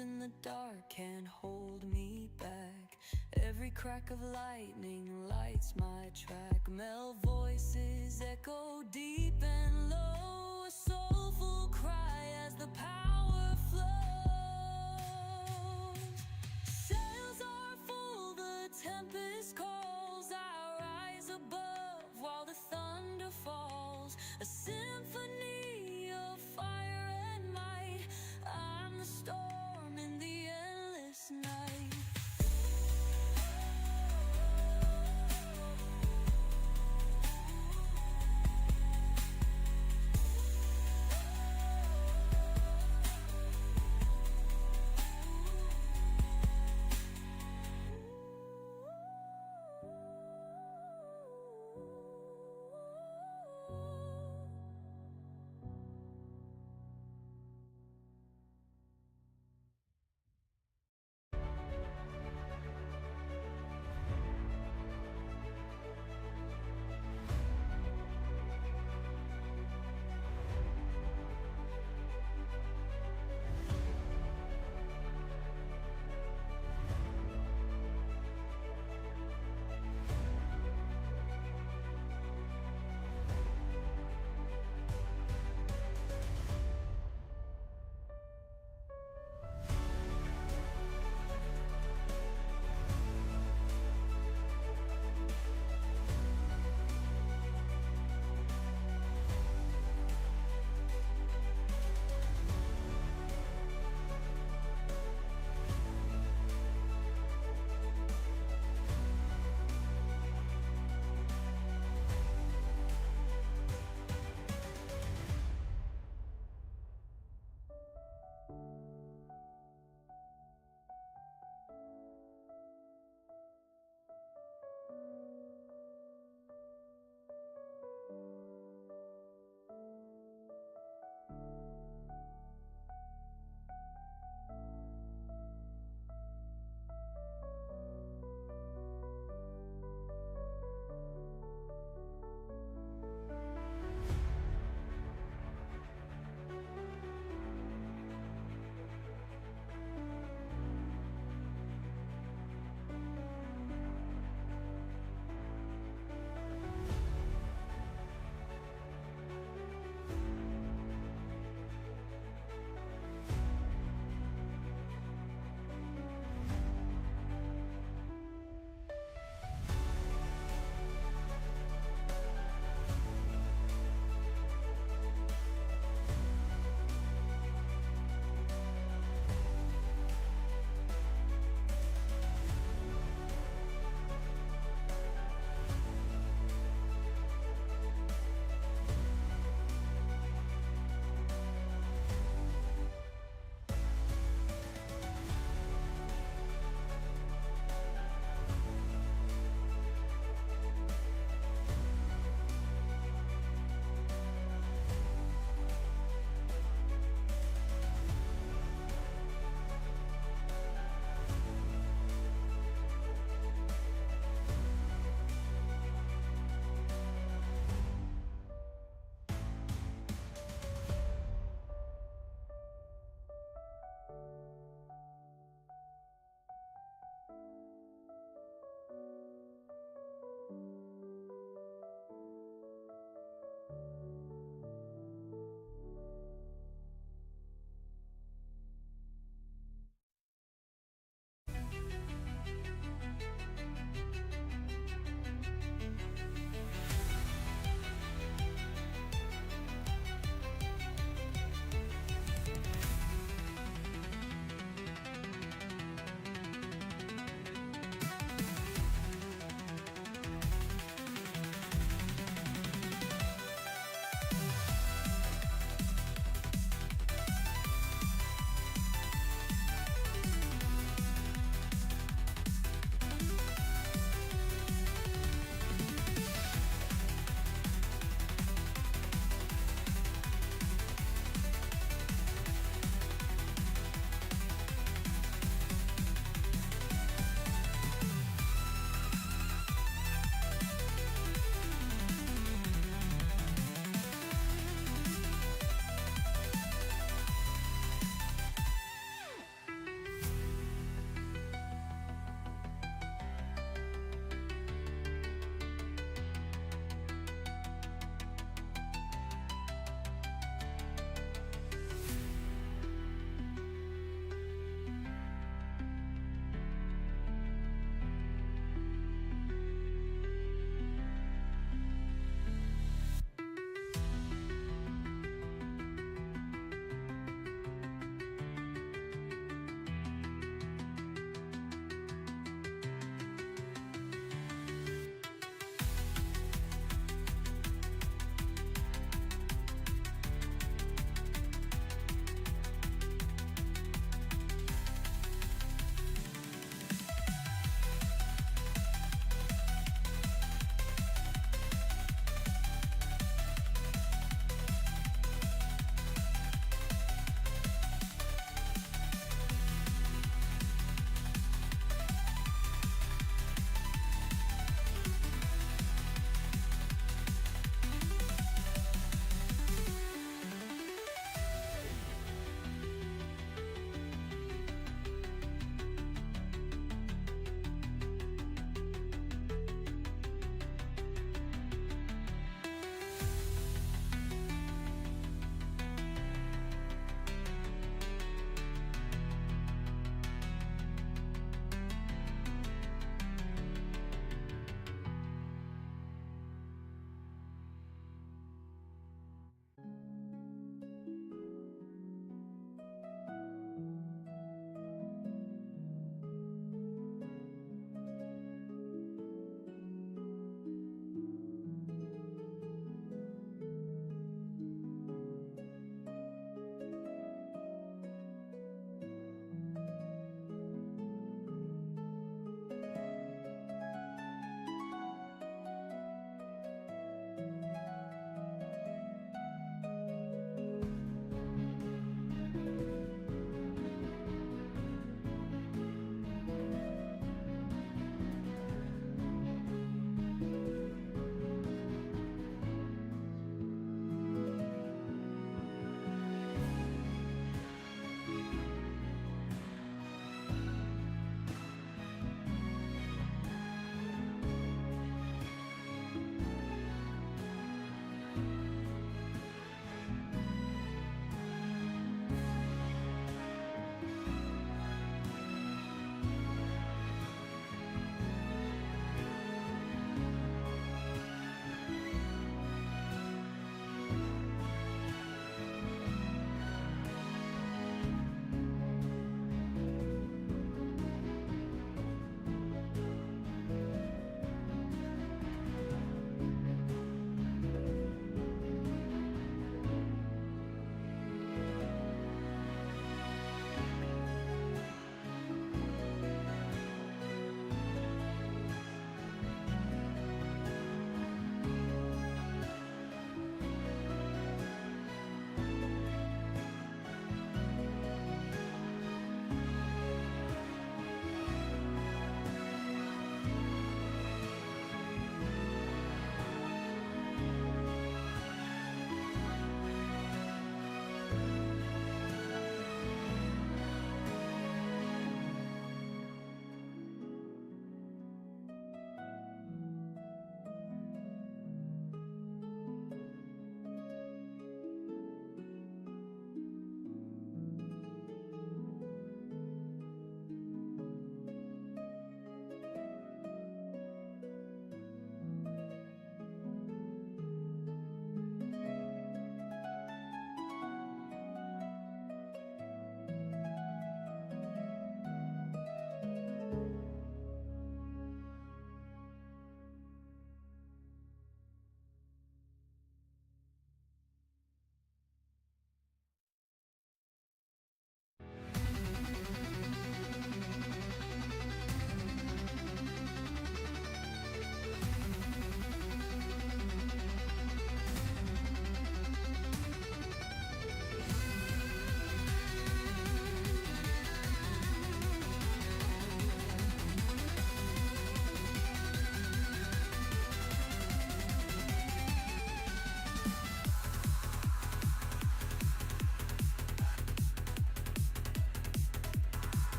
in the dark can't hold me back. Every crack of lightning lights my track. Male voices echo deep and low, a soulful cry as the power flows. Sails are full, the tempest calls. I rise above while the thunder falls. A symphony of fire and might. I'm the storm in the endless night.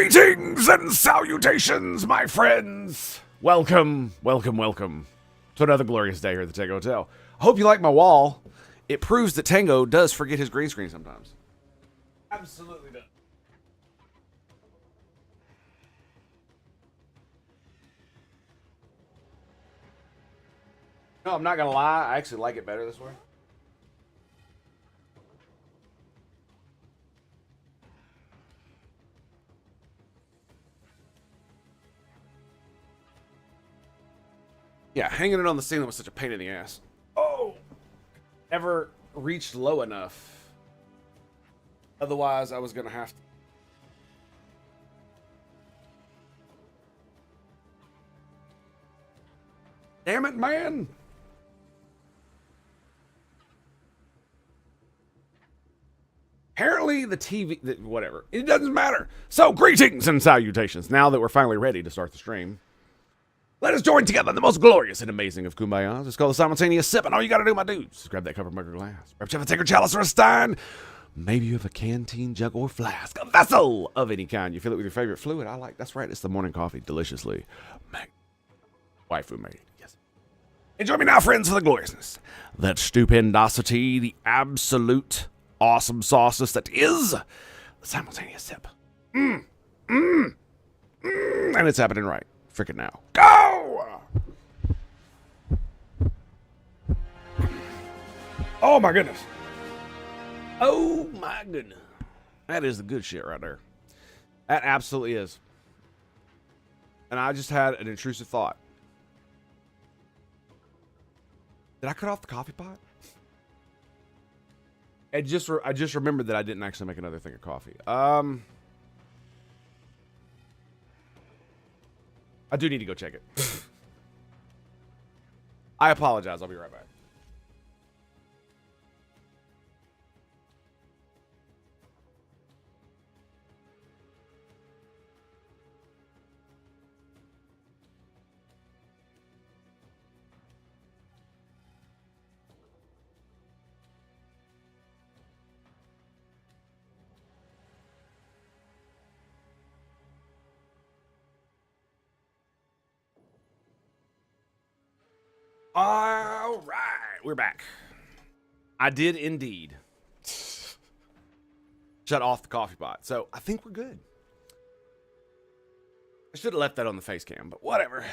Greetings and salutations, my friends. Welcome to another glorious day here at the Tango Hotel. I hope you like my wall. It proves that Tango does forget his green screen sometimes. Absolutely does. No, I'm not gonna lie. I actually like it better this way. Yeah, hanging it on the ceiling was such a pain in the ass. Oh! Never reached low enough. Otherwise, I was gonna have to. Damn it, man! Apparently, the TV. Whatever. It doesn't matter. So, greetings and salutations. Now that we're finally ready to start the stream, let us join together in the most glorious and amazing of kumbayas. It's called the simultaneous sip, and all you gotta do, my dudes, is grab that covered mug or glass. Perhaps you have a taker, chalice, or a stein. Maybe you have a canteen, jug, or flask. A vessel of any kind. You fill it with your favorite fluid. I like. That's right. It's the morning coffee. Deliciously. Waifu made. Yes. And join me now, friends, for the gloriousness, that stupendosity, the absolute awesome sauceness that is the simultaneous sip. And it's happening right freaking now. Go! Oh my goodness. Oh my goodness. That is the good shit right there. That absolutely is. And I just had an intrusive thought. Did I cut off the coffee pot? I just remembered that I didn't actually make another thing of coffee. I do need to go check it. I apologize. I'll be right back. All right, we're back. I did indeed shut off the coffee pot, so I think we're good. I should have left that on the face cam, but whatever.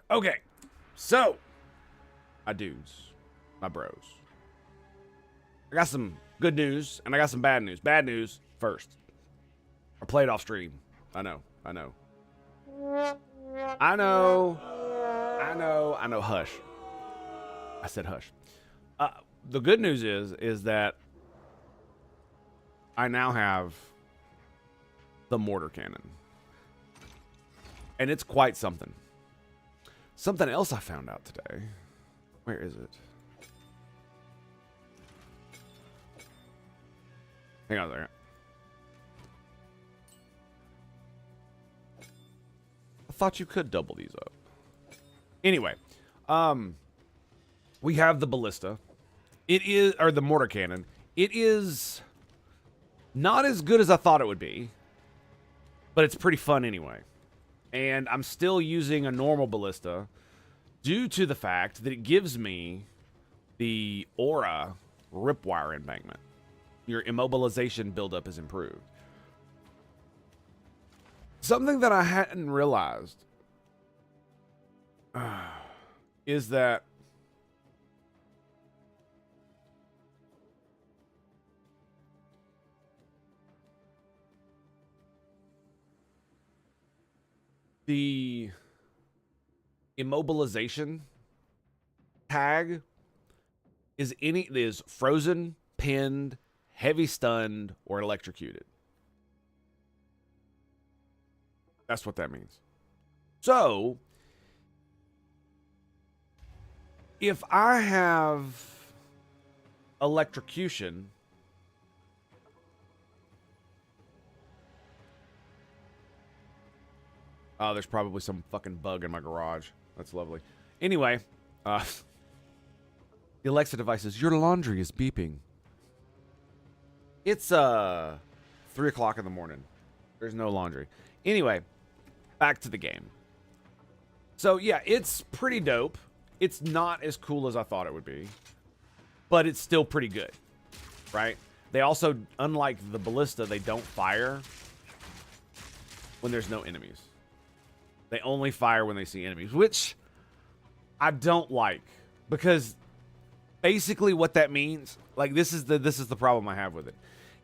Okay, so my dudes, my bros, I got some good news and I got some bad news. Bad news first. I played off stream. I know. Hush. I said hush. The good news is that I now have the mortar cannon. And it's quite something. Something else I found out today. Where is it? Hang on a second. I thought you could double these up. Anyway, we have the ballista. Or the mortar cannon. It is not as good as I thought it would be, but it's pretty fun anyway. And I'm still using a normal ballista due to the fact that it gives me the aura ripwire embankment. Your immobilization buildup is improved. Something that I hadn't realized is that the immobilization tag is frozen, pinned, heavy stunned, or electrocuted. That's what that means. So, if I have electrocution, oh, there's probably some fucking bug in my garage. That's lovely. Anyway, the Alexa device says, your laundry is beeping. It's 3 o'clock in the morning. There's no laundry. Anyway, back to the game. So, yeah, it's pretty dope. It's not as cool as I thought it would be. But it's still pretty good. Right? They also, unlike the ballista, they don't fire when there's no enemies. They only fire when they see enemies, which I don't like. Because basically what that means, like this is the problem I have with it,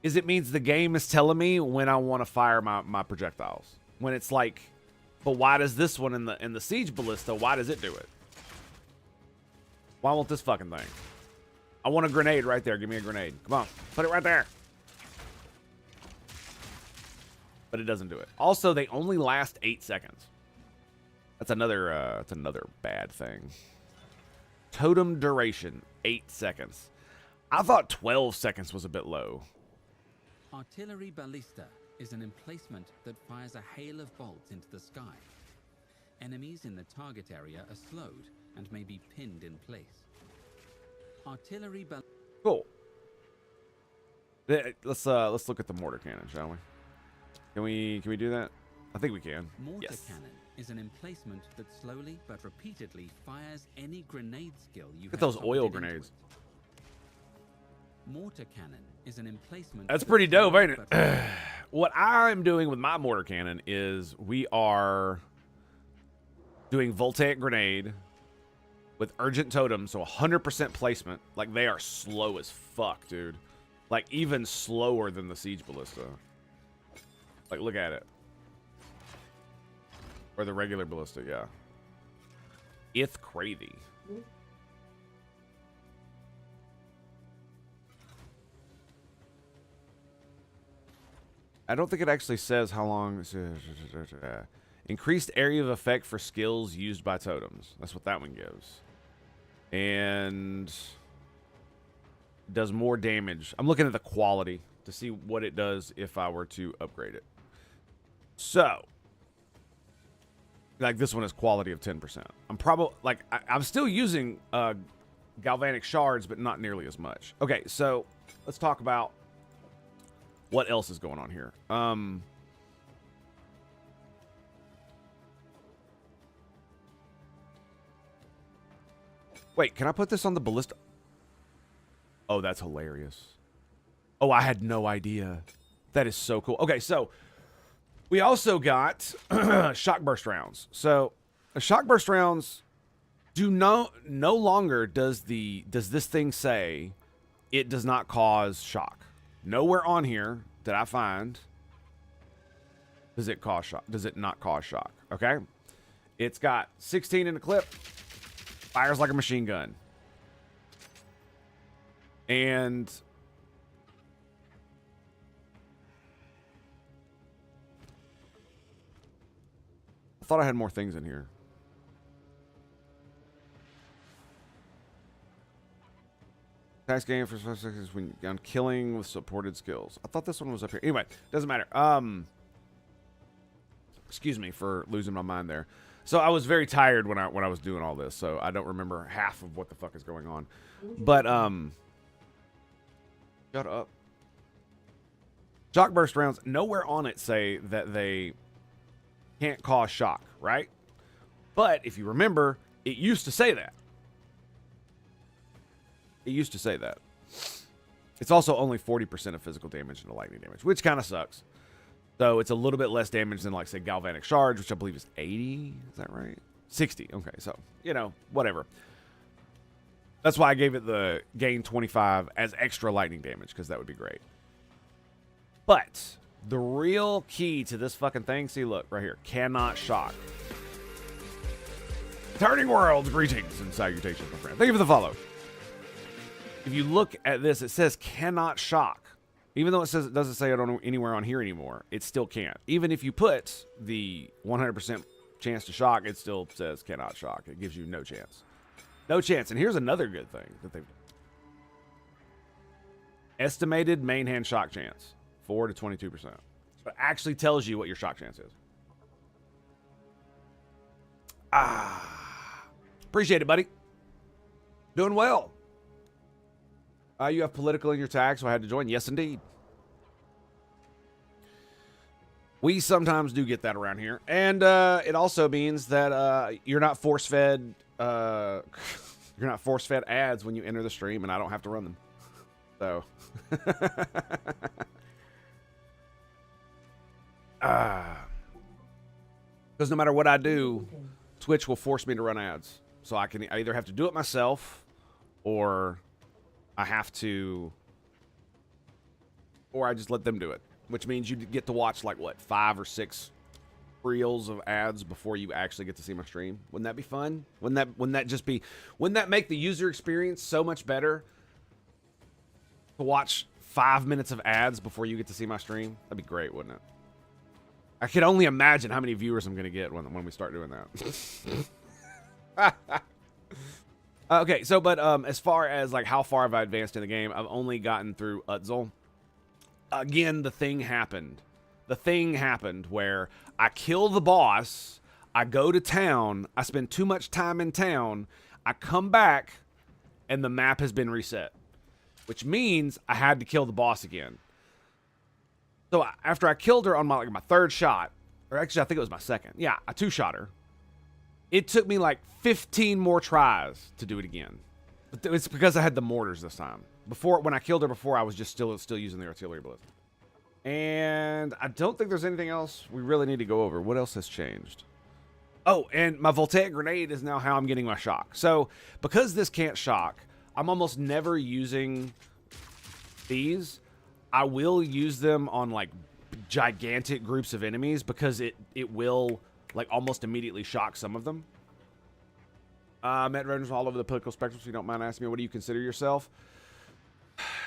is it means the game is telling me when I want to fire my projectiles. When it's like, but why does this one in the siege ballista, why does it do it? Why won't this fucking thing? I want a grenade right there. Give me a grenade. Come on. Put it right there. But it doesn't do it. Also, they only last 8 seconds. That's another bad thing. Totem duration, 8 seconds. I thought 12 seconds was a bit low. Artillery ballista is an emplacement that fires a hail of bolts into the sky. Enemies in the target area are slowed and may be pinned in place. Artillery ballista. Cool. Let's look at the mortar cannon, shall we? Can we do that? I think we can. Mortar Yes. cannon is an emplacement that slowly but repeatedly fires any grenade skill you Look at have those oil pocketed into grenades. it. Mortar cannon is an emplacement. That's that pretty dope, slowly ain't it? but What I'm doing with my mortar cannon is we are doing voltaic grenade with urgent totem, so 100% placement. Like, they are slow as fuck, dude. Like, even slower than the siege ballista. Like, look at it. Or the regular ballista, yeah. It's crazy. I don't think it actually says how long. Increased area of effect for skills used by totems. That's what that one gives. And does more damage. I'm looking at the quality to see what it does if I were to upgrade it. So, like, this one has quality of 10%. I'm probably, like, I'm still using galvanic shards, but not nearly as much. Okay, so let's talk about what else is going on here. Wait, can I put this on the ballista? Oh, that's hilarious. Oh, I had no idea. That is so cool. Okay, so we also got shock burst rounds. So shock burst rounds do no longer does this thing say it does not cause shock. Nowhere on here did I find does it cause shock. Does it not cause shock? Okay, it's got 16 in the clip. Fires like a machine gun. And I thought I had more things in here. Tax gain for 5 seconds when on killing with supported skills. I thought this one was up here. Anyway, doesn't matter. Excuse me for losing my mind there. So I was very tired when I was doing all this, so I don't remember half of what the fuck is going on. But shut up. Shock burst rounds, nowhere on it say that they can't cause shock, right? But if you remember, it used to say that. It used to say that. It's also only 40% of physical damage and lightning damage, which kind of sucks. So it's a little bit less damage than, like, say, galvanic shards, which I believe is 80. Is that right? 60. Okay, so, you know, whatever. That's why I gave it the gain 25 as extra lightning damage, because that would be great. But the real key to this fucking thing, see, look, right here, cannot shock. Turning worlds, greetings and salutations, my friend. Thank you for the follow. If you look at this, it says cannot shock. Even though it says it doesn't say it on anywhere on here anymore, it still can't. Even if you put the 100% chance to shock, it still says cannot shock. It gives you no chance. No chance. And here's another good thing that they've done. Estimated main hand shock chance, 4 to 22%. So it actually tells you what your shock chance is. Appreciate it, buddy. Doing well. You have political in your tag, so I had to join. Yes, indeed. We sometimes do get that around here. And it also means that you're not force-fed you're not force-fed ads when you enter the stream, and I don't have to run them. So because no matter what I do, Twitch will force me to run ads. So I either have to do it myself, or I have to, or I just let them do it. Which means you get to watch like what, 5 or 6 reels of ads before you actually get to see my stream. Wouldn't that be fun? Wouldn't that make the user experience so much better to watch 5 minutes of ads before you get to see my stream? That'd be great, wouldn't it? I can only imagine how many viewers I'm gonna get when we start doing that. Okay, so but as far as like how far have I advanced in the game, I've only gotten through ABYSSAL. Again, the thing happened. The thing happened where I kill the boss, I go to town, I spend too much time in town, I come back, and the map has been reset. Which means I had to kill the boss again. So after I killed her on my third shot, or actually I think it was my second. Yeah, I 2-shot her. It took me like 15 more tries to do it again. But it's because I had the mortars this time. Before, when I killed her before, I was just still using the artillery ballista. And I don't think there's anything else we really need to go over. What else has changed? Oh, and my voltaic grenade is now how I'm getting my shock. So because this can't shock, I'm almost never using these. I will use them on like gigantic groups of enemies because it will like almost immediately shock some of them. Met veterans all over the political spectrum, so you don't mind asking me, what do you consider yourself?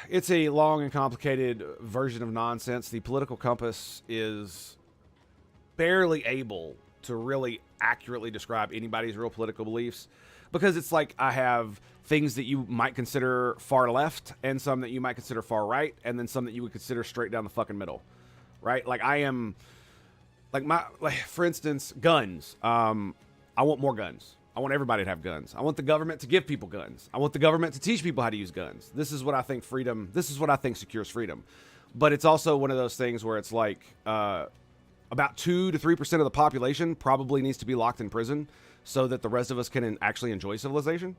It's a long and complicated version of nonsense. The political compass is barely able to really accurately describe anybody's real political beliefs, because it's like I have things that you might consider far left and some that you might consider far right, and then some that you would consider straight down the fucking middle, right? Like I am, like for instance, guns. I want more guns. I want everybody to have guns. I want the government to give people guns. I want the government to teach people how to use guns. This is what I think freedom, this is what I think secures freedom. But it's also one of those things where it's like about 2 to 3% of the population probably needs to be locked in prison so that the rest of us can actually enjoy civilization.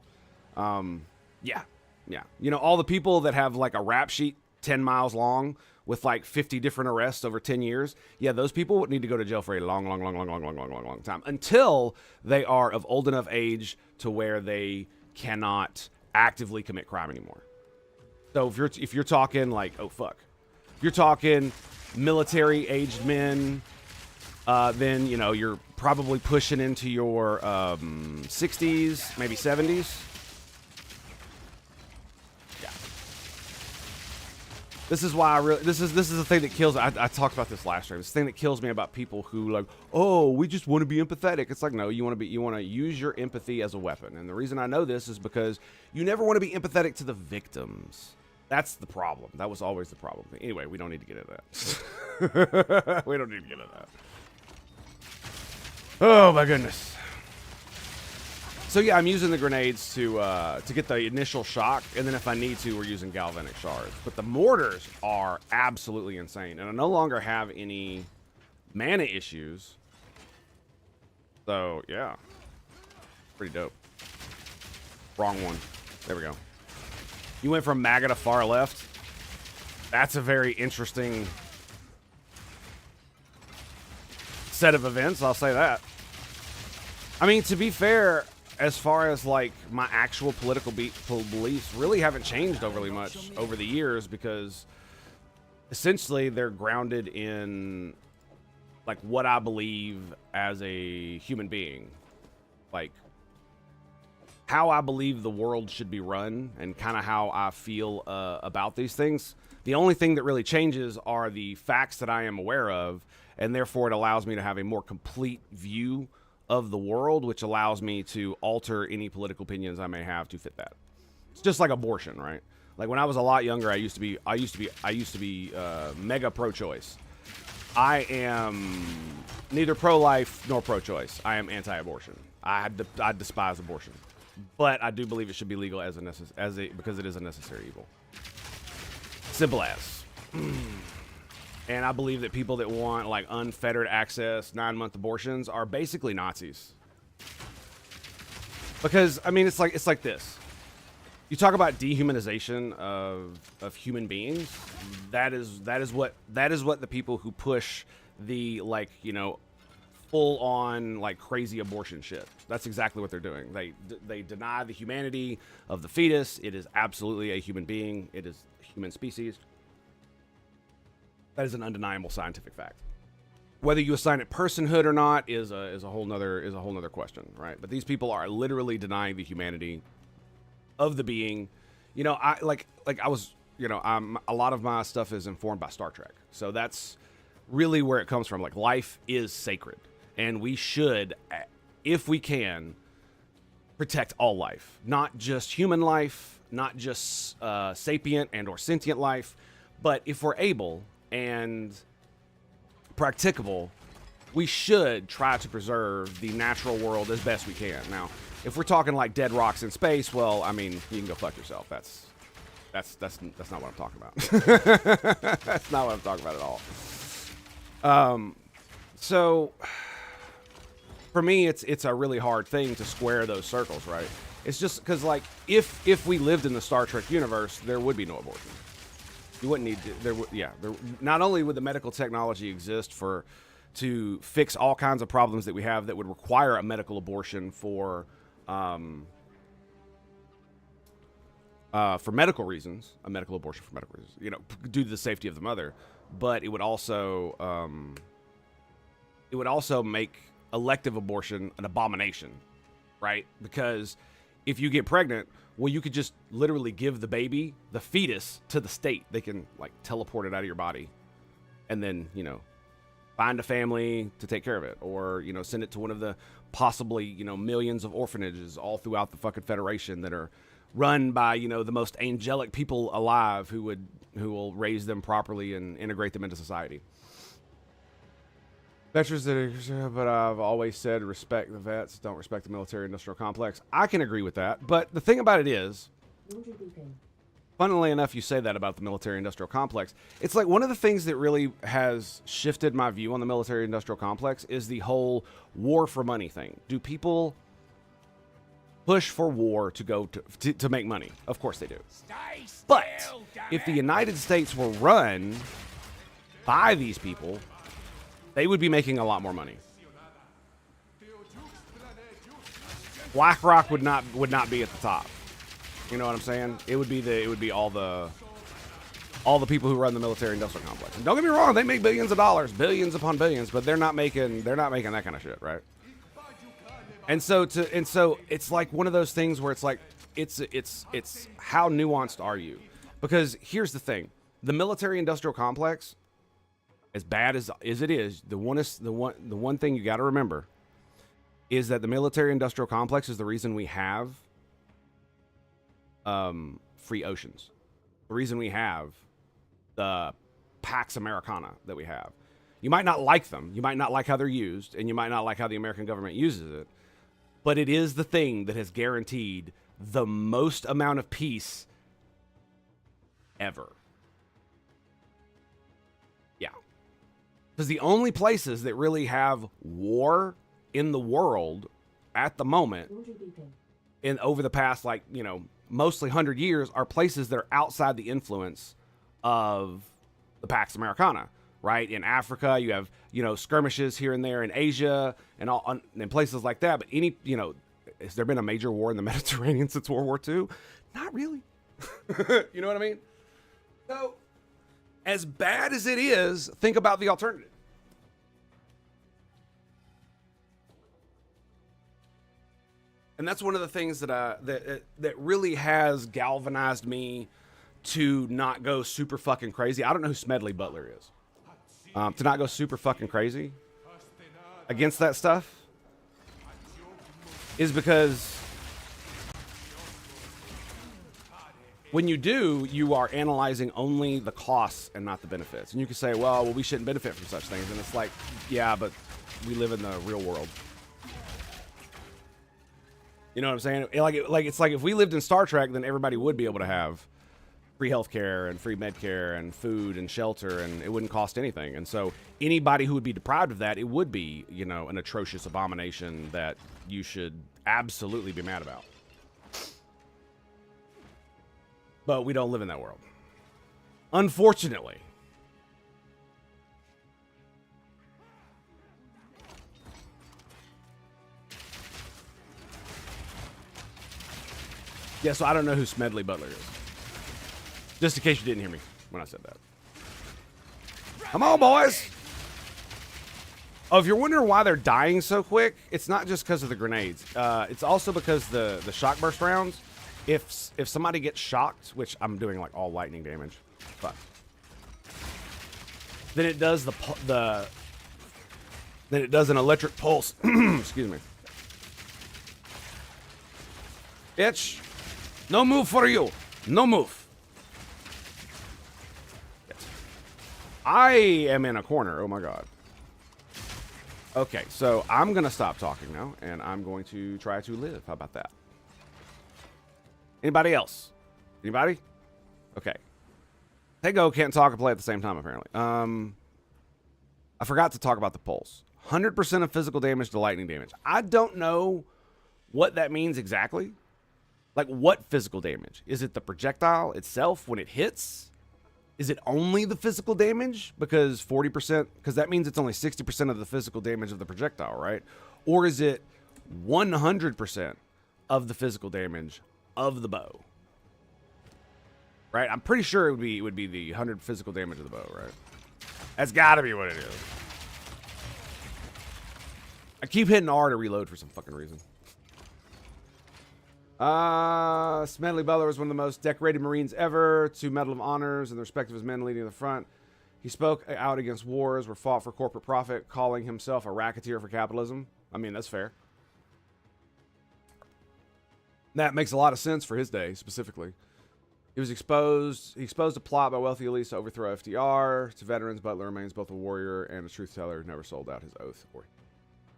Yeah. You know, all the people that have like a rap sheet 10 miles long with like 50 different arrests over 10 years. Yeah, those people would need to go to jail for a long time until they are of old enough age to where they cannot actively commit crime anymore. So if you're talking like, oh fuck, if you're talking military aged men, then you know you're probably pushing into your 60s, maybe 70s. This is why I really, this is the thing that kills me. I talked about this last time. This thing that kills me about people who like, oh, we just want to be empathetic. It's like, no, you want to use your empathy as a weapon. And the reason I know this is because you never want to be empathetic to the victims. That's the problem. That was always the problem. Anyway, we don't need to get into that. We don't need to get into that. Oh my goodness. So yeah, I'm using the grenades to get the initial shock, and then if I need to, we're using galvanic shards. But the mortars are absolutely insane, and I no longer have any mana issues. So yeah, pretty dope. Wrong one. There we go. You went from MAGA to far left. That's a very interesting set of events, I'll say that. I mean, to be fair, as far as like my actual political beliefs really haven't changed overly much over the years, because essentially they're grounded in like what I believe as a human being, like how I believe the world should be run and kind of how I feel about these things. The only thing that really changes are the facts that I am aware of, and therefore it allows me to have a more complete view of the world, which allows me to alter any political opinions I may have to fit that. It's just like abortion, right? Like when I was a lot younger, I used to be mega pro-choice. I am neither pro-life nor pro-choice. I am anti-abortion. I despise abortion, but I do believe it should be legal because it is a necessary evil. Simple as. And I believe that people that want like unfettered access 9-month abortions are basically Nazis. Because I mean, it's like this. You talk about dehumanization of human beings. That is what the people who push the, like, you know, full on like crazy abortion shit. That's exactly what they're doing. They deny the humanity of the fetus. It is absolutely a human being. It is a human species. That is an undeniable scientific fact. Whether you assign it personhood or not is a whole nother question, right? But these people are literally denying the humanity of the being. You know, I was, you know, a lot of my stuff is informed by Star Trek, so that's really where it comes from. Like, life is sacred, and we should, if we can, protect all life, not just human life, not just sapient and or sentient life, but if we're able and practicable, we should try to preserve the natural world as best we can. Now, if we're talking like dead rocks in space, well, I mean, you can go fuck yourself. That's not what I'm talking about. That's not what I'm talking about at all. So for me, it's a really hard thing to square those circles, right? It's just because, like, if we lived in the Star Trek universe, there would be no abortion. You wouldn't need to, not only would the medical technology exist to fix all kinds of problems that we have that would require a medical abortion for medical reasons, a medical abortion for medical reasons, you know, due to the safety of the mother, but it would also make elective abortion an abomination, right? Because if you get pregnant, well, you could just literally give the baby, the fetus, to the state. They can, like, teleport it out of your body and then, you know, find a family to take care of it, or, you know, send it to one of the possibly, you know, millions of orphanages all throughout the fucking Federation that are run by, you know, the most angelic people alive who will raise them properly and integrate them into society. Veterans, but I've always said respect the vets, don't respect the military-industrial complex. I can agree with that, but the thing about it is, funnily enough, you say that about the military-industrial complex. It's like one of the things that really has shifted my view on the military-industrial complex is the whole war for money thing. Do people push for war to go to make money? Of course they do. But if the United States were run by these people, they would be making a lot more money. BlackRock would not be at the top. You know what I'm saying? It would be all the people who run the military-industrial complex. And don't get me wrong, they make billions of dollars, billions upon billions, but they're not making that kind of shit, right? And so it's like one of those things where it's like it's how nuanced are you? Because here's the thing: the military-industrial complex, as bad as it is, the one thing you got to remember is that the military-industrial complex is the reason we have free oceans. The reason we have the Pax Americana that we have. You might not like them. You might not like how they're used, and you might not like how the American government uses it. But it is the thing that has guaranteed the most amount of peace ever. Yeah. Because the only places that really have war in the world at the moment, over the past, like, you know, mostly 100 years, are places that are outside the influence of the Pax Americana, right? In Africa, you have, you know, skirmishes here and there in Asia and all in places like that. But has there been a major war in the Mediterranean since World War II? Not really. You know what I mean? So, as bad as it is, think about the alternative. And that's one of the things that really has galvanized me to not go super fucking crazy. I don't know who Smedley Butler is. To not go super fucking crazy against that stuff is because when you do, you are analyzing only the costs and not the benefits. And you can say, well, we shouldn't benefit from such things. And it's like, yeah, but we live in the real world. You know what I'm saying? It's like if we lived in Star Trek, then everybody would be able to have free healthcare and free med care and food and shelter, and it wouldn't cost anything. And so anybody who would be deprived of that, it would be, you know, an atrocious abomination that you should absolutely be mad about. But we don't live in that world, unfortunately. Yeah, so I don't know who Smedley Butler is. Just in case you didn't hear me when I said that. Come on, boys! Oh, if you're wondering why they're dying so quick, it's not just because of the grenades. It's also because the shock burst rounds, if somebody gets shocked, which I'm doing like all lightning damage, fuck, then it does then it does an electric pulse. Excuse me. Bitch, no move for you. No move. I am in a corner. Oh my god. Okay, so I'm gonna stop talking now, and I'm going to try to live. How about that? Anybody else? Anybody? Okay. Tango can't talk and play at the same time, apparently. I forgot to talk about the pulse. 100% of physical damage to lightning damage. I don't know what that means exactly. Like, what physical damage? Is it the projectile itself when it hits? Is it only the physical damage? Because 40%, because that means it's only 60% of the physical damage of the projectile, right? Or is it 100% of the physical damage of the bow? Right? I'm pretty sure it would be the 100 physical damage of the bow, right? That's gotta be what it is. I keep hitting R to reload for some fucking reason. Smedley Butler was one of the most decorated Marines ever, 2 Medal of Honors in the respect of his men leading the front. He spoke out against wars were fought for corporate profit, calling himself a racketeer for capitalism. I mean, that's fair. That makes a lot of sense for his day, specifically. He exposed a plot by wealthy elites to overthrow FDR. To veterans, Butler remains both a warrior and a truth teller who never sold out his oath.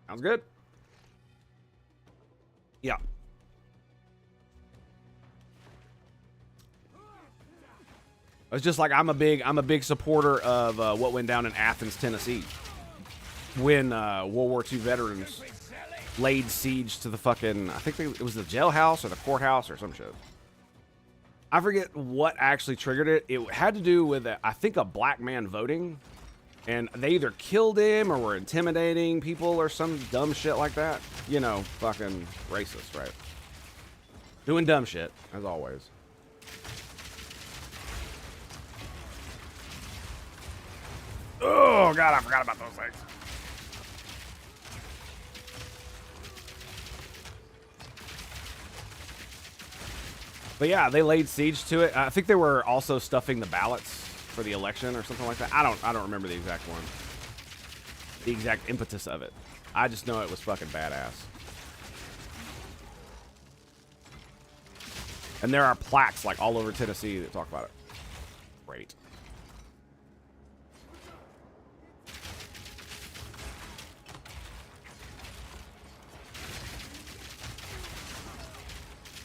Sounds good? Yeah. It's just like I'm a big supporter of what went down in Athens, Tennessee, when World War II veterans laid siege to the fucking, I think it was the jailhouse or the courthouse or some shit. I forget what actually triggered it. It had to do with, I think, a black man voting, and they either killed him or were intimidating people or some dumb shit like that. You know, fucking racist, right? Doing dumb shit, as always. Oh, God, I forgot about those things. But yeah, they laid siege to it. I think they were also stuffing the ballots for the election or something like that. I don't remember the exact one. The exact impetus of it. I just know it was fucking badass. And there are plaques like all over Tennessee that talk about it. Great.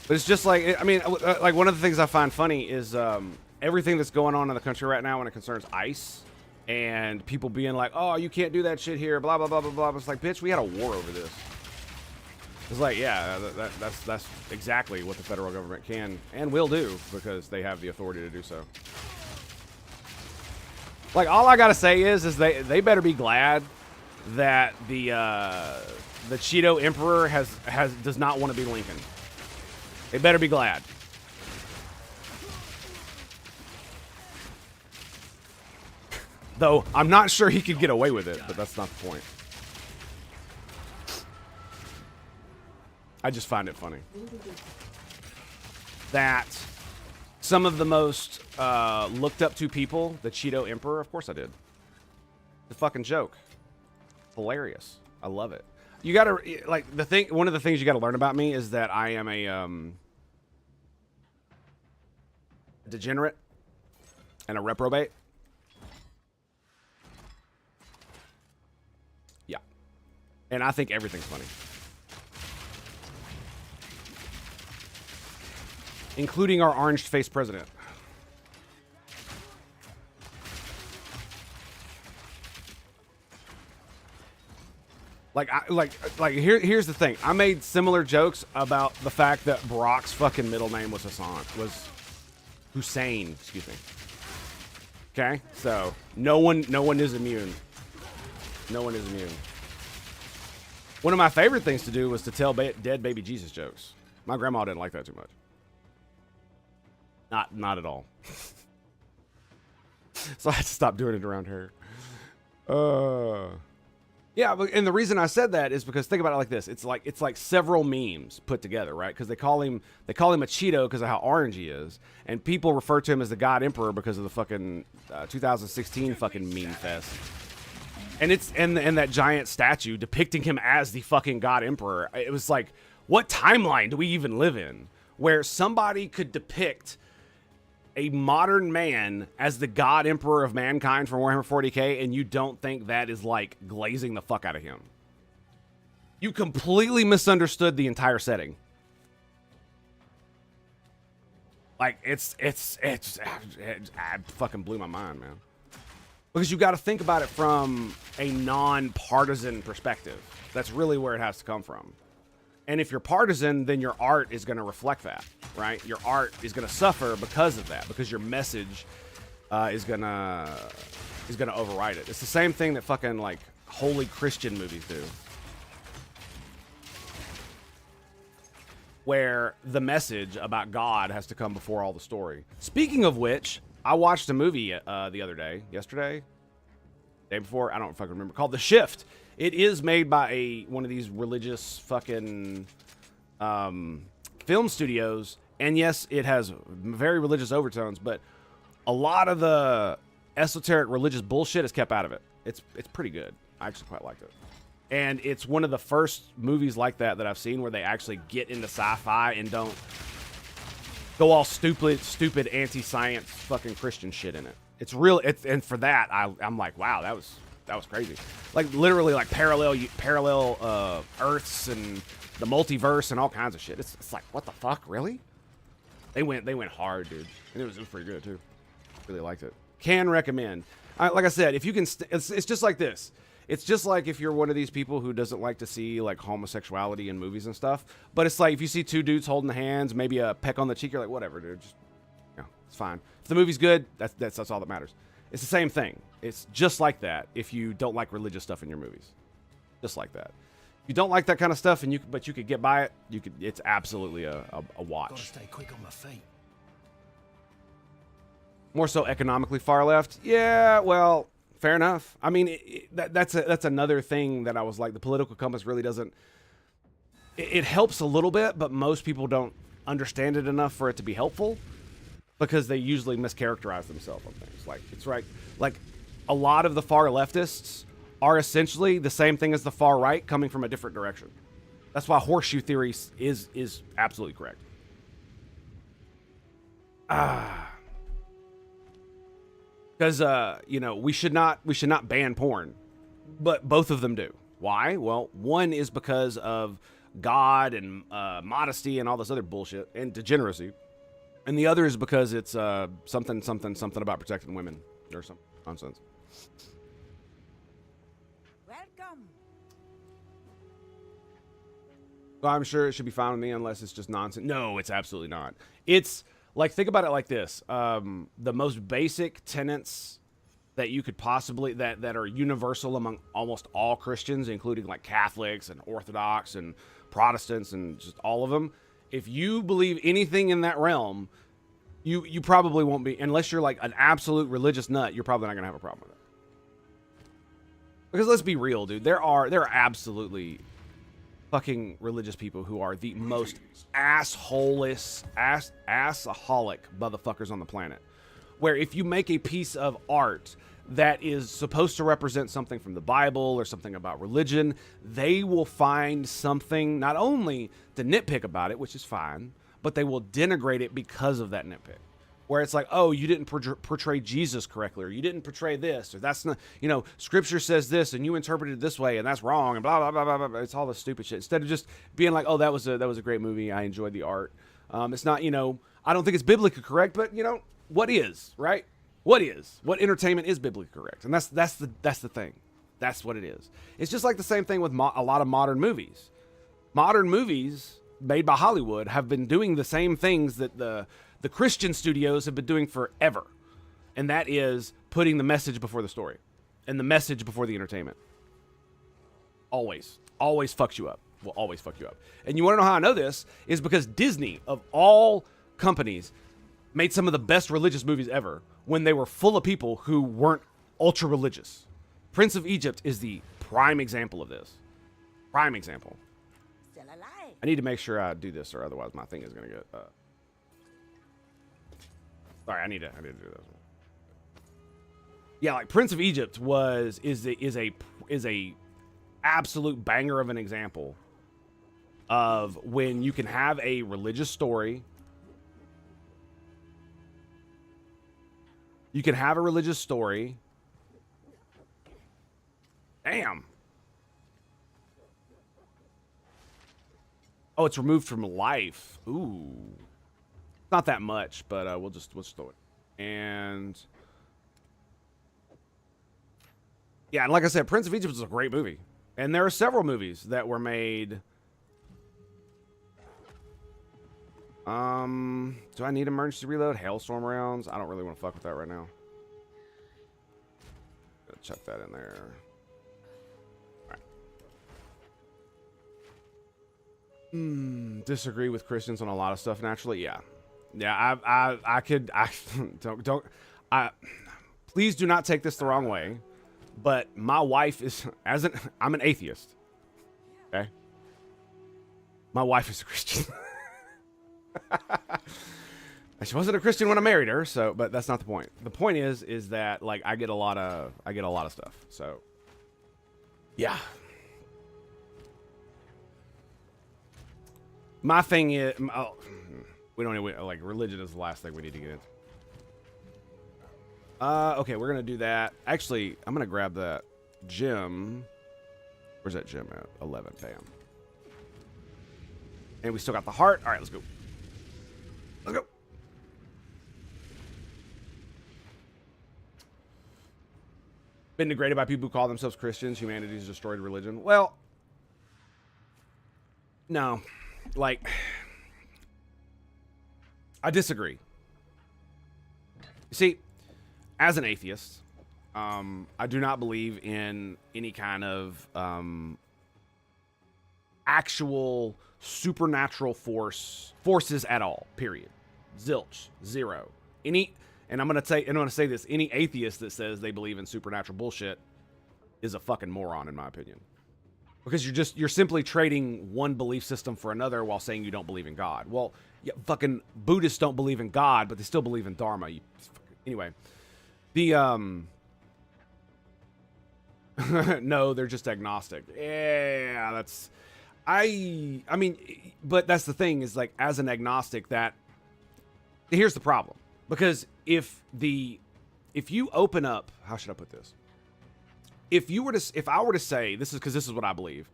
But it's just like, I mean, like one of the things I find funny is everything that's going on in the country right now when it concerns ICE and people being like, oh, you can't do that shit here, blah, blah, blah, blah, blah. It's like, bitch, we had a war over this. It's like, yeah, that's exactly what the federal government can and will do because they have the authority to do so. Like, all I gotta say is they better be glad that the Cheeto Emperor does not want to be Lincoln. They better be glad. Though, I'm not sure he could get away with it, but that's not the point. I just find it funny that some of the most looked up to people, the Cheeto Emperor, of course I did. The fucking joke. Hilarious. I love it. You gotta, like, one of the things you gotta learn about me is that I am a degenerate and a reprobate. Yeah. And I think everything's funny. Including our orange-faced president. Here's the thing. I made similar jokes about the fact that Brock's fucking middle name was Hussein, excuse me. Okay? So, no one is immune. No one is immune. One of my favorite things to do was to tell dead baby Jesus jokes. My grandma didn't like that too much. Not at all. So I had to stop doing it around her. Yeah, and the reason I said that is because think about it like this: it's like several memes put together, right? Because they call him a Cheeto because of how orange he is, and people refer to him as the God Emperor because of the fucking 2016 fucking meme fest. And it's and that giant statue depicting him as the fucking God Emperor. It was like, what timeline do we even live in where somebody could depict a modern man as the God Emperor of mankind from Warhammer 40K, and you don't think that is like glazing the fuck out of him? You completely misunderstood the entire setting. Like it fucking blew my mind, man. Because you got to think about it from a non-partisan perspective. That's really where it has to come from. And if you're partisan, then your art is going to reflect that, right? Your art is going to suffer because of that, because your message is going to override it. It's the same thing that fucking like holy Christian movies do, where the message about God has to come before all the story. Speaking of which, I watched a movie the other day, yesterday, day before, I don't fucking remember, called The Shift. It is made by one of these religious fucking film studios, and yes, it has very religious overtones, but a lot of the esoteric religious bullshit is kept out of it. It's pretty good. I actually quite liked it. And it's one of the first movies like that I've seen where they actually get into sci-fi and don't go all stupid anti-science fucking Christian shit in it. It's real. And for that, I'm like, wow, that was crazy. Like literally, like parallel Earths and the multiverse and all kinds of shit. It's like, what the fuck, really? They went hard, dude, and it was pretty good too. Really liked it. Can recommend. Like I said, if you can, it's just like this. It's just like if you're one of these people who doesn't like to see like homosexuality in movies and stuff. But it's like if you see two dudes holding hands, maybe a peck on the cheek, you're like, whatever, dude. Just, it's fine. If the movie's good, that's all that matters. It's the same thing. It's just like that if you don't like religious stuff in your movies. Just like that. If you don't like that kind of stuff, but you could get by it, it's absolutely a watch. Gotta stay quick on my feet. More so economically far left. Yeah, well, fair enough. I mean, that's another thing that I was like, the political compass really doesn't. It helps a little bit, but most people don't understand it enough for it to be helpful, because they usually mischaracterize themselves on things. Like, it's right. Like, a lot of the far leftists are essentially the same thing as the far right, coming from a different direction. That's why horseshoe theory is absolutely correct. Because we should not ban porn, but both of them do. Why? Well, one is because of God and modesty and all this other bullshit and degeneracy, and the other is because it's something about protecting women or some nonsense. Welcome. So I'm sure it should be fine with me unless it's just nonsense. No, it's absolutely not. It's like, think about it like this. The most basic tenets that you could possibly, that are universal among almost all Christians, including like Catholics and Orthodox and Protestants and just all of them. If you believe anything in that realm, you probably won't be, unless you're like an absolute religious nut, you're probably not going to have a problem with it. Because let's be real, dude. There are absolutely fucking religious people who are the most assaholic motherfuckers on the planet. Where if you make a piece of art that is supposed to represent something from the Bible or something about religion, they will find something not only to nitpick about it, which is fine, but they will denigrate it because of that nitpick. Where it's like, oh, you didn't portray Jesus correctly, or you didn't portray this, or that's not, Scripture says this, and you interpreted it this way, and that's wrong, and blah, blah, blah, blah, blah. It's all this stupid shit. Instead of just being like, oh, that was a great movie, I enjoyed the art. It's not, I don't think it's biblically correct, but, what is, right? What entertainment is biblically correct? And that's the thing. That's what it is. It's just like the same thing with a lot of modern movies. Modern movies made by Hollywood have been doing the same things that the Christian studios have been doing forever. And that is putting the message before the story and the message before the entertainment. Always fucks you up. Will always fuck you up. And you want to know how I know this is because Disney, of all companies, made some of the best religious movies ever when they were full of people who weren't ultra religious. Prince of Egypt is the prime example of this. Prime example. Still alive. I need to make sure I do this, or otherwise my thing is gonna get. Sorry, I need to do this. Yeah, like Prince of Egypt is a absolute banger of an example of when you can have a religious story. You can have a religious story. Damn. Oh, it's removed from life. Ooh. Not that much, but we'll just throw it. And yeah, and like I said, Prince of Egypt is a great movie. And there are several movies that were made. Do I need emergency reload? Hailstorm rounds? I don't really want to fuck with that right now. Chuck that in there. Disagree with Christians on a lot of stuff naturally. Yeah. I could please do not take this the wrong way, but my wife is I'm an atheist. Okay? My wife is a Christian. She wasn't a Christian when I married her, so but that's not the point. The point is that like I get a lot of stuff. So yeah. My thing is, we don't need, like, religion is the last thing we need to get into. Okay, we're going to do that. Actually, I'm going to grab that gem. Where's that gem at? 11, bam. And we still got the heart. All right, let's go. Let's go. Been degraded by people who call themselves Christians. Humanity's destroyed religion. Well, no. Like, I disagree. You see, as an atheist, I do not believe in any kind of actual supernatural forces at all. Period. Zilch. Zero. And I'm gonna say this: any atheist that says they believe in supernatural bullshit is a fucking moron, in my opinion. Because you're simply trading one belief system for another while saying you don't believe in God. Well, yeah, fucking Buddhists don't believe in God, but they still believe in Dharma. Anyway, no, they're just agnostic. Yeah, I mean, but that's the thing is like as an agnostic here's the problem. Because if you open up, how should I put this? If I were to say, this is what I believe,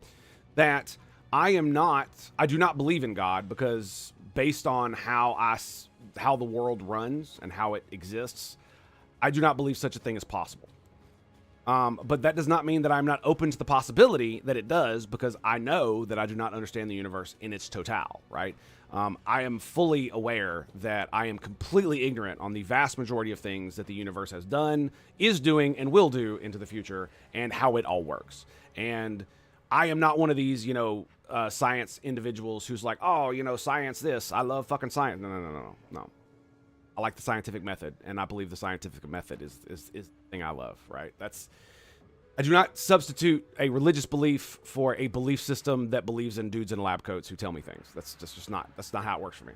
that I do not believe in God because based on how the world runs and how it exists, I do not believe such a thing is possible. But that does not mean that I'm not open to the possibility that it does, because I know that I do not understand the universe in its total, right? I am fully aware that I am completely ignorant on the vast majority of things that the universe has done, is doing, and will do into the future, and how it all works. And I am not one of these, science individuals who's like, oh, science this. I love fucking science. No. I like the scientific method, and I believe the scientific method is the thing I love, right? I do not substitute a religious belief for a belief system that believes in dudes in lab coats who tell me things. That's not how it works for me.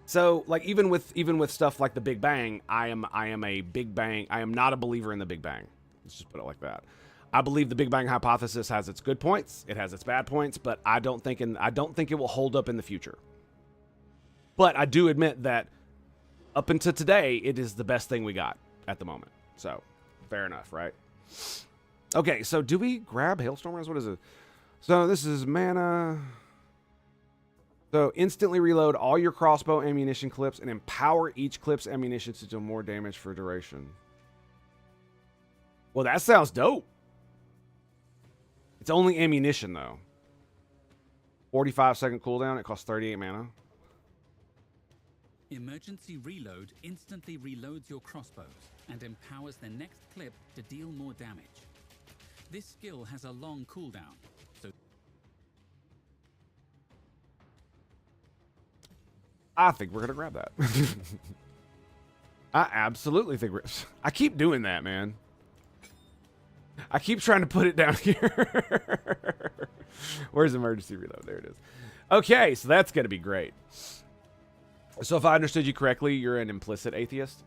So like even with stuff like the Big Bang, I am not a believer in the Big Bang. Let's just put it like that. I believe the Big Bang hypothesis has its good points, it has its bad points, but I don't think it will hold up in the future. But I do admit that up until today, it is the best thing we got at the moment. So, fair enough, right? Okay, so do we grab Hailstorm rounds? What is it? So this is mana. So instantly reload all your crossbow ammunition clips and empower each clip's ammunition to do more damage for duration. Well, that sounds dope. It's only ammunition, though. 45-second cooldown. It costs 38 mana. Emergency reload instantly reloads your crossbows and empowers the next clip to deal more damage. This skill has a long cooldown, so I think we're going to grab that. I absolutely think we're... I keep doing that, man. I keep trying to put it down here. Where's emergency reload? There it is. Okay, so that's going to be great. So if I understood you correctly, you're an implicit atheist?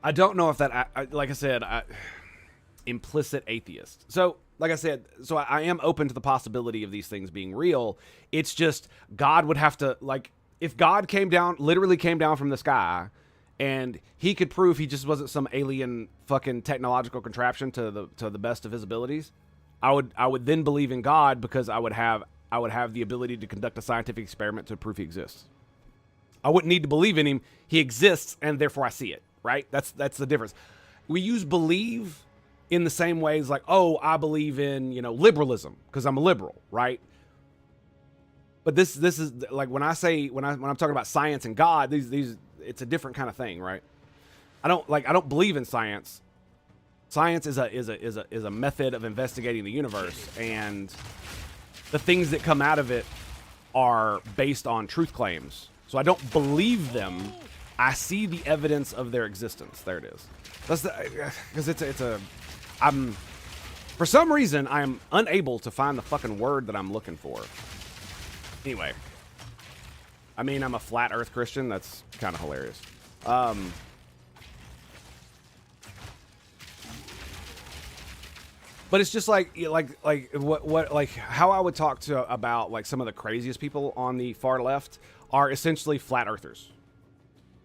I don't know if that... like I said, implicit atheist. So, like I said, so I am open to the possibility of these things being real. It's just God would have to... Like, if God came down, literally came down from the sky... and he could prove he just wasn't some alien fucking technological contraption to the best of his abilities, I would then believe in God because I would have the ability to conduct a scientific experiment to prove he exists. I wouldn't need to believe in him. He exists, and therefore I see it, right? That's the difference. We use believe in the same ways like, oh, I believe in, liberalism because I'm a liberal, right? But this is like when I'm talking about science and God, these it's a different kind of thing, right? I don't believe in science. Science is a method of investigating the universe, and the things that come out of it are based on truth claims. So I don't believe them. I see the evidence of their existence. There it is. That's because for some reason I am unable to find the fucking word that I'm looking for. Anyway, I mean, I'm a flat Earth Christian. That's kind of hilarious. But it's just like how I would talk about like some of the craziest people on the far left are essentially flat earthers.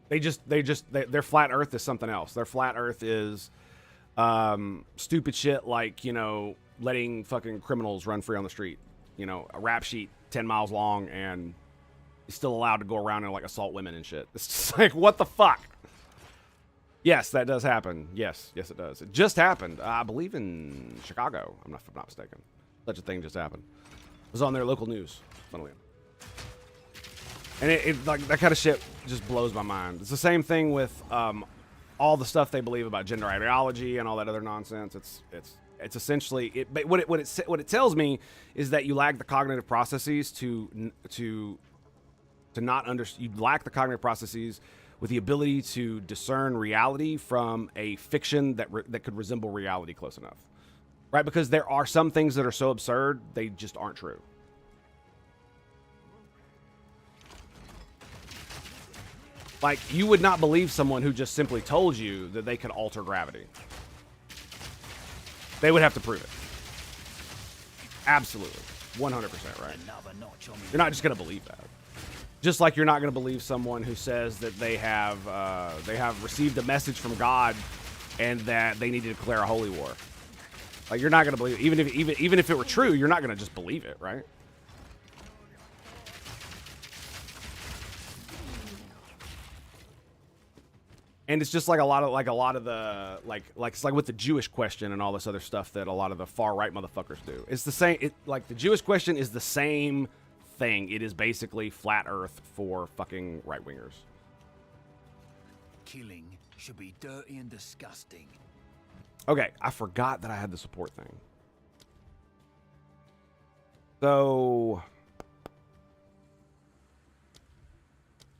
Their flat Earth is something else. Their flat Earth is stupid shit like letting fucking criminals run free on the street. A rap sheet 10 miles long and he's still allowed to go around and like assault women and shit. It's just like, what the fuck? Yes, that does happen. Yes, it does. It just happened. I believe in Chicago. I'm not mistaken. Such a thing just happened. It was on their local news, funnily enough. And it like that kind of shit just blows my mind. It's the same thing with all the stuff they believe about gender ideology and all that other nonsense. It's essentially what it tells me is that you lack the cognitive processes you lack the cognitive processes with the ability to discern reality from a fiction that could resemble reality close enough, right? Because there are some things that are so absurd they just aren't true. Like, you would not believe someone who just simply told you that they could alter gravity. They would have to prove it. Absolutely. 100% right. You're not just going to believe that. Just like you're not going to believe someone who says that they have received a message from God and that they need to declare a holy war. Like, you're not going to believe it. Even if it were true, you're not going to just believe it, right? And it's just like a lot of the it's like with the Jewish question and all this other stuff that a lot of the far right motherfuckers do. It's the same. Like the Jewish question is the same thing. It is basically flat Earth for fucking right wingers. Killing should be dirty and disgusting. Okay, I forgot that I had the support thing. So.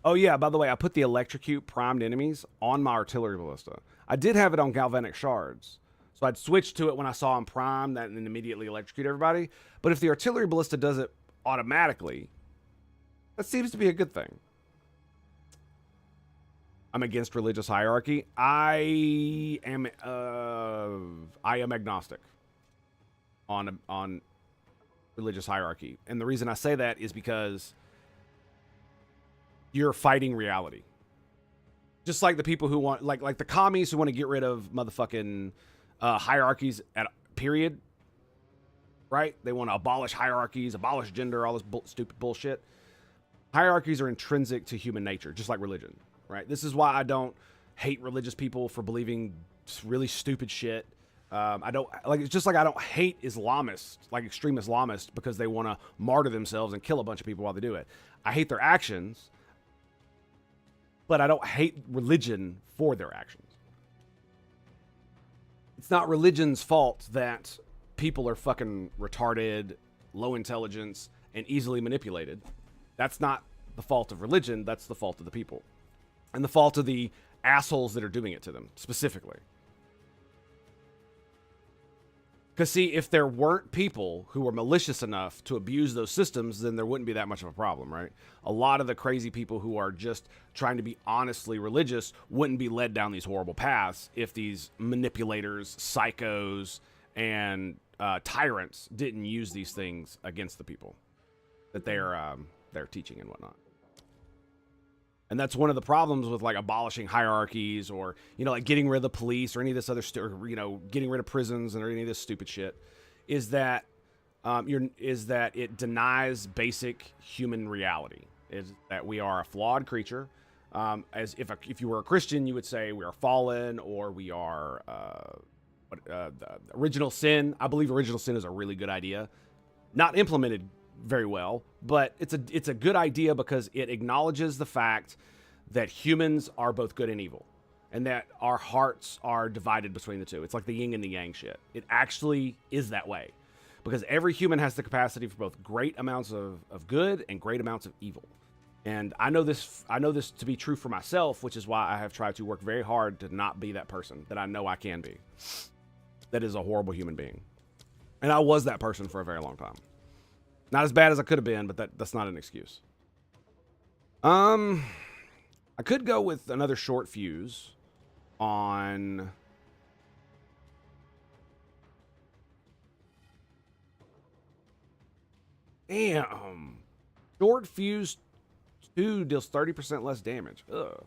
Oh, yeah, by the way, I put the electrocute primed enemies on my artillery ballista. I did have it on galvanic shards. So I'd switch to it when I saw them primed and then immediately electrocute everybody. But if the artillery ballista does it automatically, that seems to be a good thing. I'm against religious hierarchy. I am agnostic on religious hierarchy. And the reason I say that is because you're fighting reality. Just like the people who want, like the commies who want to get rid of motherfucking hierarchies at period, right? They want to abolish hierarchies, abolish gender, all this stupid bullshit. Hierarchies are intrinsic to human nature, just like religion, right? This is why I don't hate religious people for believing really stupid shit. I don't like. It's just like I don't hate Islamists, like extreme Islamists, because they want to martyr themselves and kill a bunch of people while they do it. I hate their actions, but I don't hate religion for their actions. It's not religion's fault that people are fucking retarded, low intelligence, and easily manipulated. That's not the fault of religion. That's the fault of the people. And the fault of the assholes that are doing it to them, specifically. Because, see, if there weren't people who were malicious enough to abuse those systems, then there wouldn't be that much of a problem, right? A lot of the crazy people who are just trying to be honestly religious wouldn't be led down these horrible paths if these manipulators, psychos, and tyrants didn't use these things against the people that they're teaching and whatnot. And that's one of the problems with like abolishing hierarchies or, you know, like getting rid of the police or any of this other or, you know, getting rid of prisons or any of this stupid shit is that it denies basic human reality. Is that we are a flawed creature. As if you were a Christian, you would say we are fallen or we are the original sin. I believe original sin is a really good idea. Not implemented very well, but it's a good idea because it acknowledges the fact that humans are both good and evil and that our hearts are divided between the two. It's like the yin and the yang shit. It actually is that way because every human has the capacity for both great amounts of good and great amounts of evil. And I know this to be true for myself, which is why I have tried to work very hard to not be that person that I know I can be. That is a horrible human being. And I was that person for a very long time. Not as bad as I could have been, but that's not an excuse. I could go with another short fuse on... Damn. Short fuse 2 deals 30% less damage. Ugh.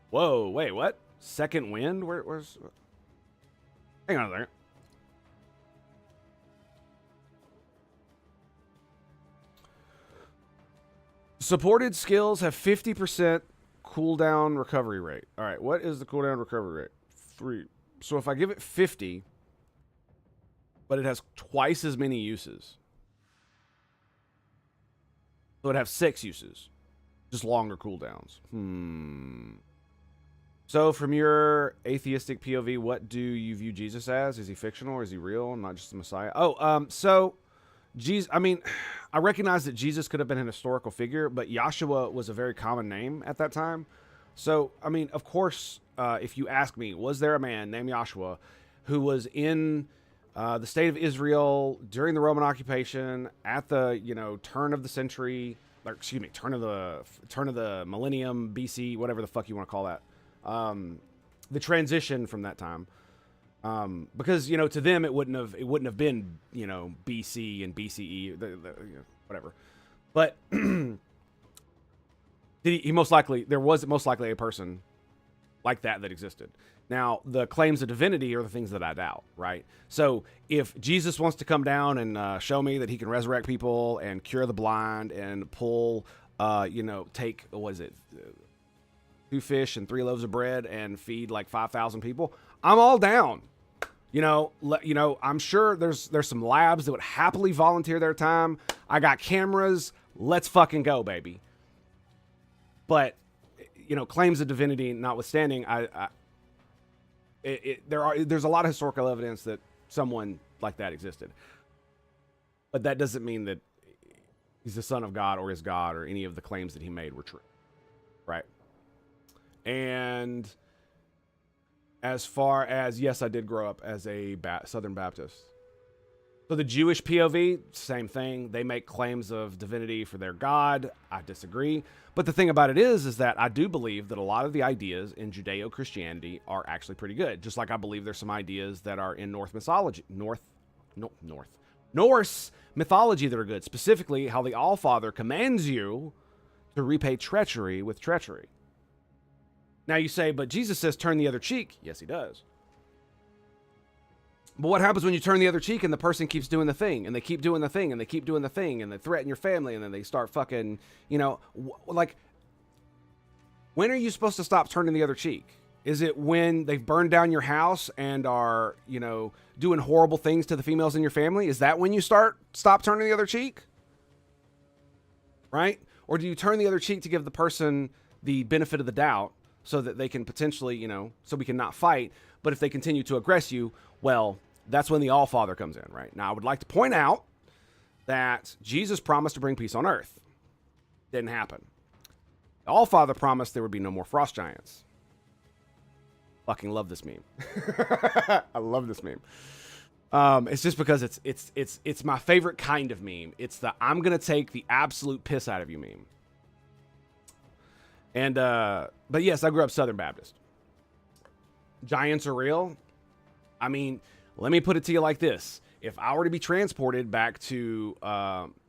Whoa, wait, what? Second wind? Where's... Hang on a second. Supported skills have 50% cooldown recovery rate. All right, what is the cooldown recovery rate? 3. So if I give it 50, but it has twice as many uses. So it'd have 6 uses. Just longer cooldowns. So, from your atheistic POV, what do you view Jesus as? Is he fictional or is he real? Not just the Messiah? So, Jesus, I mean, I recognize that Jesus could have been an historical figure, but Yahshua was a very common name at that time. So, I mean, of course, if you ask me, was there a man named Yahshua who was in the state of Israel during the Roman occupation at the, turn of the century, or excuse me, turn of the millennium, BC, whatever the fuck you want to call that. The transition from that time, because to them it wouldn't have been BC and BCE, whatever. But he most likely there was most likely a person like that existed. Now the claims of divinity are the things that I doubt, right? So if Jesus wants to come down and show me that he can resurrect people and cure the blind and pull, take what is it? 2 fish and 3 loaves of bread and feed like 5,000 people, I'm all down. I'm sure there's some labs that would happily volunteer their time. I got cameras. Let's fucking go, baby. But, claims of divinity notwithstanding, there's a lot of historical evidence that someone like that existed. But that doesn't mean that he's the son of God or is God or any of the claims that he made were true. Right? And as far as, yes, I did grow up as a Southern Baptist. So the Jewish POV, same thing. They make claims of divinity for their God. I disagree. But the thing about it is that I do believe that a lot of the ideas in Judeo-Christianity are actually pretty good. Just like I believe there's some ideas that are in Norse mythology that are good. Specifically, how the Allfather commands you to repay treachery with treachery. Now you say, but Jesus says turn the other cheek. Yes, he does. But what happens when you turn the other cheek and the person keeps doing the thing, and they keep doing the thing, and they keep doing the thing, and they threaten your family, and then they start fucking, you know, like, when are you supposed to stop turning the other cheek? Is it when they've burned down your house and are, you know, doing horrible things to the females in your family? Is that when you stop turning the other cheek? Right? Or do you turn the other cheek to give the person the benefit of the doubt so that they can potentially, you know, so we can not fight, but if they continue to aggress you, well, that's when the All-Father comes in, right? Now, I would like to point out that Jesus promised to bring peace on earth. Didn't happen. The All-Father promised there would be no more frost giants. Fucking love this meme. I love this meme. It's just because it's my favorite kind of meme. It's the I'm gonna take the absolute piss out of you meme. And but yes, I grew up Southern Baptist. Giants are real. I mean, let me put it to you like this: if I were to be transported back to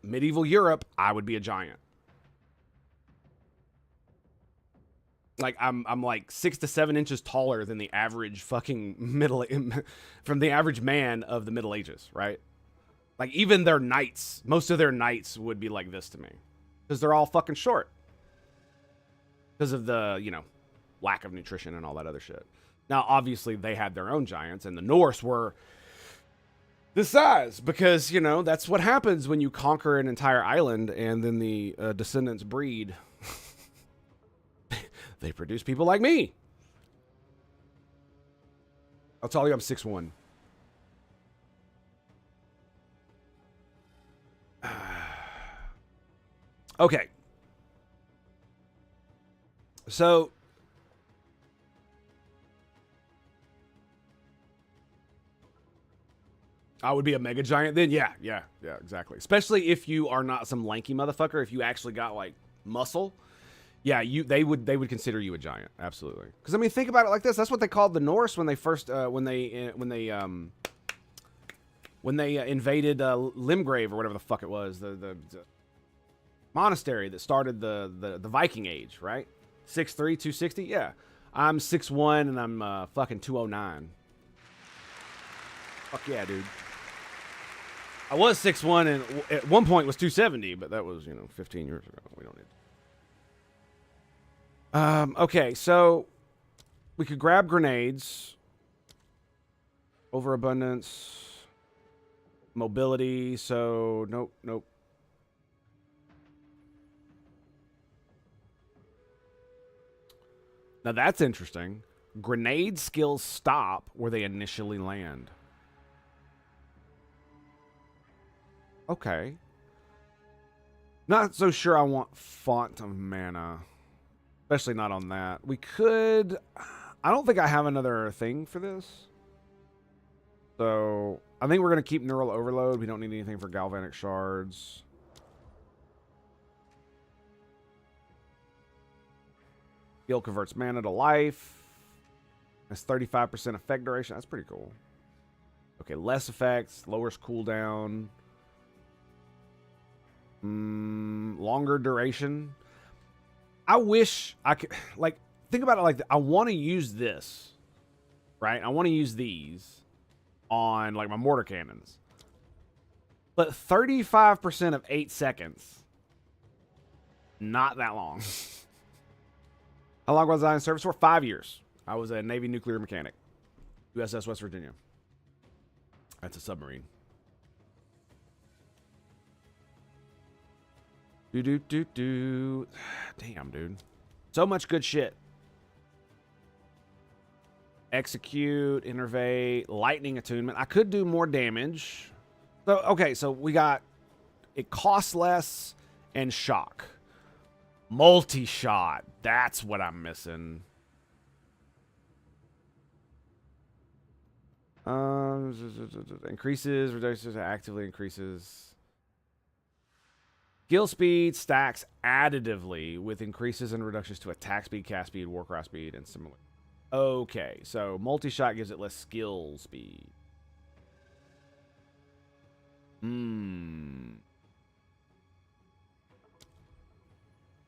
medieval Europe, I would be a giant. Like I'm like 6 to 7 inches taller than the average fucking from the average man of the Middle Ages, right? Like even their knights, most of their knights would be like this to me because they're all fucking short because of the, you know, lack of nutrition and all that other shit. Now, obviously they had their own giants and the Norse were the size because, you know, that's what happens when you conquer an entire island and then the descendants breed. They produce people like me. I'll tell you I'm 6'1". Okay. So I would be a mega giant then? Yeah, exactly. Especially if you are not some lanky motherfucker, if you actually got like muscle. Yeah, they would consider you a giant, absolutely. Because I mean, think about it like this: that's what they called the Norse when they first when they invaded Limgrave or whatever the fuck it was, the monastery that started the Viking Age, right? 6'3", 260. Yeah, I'm 6'1" and I'm fucking 209. Fuck yeah, dude. I was 6'1" and at one point was 270, but that was, you know, 15 years ago. We don't need. Okay, so we could grab grenades, overabundance, mobility, so nope. Now that's interesting. Grenade skills stop where they initially land. Okay. Not so sure I want Font of Mana. Especially not on that. We could... I don't think I have another thing for this. So, I think we're going to keep Neural Overload. We don't need anything for Galvanic Shards. Skill converts mana to life. That's 35% effect duration. That's pretty cool. Okay, less effects. Lowers cooldown. Longer duration. I wish I could, like, think about it like, I want to use this, right? I want to use these on, like, my mortar cannons. But 35% of 8 seconds, not that long. How long was I in service for? 5 years. I was a Navy nuclear mechanic. USS West Virginia. That's a submarine. Damn, dude. So much good shit. Execute, Innervate, Lightning Attunement. I could do more damage. So, okay, so we got... It costs less and shock. Multi-shot. That's what I'm missing. Increases, reduces, actively increases... Skill speed stacks additively with increases and reductions to attack speed, cast speed, warcraft speed, and similar. Okay, so multi-shot gives it less skill speed. I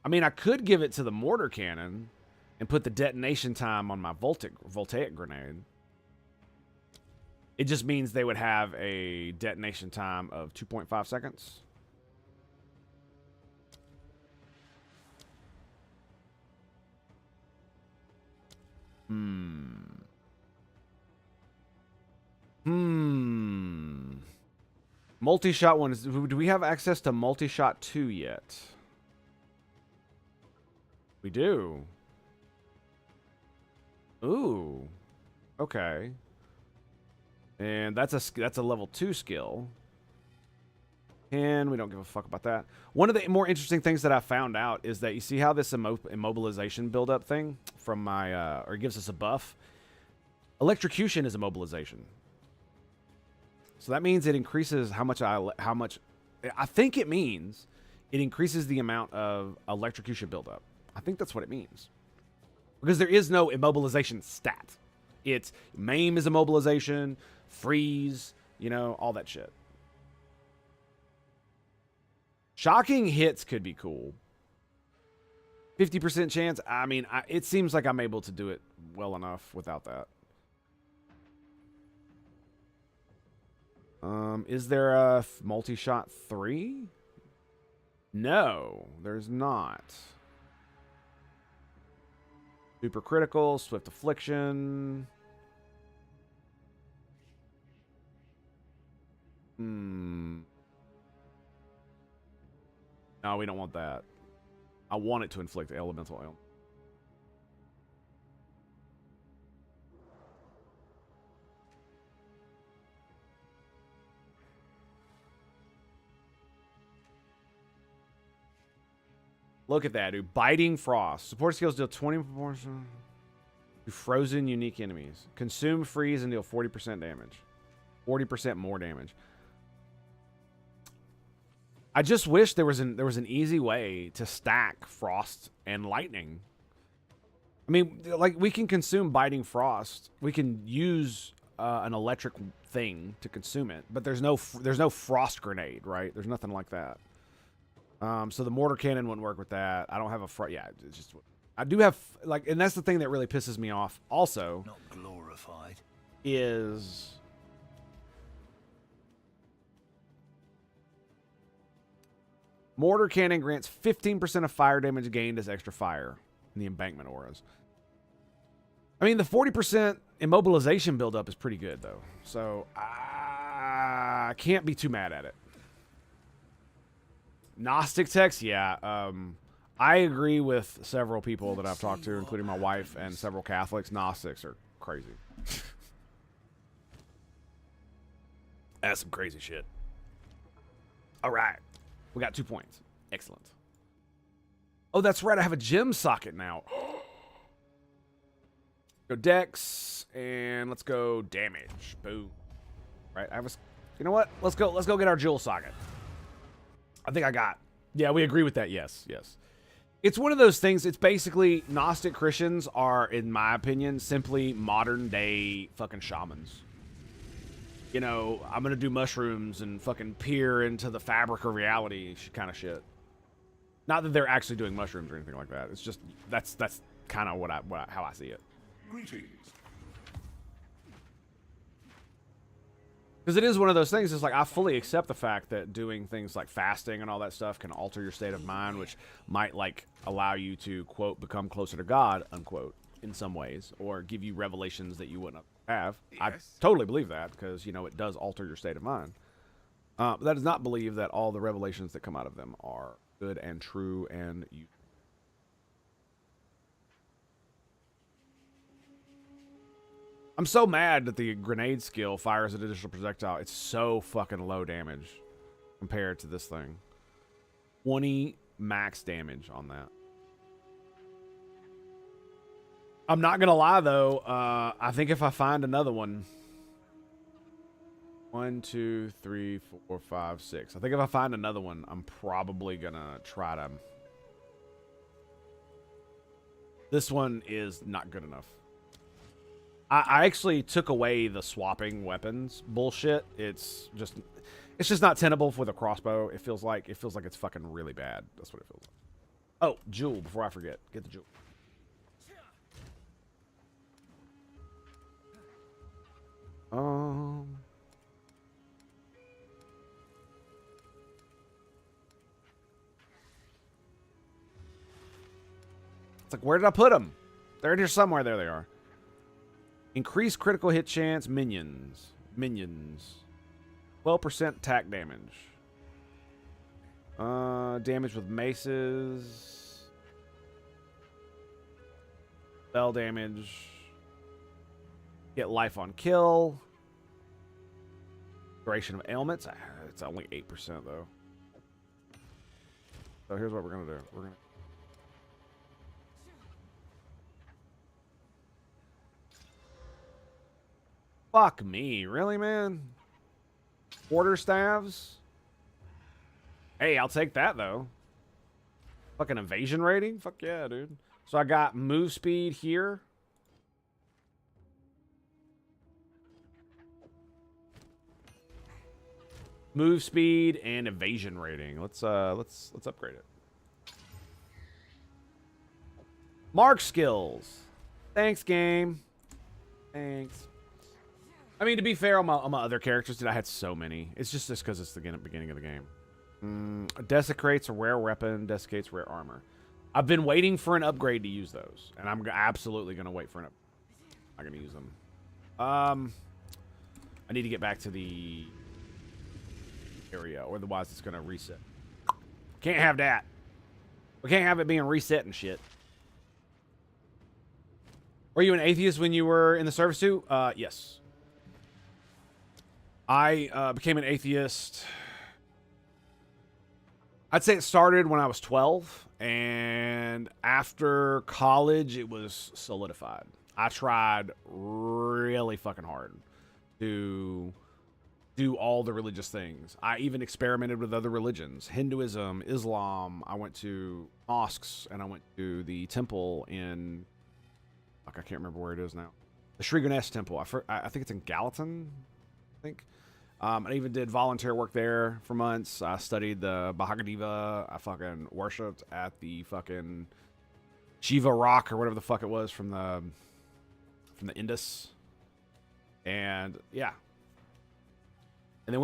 mean, I could give it to the mortar cannon and put the detonation time on my voltaic grenade. It just means they would have a detonation time of 2.5 seconds. Multi-shot one is... Do we have access to multi-shot 2 yet? We do. Ooh. Okay. And that's a level 2 skill. And we don't give a fuck about that. One of the more interesting things that I found out is that you see how this immobilization buildup thing from my... or gives us a buff? Electrocution is immobilization. So that means it increases how much I think it means it increases the amount of electrocution buildup. I think that's what it means. Because there is no immobilization stat. It's maim is immobilization, freeze, you know, all that shit. Shocking hits could be cool. 50% chance. I mean, it seems like I'm able to do it well enough without that. Is there a multi-shot 3? No, there's not. Super critical, swift affliction. No, we don't want that. I want it to inflict elemental ailment. Look at that, dude. Biting Frost. Support skills deal 20 proportion to frozen unique enemies. Consume, freeze, and deal 40% damage. 40% more damage. I just wish there was an easy way to stack Frost and Lightning. I mean, like, we can consume Biting Frost. We can use an electric thing to consume it, but there's no Frost Grenade, right? There's nothing like that. So the mortar cannon wouldn't work with that. I don't have a yeah, it's just, I do have, like, and that's the thing that really pisses me off also. Not glorified. Is mortar cannon grants 15% of fire damage gained as extra fire in the embankment auras. I mean, the 40% immobilization buildup is pretty good though. So I can't be too mad at it. Gnostic text, yeah. I agree with several people that I've talked to, including my wife and several Catholics. Gnostics are crazy. That's some crazy shit. All right. We got 2 points. Excellent. Oh, that's right. I have a gem socket now. Go dex, and let's go damage. Boom. Right. I have a... You know what? Let's go get our jewel socket. I think I got. Yeah, we agree with that. Yes, yes. It's one of those things. It's basically Gnostic Christians are, in my opinion, simply modern day fucking shamans. You know, I'm gonna do mushrooms and fucking peer into the fabric of reality kind of shit. Not that they're actually doing mushrooms or anything like that. It's just that's kind of how I see it. Greetings. Because it is one of those things, it's like, I fully accept the fact that doing things like fasting and all that stuff can alter your state of mind, which might, like, allow you to, quote, become closer to God, unquote, in some ways, or give you revelations that you wouldn't have. Yes. I totally believe that, because, you know, it does alter your state of mind. But that does not believe that all the revelations that come out of them are good and true and you. I'm so mad that the grenade skill fires an additional projectile. It's so fucking low damage compared to this thing. 20 max damage on that. I'm not gonna lie though. I think if I find another one, 1, 2, 3, 4, 5, 6. I think if I find another one, I'm probably gonna try to. This one is not good enough. I actually took away the swapping weapons bullshit. It's just not tenable with a crossbow. It feels like it's fucking really bad. That's what it feels like. Oh, jewel! Before I forget, get the jewel. like, where did I put them? They're in here somewhere. There they are. Increase critical hit chance. Minions. 12% attack damage. Damage with maces. Spell damage. Get life on kill. Duration of ailments. It's only 8% though. So here's what we're gonna do. We're gonna. Fuck me, really, man? Quarterstaves? Hey, I'll take that though. Fucking evasion rating? Fuck yeah, dude. So I got move speed here. Move speed and evasion rating. Let's upgrade it. Mark skills. Thanks, game. Thanks. I mean, to be fair, on my other characters, dude, I had so many. It's just because it's the beginning of the game. Desecrates a rare weapon. Desiccates rare armor. I've been waiting for an upgrade to use those, and I'm absolutely gonna wait for an upgrade. I'm not gonna use them. I need to get back to the area, or otherwise it's gonna reset. Can't have that. We can't have it being reset and shit. Were you an atheist when you were in the service too? Yes. I became an atheist. I'd say it started when I was 12, and after college, it was solidified. I tried really fucking hard to do all the religious things. I even experimented with other religions. Hinduism, Islam. I went to mosques, and I went to the temple in... Fuck, I can't remember where it is now. The Sri Ganesh temple. I think it's in Gallatin, I think. I even did volunteer work there for months. I studied the Bhagavad Gita. I fucking worshipped at the fucking Shiva rock or whatever the fuck it was from the Indus. And yeah. And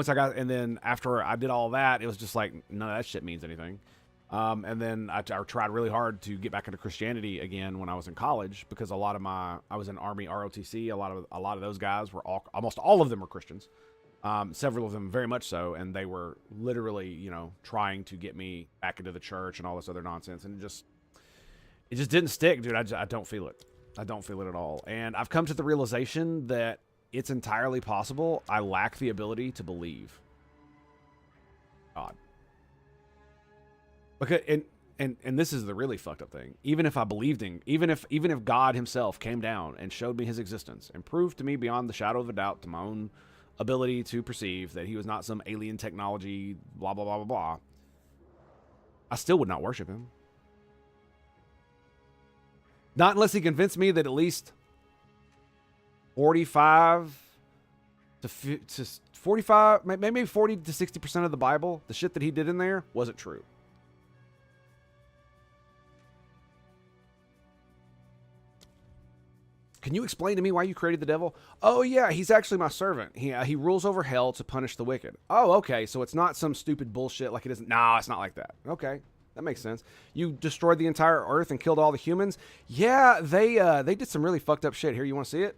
then after I did all that, it was just like none of that shit means anything. And then I tried really hard to get back into Christianity again when I was in college, because I was in Army ROTC. A lot of those guys were almost all of them were Christians. Several of them very much so, and they were literally, you know, trying to get me back into the church and all this other nonsense, and it just didn't stick, dude. I don't feel it. I don't feel it at all. And I've come to the realization that it's entirely possible I lack the ability to believe God. Because and this is the really fucked up thing. Even if I believed in, even if God himself came down and showed me his existence and proved to me beyond the shadow of a doubt to my own ability to perceive that he was not some alien technology, blah, blah, blah, blah, blah, I still would not worship him. Not unless he convinced me that at least 45 to 45, maybe 40 to 60% of the Bible, the shit that he did in there, wasn't true. Can you explain to me why you created the devil? Oh, yeah, he's actually my servant. He rules over hell to punish the wicked. Oh, okay, so it's not some stupid bullshit like it isn't. No, it's not like that. Okay, that makes sense. You destroyed the entire earth and killed all the humans? Yeah, they did some really fucked up shit. Here, you want to see it?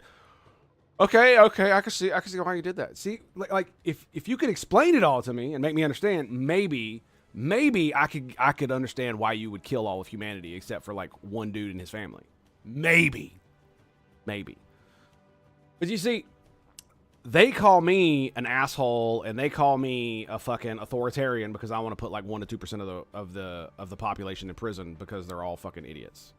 Okay, I can see why you did that. See, like if you could explain it all to me and make me understand, maybe I could understand why you would kill all of humanity except for like one dude and his family. Maybe. But you see, they call me an asshole and they call me a fucking authoritarian because I want to put like 1 to 2% of the population in prison because they're all fucking idiots.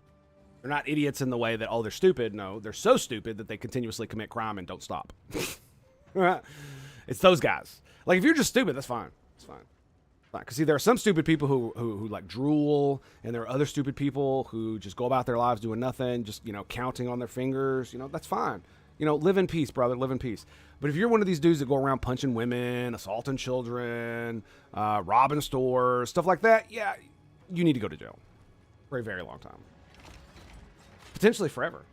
They're not idiots in the way that, oh, they're stupid. No, they're so stupid that they continuously commit crime and don't stop. It's those guys. Like, if you're just stupid, that's fine. It's fine. Because, see, there are some stupid people who like drool, and there are other stupid people who just go about their lives doing nothing, just, you know, counting on their fingers. You know, that's fine. You know, live in peace, brother. Live in peace. But if you're one of these dudes that go around punching women, assaulting children, robbing stores, stuff like that, yeah, you need to go to jail for a very long time. Potentially forever.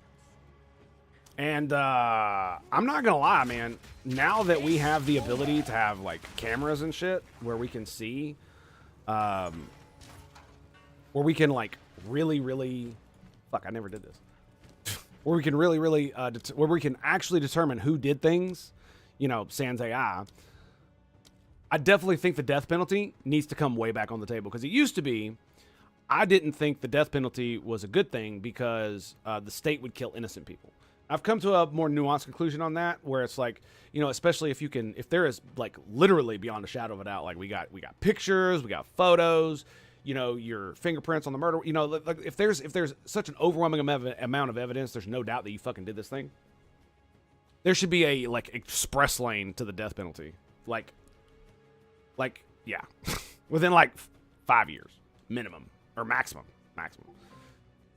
And I'm not going to lie, man. Now that we have the ability to have, like, cameras and shit where we can see, where we can, like, really, really Fuck, I never did this. Where we can really, where we can actually determine who did things, you know, sans AI. I definitely think the death penalty needs to come way back on the table, because it used to be, I didn't think the death penalty was a good thing because the state would kill innocent people. I've come to a more nuanced conclusion on that, where it's like, you know, especially if there is like literally beyond a shadow of a doubt, like we got pictures, we got photos, you know, your fingerprints on the murder, you know, like if there's such an overwhelming amount of evidence, there's no doubt that you fucking did this thing. There should be a like express lane to the death penalty, like yeah, within like 5 years minimum or maximum.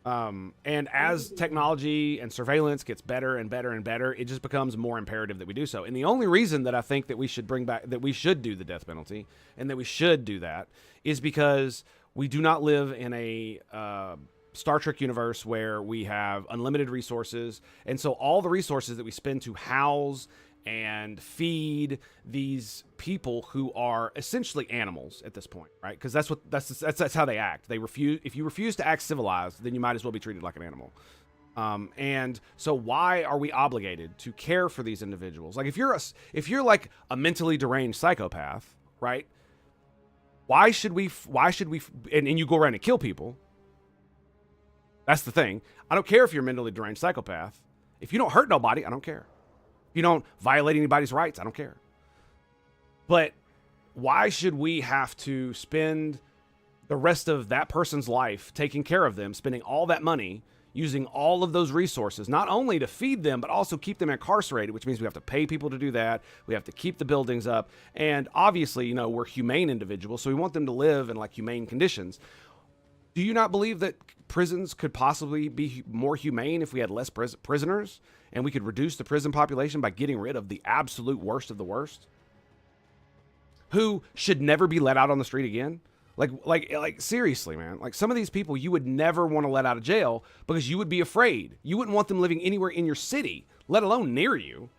And as technology and surveillance gets better and better and better, it just becomes more imperative that we do so. And the only reason that I think that we should we should do the death penalty and that we should do that is because we do not live in a Star Trek universe where we have unlimited resources. And so all the resources that we spend to house and feed these people who are essentially animals at this point, right? Because that's how they act. They refuse. If you refuse to act civilized, then you might as well be treated like an animal. And so why are we obligated to care for these individuals? Like if you're like a mentally deranged psychopath, right? Why should we and you go around and kill people? That's the thing. I don't care if you're a mentally deranged psychopath. If you don't hurt nobody, I don't care. If you don't violate anybody's rights, I don't care. But why should we have to spend the rest of that person's life taking care of them, spending all that money, using all of those resources, not only to feed them, but also keep them incarcerated, which means we have to pay people to do that. We have to keep the buildings up. And obviously, you know, we're humane individuals, so we want them to live in like humane conditions. Do you not believe that prisons could possibly be more humane if we had less prisoners and we could reduce the prison population by getting rid of the absolute worst of the worst? Who should never be let out on the street again? Like seriously, man. Like some of these people you would never want to let out of jail because you would be afraid. You wouldn't want them living anywhere in your city, let alone near you.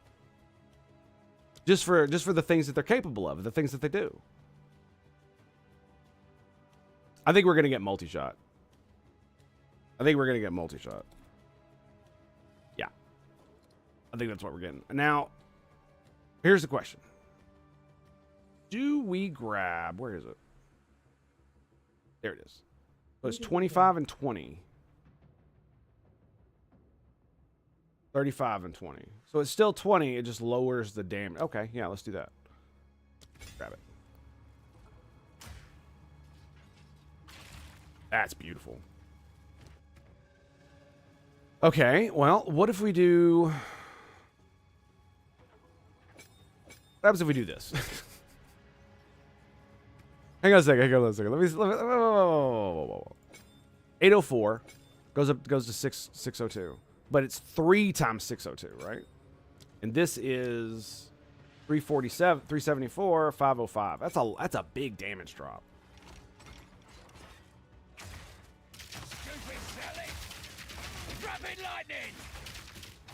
Just for the things that they're capable of, the things that they do. I think we're going to get multi-shot. Yeah. I think that's what we're getting. Now, here's the question. Do we grab... Where is it? There it is. So it's 25 and 20. 35 and 20. So it's still 20. It just lowers the damage. Okay, yeah, let's do that. Grab it. That's beautiful. Okay, well, what if we do... What happens if we do this? Hang on a second. Let me 804 goes to 602. But it's 3 times 602, right? And this is 347, 374, 505. That's a big damage drop.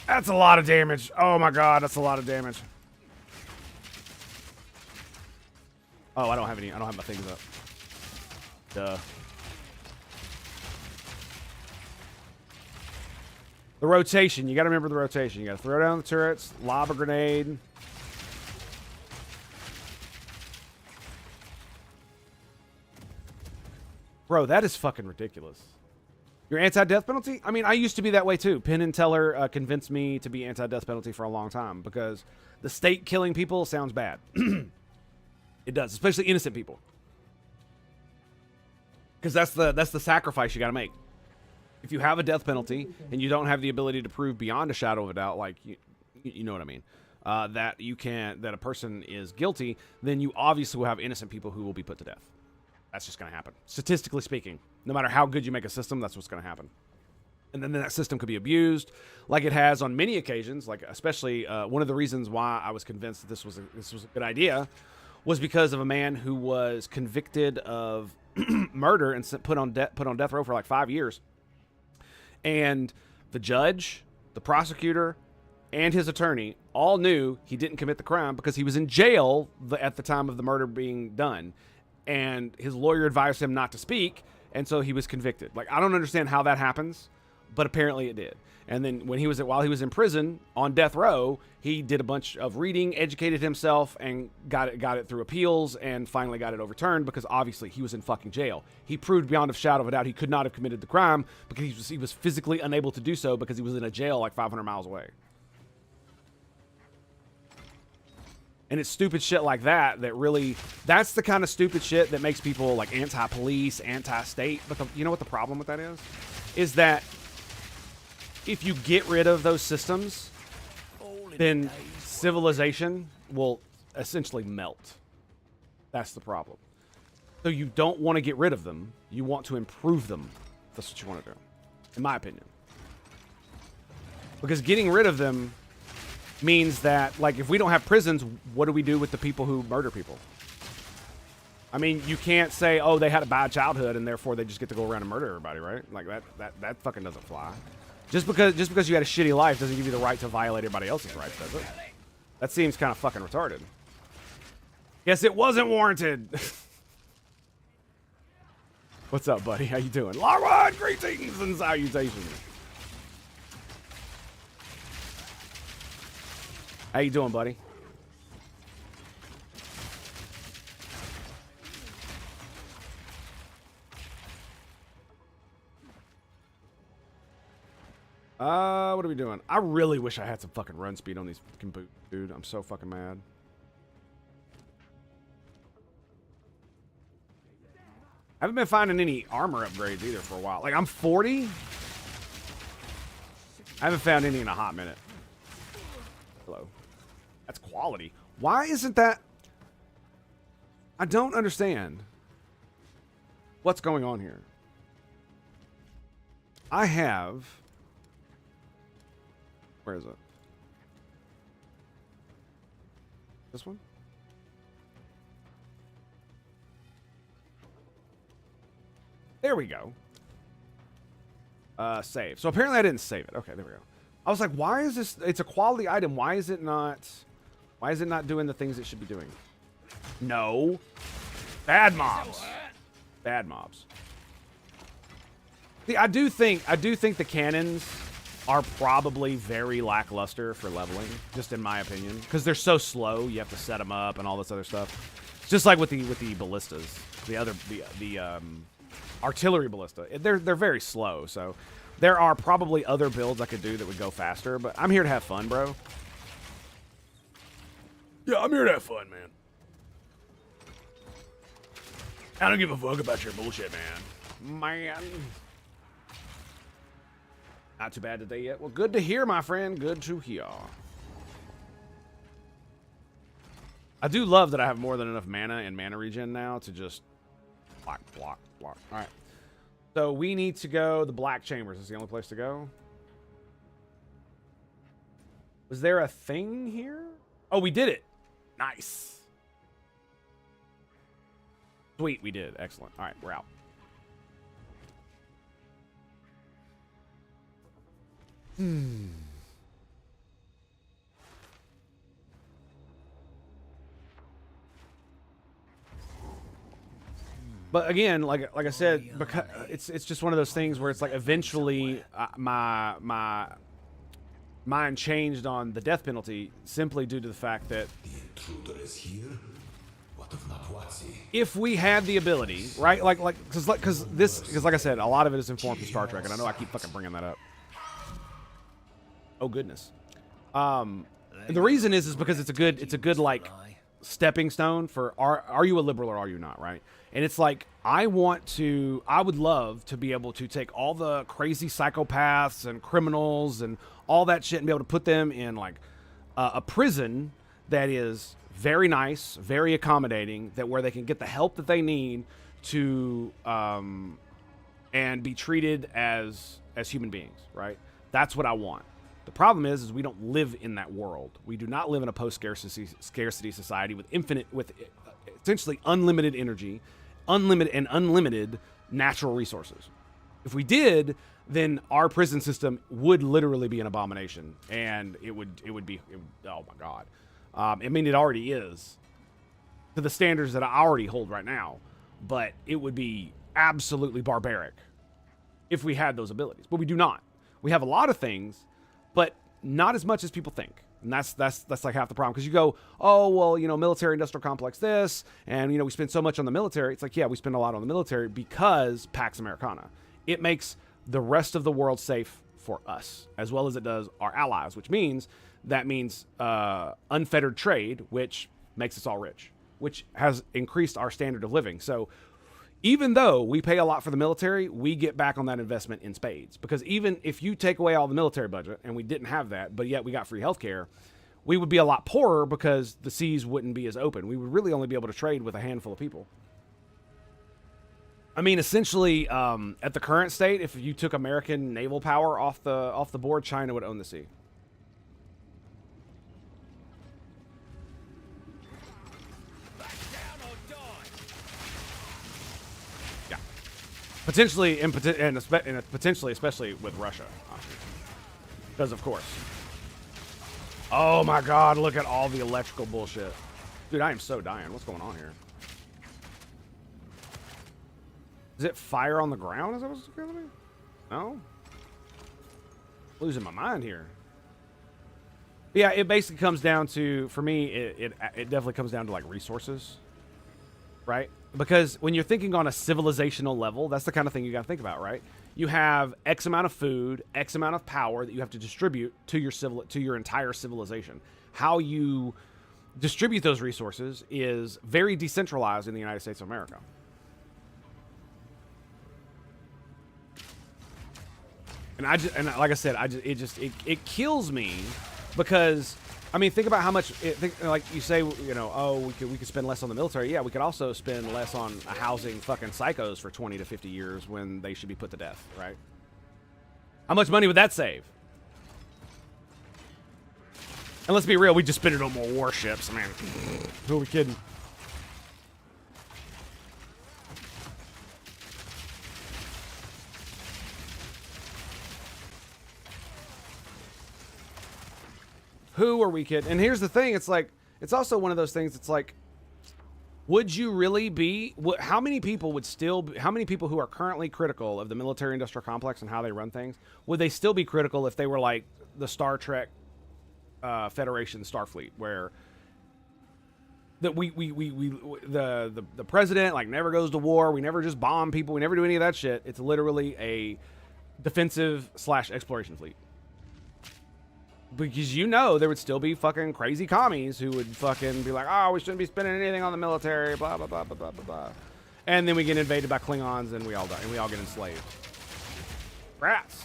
That's a lot of damage. Oh my god, that's a lot of damage. Oh, I don't have my things up. Duh. The rotation. You gotta remember the rotation. You gotta throw down the turrets, lob a grenade. Bro, that is fucking ridiculous. Your anti-death penalty? I mean, I used to be that way too. Penn and Teller convinced me to be anti-death penalty for a long time because the state killing people sounds bad. It does, especially innocent people. Because that's the sacrifice you got to make. If you have a death penalty and you don't have the ability to prove beyond a shadow of a doubt, like you know what I mean, that a person is guilty, then you obviously will have innocent people who will be put to death. That's just going to happen. Statistically speaking, no matter how good you make a system, that's what's going to happen. And then that system could be abused, like it has on many occasions. Like especially one of the reasons why I was convinced that this was a good idea was because of a man who was convicted of murder and put on death row for like 5 years. And the judge, the prosecutor, and his attorney all knew he didn't commit the crime because he was in jail at the time of the murder being done. And his lawyer advised him not to speak, and so he was convicted. Like, I don't understand how that happens, but apparently it did. And then when while he was in prison on death row, he did a bunch of reading, educated himself, and got it through appeals, and finally got it overturned because obviously he was in fucking jail. He proved beyond a shadow of a doubt he could not have committed the crime because he was physically unable to do so because he was in a jail like 500 miles away. And it's stupid shit like that really, that's the kind of stupid shit that makes people like anti-police, anti-state. But you know what the problem with that is? Is that if you get rid of those systems, then civilization will essentially melt. That's the problem. So you don't want to get rid of them. You want to improve them. That's what you want to do, in my opinion. Because getting rid of them means that, like, if we don't have prisons, what do we do with the people who murder people? I mean, you can't say, oh, they had a bad childhood and therefore they just get to go around and murder everybody, right? Like, that fucking doesn't fly. Just because you had a shitty life doesn't give you the right to violate everybody else's rights, does it? That seems kind of fucking retarded. Yes, it wasn't warranted. What's up, buddy? How you doing? Larwood, greetings and salutations. How you doing, buddy? What are we doing? I really wish I had some fucking run speed on these fucking boots, dude. I'm so fucking mad. I haven't been finding any armor upgrades either for a while. Like, I'm 40. I haven't found any in a hot minute. Hello. That's quality. Why isn't that? I don't understand what's going on here. I have... Where is it? This one? There we go. Save. So apparently I didn't save it. Okay, there we go. I was like, why is this? It's a quality item. Why is it not doing the things it should be doing? No. Bad mobs. Bad mobs. See, I do think the cannons are probably very lackluster for leveling, just in my opinion, because they're so slow. You have to set them up and all this other stuff. It's just like with the ballistas, the artillery ballista. They're very slow. So there are probably other builds I could do that would go faster. But I'm here to have fun, bro. Yeah, I'm here to have fun, man. I don't give a fuck about your bullshit, man. Not too bad today yet. Well, good to hear, my friend. Good to hear. I do love that I have more than enough mana and mana regen now to just block, block, block. All right. So we need to go the Black Chambers. Is the only place to go. Was there a thing here? Oh, we did it. Nice. Sweet, we did. Excellent. All right, we're out. But again, like I said, because it's just one of those things where it's like eventually my mind changed on the death penalty simply due to the fact that if we had the ability, right, because like I said, a lot of it is informed from Star Trek, and I know I keep fucking bringing that up. Oh goodness. And the reason is because it's a good like stepping stone for are you a liberal or are you not, right? And it's like I would love to be able to take all the crazy psychopaths and criminals and all that shit and be able to put them in like a prison that is very nice, very accommodating, that where they can get the help that they need to and be treated as human beings, right? That's what I want. The problem is we don't live in that world. We do not live in a post-scarcity society with essentially unlimited energy, unlimited natural resources. If we did, then our prison system would literally be an abomination, and it would be oh my god. I mean, it already is to the standards that I already hold right now, but it would be absolutely barbaric if we had those abilities, but we do not. We have a lot of things, but not as much as people think. And that's like half the problem. Because you go, oh, well, you know, military industrial complex this, and, you know, we spend so much on the military. It's like, yeah, we spend a lot on the military because Pax Americana. It makes the rest of the world safe for us, as well as it does our allies, which means unfettered trade, which makes us all rich, which has increased our standard of living. So even though we pay a lot for the military, we get back on that investment in spades. Because even if you take away all the military budget, and we didn't have that, but yet we got free healthcare, we would be a lot poorer because the seas wouldn't be as open. We would really only be able to trade with a handful of people. I mean, essentially, at the current state, if you took American naval power off the board, China would own the sea. Yeah, potentially, and potentially, especially with Russia, because of course. Oh my God! Look at all the electrical bullshit, dude. I am so dying. What's going on here? Is it fire on the ground? Is that what's going to be? No? Losing my mind here. Yeah, it basically comes down to, for me, it definitely comes down to like resources, right? Because when you're thinking on a civilizational level, that's the kind of thing you got to think about, right? You have X amount of food, X amount of power that you have to distribute to your entire civilization. How you distribute those resources is very decentralized in the United States of America. And like I said, it kills me because, I mean, think about how much like you say, you know, oh, we could spend less on the military. Yeah, we could also spend less on housing fucking psychos for 20 to 50 years when they should be put to death, right? How much money would that save? And let's be real, we just spend it on more warships. I mean, who are we kidding? Who are we kidding? And here's the thing. It's like, it's also one of those things. It's like, would you really be, how many people who are currently critical of the military industrial complex and how they run things, would they still be critical if they were like the Star Trek Federation Starfleet, where that the president like never goes to war, we never just bomb people, we never do any of that shit. It's literally a defensive / exploration fleet. Because you know there would still be fucking crazy commies who would fucking be like, oh, we shouldn't be spending anything on the military, blah, blah, blah, blah, blah, blah, blah. And then we get invaded by Klingons and we all die, and we all get enslaved. Rats.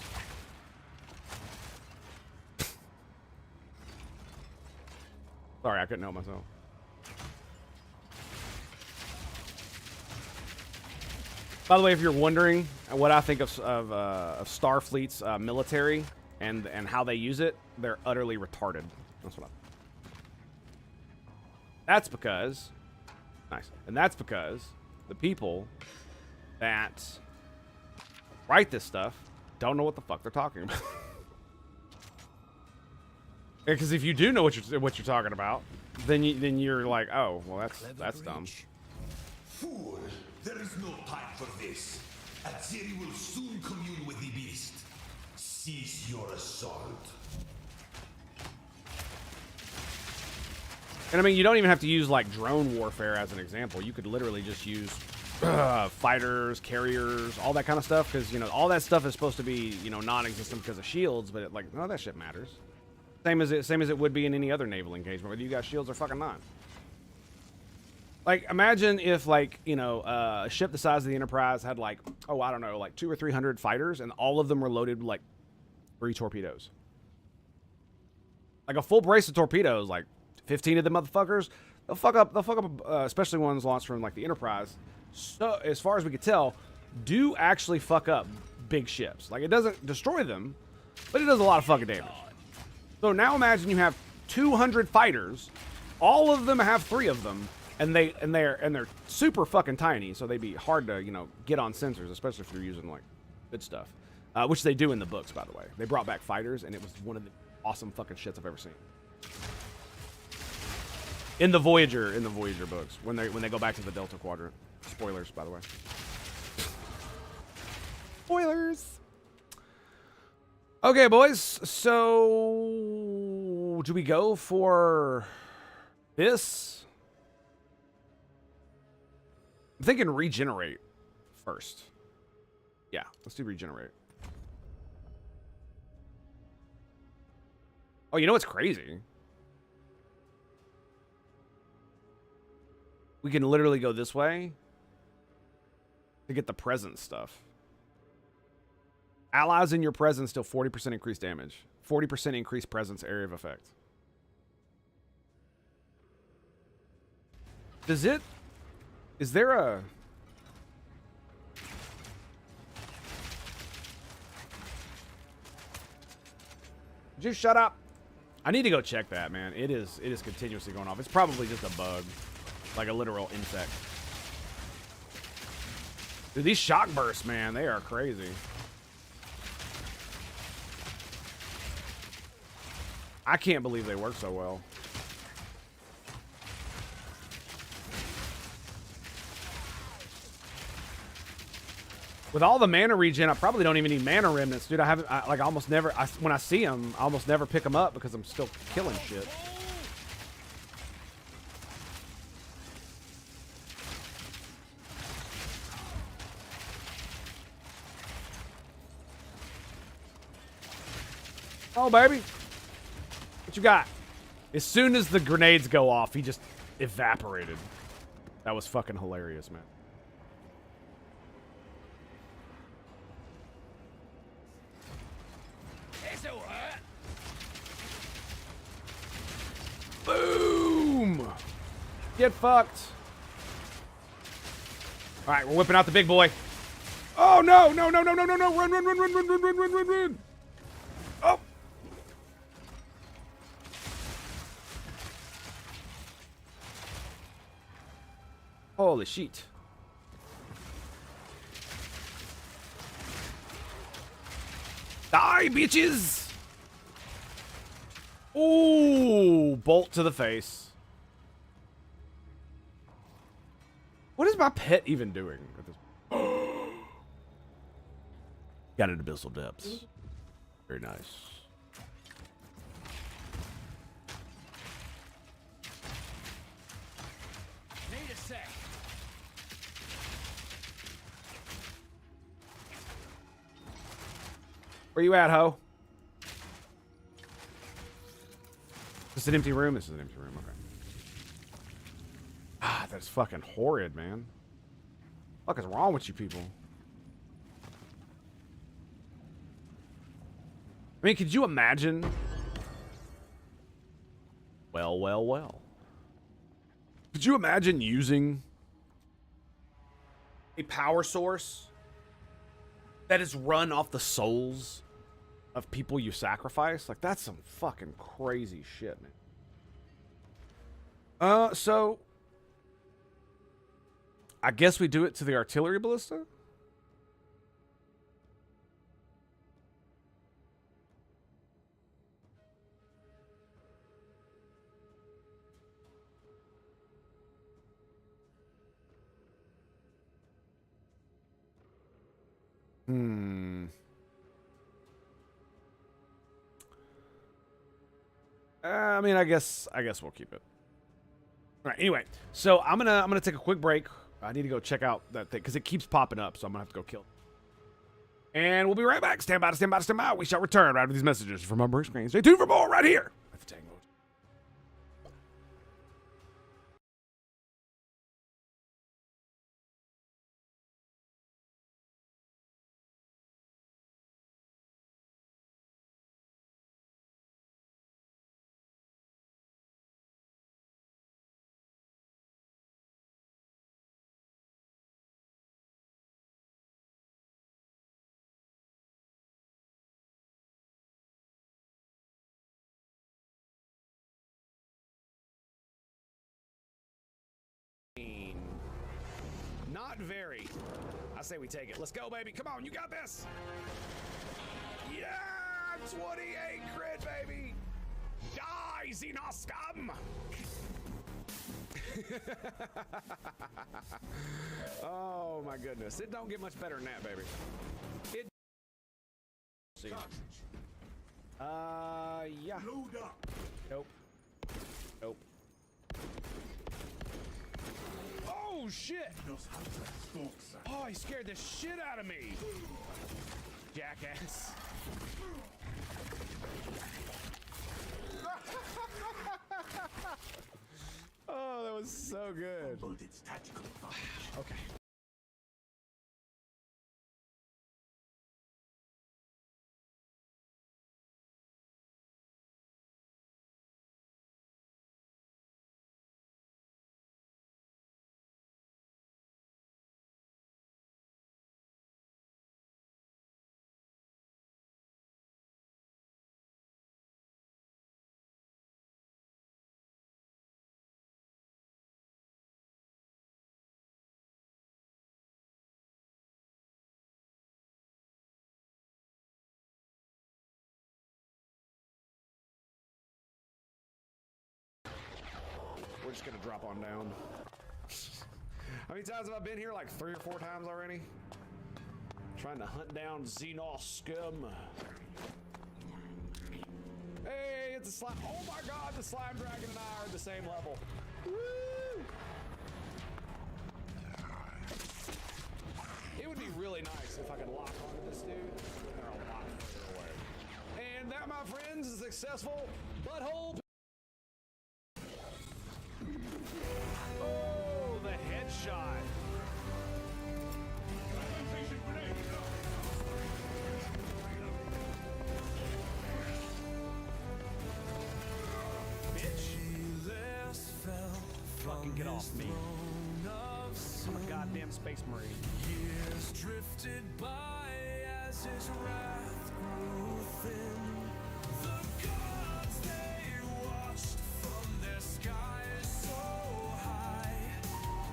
Sorry, I couldn't help myself. By the way, if you're wondering what I think of Starfleet's military and how they use it, they're utterly retarded. That's because the people that write this stuff don't know what the fuck they're talking about. Because if you do know what you're talking about, then you're like, oh, well, that's dumb. Fool, there is no time for this. Azeri will soon commune with the beast. Cease your assault. And I mean, you don't even have to use like drone warfare as an example. You could literally just use fighters, carriers, all that kind of stuff, because, you know, all that stuff is supposed to be, you know, non-existent because of shields, but like, none of that shit matters. Same as it would be in any other naval engagement, whether you got shields or fucking not. Like, imagine if, like, you know, a ship the size of the Enterprise had like, oh, I don't know, like 200 or 300 fighters, and all of them were loaded with like 3 torpedoes. Like a full brace of torpedoes, like 15 of them motherfuckers, they'll fuck up, especially ones launched from like the Enterprise. So, as far as we could tell, do actually fuck up big ships. Like, it doesn't destroy them, but it does a lot of fucking damage. So now imagine you have 200 fighters, all of them have 3 of them, and they're super fucking tiny, so they'd be hard to, you know, get on sensors, especially if you're using like good stuff, which they do in the books, by the way. They brought back fighters, and it was one of the awesome fucking shits I've ever seen. In the Voyager books, when they go back to the Delta Quadrant. Spoilers, by the way. Spoilers. Okay, boys. So, do we go for this? I'm thinking regenerate first. Yeah, let's do regenerate. Oh, you know what's crazy? We can literally go this way to get the presence stuff. Allies in your presence deal 40% increased damage. 40% increased presence area of effect. Does it... Is there a... Just shut up. I need to go check that, man. It is continuously going off. It's probably just a bug. Like a literal insect. Dude, these shock bursts, man, they are crazy. I can't believe they work so well. With all the mana regen, I probably don't even need mana remnants, dude. I almost never, when I see them, I almost never pick them up because I'm still killing shit. Oh, baby. What you got? As soon as the grenades go off, he just evaporated. That was fucking hilarious, man. Boom! Get fucked. All right, we're whipping out the big boy. Oh, no, no, no, no, no, no, no. Run, run, run, run, run, run, run, run, run, run. Oh. Holy shit. Die, bitches! Ooh, bolt to the face. What is my pet even doing at this? Got an abyssal depths. Very nice. Need a sec. Where you at, ho? Is this an empty room? This is an empty room, okay. Ah, that's fucking horrid, man. What is wrong with you people? I mean, could you imagine? Well, well, well. Could you imagine using a power source that is run off the souls of people you sacrifice? Like, that's some fucking crazy shit, man. So I guess we do it to the artillery ballista. I mean, I guess we'll keep it. All right. Anyway, so I'm gonna take a quick break. I need to go check out that thing because it keeps popping up, so I'm gonna have to go kill it. And we'll be right back. Stand by to stand by to stand by. We shall return right after these messages from our break screen. Stay tuned for more right here at the Tango Hotel. Not very. I say we take it. Let's go, baby. Come on, you got this. Yeah, 28 crit, baby. Die, Xenoscum. Oh my goodness, it don't get much better than that, baby. It. See. ya. Load up. Nope. Nope. Oh, shit! Knows how to stalk, sir. Oh, he scared the shit out of me! Jackass. Oh, that was so good. But its tactical advantage. Okay. We're just gonna drop on down. How many times have I been here? Like 3 or 4 times already? Trying to hunt down Xenos scum. Hey, it's a slime. Oh my god, the slime dragon and I are at the same level. Woo! It would be really nice if I could lock onto this dude. They're a lot further away. And that, my friends, is a successful butthole. Oh, the headshot. Fucking get off me. I'm a goddamn space marine. Years drifted by as his wrath grew thin. The gods they watched from their skies so high.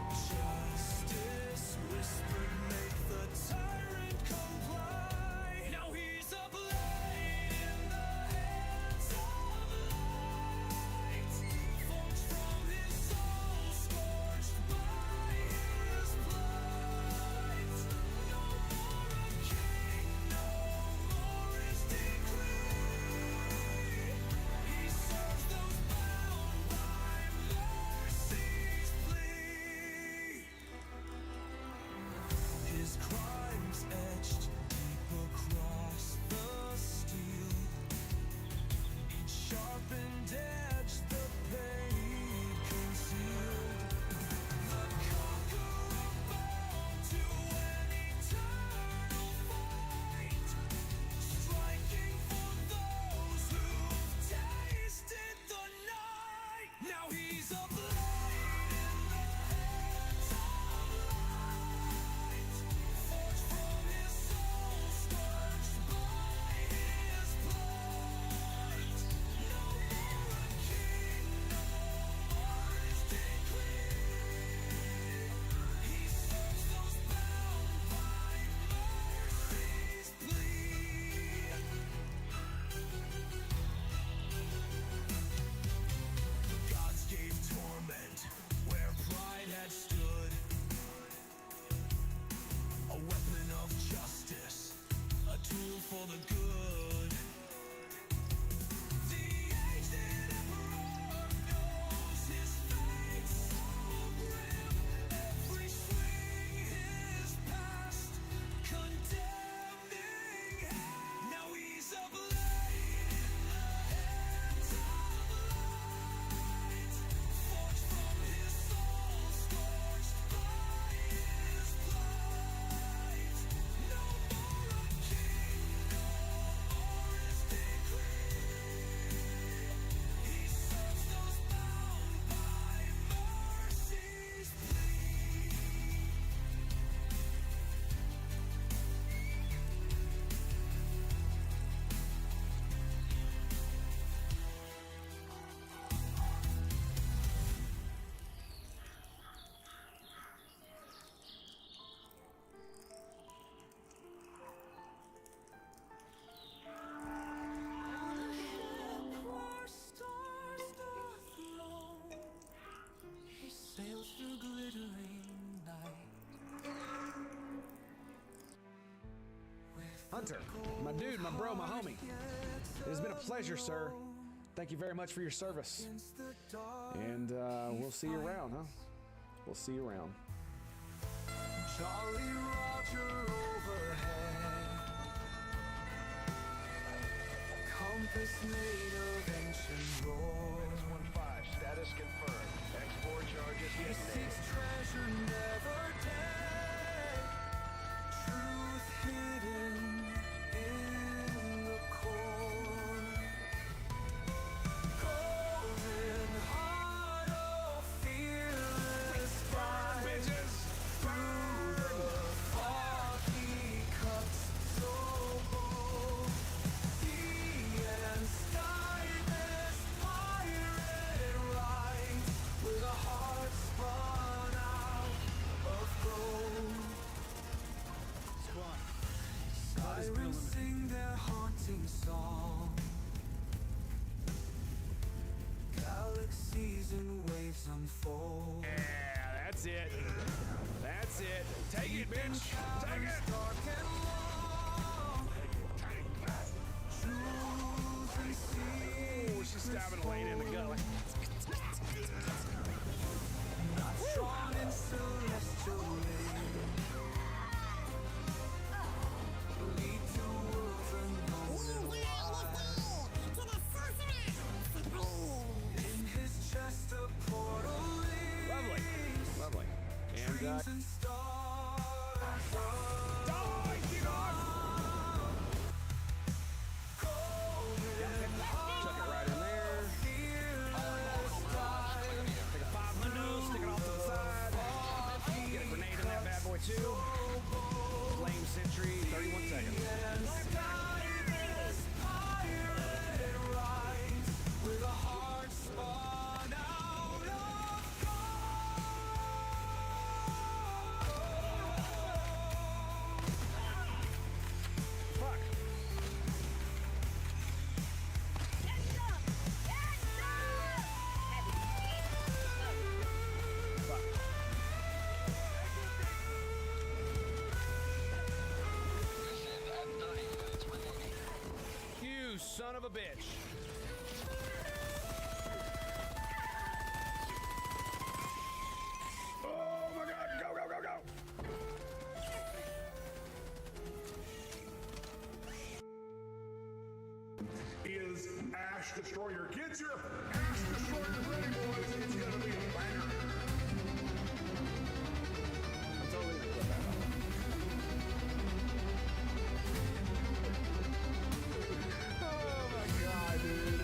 Justice whispered, make the tyrant comply. Now he's a blade in the hands of light. Forged from his soul, scorched by his plight. No more a king, no more his decree. He serves those bound by mercy's plea. His crimes etched deep across the steel. Each sharpened edge, the pain concealed. The conqueror bound to an eternal fight, striking for those who've tasted the night. Now he's a blade in the hands of light, forged from his soul, scorched by his plight. No more a king, no more his decree. He serves those bound by mercy's plea. Gods gave torment where pride had stood. A weapon of justice, a tool for the good. The aged emperor knows his fate so grim. Every swing his past, condemning him. Now he's a blade in the hands of light, forged from his soul, scorched by his plight. No more a king, no more his decree. He serves those bound by mercy's plea. Where stars doth roam, he sails through glittering night. Hunter, my dude, my bro, my homie. It has been a pleasure, sir. Thank you very much for your service. And we'll see you around, huh? We'll see you around. Jolly Roger overhead, compass made of ancient lore. 615, status confirmed. Export charges He detonated. seeks treasure never dead, truth hidden in the core. Golden heart of fearless fight. Through the fog he cuts so bold. He and this pirate ride with a heart spun out of gold. Sirens sing their haunting song. Galaxies and waves unfold. Yeah, that's it. That's it. Take it, bitch. Take it. Dark and long. Truth and Oh, she's stabbing a lady in the gut. Like, not strong and celestial lead to worlds unknown. In his chest a portal lovely. leads. Lovely. And, Dreams and stars. die, get on. Golden Chuck it right in there. fearless dive. Take a 500, stick it off to the side. Get a grenade in that bad boy, too. Flame Sentry, 31 seconds. And sky this pirate rides with a heart spun out of gold. Fuck. You son of a bitch. Oh my god, go, go, go, go. Is Ash Destroyer. Get your Ash Destroyer ready, boys. It's gonna be a banger. I'm totally gonna put that on. Oh my god, dude.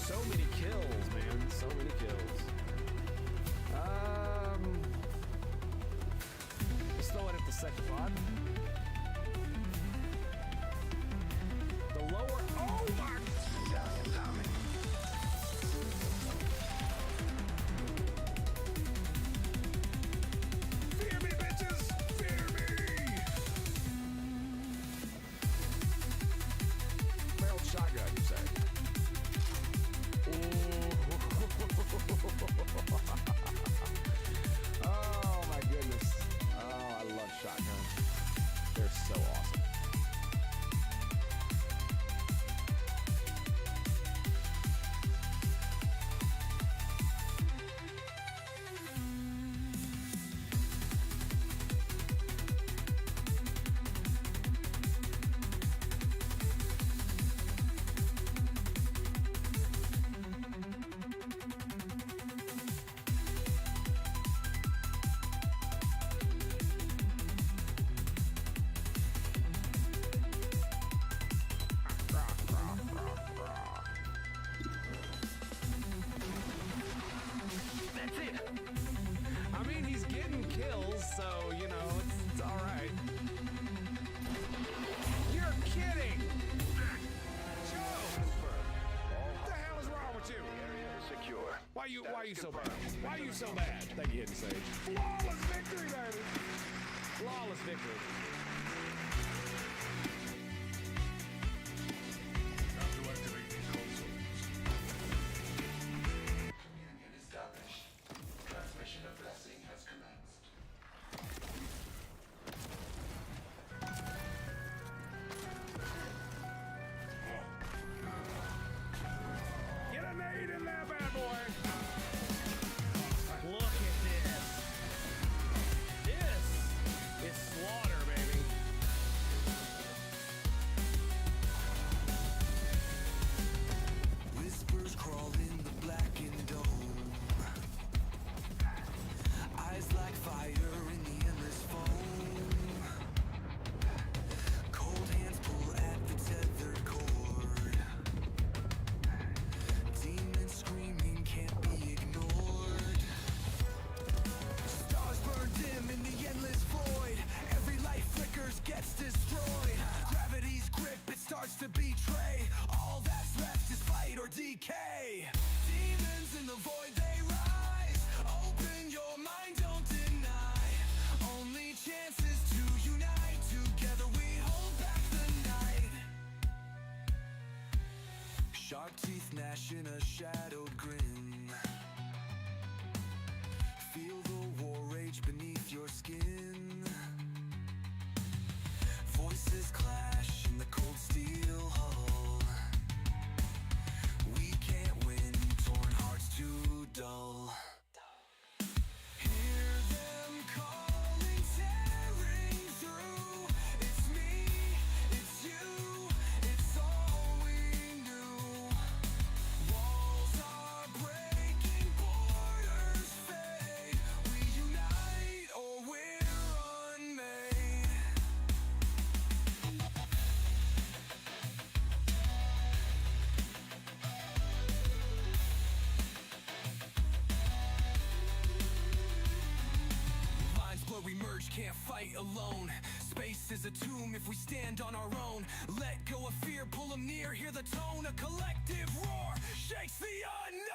So many kills, man. So many kills. Let's throw it at the second pod. The lower. Oh my god! Fear me, bitches! Fear me! Barreled shotgun, you say? Oh my goodness. Oh, I love shotguns. They're so awesome. are you so bad? Why are you so bad? Thank you, Hidden Sage. Flawless victory, baby. Flawless victory. Now to activate the consoles. Communion established. Transmission of blessing has commenced. Get a nade in there, bad boy. Look at this. This is slaughter, baby. Whispers crawl in the blackened dome. Eyes like fire in the endless foam. Cold hands pull at the tethered cord. Demons screaming can't be ignored. Stars burn dim in the endless void. Every life flickers, gets destroyed. Gravity's grip, it starts to betray. All that's left is fight or decay. Demons in the void, they rise. Open your mind, don't deny. Only chances to unite. Together we hold back the night. Sharp teeth gnash in a shadowed grin. Feel the war rage beneath your skin. Voices clash in the cold steel hull. We can't win, torn hearts too dull. Hear them calling, tearing through. It's me, it's you, it's all we knew. Walls are breaking, borders fade. We unite or we're unmade. Lines blur, we merge, can't fight alone. Space is a tomb if we stand on our own. Let go of fear, pull them near, hear the tone. A collective roar shakes the unknown.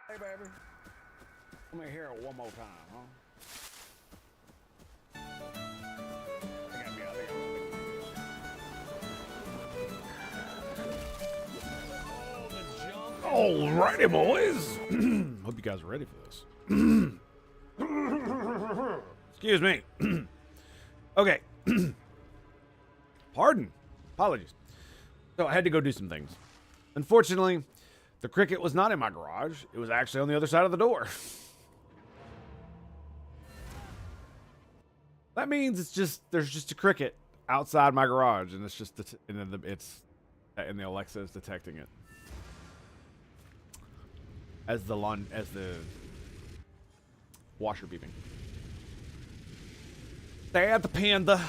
Hey, baby. Let me hear it one more time, huh? I gotta be out there. Oh, the jump. Alrighty, boys. Hope you guys are ready for this. Excuse me. Okay. Pardon. Apologies. So I had to go do some things. Unfortunately, the cricket was not in my garage. It was actually on the other side of the door. That means there's just a cricket outside my garage, and it's just and the Alexa is detecting it as the washer beeping. Sad panda.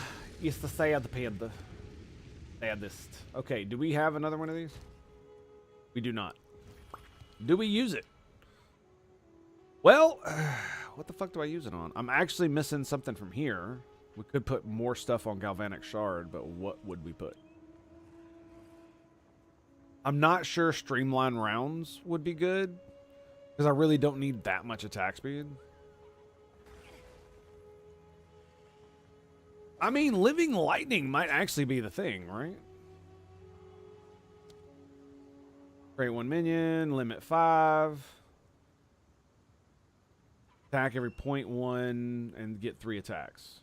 It's the sad panda. Saddest. Okay, do we have another one of these? We do not. Do we use it? Well, what the fuck do I use it on? I'm actually missing something from here. We could put more stuff on Galvanic Shard, but what would we put? I'm not sure Streamline Rounds would be good. Because I really don't need that much attack speed. I mean, living lightning might actually be the thing, right? Create 1 minion, limit 5. Attack every 0.1 and get 3 attacks.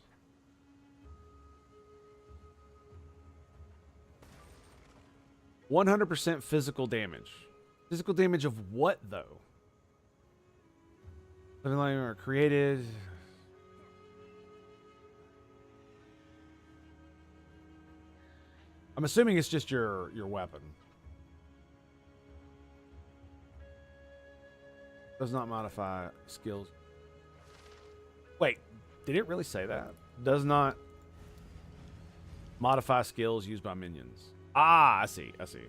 %, physical damage. Physical damage of what, though? Living lightning are created. I'm assuming it's just your weapon. Does not modify skills. Wait, did it really say that? Does not modify skills used by minions. Ah, I see. I see.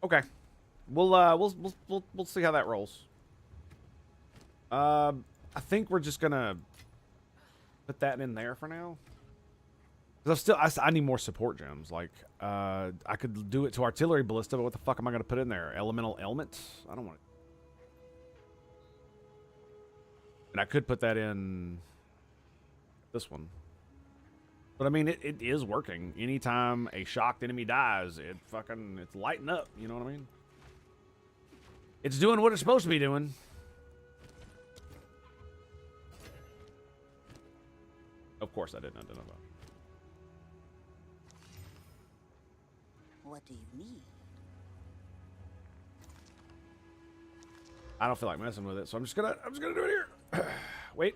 Okay. We'll see how that rolls. I think we're just gonna put that in there for now. Because I need more support gems. Like, I could do it to artillery ballista, but what the fuck am I gonna put in there? Elemental ailment? I don't want it. And I could put that in this one. But I mean, it is working. Anytime a shocked enemy dies, it's lighting up. You know what I mean? It's doing what it's supposed to be doing. Of course, I didn't identify. What do you need? I don't feel like messing with it, so I'm just gonna do it here. Wait.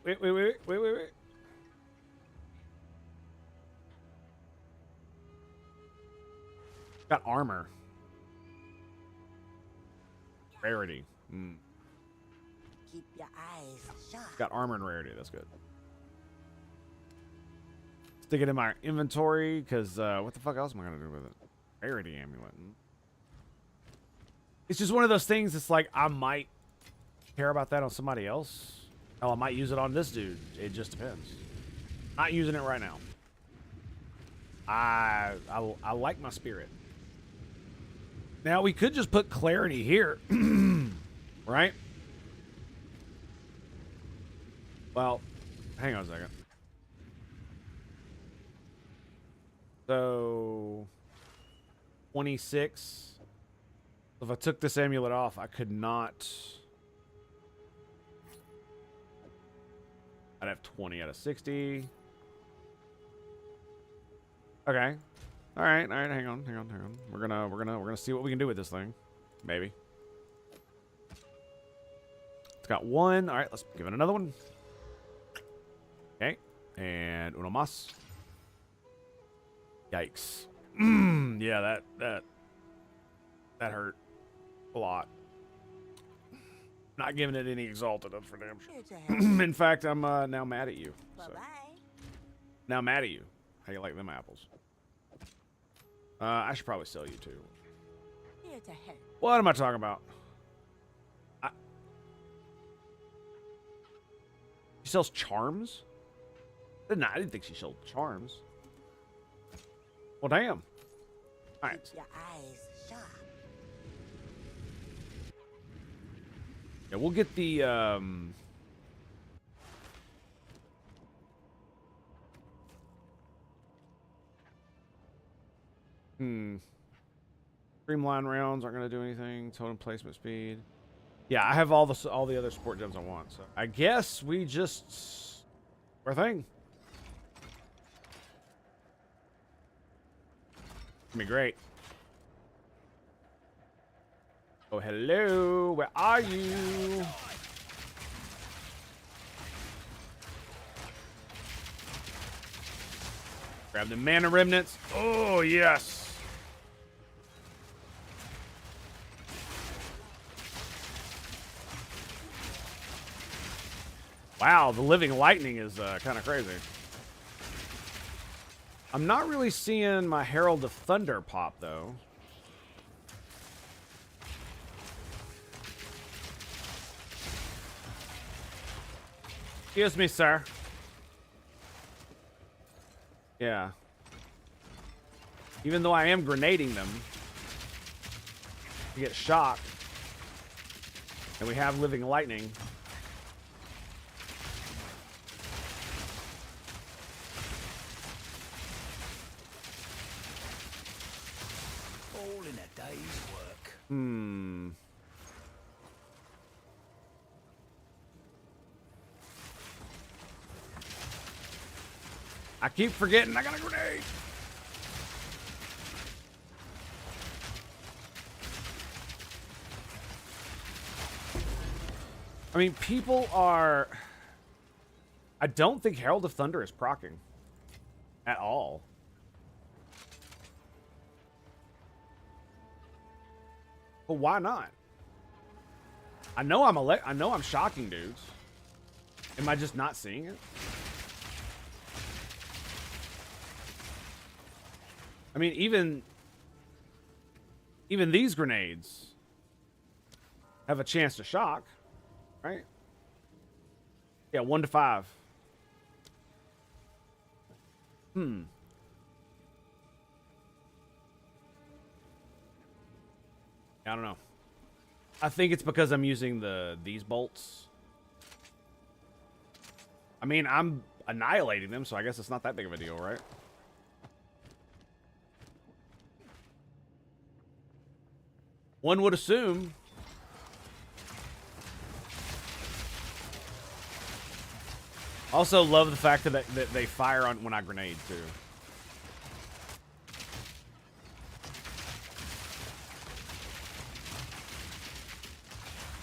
Got armor. Rarity. Keep your eyes sharp. Got armor and rarity. That's good. Stick it in my inventory, because what the fuck else am I going to do with it? Rarity amulet. It's just one of those things that's like, I might care about that on somebody else. Oh, I might use it on this dude. It just depends. Not using it right now. I like my spirit. Now, we could just put clarity here. Right? Well, hang on a second. So, 26. If I took this amulet off, I could not. I'd have 20 out of 60. Okay. All right. Hang on. We're gonna see what we can do with this thing. Maybe. It's got 1. All right. Let's give it another one. Okay. And uno más. Yikes. Yeah, that hurt a lot. Not giving it any exalted up for damn sure. In fact, I'm now mad at you. So. Now mad at you. How you like them apples? I should probably sell you too. Here to help. What am I talking about? She sells charms? No, I didn't think she sold charms. Well, damn. All right. Keep your eyes sharp. Yeah, we'll get the Streamline rounds aren't going to do anything. Totem placement speed. Yeah, I have all the other support gems I want. So I guess we just our thing. Gonna be great. Oh, hello. Where are you? Grab the mana remnants. Oh, yes. Wow, the living lightning is kind of crazy. I'm not really seeing my Herald of Thunder pop, though. Excuse me, sir. Yeah. Even though I am grenading them to get shocked. And we have living lightning. All in a day's work. Hmm. I keep forgetting I got a grenade. I mean, people are... I don't think Herald of Thunder is proccing. At all. But why not? I know I'm shocking dudes. Am I just not seeing it? I mean, even these grenades have a chance to shock, right? Yeah, 1 to 5. I don't know. I think it's because I'm using these bolts. I mean, I'm annihilating them, so I guess it's not that big of a deal, right? One would assume. Also love the fact that they fire on when I grenade too.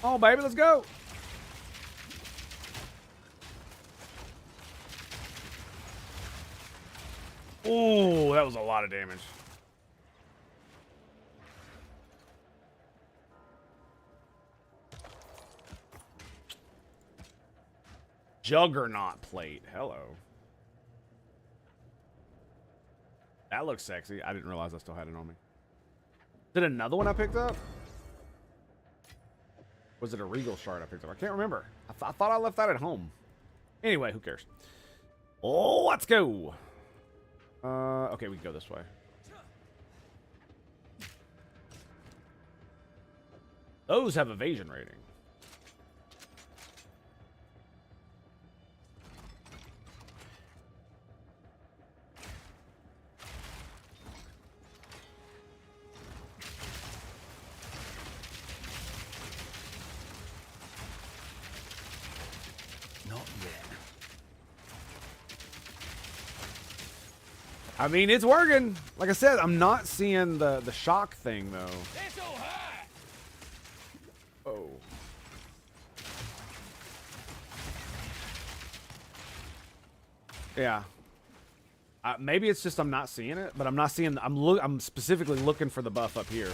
Oh baby, let's go. Oh, that was a lot of damage. Juggernaut plate. Hello. That looks sexy. I didn't realize I still had it on me. Did another one I picked up? Was it a Regal shard I picked up? I can't remember. I thought I left that at home. Anyway, who cares? Oh, let's go. Okay, we can go this way. Those have evasion rating. Not yet. I mean, it's working. Like I said, I'm not seeing the shock thing, though. Oh. Yeah. Maybe it's just I'm not seeing it, but I'm not seeing... I'm specifically looking for the buff up here.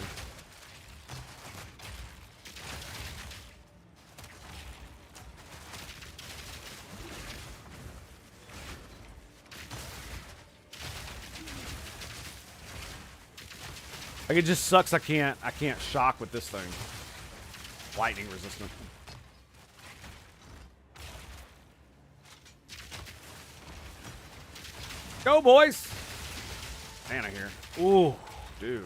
Like, it just sucks I can't shock with this thing. Lightning resistant. Go, boys! Man, I hear. Ooh, dude.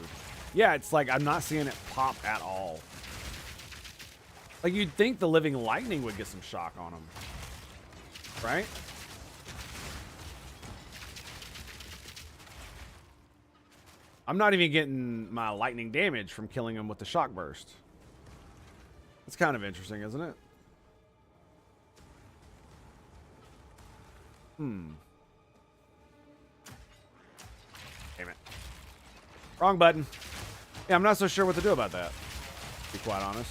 Yeah, it's like I'm not seeing it pop at all. Like, you'd think the living lightning would get some shock on him. Right? I'm not even getting my lightning damage from killing him with the shock burst. It's kind of interesting, isn't it? Damn it. Wrong button. Yeah, I'm not so sure what to do about that, to be quite honest.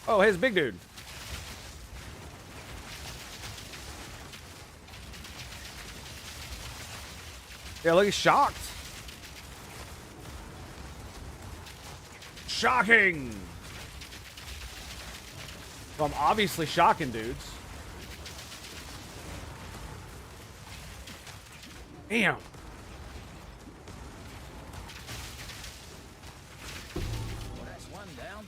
Oh, hey, it's big dude. Yeah, look, he's shocked. Shocking! Well, I'm obviously shocking dudes. Damn. Well, that's one down.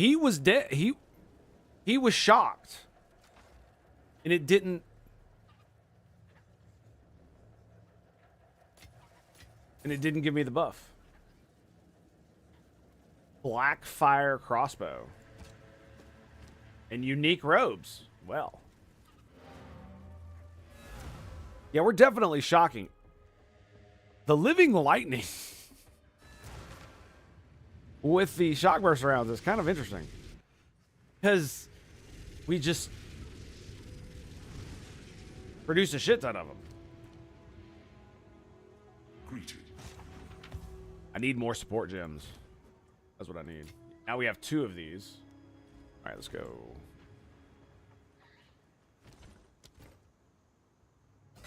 he was dead. He was shocked. And it didn't. And it didn't give me the buff. Black fire crossbow. And unique robes. Well. Yeah, we're definitely shocking. The living lightning with the shock burst rounds is kind of interesting. Because we just produce a shit ton of them. Greeted. I need more support gems. That's what I need. Now we have 2 of these. All right, let's go.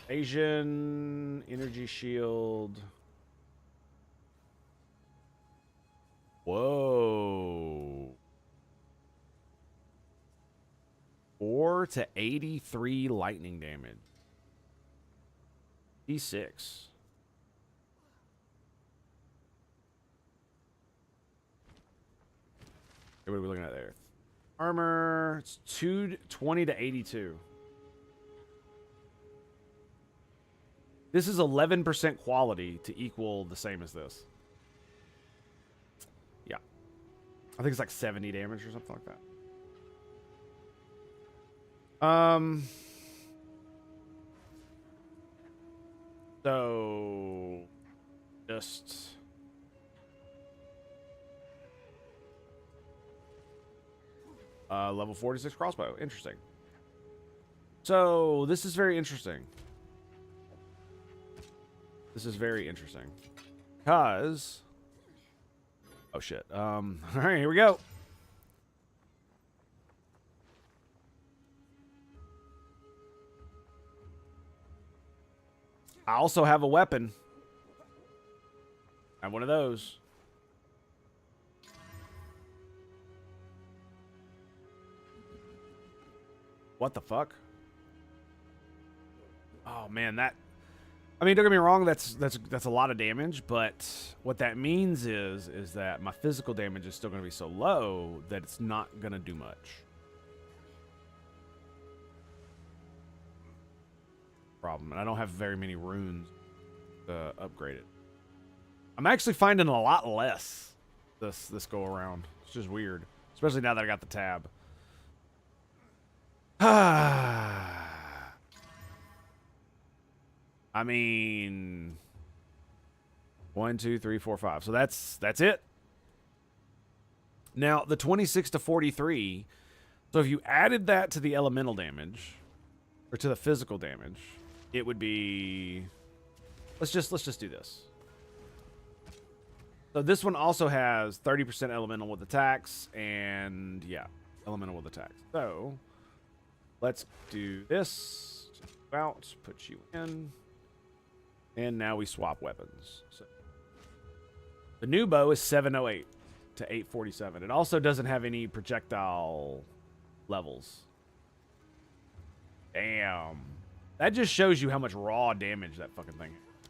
Asian energy shield. Whoa. 4 to 83 lightning damage. D6. What are we looking at there? Armor. It's 20 to 82. This is 11% quality to equal the same as this. Yeah. I think it's like 70 damage or something like that. So just level 46 crossbow. Interesting. So this is very interesting. This is very interesting. Because oh shit. All right, here we go. I also have a weapon. I have one of those. What the fuck? Oh man, that. I mean, don't get me wrong. That's a lot of damage, but what that means is that my physical damage is still going to be so low that it's not going to do much. Problem, and I don't have very many runes to upgrade it. I'm actually finding a lot less this go around. It's just weird, especially now that I got the tab. I mean, 1, 2, 3, 4, 5. So that's it. Now the 26 to 43. So if you added that to the elemental damage or to the physical damage, it would be. Let's just do this. So this one also has 30% elemental with attacks, and yeah, elemental with attacks. So let's do this. Out, put you in. And now we swap weapons. So the new bow is 708 to 847. It also doesn't have any projectile levels. Damn. That just shows you how much raw damage that fucking thing is.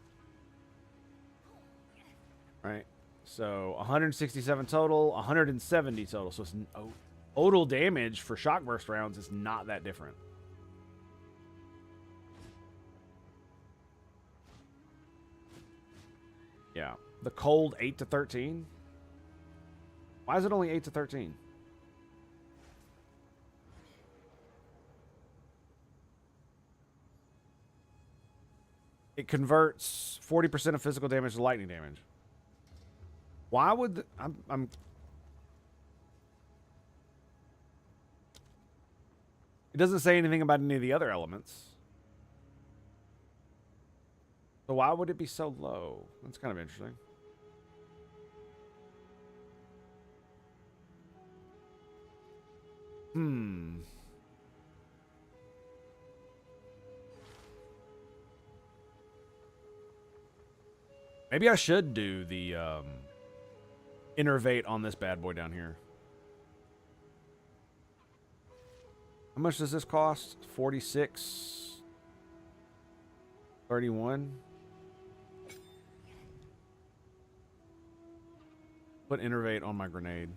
Right? So 167 total, 170 total. So it's total damage for shock burst rounds is not that different. Yeah. The cold 8 to 13. Why is it only 8 to 13? It converts 40% of physical damage to lightning damage. Why would I'm It doesn't say anything about any of the other elements. So why would it be so low? That's kind of interesting. Maybe I should do the innervate on this bad boy down here. How much does this cost? 46. 31. Put innervate on my grenade.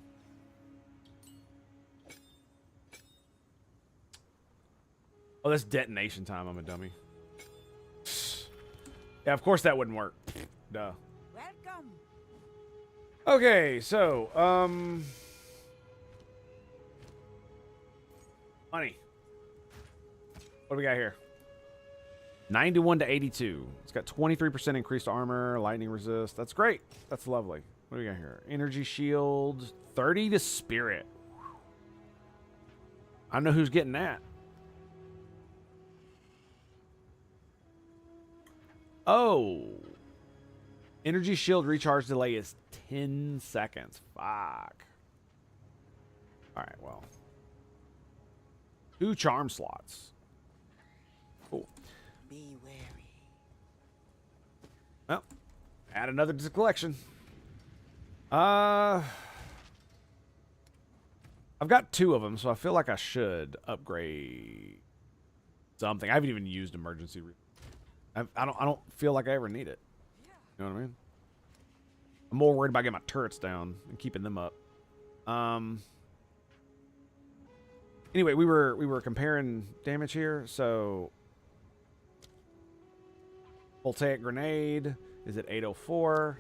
Oh, that's detonation time. I'm a dummy. Yeah, of course that wouldn't work. Duh. Welcome. Okay, so, money. What do we got here? 91 to 82. It's got 23% increased armor, lightning resist. That's great. That's lovely. What do we got here? Energy shield, 30 to spirit. I don't know who's getting that. Oh. Energy shield recharge delay is 10 seconds. Fuck. All right, well. 2 charm slots. Cool. Be wary. Well, add another to the collection. I've got 2 of them, so I feel like I should upgrade something. I haven't even used emergency. I don't feel like I ever need it. You know what I mean? I'm more worried about getting my turrets down and keeping them up. Anyway, we were comparing damage here. So, voltaic grenade is at 804.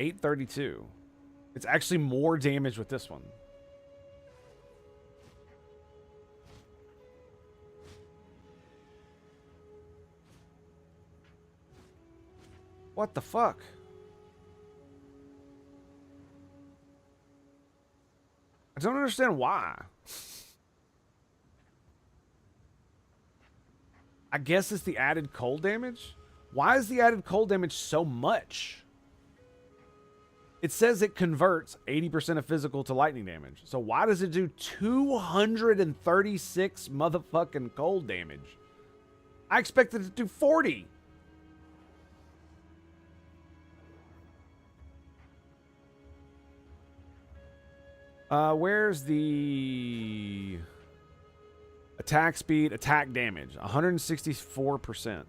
$832. It's actually more damage with this one. What the fuck? I don't understand why. I guess it's the added cold damage. Why is the added cold damage so much? It says it converts 80% of physical to lightning damage. So why does it do 236 motherfucking cold damage? I expected it to do 40. Where's the attack speed, attack damage? 164%.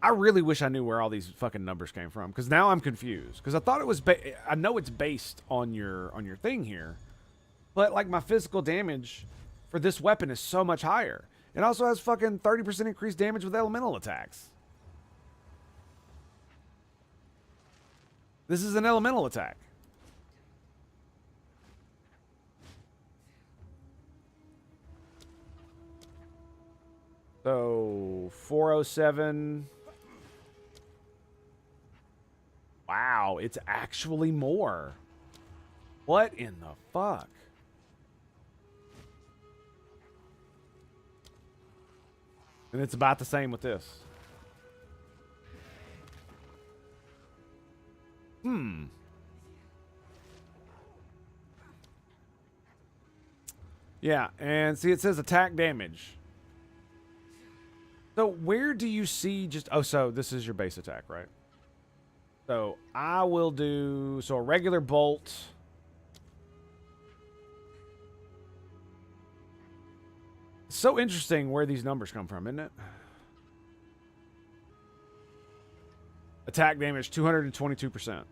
I really wish I knew where all these fucking numbers came from, because now I'm confused. Because I thought it was, I know it's based on your thing here, but like my physical damage for this weapon is so much higher. It also has fucking 30% increased damage with elemental attacks. This is an elemental attack. So 407. Wow, it's actually more. What in the fuck? And it's about the same with this. Yeah, and see, it says attack damage. So where do you see just... Oh, so this is your base attack, right? So I will do... So a regular bolt. So interesting where these numbers come from, isn't it? Attack damage, 222%.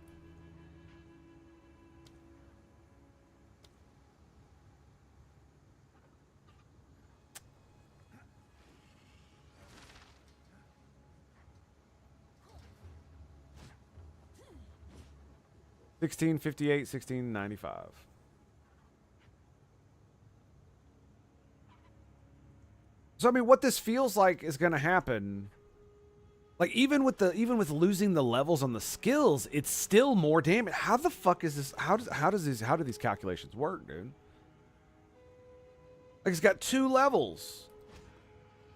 $16.58, $16.95. So I mean, what this feels like is going to happen, like even with losing the levels on the skills, it's still more damage. How the fuck is this? How do these calculations work, dude? Like it's got 2 levels,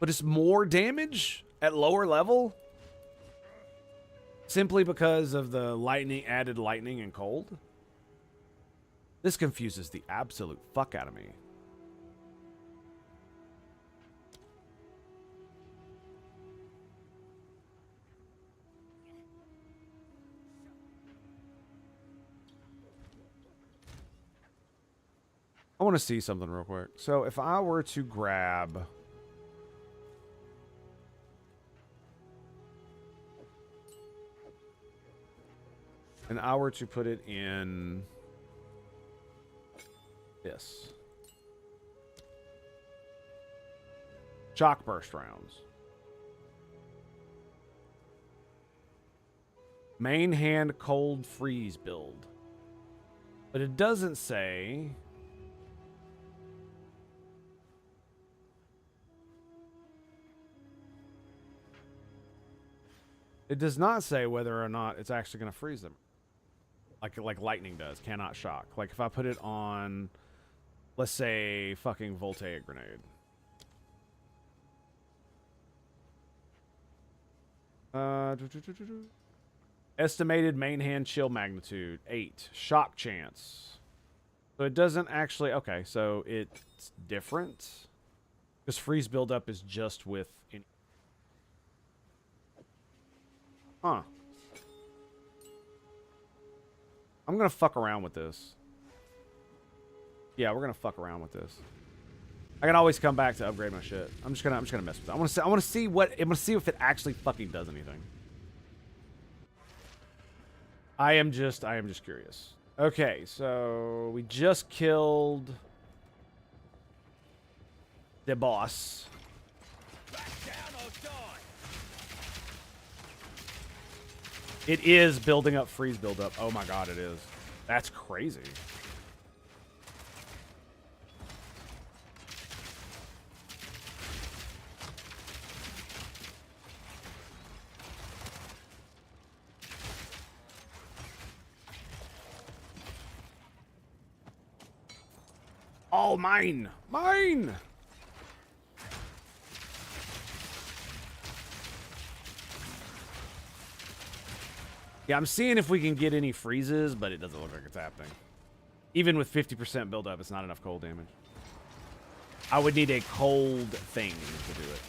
but it's more damage at lower level simply because of the added lightning and cold. This confuses the absolute fuck out of me. I want to see something real quick. So if I were to grab... And I were to put it in this. Shock burst rounds. Main hand cold freeze build. But it doesn't say. It does not say whether or not it's actually going to freeze them. Like lightning does. Cannot shock. Like if I put it on, let's say, fucking voltaic grenade. Estimated main hand chill magnitude 8. Shock chance. So it doesn't actually. Okay, so it's different. Because freeze buildup is just with. Huh. I'm gonna fuck around with this. Yeah, we're gonna fuck around with this. I can always come back to upgrade my shit. I'm just gonna mess with it. I wanna see if it actually fucking does anything. I am just curious. Okay, so we just killed the boss. It is building up freeze buildup. Oh my god, it is. That's crazy. All mine! Mine! Yeah, I'm seeing if we can get any freezes, but it doesn't look like it's happening. Even with 50% buildup, it's not enough cold damage. I would need a cold thing to do it.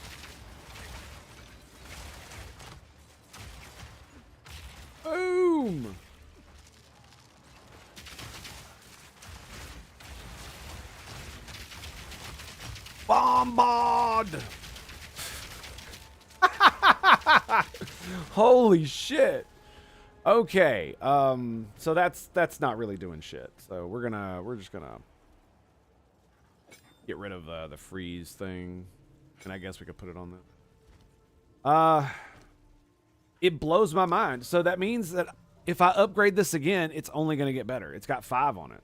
Boom! Bombard! Holy shit! Okay, so that's not really doing shit. So we're just gonna get rid of the freeze thing, and I guess we could put it on that. It blows my mind. So that means that if I upgrade this again, it's only gonna get better. It's got 5 on it.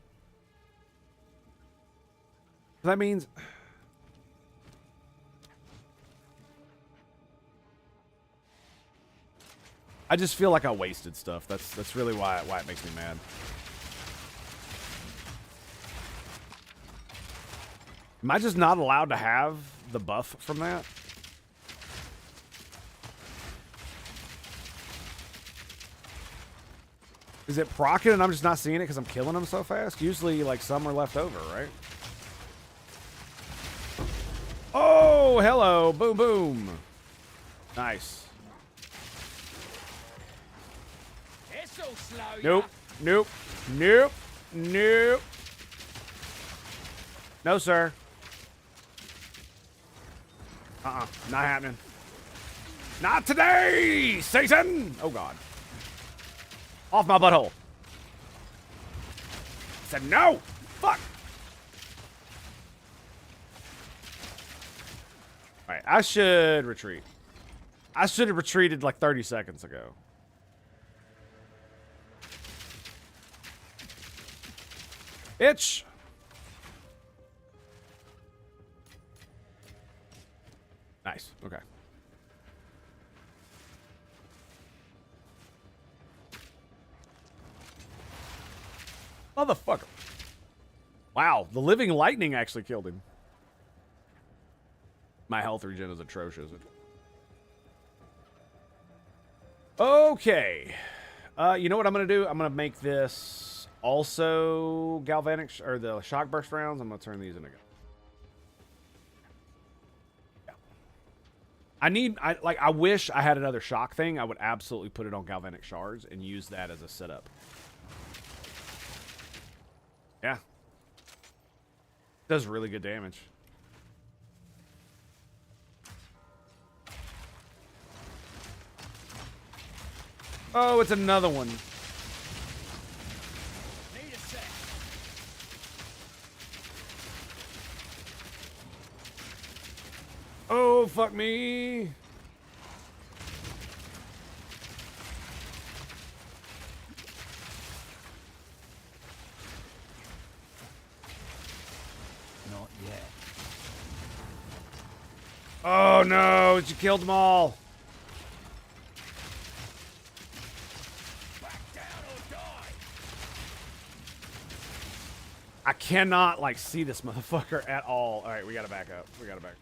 That means. I just feel like I wasted stuff. That's really why it makes me mad. Am I just not allowed to have the buff from that? Is it proccing and I'm just not seeing it because I'm killing them so fast? Usually, like, some are left over, right? Oh, hello. Boom, boom. Nice. Nope. Nope. Nope. Nope. No, sir. Not happening. Not today, Satan! Oh, God. Off my butthole. I said no! Fuck! Alright, I should retreat. I should have retreated like 30 seconds ago. Bitch! Nice. Okay. Motherfucker. Wow, the living lightning actually killed him. My health regen is atrocious. Okay. You know what I'm going to do? I'm going to make this also galvanic, or the shock burst rounds. I'm going to turn these into. Yeah. I wish I had another shock thing. I would absolutely put it on galvanic shards and use that as a setup. Yeah. Does really good damage. Oh, it's another one. fuck me. Not yet. Oh no, you killed them all. I cannot, like, see this motherfucker at all. All right, we gotta back up. We gotta back.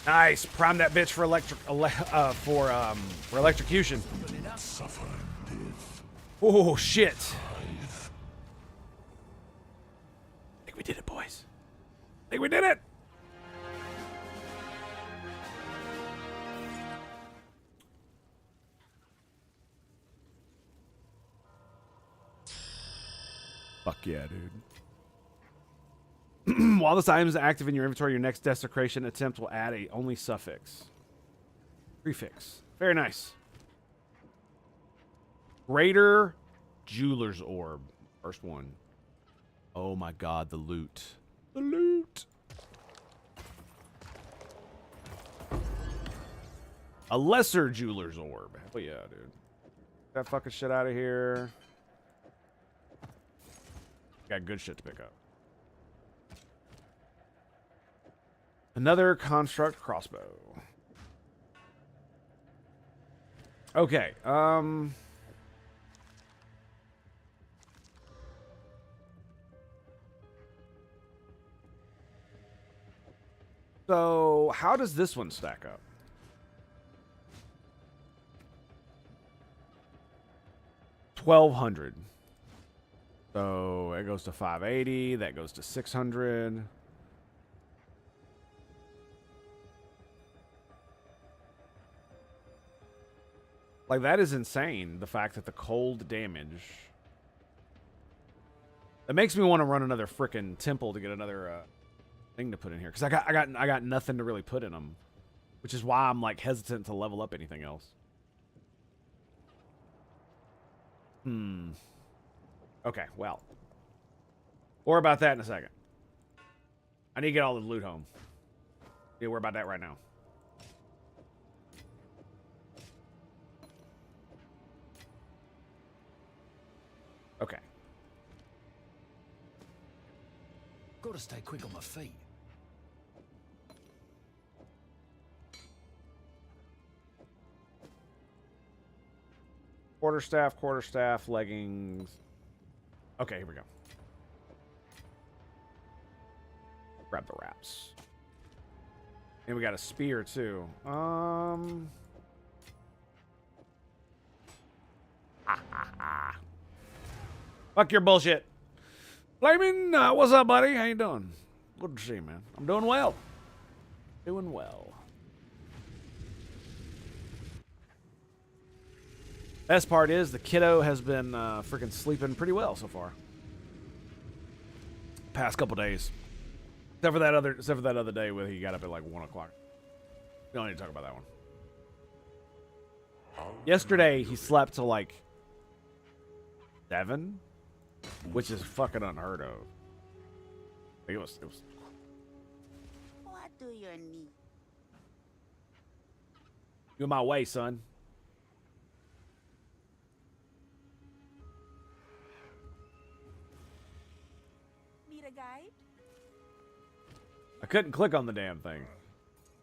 Nice. Prime that bitch for electrocution. Oh shit. I think we did it, boys. I think we did it. Fuck yeah, dude. While this item is active in your inventory, your next desecration attempt will add a only suffix. Prefix. Very nice. Greater Jeweler's Orb. First one. Oh my god, the loot. The loot. A Lesser Jeweler's Orb. Hell yeah, dude. Get that fucking shit out of here. Got good shit to pick up. Another construct crossbow. Okay, so how does this one stack up? $1,200. So it goes to 580. That goes to 600. Like, that is insane, the fact that the cold damage... It makes me want to run another frickin' temple to get another thing to put in here. Because I got nothing to really put in them. Which is why I'm, like, hesitant to level up anything else. Okay, well. More about that in a second. I need to get all the loot home. Need to worry about that right now. Okay. Gotta stay quick on my feet. Quarterstaff, leggings. Okay, here we go. Grab the wraps. And we got a spear too. Fuck your bullshit. Flaming, what's up, buddy? How you doing? Good to see you, man. I'm doing well. Doing well. Best part is the kiddo has been freaking sleeping pretty well so far. Past couple days. Except for that other day where he got up at like 1 o'clock. We don't need to talk about that one. Yesterday he slept till like 7, which is fucking unheard of. It was. What do you need? You in my way, son. Need a guide? I couldn't click on the damn thing.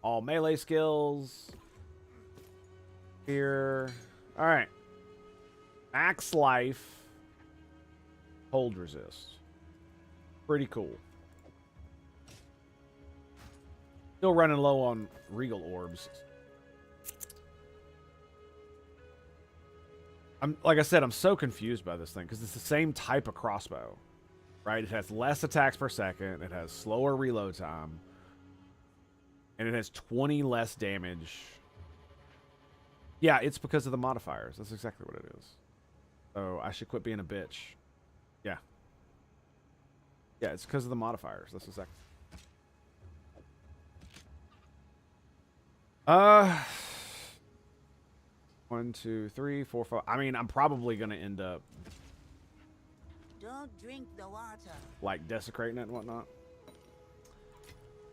All melee skills. Here. Alright. Max life. Hold resist. Pretty cool. Still running low on regal orbs. Like I said, I'm so confused by this thing because it's the same type of crossbow. Right? It has less attacks per second. It has slower reload time. And it has 20 less damage. Yeah, it's because of the modifiers. That's exactly what it is. So I should quit being a bitch. Yeah. Yeah, it's because of the modifiers. That's exactly. 1, 2, 3, 4, 5. I mean, I'm probably going to end up, Don't drink the water. like, desecrating it and whatnot.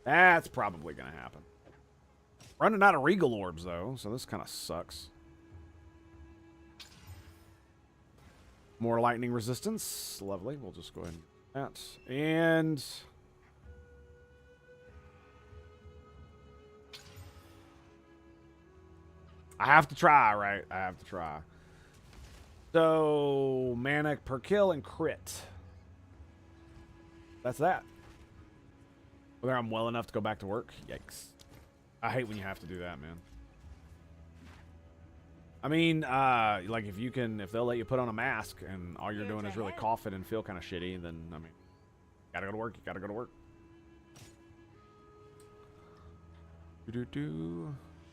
That's probably going to happen. Running out of Regal Orbs, though, so this kind of sucks. More lightning resistance. Lovely. We'll just go ahead and do that. And I have to try, right? I have to try. So, mana per kill and crit. That's that. Whether I'm well enough to go back to work. Yikes. I hate when you have to do that, man. I mean, like if they'll let you put on a mask and all you're doing is really coughing and feel kind of shitty, then, I mean, gotta go to work. You gotta go to work.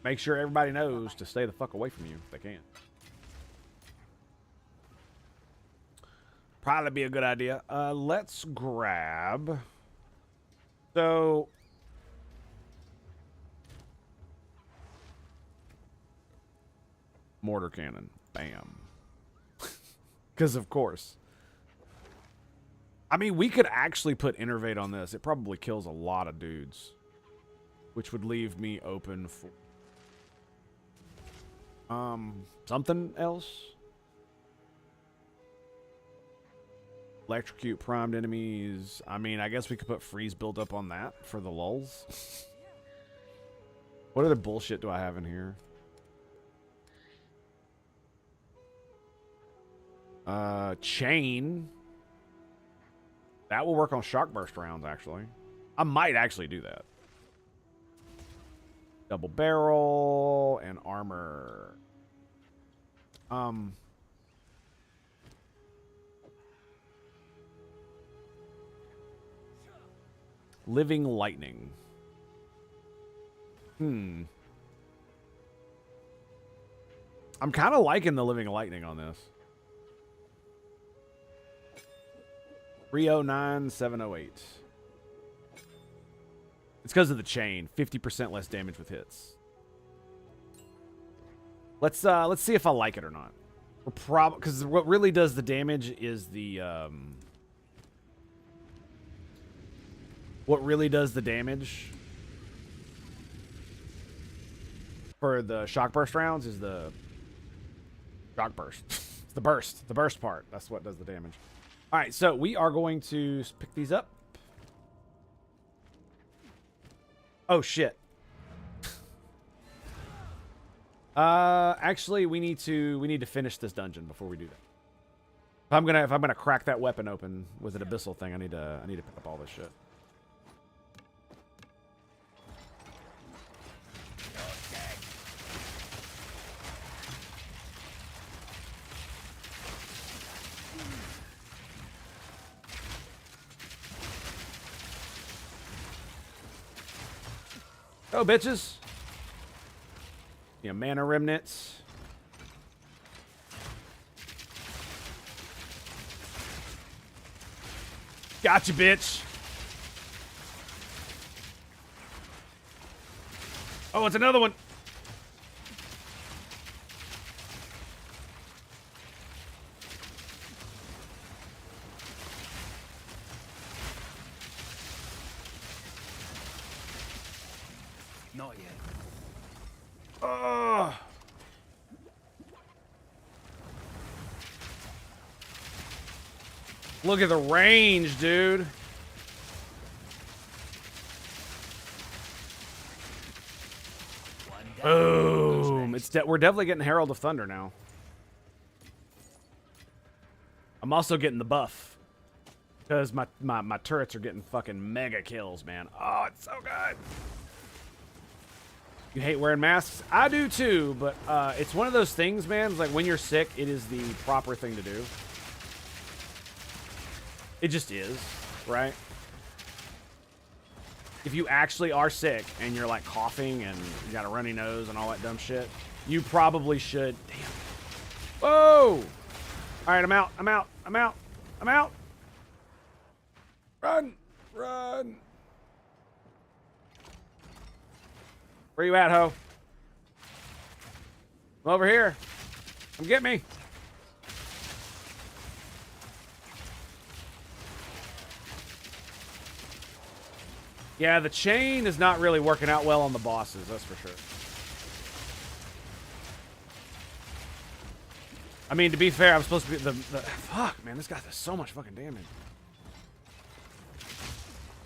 Make sure everybody knows to stay the fuck away from you if they can. Probably be a good idea. Let's grab. So. Mortar cannon. Bam. Because, of course. I mean, we could actually put Innervate on this. It probably kills a lot of dudes. Which would leave me open for... something else? Electrocute primed enemies. I mean, I guess we could put freeze build up on that for the lulz. What other bullshit do I have in here? Chain. That will work on shock burst rounds, actually. I might actually do that. Double barrel and armor. Living lightning. I'm kind of liking the living lightning on this. 309,708. It's because of the chain. 50% less damage with hits. Let's see if I like it or not. We're because what really does the damage is the what really does the damage for the shock burst rounds is the shock burst. It's the burst part. That's what does the damage. All right, so we are going to pick these up. Oh shit. Actually, we need to finish this dungeon before we do that. If I'm gonna crack that weapon open with an abyssal thing, I need to pick up all this shit. Oh, bitches. Yeah, mana remnants. Gotcha, bitch. Oh, it's another one. Not yet. Oh. Look at the range, dude. Boom. We're definitely getting Herald of Thunder now. I'm also getting the buff. Because my turrets are getting fucking mega kills, man. Oh, it's so good. You hate wearing masks? I do too, but it's one of those things, man. It's like when you're sick, it is the proper thing to do. It just is, right? If you actually are sick and you're like coughing and you got a runny nose and all that dumb shit, you probably should. Damn. Whoa! All right, I'm out. I'm out. I'm out. I'm out. Run! Run! Where you at, ho? Come over here. Come get me. Yeah, the chain is not really working out well on the bosses, that's for sure. I mean, to be fair, I'm supposed to be fuck, man, this guy does so much fucking damage.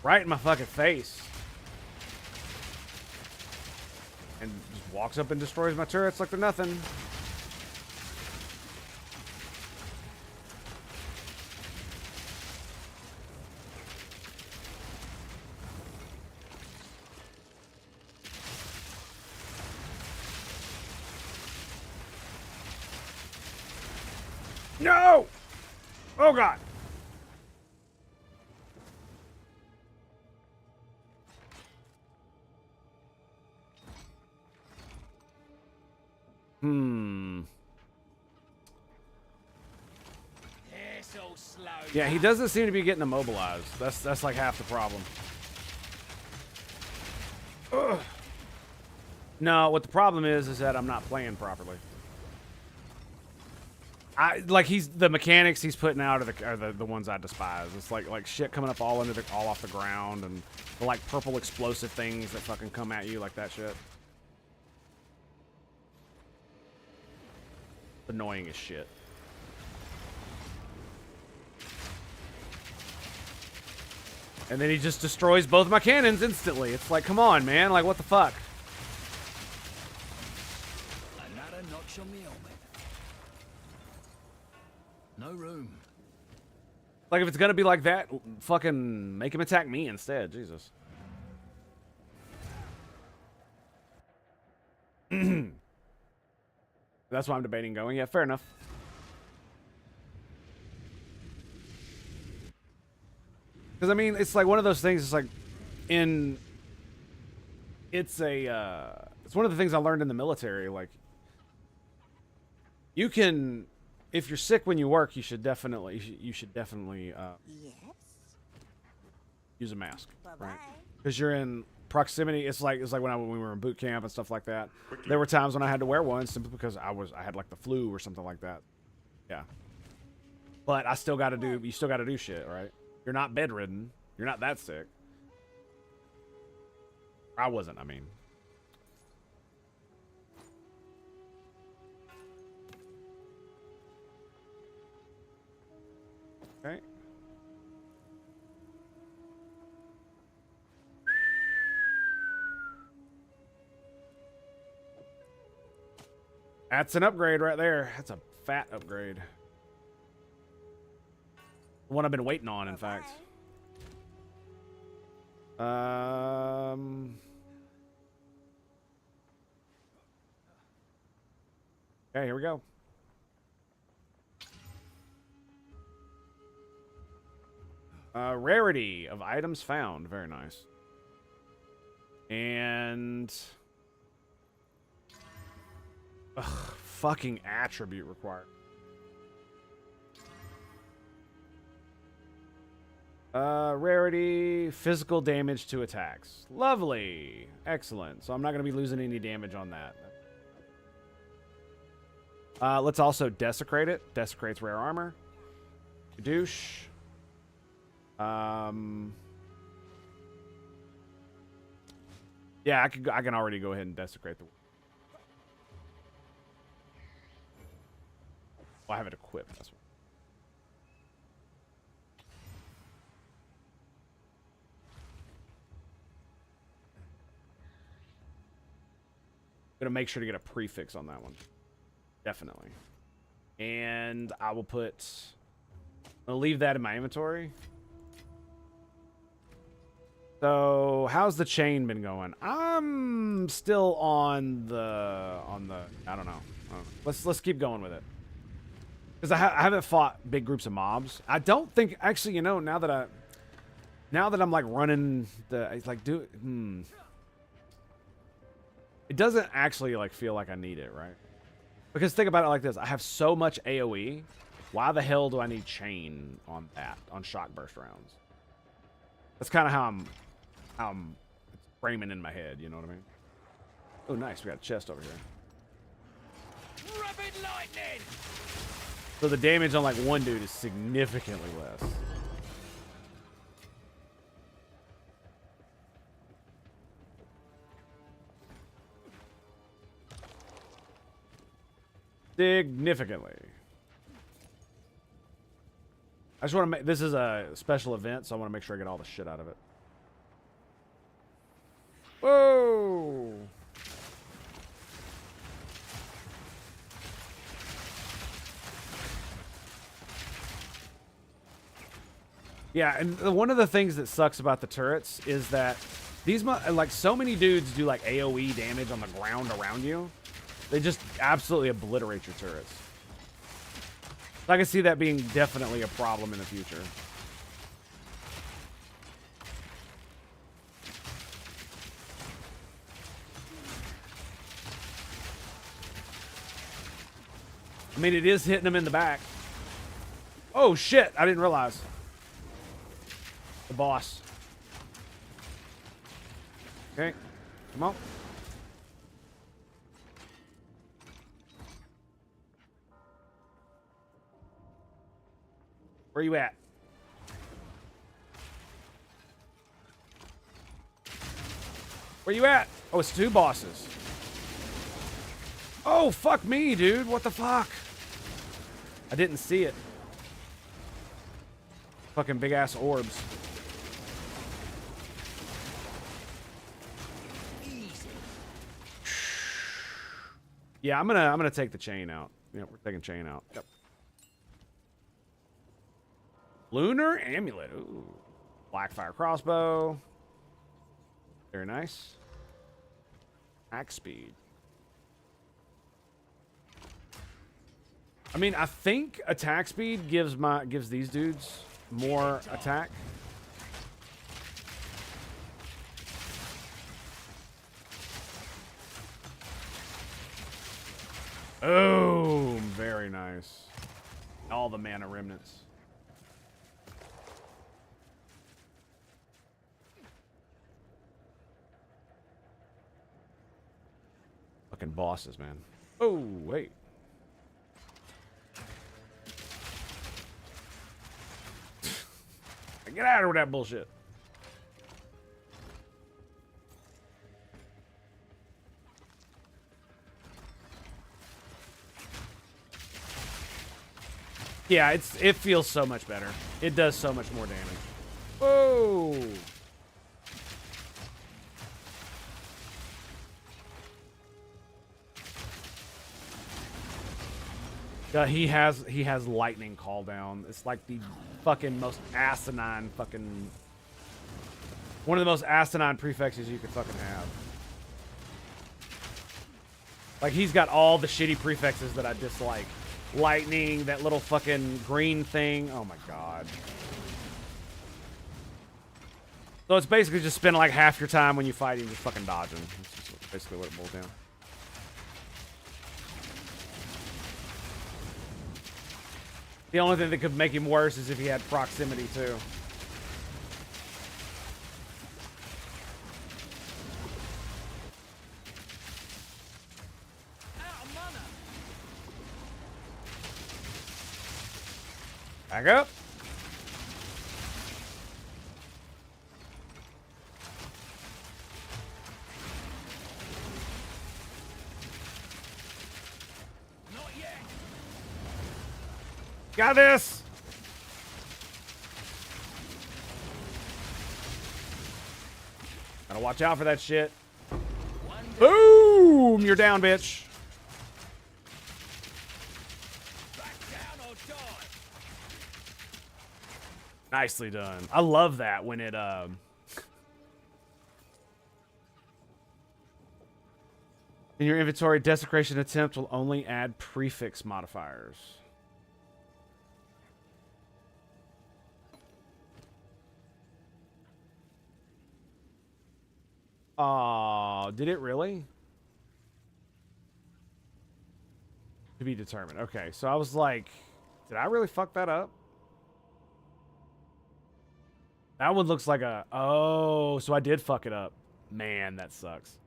Right in my fucking face. And just walks up and destroys my turrets like they're nothing. No! Oh god. Yeah, he doesn't seem to be getting immobilized. That's like half the problem. Ugh. No, what the problem is that I'm not playing properly. The mechanics he's putting out are the ones I despise. It's like shit coming up all off the ground, and the like purple explosive things that fucking come at you like that shit. Annoying as shit. And then he just destroys both my cannons instantly. It's like, come on, man. Like, what the fuck? Another notch on the helmet. No room. Like, if it's gonna be like that, fucking make him attack me instead. Jesus. That's why I'm debating going. Yeah, fair enough. Because, I mean, it's like one of those things, it's like, it's one of the things I learned in the military, like, you can, if you're sick when you work, you should definitely, Yes. use a mask, Bye-bye. right? Because you're in proximity, it's like when we were in boot camp and stuff like that. There were times when I had to wear one simply because I had like the flu or something like that. Yeah. But you still got to do shit, right? You're not bedridden. You're not that sick. I wasn't, I mean. Okay. That's an upgrade right there. That's a fat upgrade. The one I've been waiting on, in fact. Okay, here we go. Rarity of items found. Very nice. And... ugh, fucking attribute required. Rarity, physical damage to attacks. Lovely. Excellent. So I'm not going to be losing any damage on that. Let's also desecrate it. Desecrates rare armor. Douche. Yeah, I can already go ahead and desecrate the... well, I have it equipped. That's what... gonna make sure to get a prefix on that one. Definitely. And I will I'll leave that in my inventory. So, how's the chain been going? I'm still on the I don't know. Let's keep going with it. Because I haven't fought big groups of mobs. I don't think, actually, you know, now that I'm like running it's like, it doesn't actually like feel like I need it, right? Because think about it like this. I have so much AoE. Why the hell do I need chain on that, on shock burst rounds? That's kind of how I'm framing in my head, you know what I mean? Oh, nice. We got a chest over here. Rapid lightning! So the damage on like one dude is significantly less. Significantly. I just want to make this is a special event, so I want to make sure I get all the shit out of it. Whoa! Yeah, and one of the things that sucks about the turrets is that these, like, so many dudes do, like, AoE damage on the ground around you. They just absolutely obliterate your turrets. I can see that being definitely a problem in the future. I mean, it is hitting them in the back. Oh, shit. I didn't realize. The boss. Okay. Come on. Where you at? Where you at? Oh, it's two bosses. Oh, fuck me, dude. What the fuck? I didn't see it. Fucking big ass orbs. Yeah, I'm gonna take the chain out. Yeah, we're taking chain out. Yep. Lunar amulet. Ooh. Blackfire crossbow. Very nice. Axe speed. I mean, I think attack speed gives these dudes more attack. Oh, very nice. All the mana remnants. Fucking bosses, man. Oh, wait. Get out of here with that bullshit. Yeah, it feels so much better. It does so much more damage. Whoa! He has lightning call down. It's like the fucking most asinine fucking one of the most asinine prefixes you could fucking have. Like, he's got all the shitty prefixes that I dislike. Lightning, that little fucking green thing. Oh my god. So it's basically just spending like half your time when you fight him just fucking dodging. That's just basically what it boils down. The only thing that could make him worse is if he had proximity too. Back up. Not yet. Got this. Gotta watch out for that shit. Boom! You're down, bitch. Nicely done. I love that when it, in your inventory, desecration attempt will only add prefix modifiers. Oh, did it really? To be determined. Okay, so I was like, did I really fuck that up? That one looks like a... Oh, so I did fuck it up. Man, that sucks.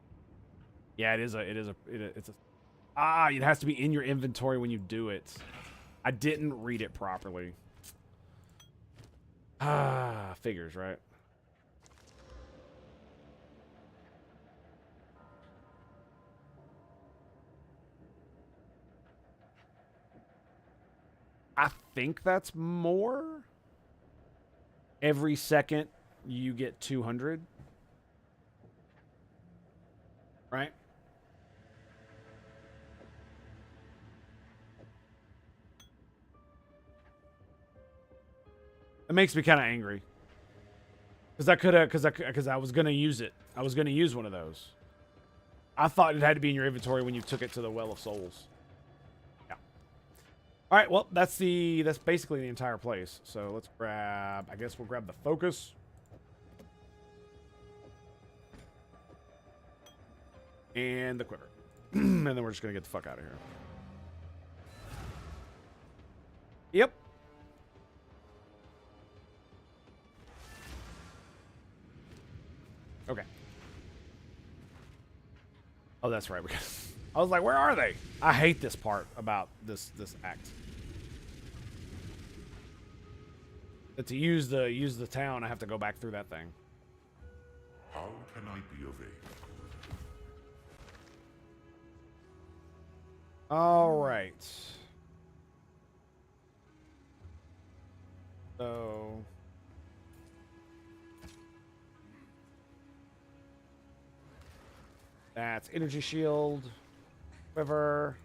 Yeah, it's a Ah, it has to be in your inventory when you do it. I didn't read it properly. Ah, figures, right? I think that's more. Every second you get 200. Right? It makes me kind of angry. Because I could have, because I was going to use it. I was going to use one of those. I thought it had to be in your inventory when you took it to the Well of Souls. Yeah. All right, well, that's basically the entire place. So let's grab, I guess we'll grab the focus. And the quiver. And then we're just going to get the fuck out of here. Yep. Okay. Oh, that's right. I was like, where are they? I hate this part about this act. That to use the town, I have to go back through that thing. How can I be of aid? All right. So that's energy shield, quiver.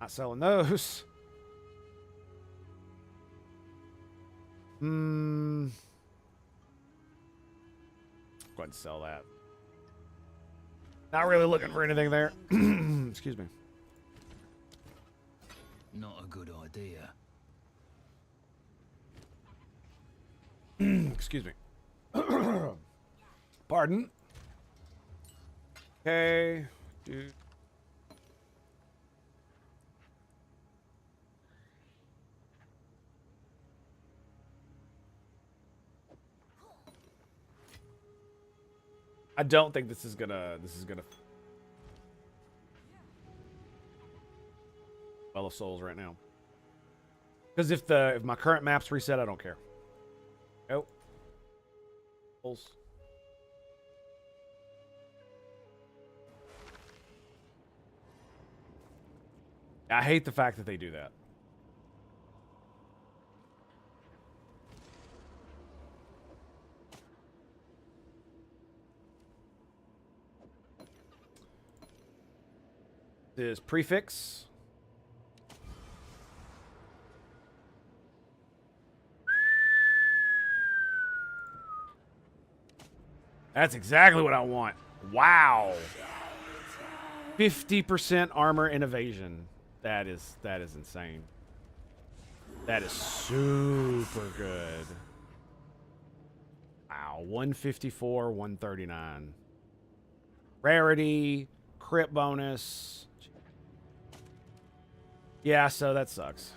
Not selling those. Go ahead and sell that. Not really looking for anything there. Excuse me. Not a good idea. Excuse me. Pardon. Okay. Dude. I don't think this is gonna Well of Souls right now. Because if my current map's reset, I don't care. Nope. Souls. I hate the fact that they do that. This is prefix. That's exactly what I want. Wow. 50% armor and evasion. That is insane. That is super good. Wow. 154, 139. Rarity, crit bonus. Yeah, so that sucks.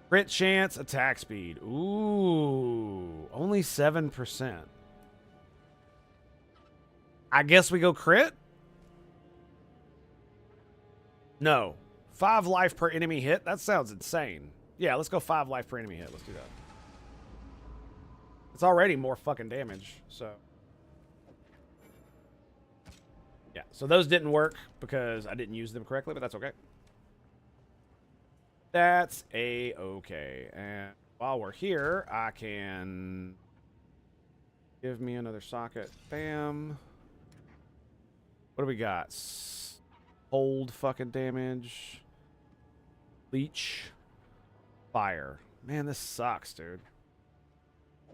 Crit chance, attack speed. Ooh, only 7%. I guess we go crit? No. 5 life per enemy hit? That sounds insane. Yeah, let's go 5 life per enemy hit. Let's do that. It's already more fucking damage, so. Yeah, so those didn't work because I didn't use them correctly, but that's okay. That's a-okay. And while we're here, I can give me another socket. Bam. What do we got? Hold fucking damage. Leech. Fire. Man, this sucks, dude. I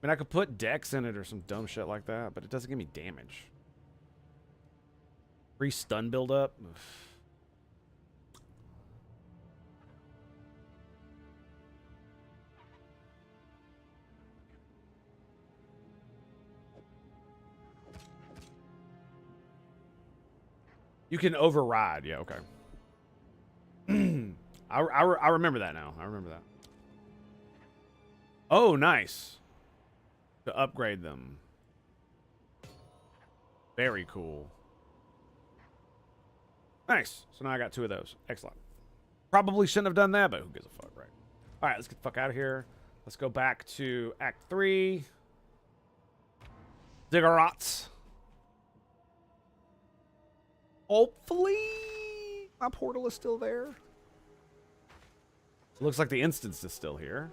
mean, I could put Dex in it or some dumb shit like that, but it doesn't give me damage. Free stun buildup. You can override. Yeah, okay. I remember that now. I remember that. Oh, nice. To upgrade them. Very cool. Nice. So now I got 2 of those. Excellent. Probably shouldn't have done that, but who gives a fuck, right? All right, let's get the fuck out of here. Let's go back to Act 3. Ziggurats. Hopefully my portal is still there. It looks like the instance is still here.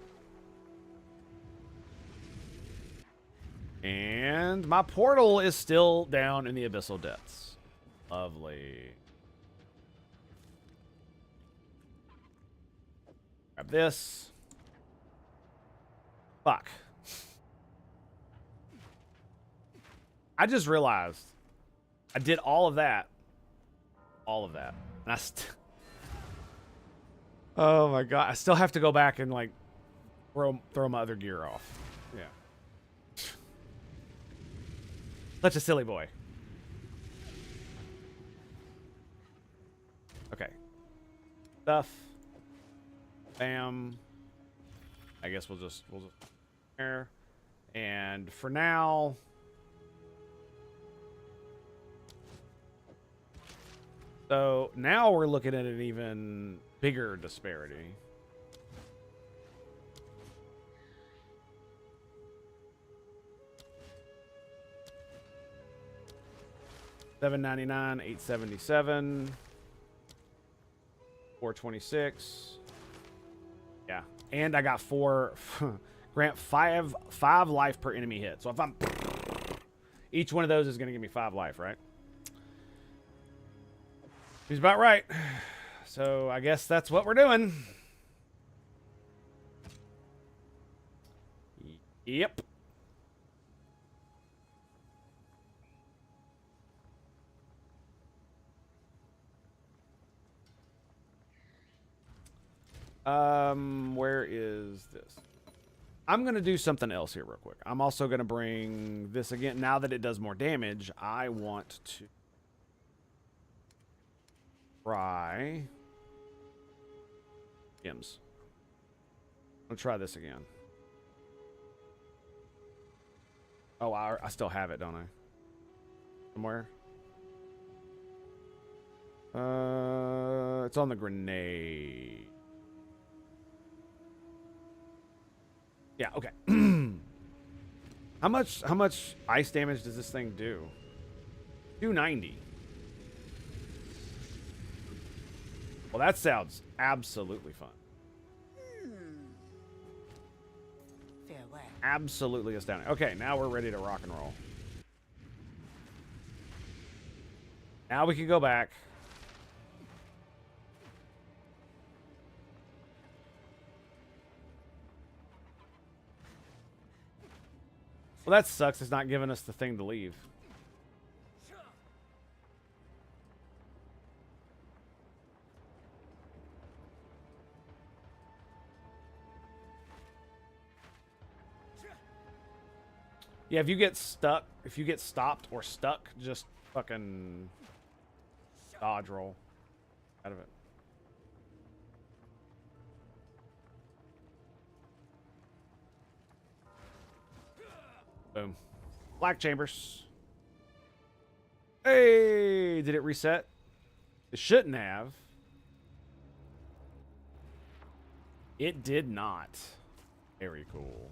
And my portal is still down in the abyssal depths. Lovely. Grab this. Fuck. I just realized I did all of that. All of that. And oh my god. I still have to go back and like throw my other gear off. Yeah. Such a silly boy. Okay. Stuff. Bam. I guess we'll just there. And for now, so now we're looking at an even bigger disparity. $7.99, $8.77, $4.26. Yeah, and I got 4. Grant 5 life per enemy hit. So if I'm, each one of those is going to give me 5 life, right? He's about right. So I guess that's what we're doing. Yep. Where is this? I'm going to do something else here real quick. I'm also going to bring this again. Now that it does more damage, I want to try gems. I'll try this again. Oh, I still have it, don't I? Somewhere? It's on the grenade. Yeah, okay. How much ice damage does this thing do? 290. Well, that sounds absolutely fun. Farewell. Absolutely astounding. Okay, now we're ready to rock and roll. Now we can go back. Well, that sucks. It's not giving us the thing to leave. Yeah, if you get stuck, if you get stopped or stuck, just fucking dodge roll out of it. Boom. Black chambers. Hey, did it reset? It shouldn't have. It did not. Very cool.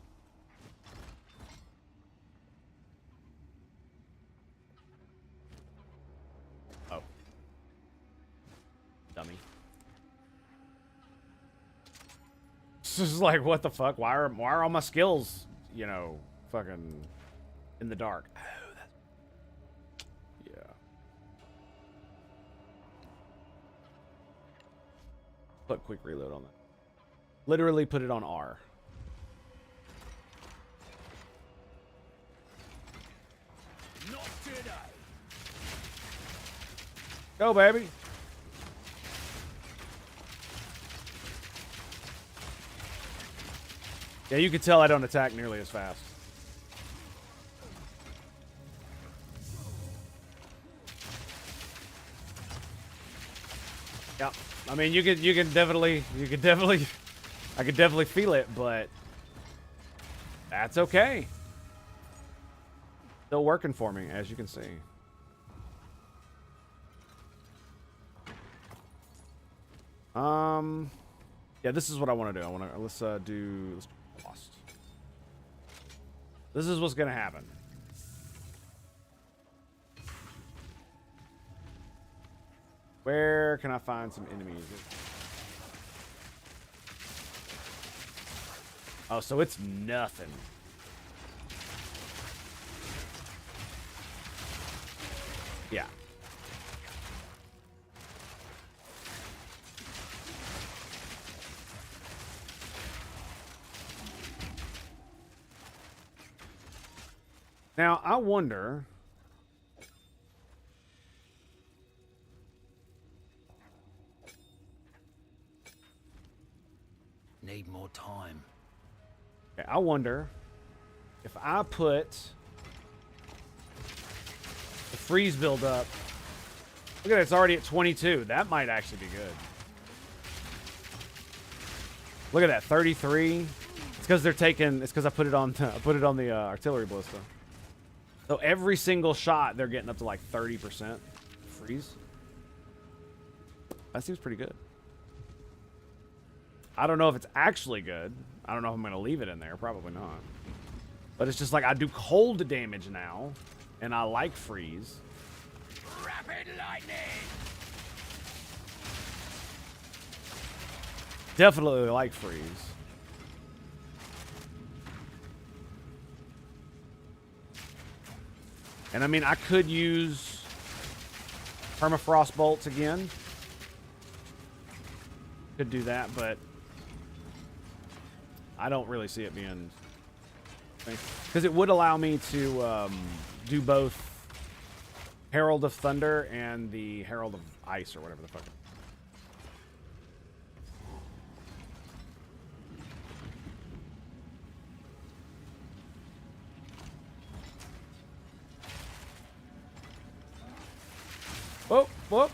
Oh. Dummy. This is like, what the fuck? Why are all my skills, you know, fucking in the dark? Oh, that's... Yeah. Put quick reload on that. Literally put it on R. Not today. Go, baby. Yeah, you can tell I don't attack nearly as fast. Yep. I mean, you can definitely, I could definitely feel it, but that's okay. Still working for me, as you can see. Yeah, this is what I want to do. Let's do Lost. This is what's gonna happen. Where can I find some enemies? Oh, so it's nothing. Yeah. Now, I wonder... Need more time. Okay, I wonder if I put the freeze build up. Look at it, it's already at 22. That might actually be good. Look at that, 33. It's because they're taking. It's because I put it on the artillery ballista. So every single shot, they're getting up to like 30% freeze. That seems pretty good. I don't know if it's actually good. I don't know if I'm going to leave it in there. Probably not. But it's just like I do cold damage now, and I like freeze. Rapid lightning! Definitely like freeze. And I mean, I could use permafrost bolts again. Could do that, but I don't really see it being... Because it would allow me to do both Herald of Thunder and the Herald of Ice, or whatever the fuck. Whoa, whoa.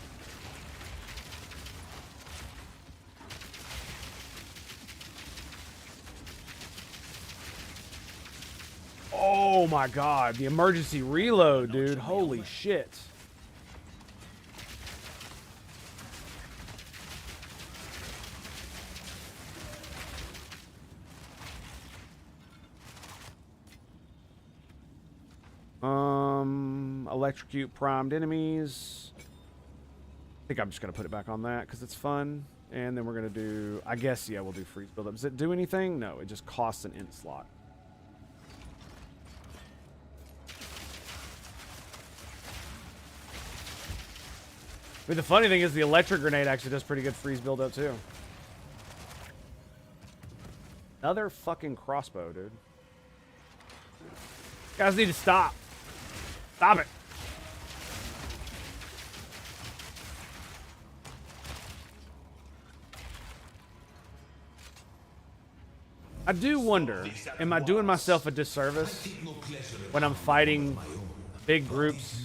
Oh my god, the emergency reload, dude. Holy shit. Electrocute primed enemies. I think I'm just gonna put it back on that because it's fun. And then we're gonna do, I guess, yeah, we'll do freeze buildup. Does it do anything? No, it just costs an int slot. I mean, the funny thing is the electric grenade actually does pretty good freeze buildup too. Another fucking crossbow, dude. You guys need to stop. Stop it. I do wonder, am I doing myself a disservice when I'm fighting big groups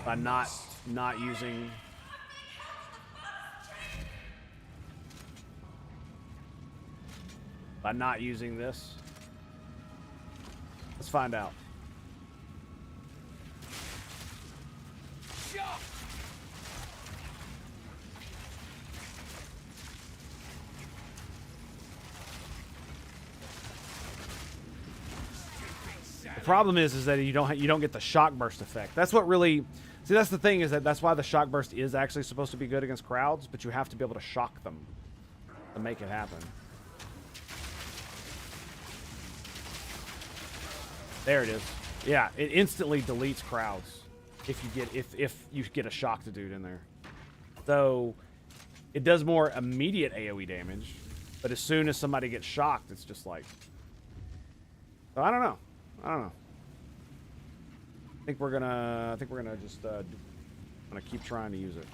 by not using this? Let's find out. The problem is that you don't get the shock burst effect. That's what really, see, that's the thing, is that's why the shock burst is actually supposed to be good against crowds, but you have to be able to shock them to make it happen. There it is. Yeah, it instantly deletes crowds if you get a shocked dude in there. So it does more immediate AoE damage, but as soon as somebody gets shocked, it's just like, so I don't know. I think we're gonna just gonna keep trying to use it.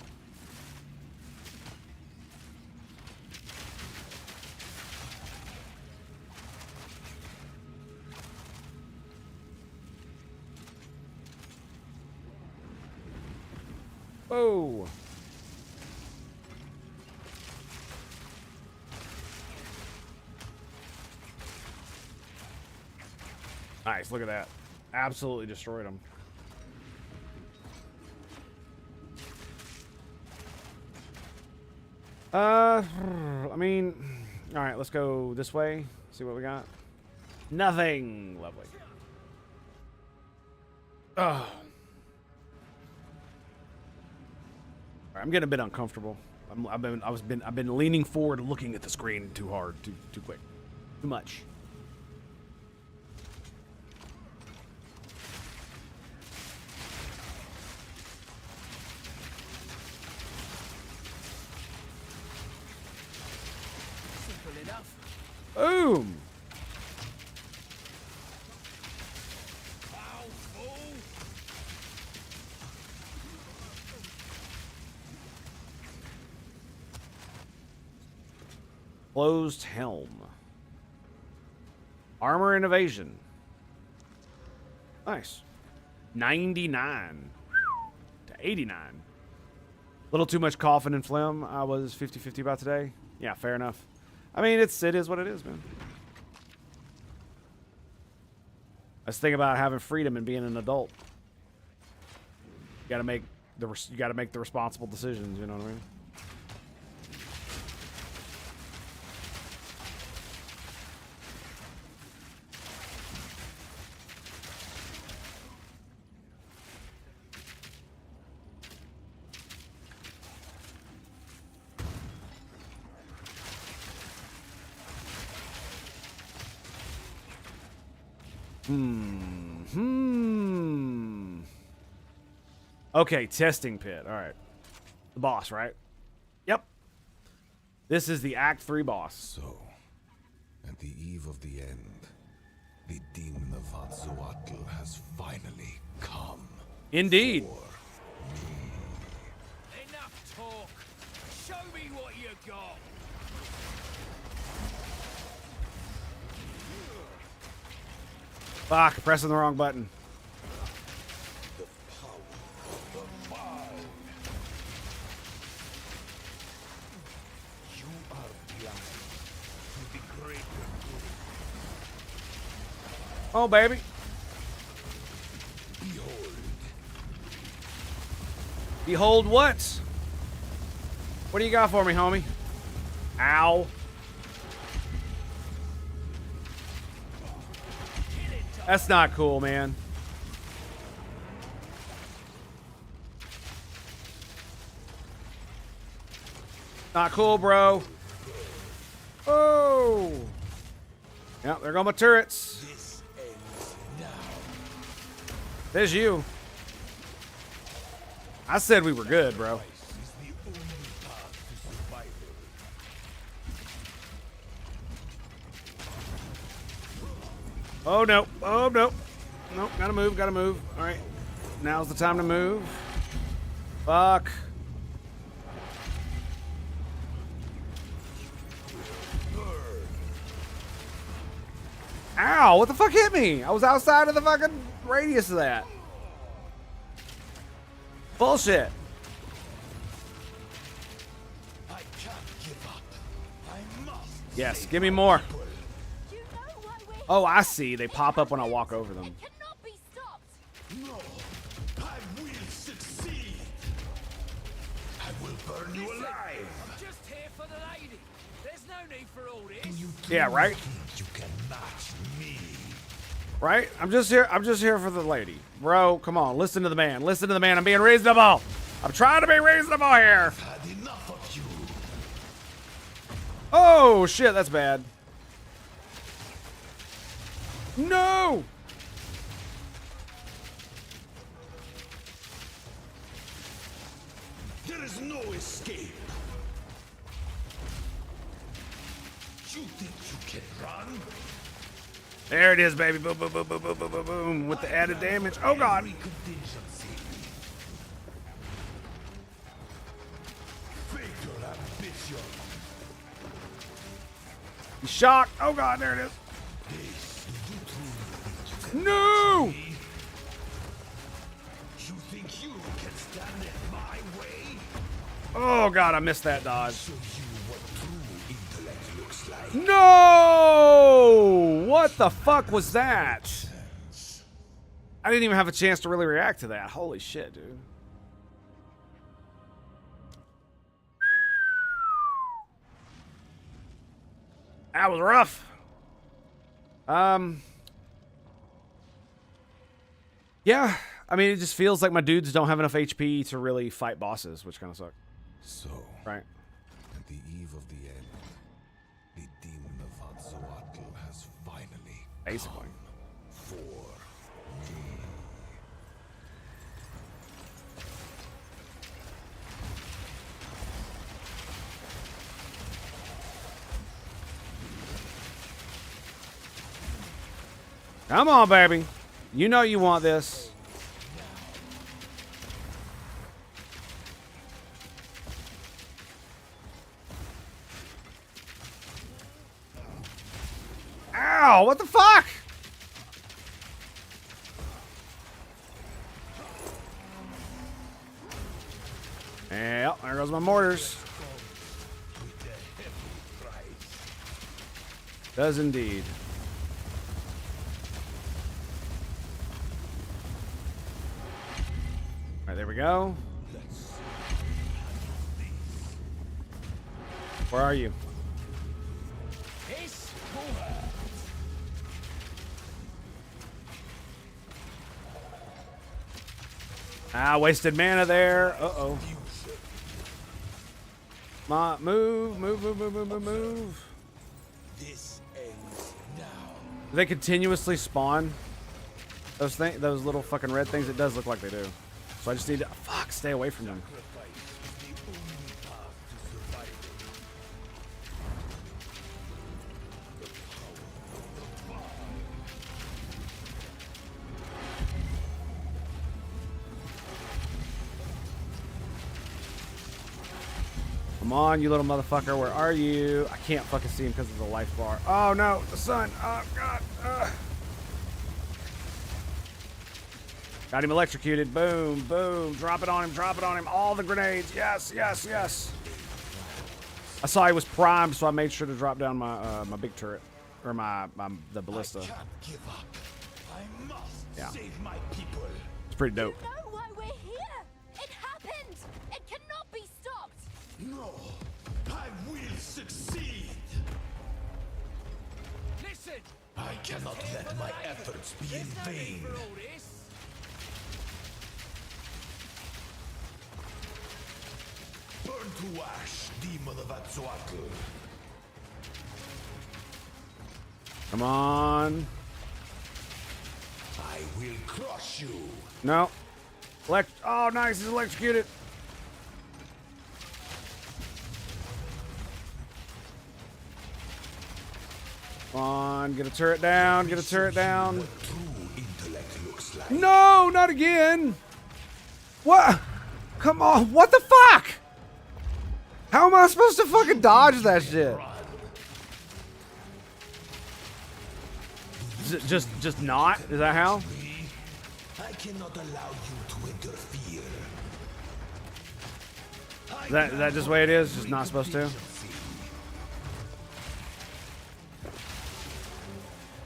Oh. Nice, look at that. Absolutely destroyed him. I mean, all right, let's go this way. See what we got. Nothing. Lovely. Oh. I'm getting a bit uncomfortable. I've been leaning forward, looking at the screen too hard, too quick, too much. Simple enough. Boom. Closed helm. Armor and evasion. Nice. 99 to 89. Little too much coughing and phlegm. I was 50-50 about today. Yeah, fair enough. I mean, it is what it is, man. Let's think about having freedom and being an adult. You gotta make the responsible decisions. You know what I mean? Okay, testing pit. All right. The boss, right? Yep. This is the Act 3 boss. So, at the eve of the end, the demon of ABYSSAL has finally come. Indeed. Enough talk. Show me what you got. Fuck, pressing the wrong button. Oh, baby. Behold what? What do you got for me, homie? Ow. That's not cool, man. Not cool, bro. Oh. Yep, there go my turrets. There's you. I said we were good, bro. Oh, no. Oh, no. Nope, gotta move, gotta move. All right. Now's the time to move. Fuck. Ow, what the fuck hit me? I was outside of the fucking radius of that. Bullshit. I can't give up. I must. Yes, give me more. You know why we're Oh, I see. They pop up when I walk over them. It cannot be stopped. No, I will succeed. I will burn you alive. Just here for the lady. There's no need for all this. Yeah, right? You can match me. Right? I'm just here for the lady. Bro, come on. Listen to the man. Listen to the man. I'm being reasonable. I'm trying to be reasonable here. I've had enough of you. Oh, shit. That's bad. No! There is no escape. You think you can run? There it is, baby. Boom, boom, boom, boom, boom, boom, boom, boom. With the added damage. Oh, God. Every contingency. Fatal ambition. He's shocked. Oh, God. There it is. This, you truly think you can No! match me? You think you can stand in my way? Oh, God. I missed that dodge. Show you what true intellect looks like. No! What the fuck was that? I didn't even have a chance to really react to that. Holy shit, dude. That was rough. Yeah. I mean, it just feels like my dudes don't have enough HP to really fight bosses, which kind of sucks. So, Right. at the eve of the end, the demon of Atzoatl has finally Basically. for me. Come on, baby. You know you want this. Ow, what the fuck? Yeah, there goes my mortars. Does indeed. Alright, there we go. Where are you? Ah, wasted mana there. Uh-oh. Move, move, move, move, move, move, move. This ends now. Do they continuously spawn? Those little fucking red things? It does look like they do. So I just need to, fuck, stay away from them. Come on, you little motherfucker. Where are you? I can't fucking see him because of the life bar. Oh, no. The sun. Oh, God. Got him electrocuted. Boom, boom. Drop it on him. Drop it on him. All the grenades. Yes, yes, yes. I saw he was primed, so I made sure to drop down my my big turret. Or the ballista. I can't give up. I must save my people. It's pretty dope. You know why we're here? It happened! It cannot be stopped! No, I will succeed. Listen! I cannot let my efforts be in vain. For all this. Burn to ash, demon of Atzoatl. Come on. I will crush you. No. Oh, nice. He's electrocuted. Come on. Get a turret down. Get a turret down. What true intellect looks like. No, not again. What? Come on. What the fuck? How am I supposed to fucking dodge that shit? Just not? Is that how? I cannot allow you to interfere. Is that just the way it is? Just not supposed to? I've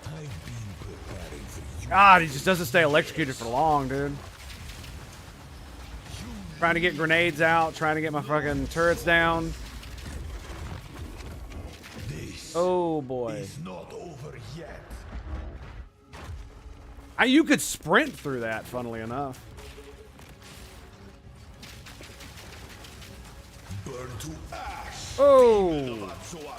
been preparing for you. God, he just doesn't stay electrocuted for long, dude. Trying to get grenades out, trying to get my fucking turrets down. This Oh boy. is not over yet. You could sprint through that, funnily enough. Burn to ash. Oh. Atzoatl.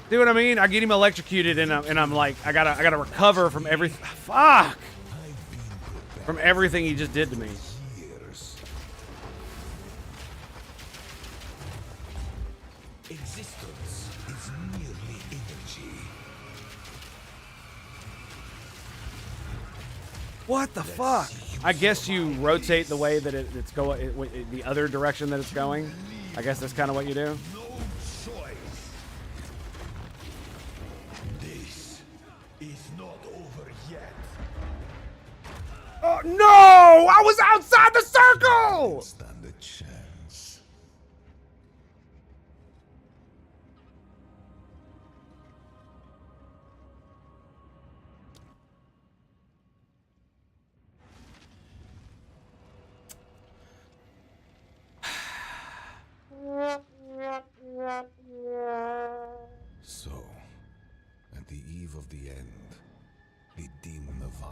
See what I mean? I get him electrocuted and I'm like, I gotta recover from everything. Fuck! From everything he just did to me. Years. Existence is merely energy. What the fuck? I guess you rotate the way that it's going, the other direction that it's going. I guess that's kind of what you do. No choice. This is not over yet. Oh no! I was outside the circle! Stand a chance.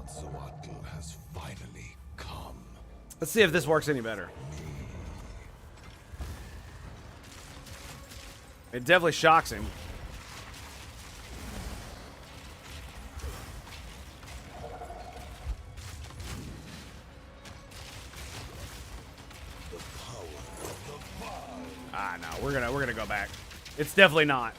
Quetzalcoatl has finally come. Let's see if this works any better. It definitely shocks him. Ah, no, we're gonna go back. It's definitely not.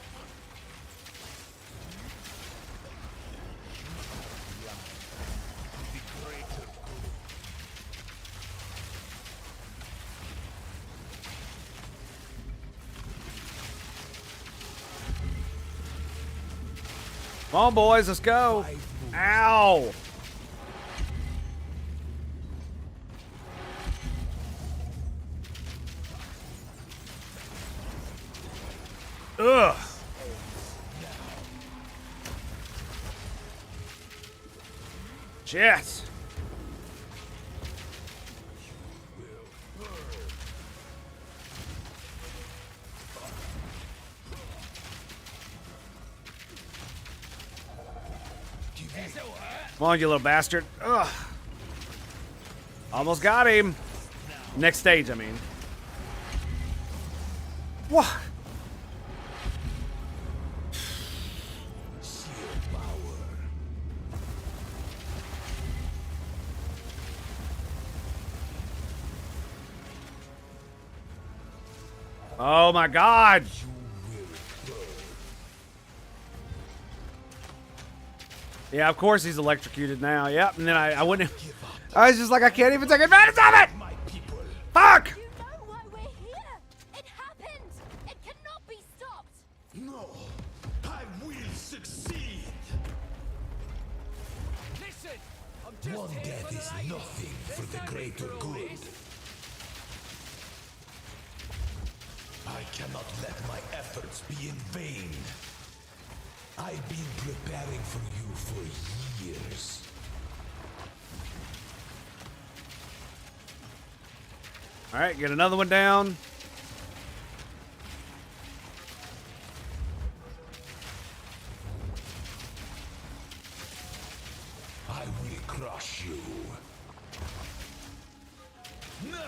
Come on, boys, let's go. Ow. Ugh. Shit. Come on, you little bastard. Ugh. Almost got him. Next stage, I mean. What? Oh my God. Yeah, of course he's electrocuted now. Yep, and then I wouldn't. I was just like, I can't even take advantage of it. Fuck. You know why we're here. It happened. It cannot be stopped. No, I will succeed. Listen, I'm just One here death for the is light. nothing for There's the no need greater for all good. this. I cannot let my efforts be in vain. I've been preparing for you for years. All right, get another one down. I will crush you. No!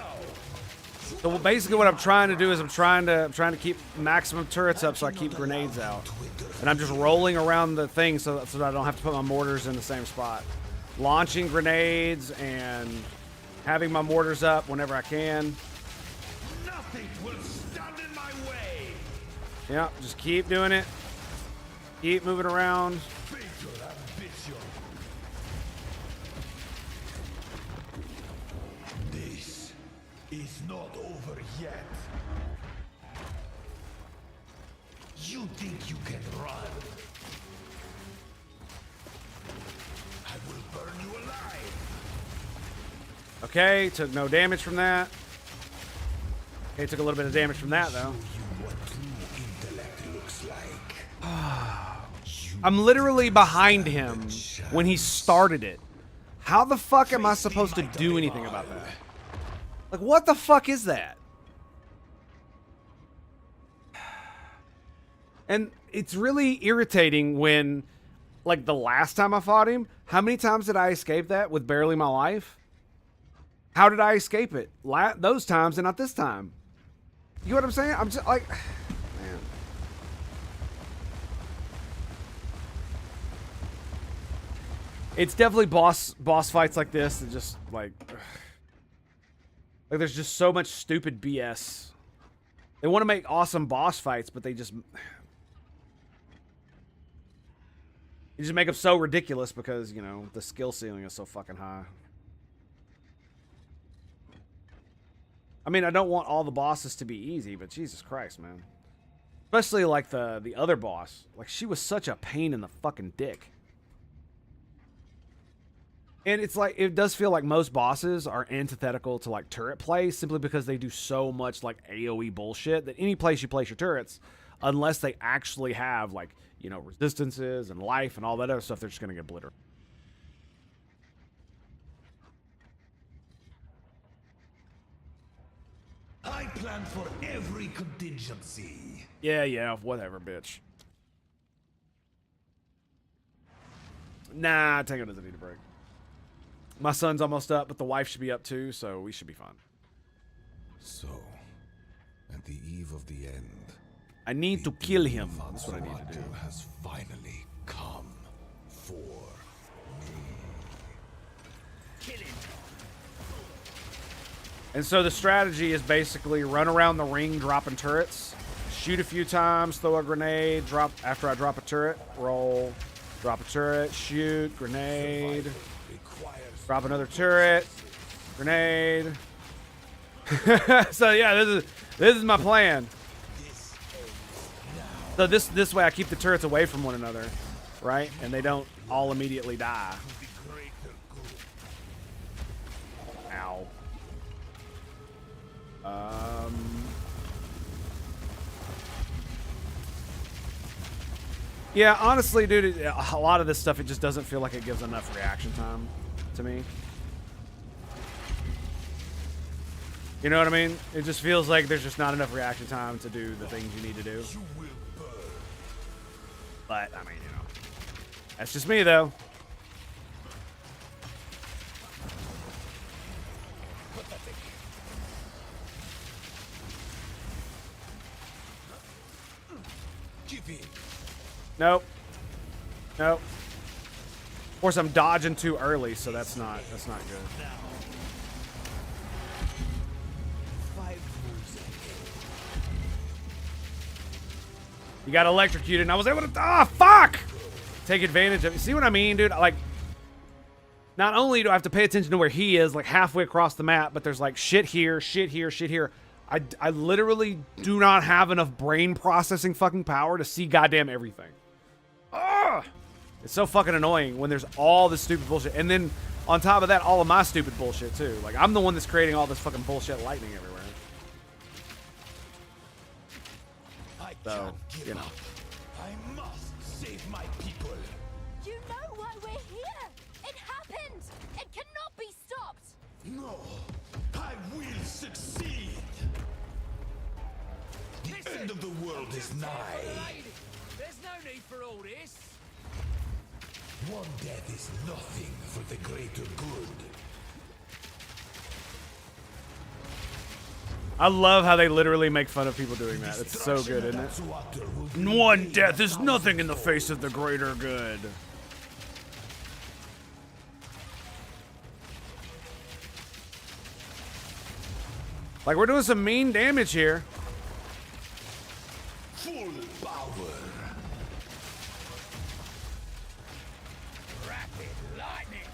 So basically, what I'm trying to do is I'm trying to keep maximum turrets up, so I keep grenades out, and I'm just rolling around the thing so that I don't have to put my mortars in the same spot, launching grenades and having my mortars up whenever I can. Nothing will stand in my way! Yeah, just keep doing it. Keep moving around. Bigger ambition. This is not over yet. You think you can run? I will burn you alive. Okay, took no damage from that. Okay, took a little bit of damage from that though. Show you what true intellect looks like. I'm literally behind him when he started it. How the fuck am I supposed to do anything about that? Like, what the fuck is that? And it's really irritating when, like, the last time I fought him, how many times did I escape that with barely my life? How did I escape it? Those times and not this time. You know what I'm saying? I'm just like, man. It's definitely boss fights like this that just like there's just so much stupid BS. They want to make awesome boss fights, but they just make them so ridiculous because, you know, the skill ceiling is so fucking high. I mean, I don't want all the bosses to be easy, but Jesus Christ, man. Especially like the other boss. Like, she was such a pain in the fucking dick. And it's like, it does feel like most bosses are antithetical to like turret play simply because they do so much like AoE bullshit that any place you place your turrets, unless they actually have like, you know, resistances and life and all that other stuff, they're just going to get obliterated. I plan for every contingency. Yeah, whatever, bitch. Nah, Tango doesn't need a break. My son's almost up, but the wife should be up too, so we should be fine. So, at the eve of the end, I need to kill him. That's what I need to do. has finally come for And so the strategy is basically run around the ring dropping turrets, shoot a few times, throw a grenade, drop after I drop a turret, roll, drop a turret, shoot, grenade, drop another turret, grenade. So yeah, this is my plan. So this way I keep the turrets away from one another, right? And they don't all immediately die. Ow. Yeah, honestly, dude, a lot of this stuff, it just doesn't feel like it gives enough reaction time to me. You know what I mean? It just feels like there's just not enough reaction time to do the things you need to do. But, I mean, you know. That's just me, though. Nope. Nope. Of course, I'm dodging too early, so that's not good. You got electrocuted, and I was able to. Ah, fuck! Take advantage of it. See what I mean, dude? Like, not only do I have to pay attention to where he is, like halfway across the map, but there's like shit here, shit here, shit here. I literally do not have enough brain processing fucking power to see goddamn everything. Ugh! It's so fucking annoying when there's all this stupid bullshit. And then, on top of that, all of my stupid bullshit, too. Like, I'm the one that's creating all this fucking bullshit lightning everywhere. So, you know. I must save my people. You know why we're here! It happened! It cannot be stopped! No, I will succeed. The end of the world is nigh. There's no need for all this. One death is nothing for the greater good. I love how they literally make fun of people doing that. It's so good, isn't it? One death is nothing in the face of the greater good. Like, we're doing some mean damage here. Full power. Rapid lightning.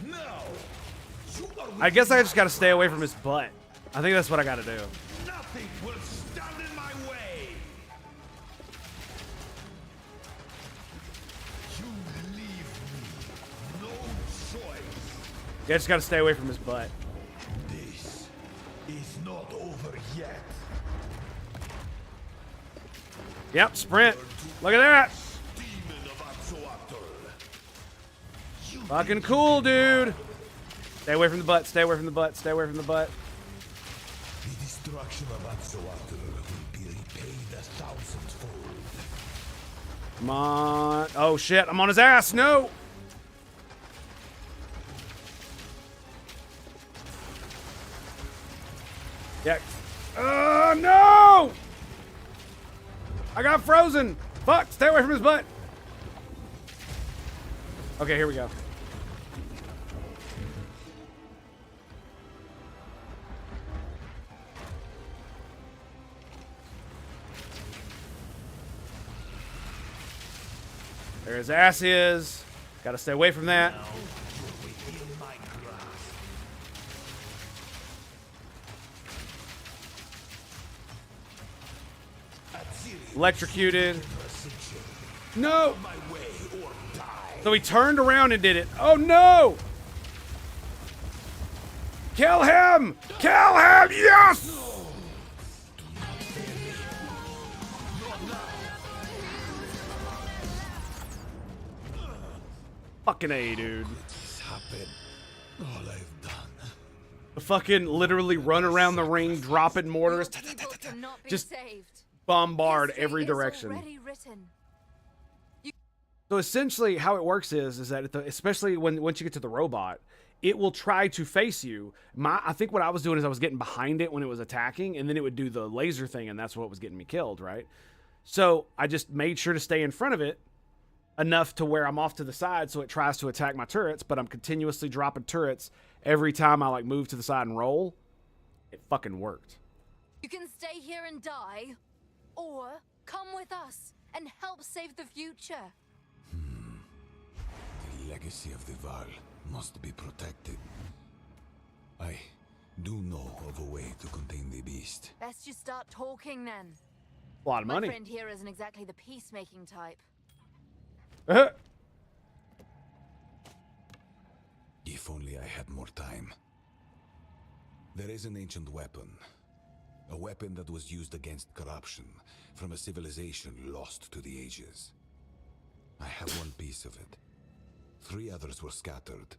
Now, you are I guess I just gotta stay away from his butt. I think that's what I gotta do. nothing will stand in my way. You leave me no choice. Yeah, I just gotta stay away from his butt. This is not over yet. Yep, sprint. Look at that. Demon of Axolotl. You Fucking cool, dude. Stay away from the butt. Stay away from the butt. Stay away from the butt. The destruction of Axolotl will be repaid 1,000-fold. Come on. Oh, shit. I'm on his ass. No. Yeah. No. I got frozen. Fuck. Stay away from his butt. Okay, here we go. There his ass is. Gotta stay away from that. Electrocuted. No! So he turned around and did it. Oh no! Kill him! Kill him! Yes! Fucking A, dude. This happened. All I've done. Fucking literally run around the ring, dropping mortars. People cannot be Just saved. bombard History every is direction. already written. So essentially, how it works is that especially once you get to the robot, it will try to face you. I think what I was doing is I was getting behind it when it was attacking, and then it would do the laser thing, and that's what was getting me killed, right? So I just made sure to stay in front of it enough to where I'm off to the side, so it tries to attack my turrets, but I'm continuously dropping turrets every time I like move to the side and roll. It fucking worked. You can stay here and die, or come with us and help save the future. The legacy of the Val must be protected. I do know of a way to contain the beast. Best you start talking then. A lot of My money. friend here isn't exactly the peacemaking type. If only I had more time. There is an ancient weapon. A weapon that was used against corruption from a civilization lost to the ages. I have one piece of it. 3 others were scattered.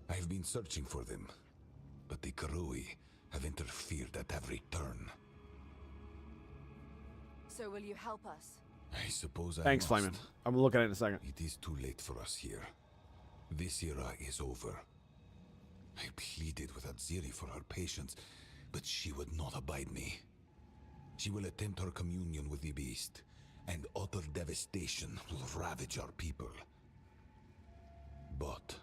I have been searching for them, but the Karui have interfered at every turn. So will you help us? I suppose I Thanks, must. Flamin. I'm looking at it in a second. It is too late for us here. This era is over. I pleaded with Aziri for her patience, but she would not abide me. She will attempt her communion with the beast, and utter devastation will ravage our people. But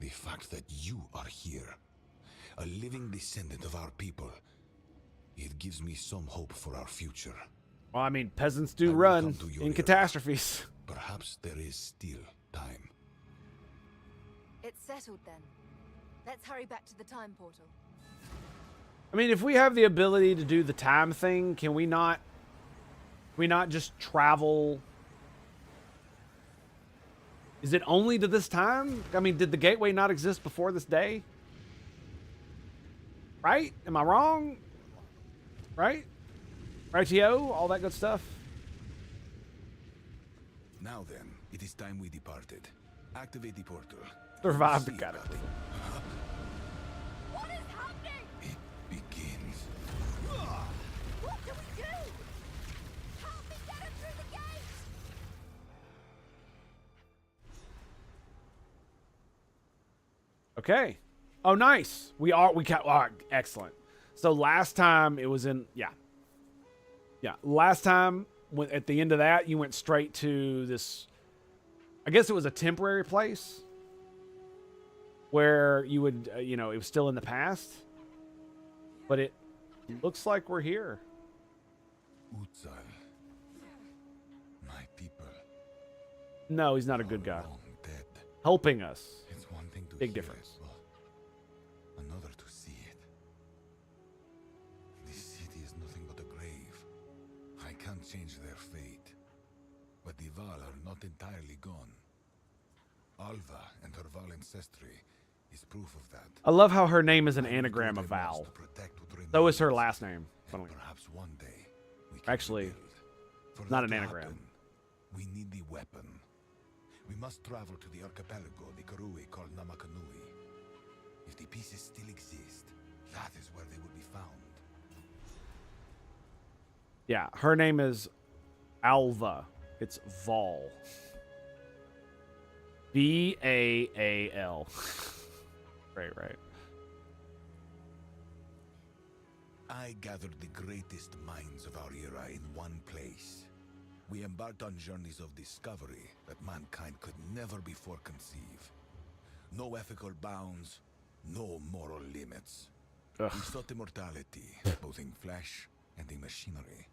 the fact that you are here, a living descendant of our people, it gives me some hope for our future. Well, I mean, peasants do I will run come to your in era. catastrophes. Perhaps there is still time. It's settled then. Let's hurry back to the time portal. I mean, if we have the ability to do the time thing, can we not just travel? Is it only to this time? I mean, did the gateway not exist before this day? Right? Am I wrong? Right? Rightio? All that good stuff. Now then, it is time we departed. Activate the portal. Survived the See cataclysm. about it. What is happening? It begins. What do we do? Help me get him through the gate! Okay. Oh, nice. We got, all right, excellent. So last time it was in, yeah. Last time, at the end of that, you went straight to this, I guess it was a temporary place where you would, it was still in the past, but it looks like we're here. Utsal. My people. No, he's not a good guy. Long dead. Helping us. It's one thing to Big hear difference. it, but another to see it. This city is nothing but a grave. I can't change their fate. But the Val are not entirely gone. Alva and her Val ancestry is proof of that. I love how her name is an I will do anagram my of best Val. to protect what So is her remains, last name. and funnily. perhaps one day we can Actually, rebuild. For not that an to anagram. happen, we need the weapon. We must travel to the archipelago the Karui call Namakanui. If the pieces still exist, that is where they will be found. Yeah, her name is Alva. It's Val. Vaal. Right. I gathered the greatest minds of our era in one place. We embarked on journeys of discovery that mankind could never before conceive. No ethical bounds, no moral limits. Ugh. We sought immortality, both in flesh and in machinery.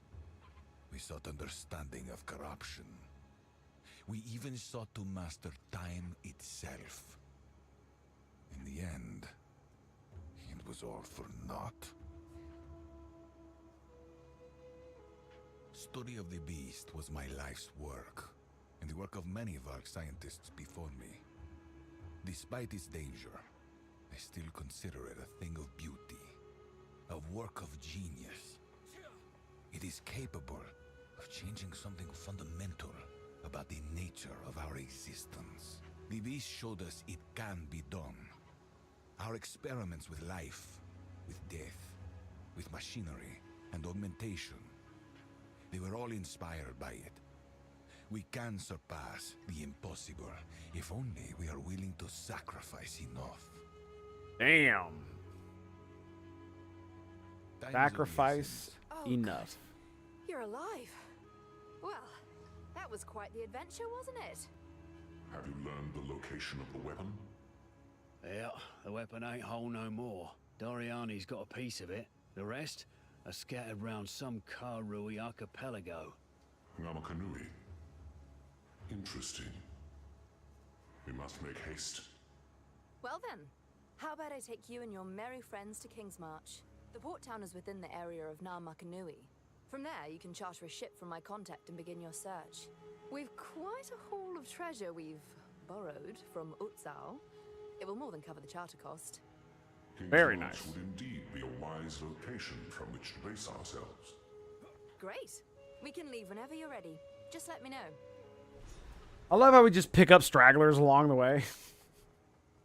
We sought understanding of corruption. We even sought to master time itself. In the end, it was all for naught. Study of the beast was my life's work, and the work of many Vark scientists before me. Despite its danger, I still consider it a thing of beauty, a work of genius. It is capable of changing something fundamental about the nature of our existence. The beast showed us it can be done. Our experiments with life, with death, with machinery and augmentation, they were all inspired by it. We can surpass the impossible if only we are willing to sacrifice enough. Damn. Time is of the Sacrifice essence. Oh, enough. God. You're alive. Well, that was quite the adventure, wasn't it? Have you learned the location of the weapon? Yeah, the weapon ain't whole no more. Doriani's got a piece of it. The rest are scattered round some Karui archipelago. Namakanui. Interesting. We must make haste. Well then, how about I take you and your merry friends to Kingsmarch? The port town is within the area of Namakanui. From there, you can charter a ship from my contact and begin your search. We've quite a haul of treasure we've borrowed from Utsal. It will more than cover the charter cost. Very Kingsmarch nice. would indeed be a wise location from which to base ourselves. Great. We can leave whenever you're ready. Just let me know. I love how we just pick up stragglers along the way.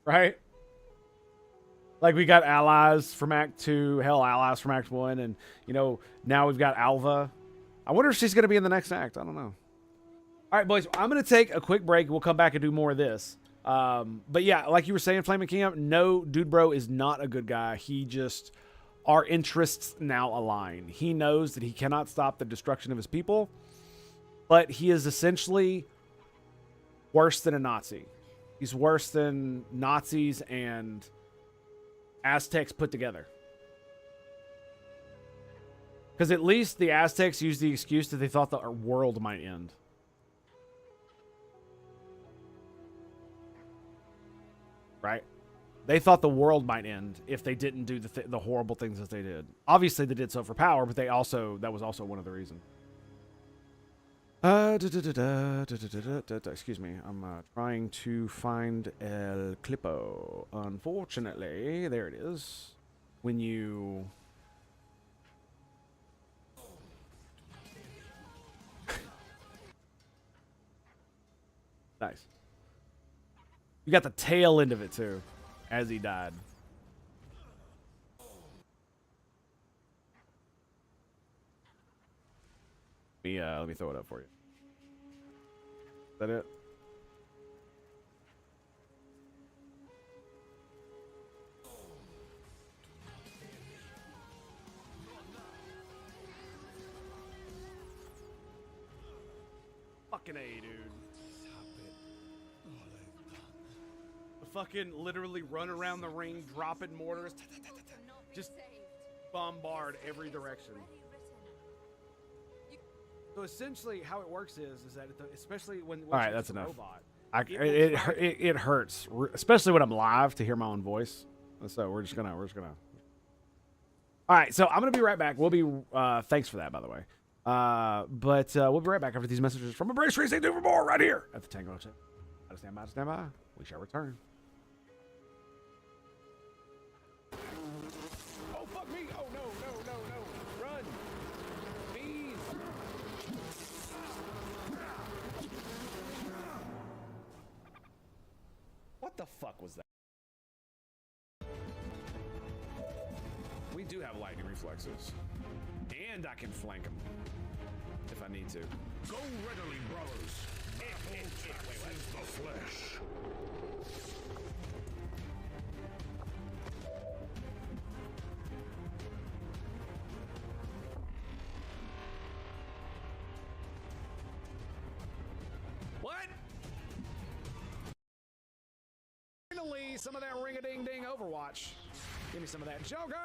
Right? Like, we got allies from Act 2, hell, allies from Act 1, and, you know, now we've got Alva. I wonder if she's going to be in the next act. I don't know. All right, boys, I'm going to take a quick break. We'll come back and do more of this. But, yeah, like you were saying, Flaming King, no, Dude Bro is not a good guy. He just, our interests now align. He knows that he cannot stop the destruction of his people, but he is essentially worse than a Nazi. He's worse than Nazis and Aztecs put together. Because at least the Aztecs used the excuse that they thought the world might end. Right? They thought the world might end if they didn't do the horrible things that they did. Obviously, they did so for power, but that was also one of the reasons. Excuse me. I'm trying to find El Clipo. Unfortunately, there it is. When you... Nice. You got the tail end of it, too, as he died. Let me throw it up for you. Is that it? Fucking A, dude. The fucking literally run around the ring, dropping mortars, just bombard every direction. So essentially, how it works is that especially when all right, that's enough. Robot, it hurts, especially when I'm live, to hear my own voice. So we're just gonna. All right, so I'm gonna be right back. We'll be. Thanks for that, by the way. But we'll be right back after these messages from Embrace Racing. Do for more right here at the Tango Hotel. Stand by, stand by. We shall return. Oh, fuck me! Oh, no, no, no, no! Run! Bees! What the fuck was that? We do have lightning reflexes. And I can flank them. If I need to. Go readily, brothers. Wait, the flesh. What? Finally, some of that ring-a-ding-ding Overwatch. Give me some of that. Joker!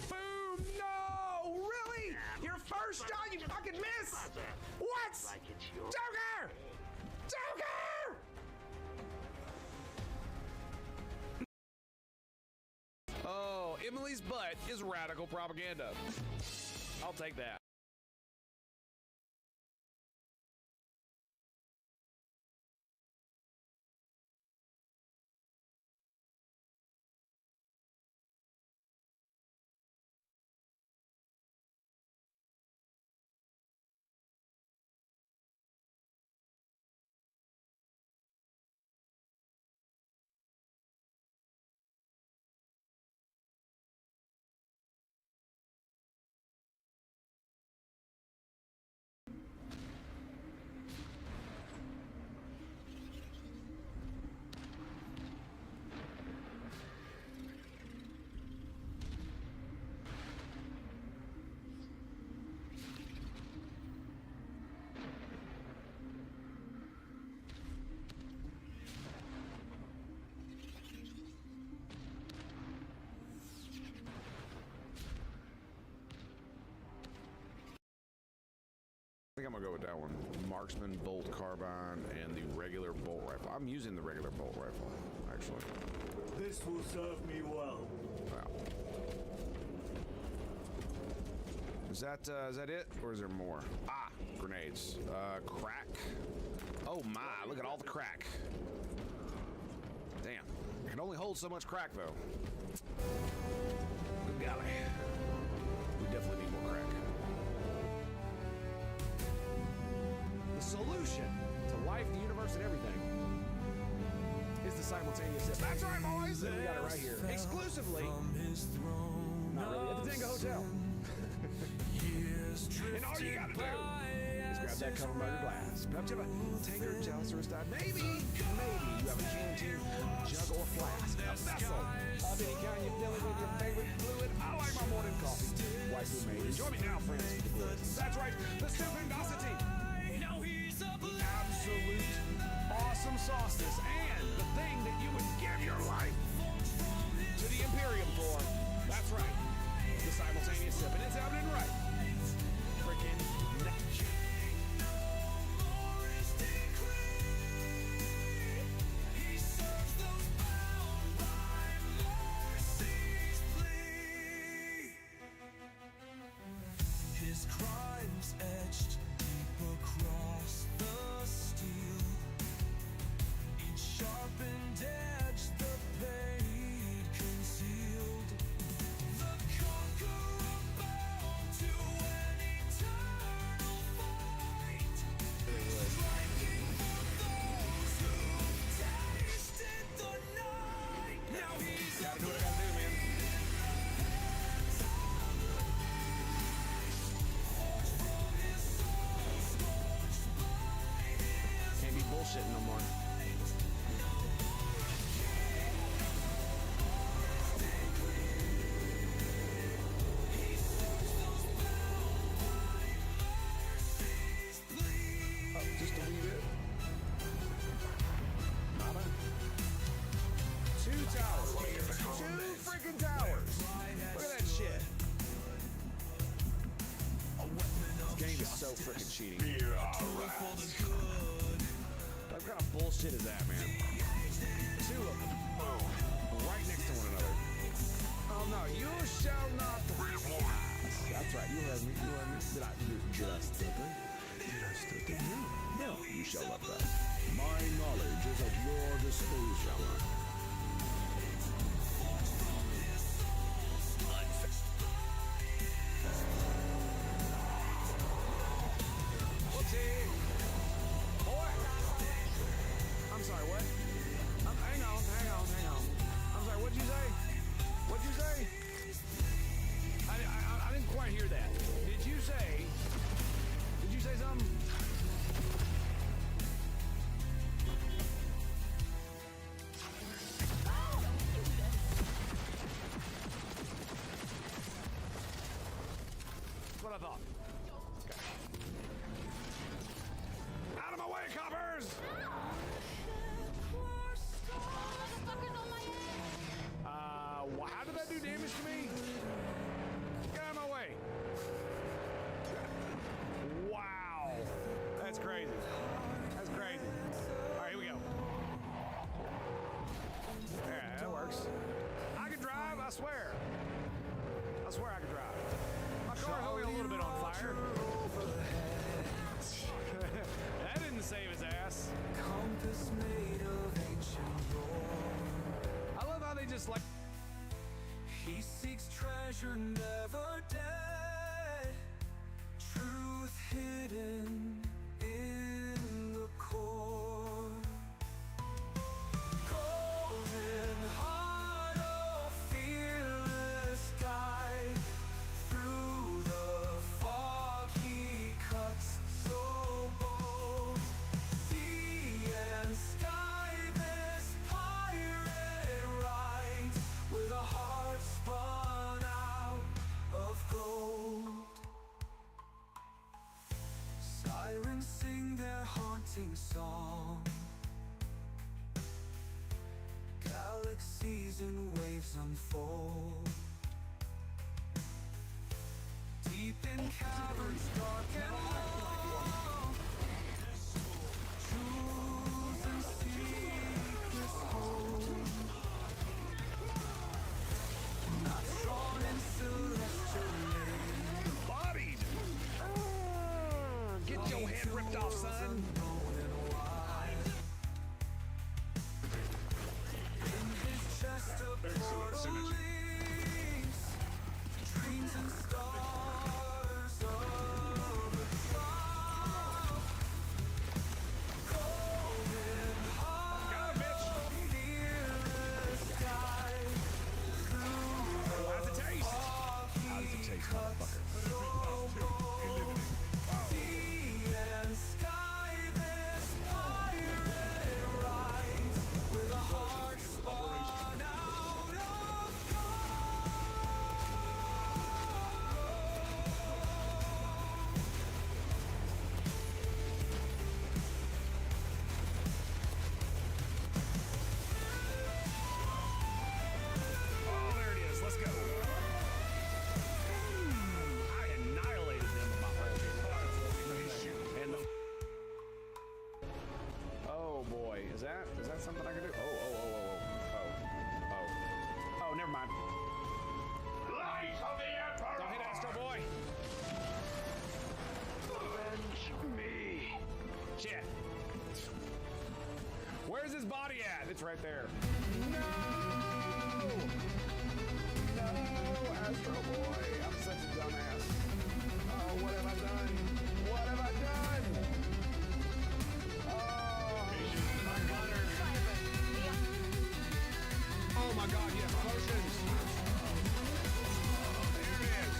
Boom! No! Really? Your first shot, you fucking miss? What? Joker! Joker! Oh, Emily's butt is radical propaganda. I'll take that. think I'm gonna go with that one. Marksman bolt carbine and the regular bolt rifle. I'm using the regular bolt rifle, actually. This will serve me well. Wow. Is that it, or is there more? Ah, grenades. Crack. Oh my! Look at all the crack. Damn. I can only hold so much crack, though. Good golly. We definitely need more crack. The solution to life, the universe, and everything is the simultaneous sip. That's right, boys! And we got it right here. Exclusively. Not really. At the Tango Hotel. And all you gotta do is grab that cover by your glass. Perhaps you have a tankard, chalice, or a stein. Maybe you have a canteen, jug, or flask. A vessel of any kind you fill it with your favorite fluid. I like my morning coffee. Wifely made. Join me now, friends, for the fluid. That's right, the stupendosity. Absolute awesome sauces. And the thing that you would give your life to the Imperium for. That's right. The simultaneous sip. And it's happening right. Freaking His crimes etched deep across the steel. Each sharpened edge, the blade concealed. The conqueror bound to an eternal fight. Striking for those who tasted the night. Now he's gotta do what I gotta do, man. can't be bullshitting no more. Just a wee bit. Nada. 2 towers. 2 freaking towers. Look at that shit. This game is so freaking cheating. What kind of bullshit is that, man? 2 of them. Right next to one another. Oh no, you shall not. That's right, you heard me. You heard me. Did I stutter? Did I stutter? No, you shall not pass. My knowledge is at your disposal. Whoopsie! Boy! I'm sorry, what? Hang on. I'm sorry, what'd you say? What'd you say? I didn't quite hear that. Did you say something? That's what I thought. Okay. Out of my way, coppers! How did that do damage to me? Get out of my way. Wow. That's crazy. That's crazy. All right, here we go. Yeah, that works. I can drive, I swear. I swear I can drive. My car's only a little bit on fire. That didn't save his ass. compass made of ancient lore. I love how they just like. He seeks treasure never dead, truth hidden in the core. Golden heart of fearless guide, through the fog he cuts so bold. Sea and sky, this pirate rides with a heart spun out of gold. Sirens sing their haunting song, galaxies and waves unfold. Deep in caverns dark and long, synergy. Trains and stars of the south. Golden Got him, bitch. near the sky. How's it taste? How does it taste, motherfucker? Sea and sky, this pirate rides with a heart spun out of Oh, there it is. Let's go. I annihilated them with my whole and the. Oh boy, is that something I can do? Oh, never mind. Light of the Emperor! Don't hit Astro Boy. Avenge me! Shit. Where's his body at? It's right there. No! No, Astro Boy. I'm such a dumbass. Oh, what have I done? What have I done? Oh, my gunner. Oh my god, yes, potions. There it is.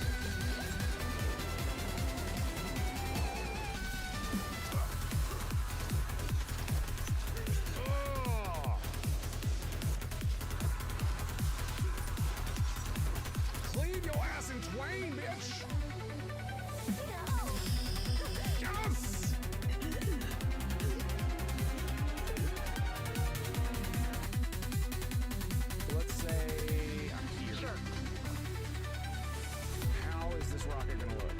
Oh. Cleave your ass in twain, bitch. Yes! Let's say I'm here. Sure. How is this rocket gonna look?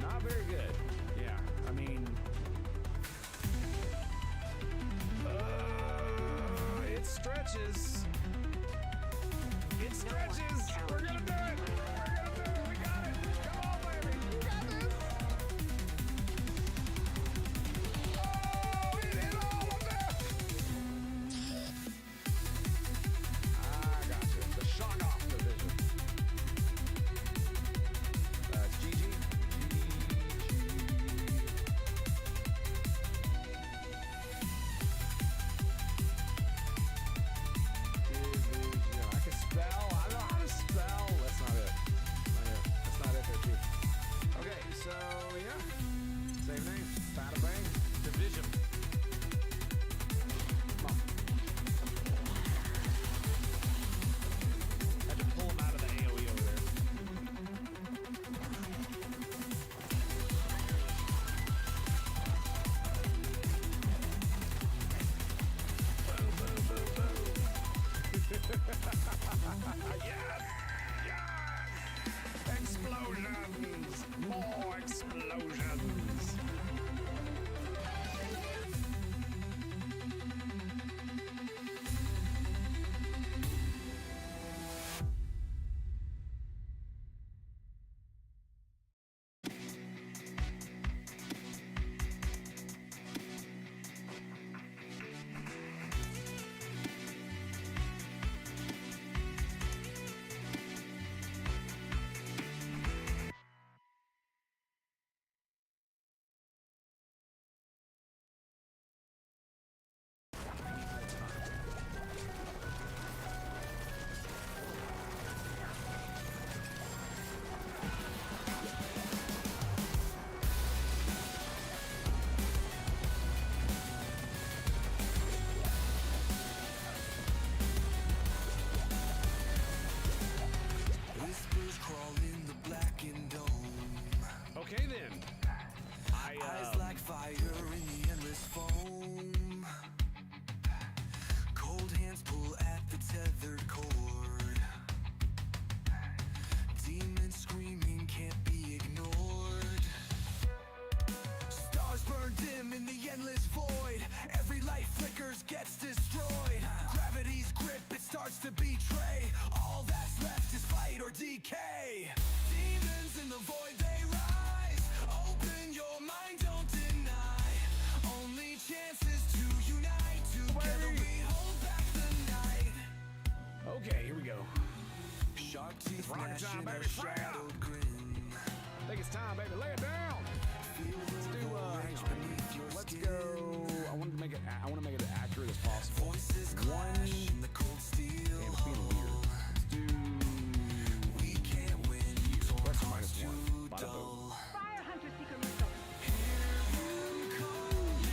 Not very good. Yeah, I mean, it stretches. It stretches. We're gonna do it. We're gonna do it. We got it. Come on, baby. We got this. Oh, it hit all of that. I got you. The shock off division. GG. I can spell. I know how to spell. That's not it. possible. One. Damn, it's being weird. Let's do. Pressure -1. Bada boom. Fire Hunter Seeker missile.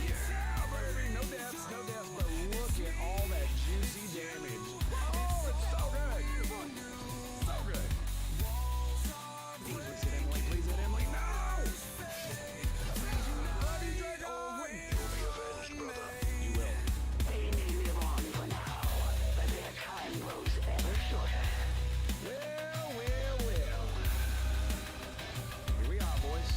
Yeah, baby. No deaths, but look at all that juicy damage. Oh, it's so good. So good. Please hit Emily. Please hit Emily. No! Love you, Draco! You'll be avenged, brother. You will. They may live on for now, but their time grows ever shorter. Well. Here we are, boys.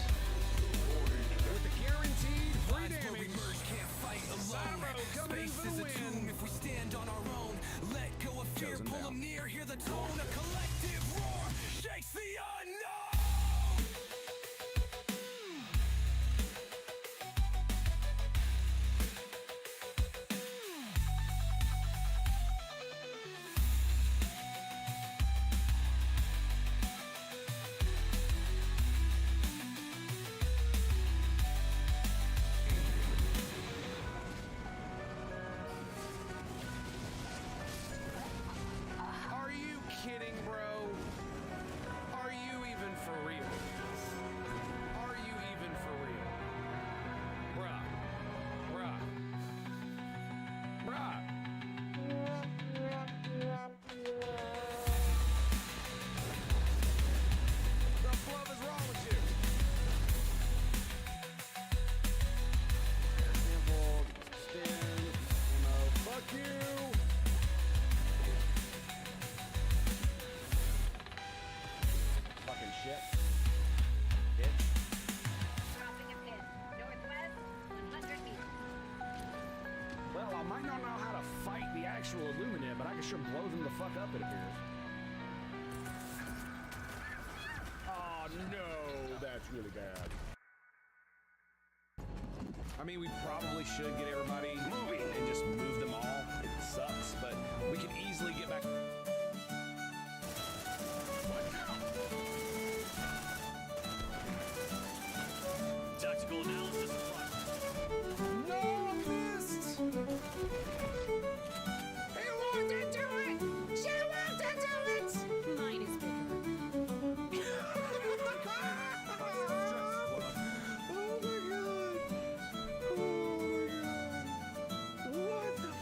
With the guaranteed free damage. Can't fight alone. Cyro coming in Space for is the a tomb win. if we stand on our own. Let go of fear, Chosen pull down. them near, hear the tone. A collective roar shakes the unknown. Are you kidding, bro? Are you even for real? Are you even for real? Bruh. The fluff is wrong with you. Sample, spin, ammo, fuck you. Fucking shit. Bitch. Dropping a pin. Northwest, 100 meters. Well, I might not know how to fight the actual Illuminate, but I can sure blow them the fuck up, it appears. Oh no, that's really bad. I mean, we probably should get everybody moving and just move them all. It sucks, but we can easily get back. Tactical analysis applied. No, I missed! He walked into it! She walked into it! Mine is bigger. Oh my god! What the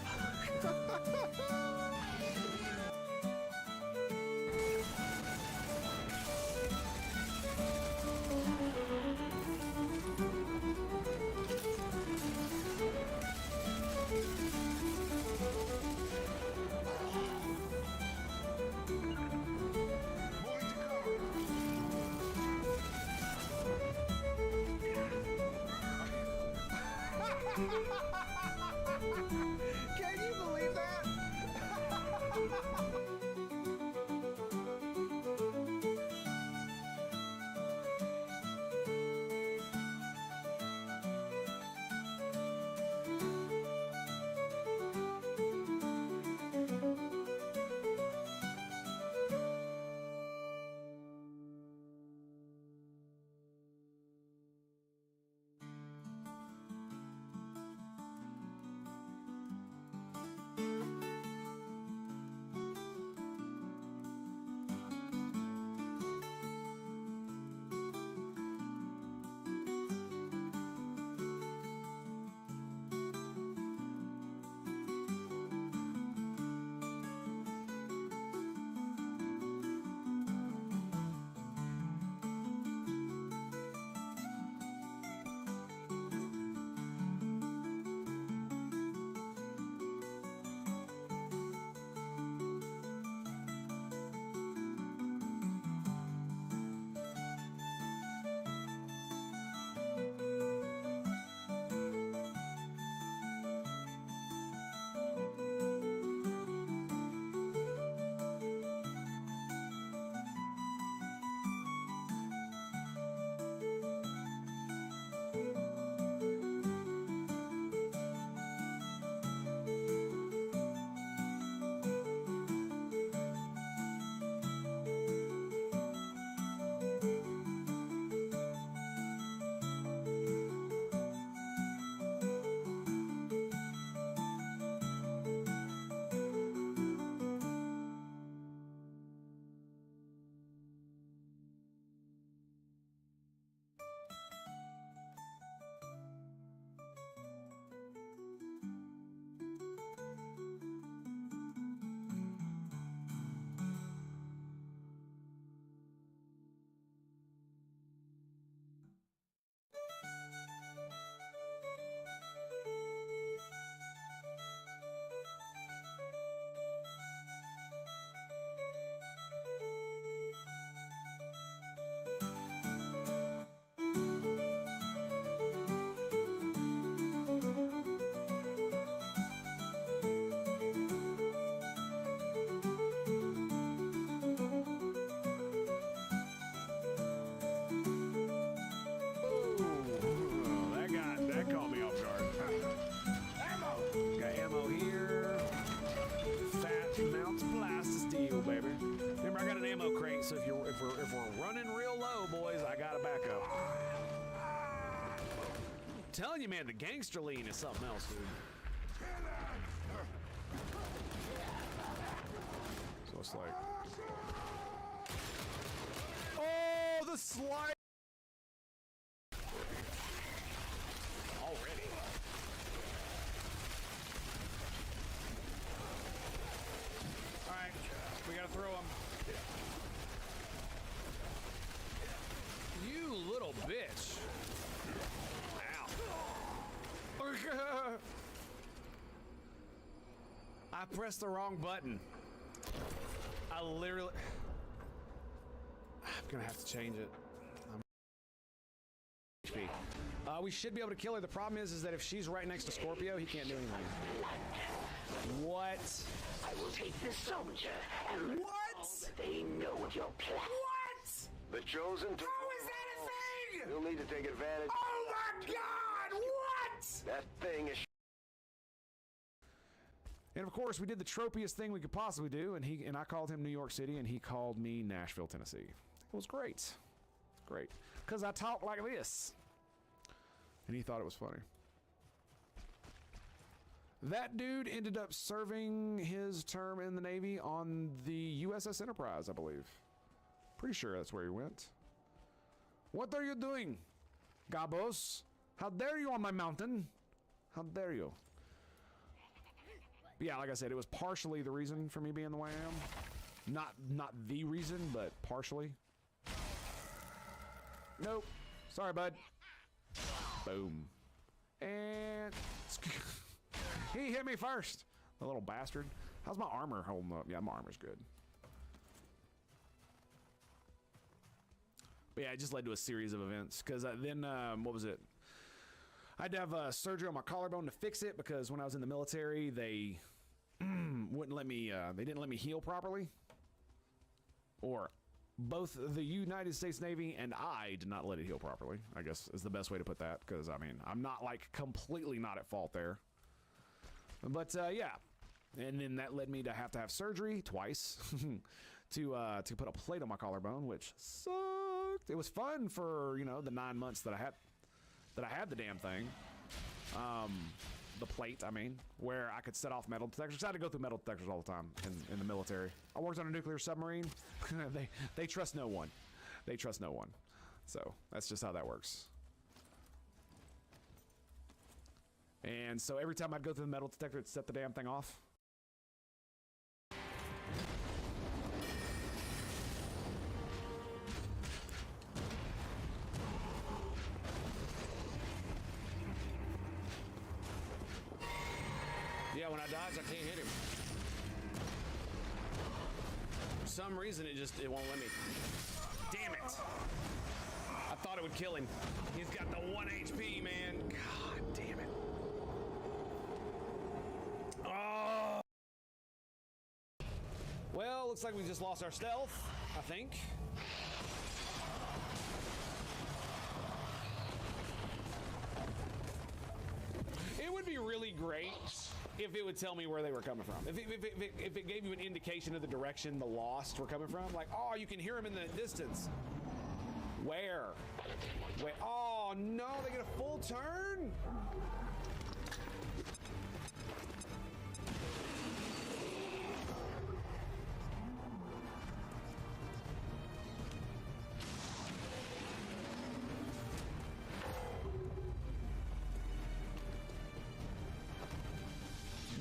So if we're running real low, boys, I got a backup. I'm telling you, man, the gangster lean is something else, dude. So it's like, oh, the slide. Already. All right, we gotta throw him. You little bitch. Ow. I pressed the wrong button. I literally... I'm gonna have to change it. We should be able to kill her. The problem is that if she's right next to Scorpio, he can't do anything. What? I will take this soldier and let all that they know of your plan. What? The chosen. How is that a thing? You'll need to take advantage. Oh my God! What? That thing is. And of course, we did the tropiest thing we could possibly do, and I called him New York City, and he called me Nashville, Tennessee. It was great, great, because I talk like this, and he thought it was funny. That dude ended up serving his term in the Navy on the USS Enterprise, I believe. Pretty sure that's where he went. What are you doing, Gabos? How dare you on my mountain? How dare you? But yeah, like I said, it was partially the reason for me being the way I am. Not the reason, but partially. Nope. Sorry, bud. Boom. And he hit me first. The little bastard. How's my armor holding up? Yeah, my armor's good. But yeah, it just led to a series of events. Because then, what was it? I had to have surgery on my collarbone to fix it because when I was in the military, they wouldn't let me, they didn't let me heal properly. Or both the United States Navy and I did not let it heal properly, I guess is the best way to put that. Because, I mean, I'm not like completely not at fault there. But yeah, and then that led me to have surgery twice to put a plate on my collarbone, which sucked. It was fun for, you know, the 9 months that I had the damn thing. The plate, I mean, where I could set off metal detectors. I had to go through metal detectors all the time in the military. I worked on a nuclear submarine. They trust no one. They trust no one. So that's just how that works. And so every time I'd go through the metal detector, it'd set the damn thing off. Yeah, when I dodge, I can't hit him. For some reason, it won't let me. Damn it! I thought it would kill him. He's got the 1 HP, man. God damn it. Oh! Well, looks like we just lost our stealth, I think. It would be really great if it would tell me where they were coming from. If it gave you an indication of the direction the Lost were coming from. Like, oh, you can hear them in the distance. Where? Wait, oh no, they get a full turn?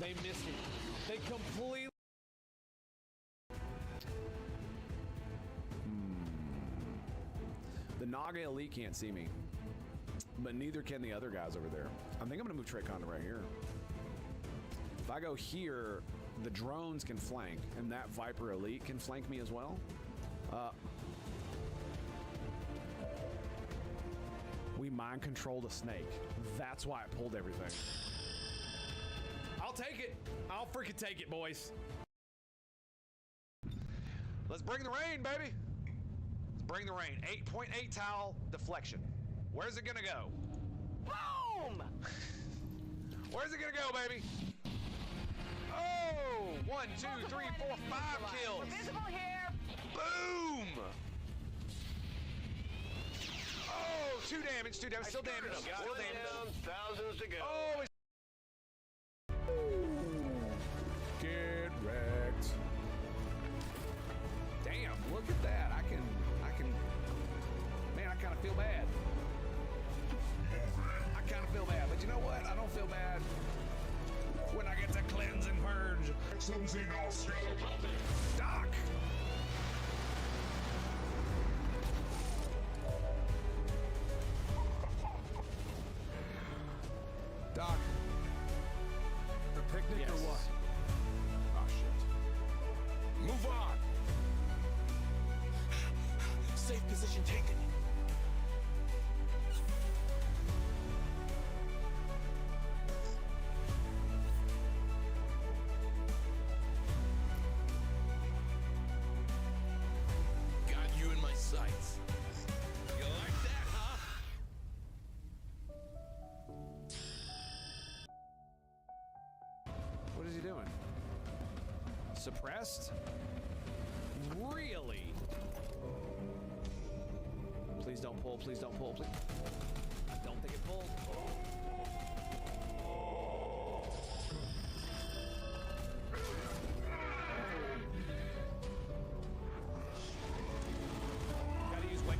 They missed me. They completely... The Naga Elite can't see me. But neither can the other guys over there. I think I'm going to move Traycon to right here. If I go here, the drones can flank. And that Viper Elite can flank me as well. We mind controlled a snake. That's why it pulled everything. I'll take it. I'll freaking take it, boys. Let's bring the rain, baby. Let's bring the rain. 8.8 towel deflection. Where's it gonna go? Boom! Where's it gonna go, baby? Oh! 1, 2, 3, 4, 5 kills. We're visible here. Boom! Oh, 2 damage, still damage. Still damage. Down, thousands to go. Oh, get wrecked. Damn, look at that. I can, man, I kind of feel bad. I kind of feel bad, but you know what? I don't feel bad when I get to cleanse and purge. Doc! Doc. The picnic or what? Oh, shit. Move on! Safe position taken. Got you in my sights. You like that, huh? What is he doing? Suppressed? Really? Please don't pull, please don't pull, please. I don't think it pulled. Gotta use weight.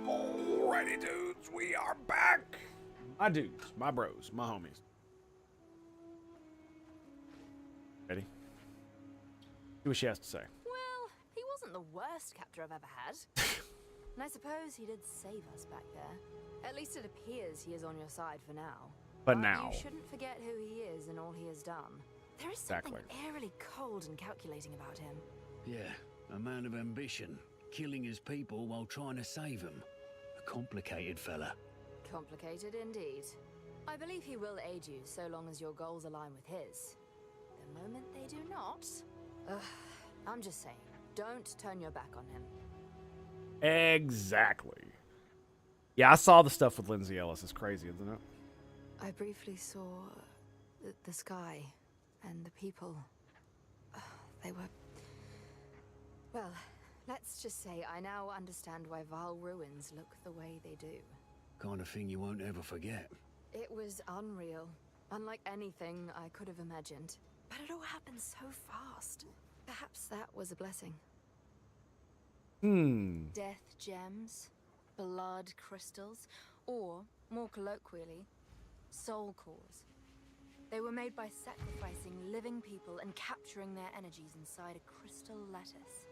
Alrighty, dudes, we are back. My dudes, my bros, my homies. Ready? See what she has to say. Well, he wasn't the worst captor I've ever had. And I suppose he did save us back there. At least it appears he is on your side for now. But now. You shouldn't forget who he is and all he has done. There is something eerily cold and calculating about him. Yeah, a man of ambition, killing his people while trying to save them. A complicated fella. Complicated indeed. I believe he will aid you so long as your goals align with his. The moment they do not... I'm just saying, don't turn your back on him. Exactly. Yeah, I saw the stuff with Lindsay Ellis. It's crazy, isn't it? I briefly saw the sky and the people. They were... Well, let's just say I now understand why Val ruins look the way they do. Kind of thing you won't ever forget. It was unreal. Unlike anything I could have imagined. But it all happened so fast. Perhaps that was a blessing. Death gems, blood crystals, or, more colloquially, soul cores. They were made by sacrificing living people and capturing their energies inside a crystal lattice.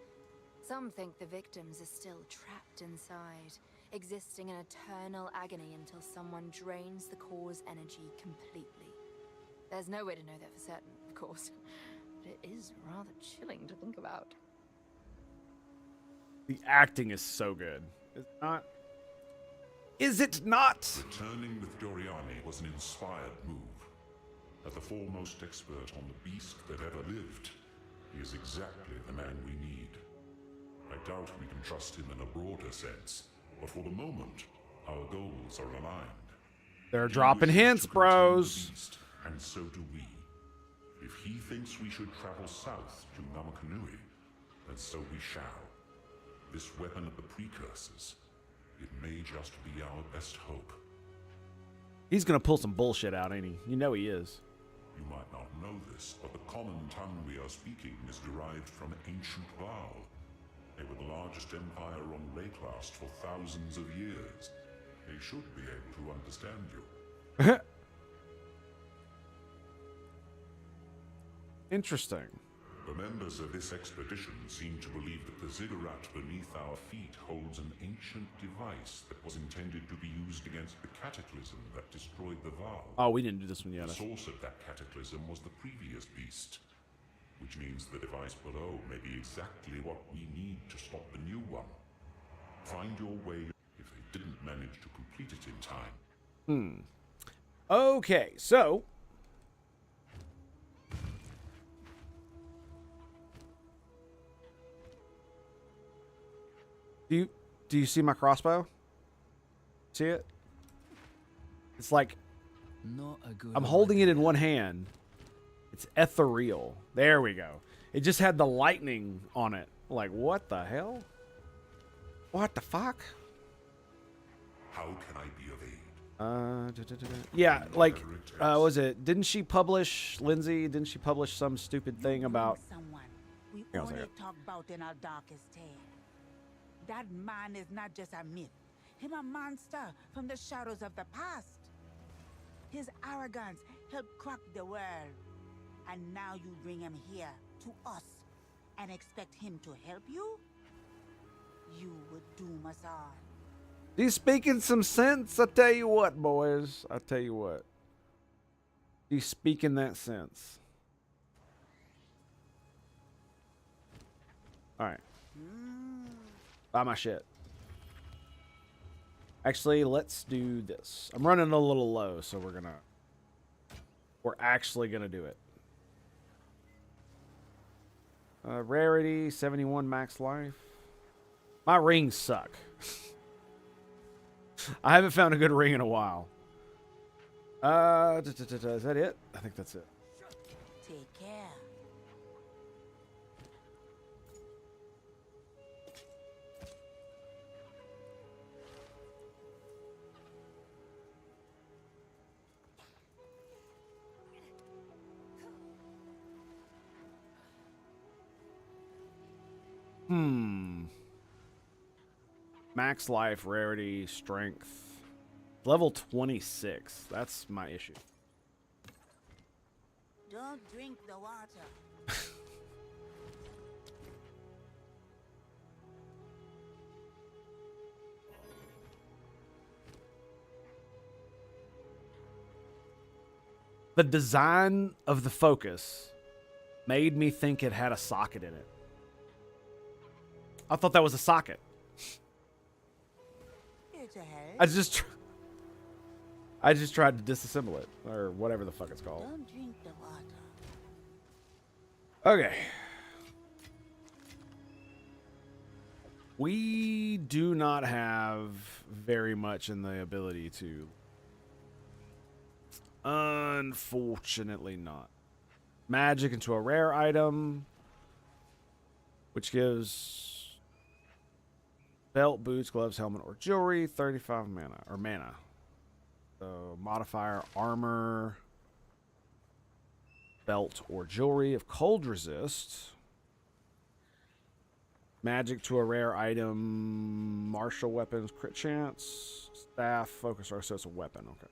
Some think the victims are still trapped inside, existing in eternal agony until someone drains the core's energy completely. There's no way to know that for certain, of course, but it is rather chilling to think about. The acting is so good. Is it not? Is it not? Returning with Doriani was an inspired move. As the foremost expert on the beast that ever lived, he is exactly the man we need. I doubt we can trust him in a broader sense, but for the moment, our goals are aligned. They're He dropping wishes hints, to contain the bros. beast, and so do we. If he thinks we should travel south to Namakanui, then so we shall. This weapon of the precursors, it may just be our best hope. He's gonna pull some bullshit out, ain't he? You know he is. You might not know this, but the common tongue we are speaking is derived from ancient Val. They were the largest empire on Leyclast for thousands of years. They should be able to understand you. Interesting. The members of this expedition seem to believe that the ziggurat beneath our feet holds an ancient device that was intended to be used against the cataclysm that destroyed the Val. Oh, we didn't do this one yet. The source of that cataclysm was the previous beast, which means the device below may be exactly what we need to stop the new one. Find your way if they didn't manage to complete it in time. Okay, so do you see my crossbow? See it? It's like Not a good I'm holding it in one hand. It's ethereal. There we go. It just had the lightning on it. Like, what the hell? What the fuck? How can I be of aid? Yeah, like, was it? Didn't she publish, Lindsay? Didn't she publish some stupid thing about? Someone we Hang on a only second. talk about in our darkest tale. That man is not just a myth. Him a monster from the shadows of the past. His arrogance helped crack the world. And now you bring him here to us and expect him to help you? You would doom us all. He's speaking some sense. I tell you what, boys. I tell you what. He's speaking that sense. All right. Buy my shit. Actually, let's do this. I'm running a little low, so we're actually gonna do it. Rarity, 71 max life. My rings suck. I haven't found a good ring in a while. Is that it? I think that's it. Take care. Max life, rarity, strength. Level 26. That's my issue. Don't drink the water. The design of the focus made me think it had a socket in it. I thought that was a socket. Here to help. I just tried to disassemble it, or whatever the fuck it's called. Don't drink the water. Okay. We do not have very much in the ability to. Unfortunately not. Magic into a rare item, which gives belt, boots, gloves, helmet, or jewelry, 35 mana. So modifier armor, belt, or jewelry of cold resist. Magic to a rare item, martial weapons, crit chance, staff, focus, or so it's a weapon. Okay.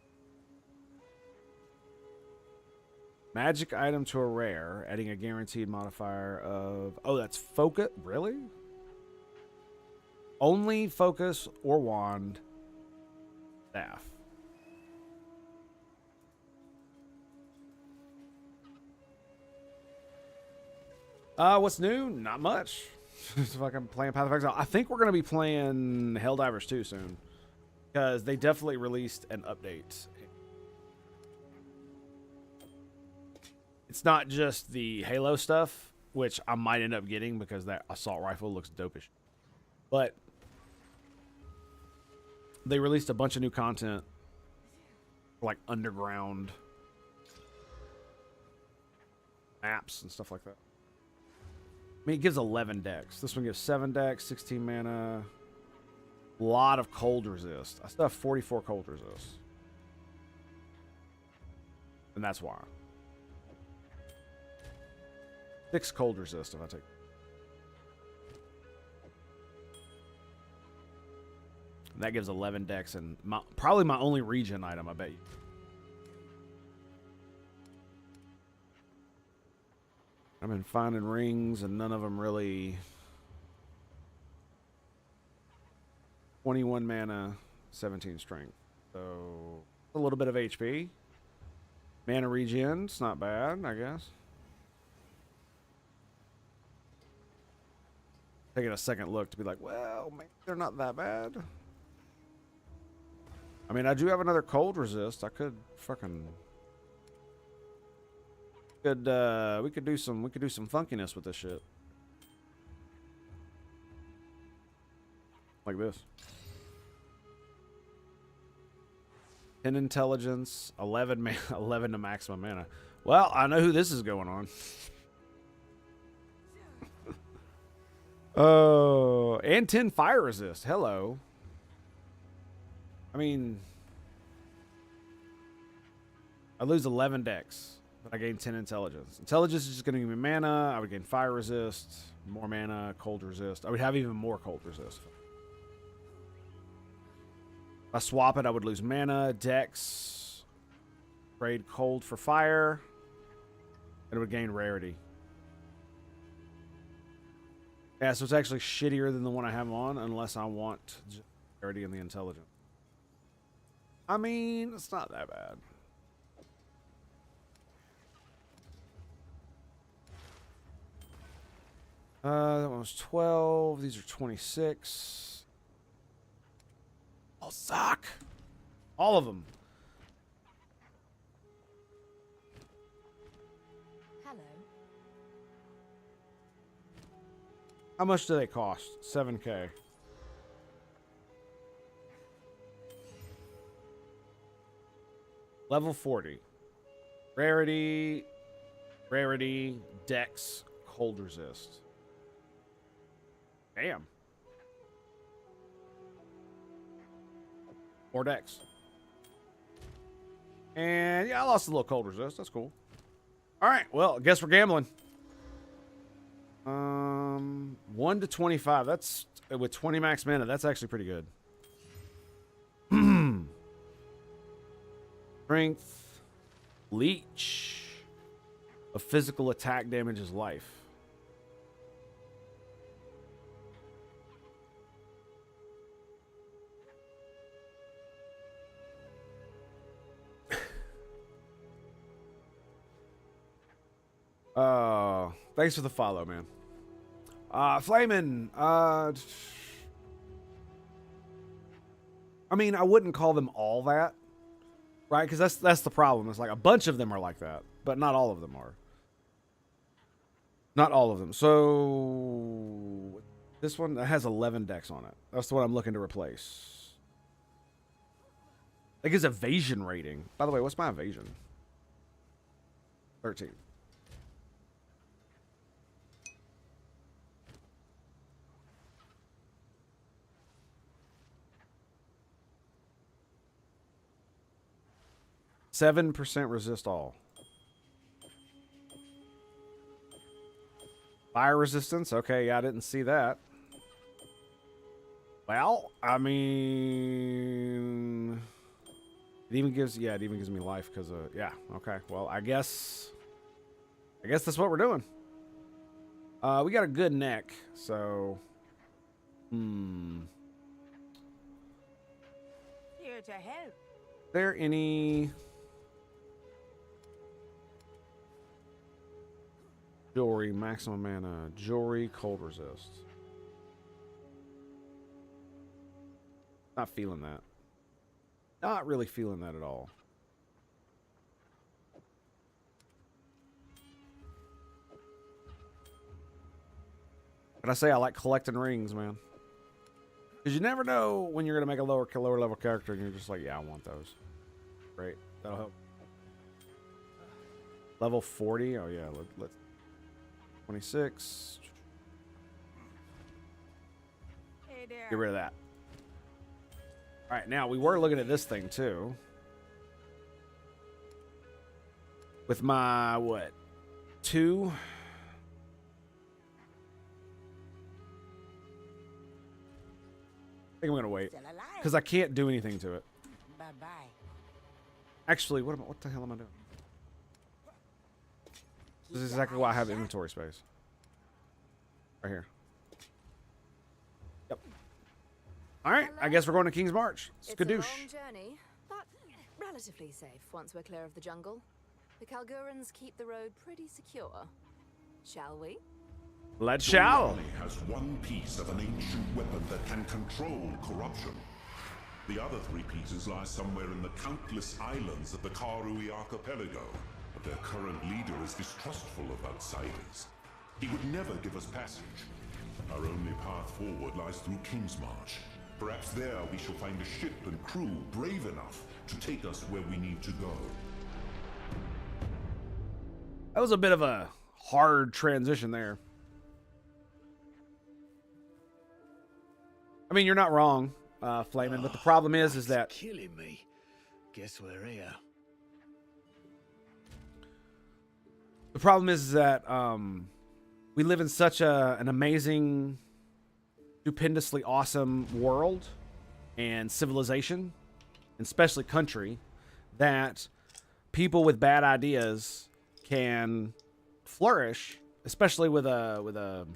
Magic item to a rare, adding a guaranteed modifier of... Oh, that's focus? Really? Only focus or wand. Staff. What's new? Not much. Just fucking playing Path of Exile. I think we're gonna be playing Helldivers 2 soon, because they definitely released an update. It's not just the Halo stuff, which I might end up getting because that assault rifle looks dopish. But they released a bunch of new content, like underground maps and stuff like that. I mean, it gives 11 decks. This one gives 7 decks, 16 mana. A lot of cold resist. I still have 44 cold resist. And that's why. 6 cold resist if I take. And that gives 11 decks and probably my only regen item, I bet you. I've been finding rings and none of them really. 21 mana, 17 strength. So a little bit of HP. Mana regen, it's not bad, I guess. Taking a second look to be like, well, maybe they're not that bad. I mean, I do have another cold resist. I could fucking we could do some funkiness with this shit. Like this. 10 intelligence, 11 to maximum mana. Well, I know who this is going on. Oh, and 10 fire resist. Hello. I mean, I lose 11 decks, but I gain 10 intelligence. Intelligence is just going to give me mana. I would gain fire resist, more mana, cold resist. I would have even more cold resist. If I swap it, I would lose mana, dex, trade cold for fire, and it would gain rarity. Yeah, so it's actually shittier than the one I have on, unless I want rarity and the intelligence. I mean, it's not that bad. That one was 12. These are 26. All suck. All of them. Hello. How much do they cost? 7K. Level 40. Rarity, dex, cold resist. Damn. More dex. And yeah, I lost a little cold resist. That's cool. All right. Well, I guess we're gambling. 1 to 25. That's with 20 max mana. That's actually pretty good. Strength. Leech. A physical attack damages life. Thanks for the follow, man. Flamin', I mean, I wouldn't call them all that, right? Because that's the problem. It's like a bunch of them are like that, but not all of them are. Not all of them. So this one has 11 decks on it. That's the one I'm looking to replace. Like his evasion rating. By the way, what's my evasion? 13. %7 resist all. Fire resistance. Okay, yeah, I didn't see that. Well, I mean, it even gives me life because yeah. Okay, well, I guess that's what we're doing. We got a good neck, so Here to help. Is there any jewelry, maximum mana, jewelry, cold resist? Not feeling that. Not really feeling that at all. But I say I like collecting rings, man. Because you never know when you're going to make a lower level character and you're just like, yeah, I want those. Great. That'll help. Level 40. Oh, yeah. Let's 26. Hey there. Get rid of that. All right. Now, we were looking at this thing, too. With my, what? 2? I think I'm gonna wait because I can't do anything to it. Bye bye. Actually, what the hell am I doing? This is exactly why I have inventory space. Right here. Yep. All right, I guess we're going to King's March. It's Skadoosh. a long journey, but relatively safe once we're clear of the jungle. The Kalgurans keep the road pretty secure. Shall we? Let's shall. Only has one piece of an ancient weapon that can control corruption. The other 3 pieces lie somewhere in the countless islands of the Karui archipelago, but their current leader is distrustful of outsiders. He would never give us passage. Our only path forward lies through King's March. Perhaps there we shall find a ship and crew brave enough to take us where we need to go. That was a bit of a hard transition there. I mean, you're not wrong, Flamin', but the problem is that killing me. Guess we're here. the problem is that we live in such an amazing, stupendously awesome world and civilization, and especially country, that people with bad ideas can flourish, especially with the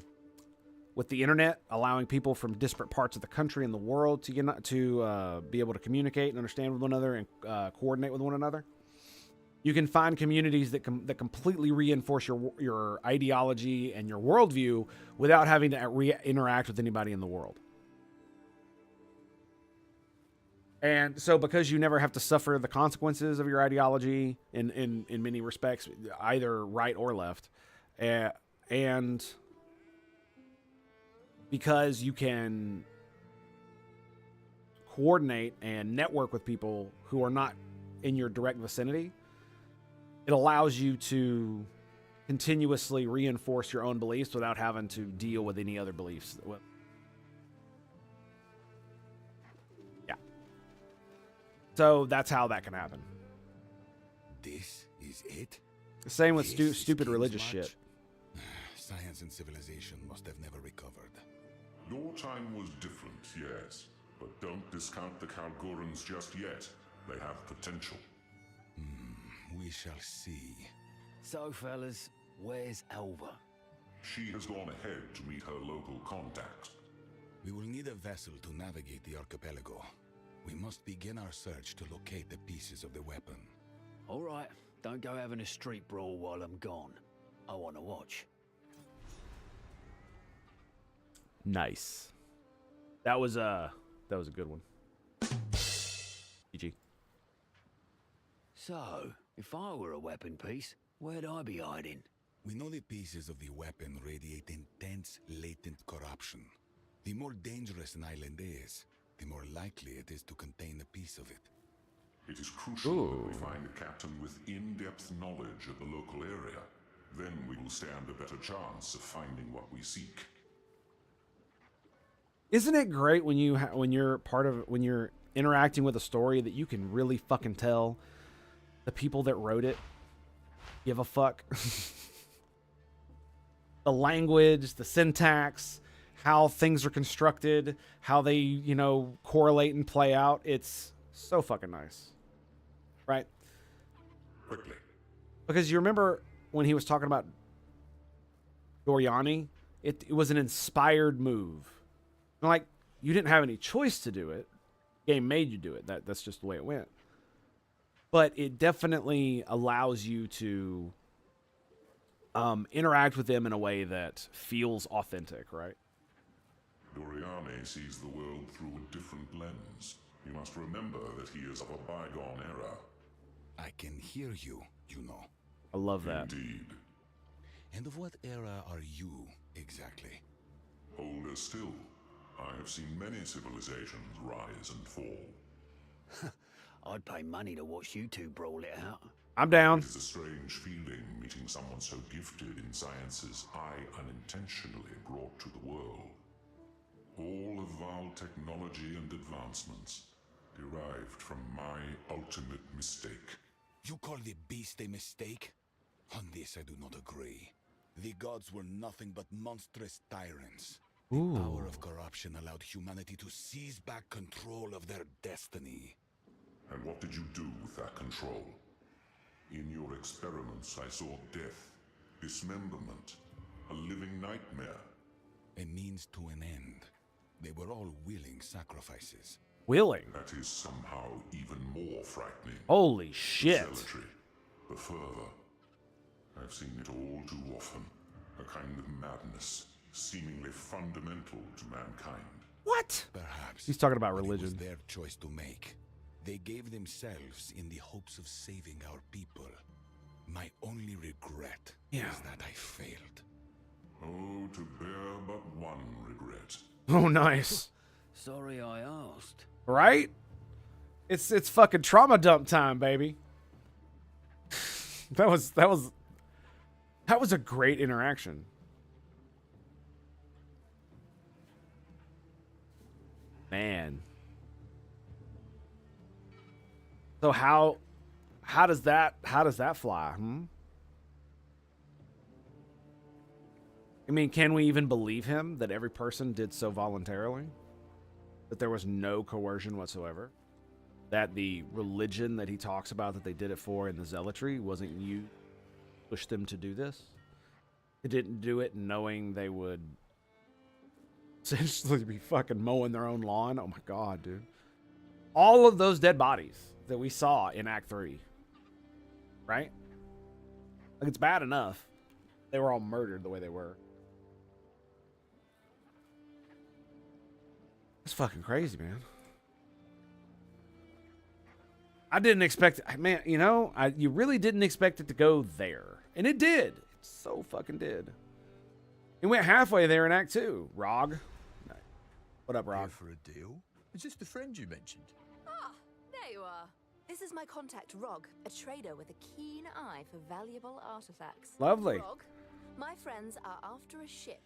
internet allowing people from disparate parts of the country and the world to be able to communicate and understand with one another and coordinate with one another. You can find communities that completely reinforce your ideology and your worldview without having to interact with anybody in the world. And so because you never have to suffer the consequences of your ideology in many respects, either right or left, and because you can coordinate and network with people who are not in your direct vicinity, it allows you to continuously reinforce your own beliefs without having to deal with any other beliefs. Yeah. So that's how that can happen. This is it? The same with This is stupid King's religious March? shit. Science and civilization must have never recovered. Your time was different, yes, but don't discount the Kalgurans just yet. They have potential. We shall see. So, fellas, where's Elva? She has gone ahead to meet her local contacts. We will need a vessel to navigate the archipelago. We must begin our search to locate the pieces of the weapon. All right, don't go having a street brawl while I'm gone. I want to watch. Nice. That was a good one. GG. So, if I were a weapon piece, where'd I be hiding? We know the pieces of the weapon radiate intense, latent corruption. The more dangerous an island is, the more likely it is to contain a piece of it. It is crucial that we find a captain with in-depth knowledge of the local area. Then we will stand a better chance of finding what we seek. Isn't it great when you're interacting with a story that you can really fucking tell the people that wrote it give a fuck? The language, the syntax, how things are constructed, how they, correlate and play out. It's so fucking nice. Right? Quickly. Because you remember when he was talking about Doriani, it was an inspired move. Like, you didn't have any choice to do it. The game made you do it. That's just the way it went. But it definitely allows you to interact with them in a way that feels authentic, right? Doriani Oriane sees the world through a different lens. You must remember that he is of a bygone era. I can hear you, you know. I love that. Indeed. And of what era are you, exactly? Older still. I have seen many civilizations rise and fall. I'd pay money to watch you two brawl it out. I'm down. It is a strange feeling meeting someone so gifted in sciences I unintentionally brought to the world. All of our technology and advancements derived from my ultimate mistake. You call the beast a mistake? On this I do not agree. The gods were nothing but monstrous tyrants. Ooh. The power of corruption allowed humanity to seize back control of their destiny. And what did you do with that control? In your experiments, I saw death, dismemberment, a living nightmare. A means to an end. They were all willing sacrifices. Willing? That is somehow even more frightening. Holy shit. The zealotry, the fervor. I've seen it all too often. A kind of madness, seemingly fundamental to mankind. What? Perhaps. He's talking about but religion. It was their choice to make. They gave themselves in the hopes of saving our people. My only regret is that I failed. Oh, to bear but one regret. Oh, nice. Sorry I asked. Right? It's fucking trauma dump time, baby. That was a great interaction. Man. So how does that fly? I mean, can we even believe him that every person did so voluntarily? That there was no coercion whatsoever? That the religion that he talks about that they did it for in the zealotry wasn't you pushed them to do this? They didn't do it knowing they would essentially be fucking mowing their own lawn. Oh my god, dude. All of those dead bodies that we saw in Act 3. Right? Like, it's bad enough they were all murdered the way they were. That's fucking crazy, man. I didn't expect it. Man, you know, you really didn't expect it to go there. And it did. It so fucking did. It went halfway there in Act 2. Rog. What up, Rog? Here for a deal? Is this the friend you mentioned? Ah, there you are. This is my contact, Rog, a trader with a keen eye for valuable artifacts. Lovely. Rog, my friends are after a ship,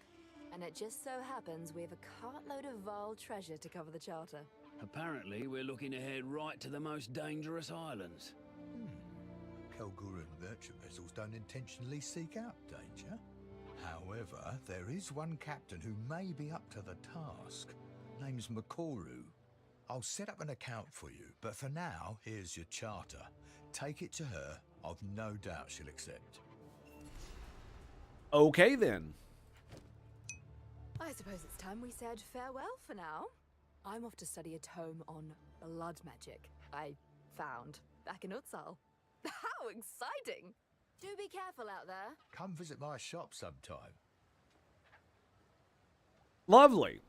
and it just so happens we have a cartload of Val treasure to cover the charter. Apparently, we're looking to head right to the most dangerous islands. Kelguran merchant vessels don't intentionally seek out danger. However, there is one captain who may be up to the task. Name's Makoru. I'll set up an account for you, but for now, here's your charter. Take it to her. I've no doubt she'll accept. Okay, then. I suppose it's time we said farewell for now. I'm off to study a tome on blood magic I found back in ABYSSAL. How exciting! Do be careful out there. Come visit my shop sometime. Lovely.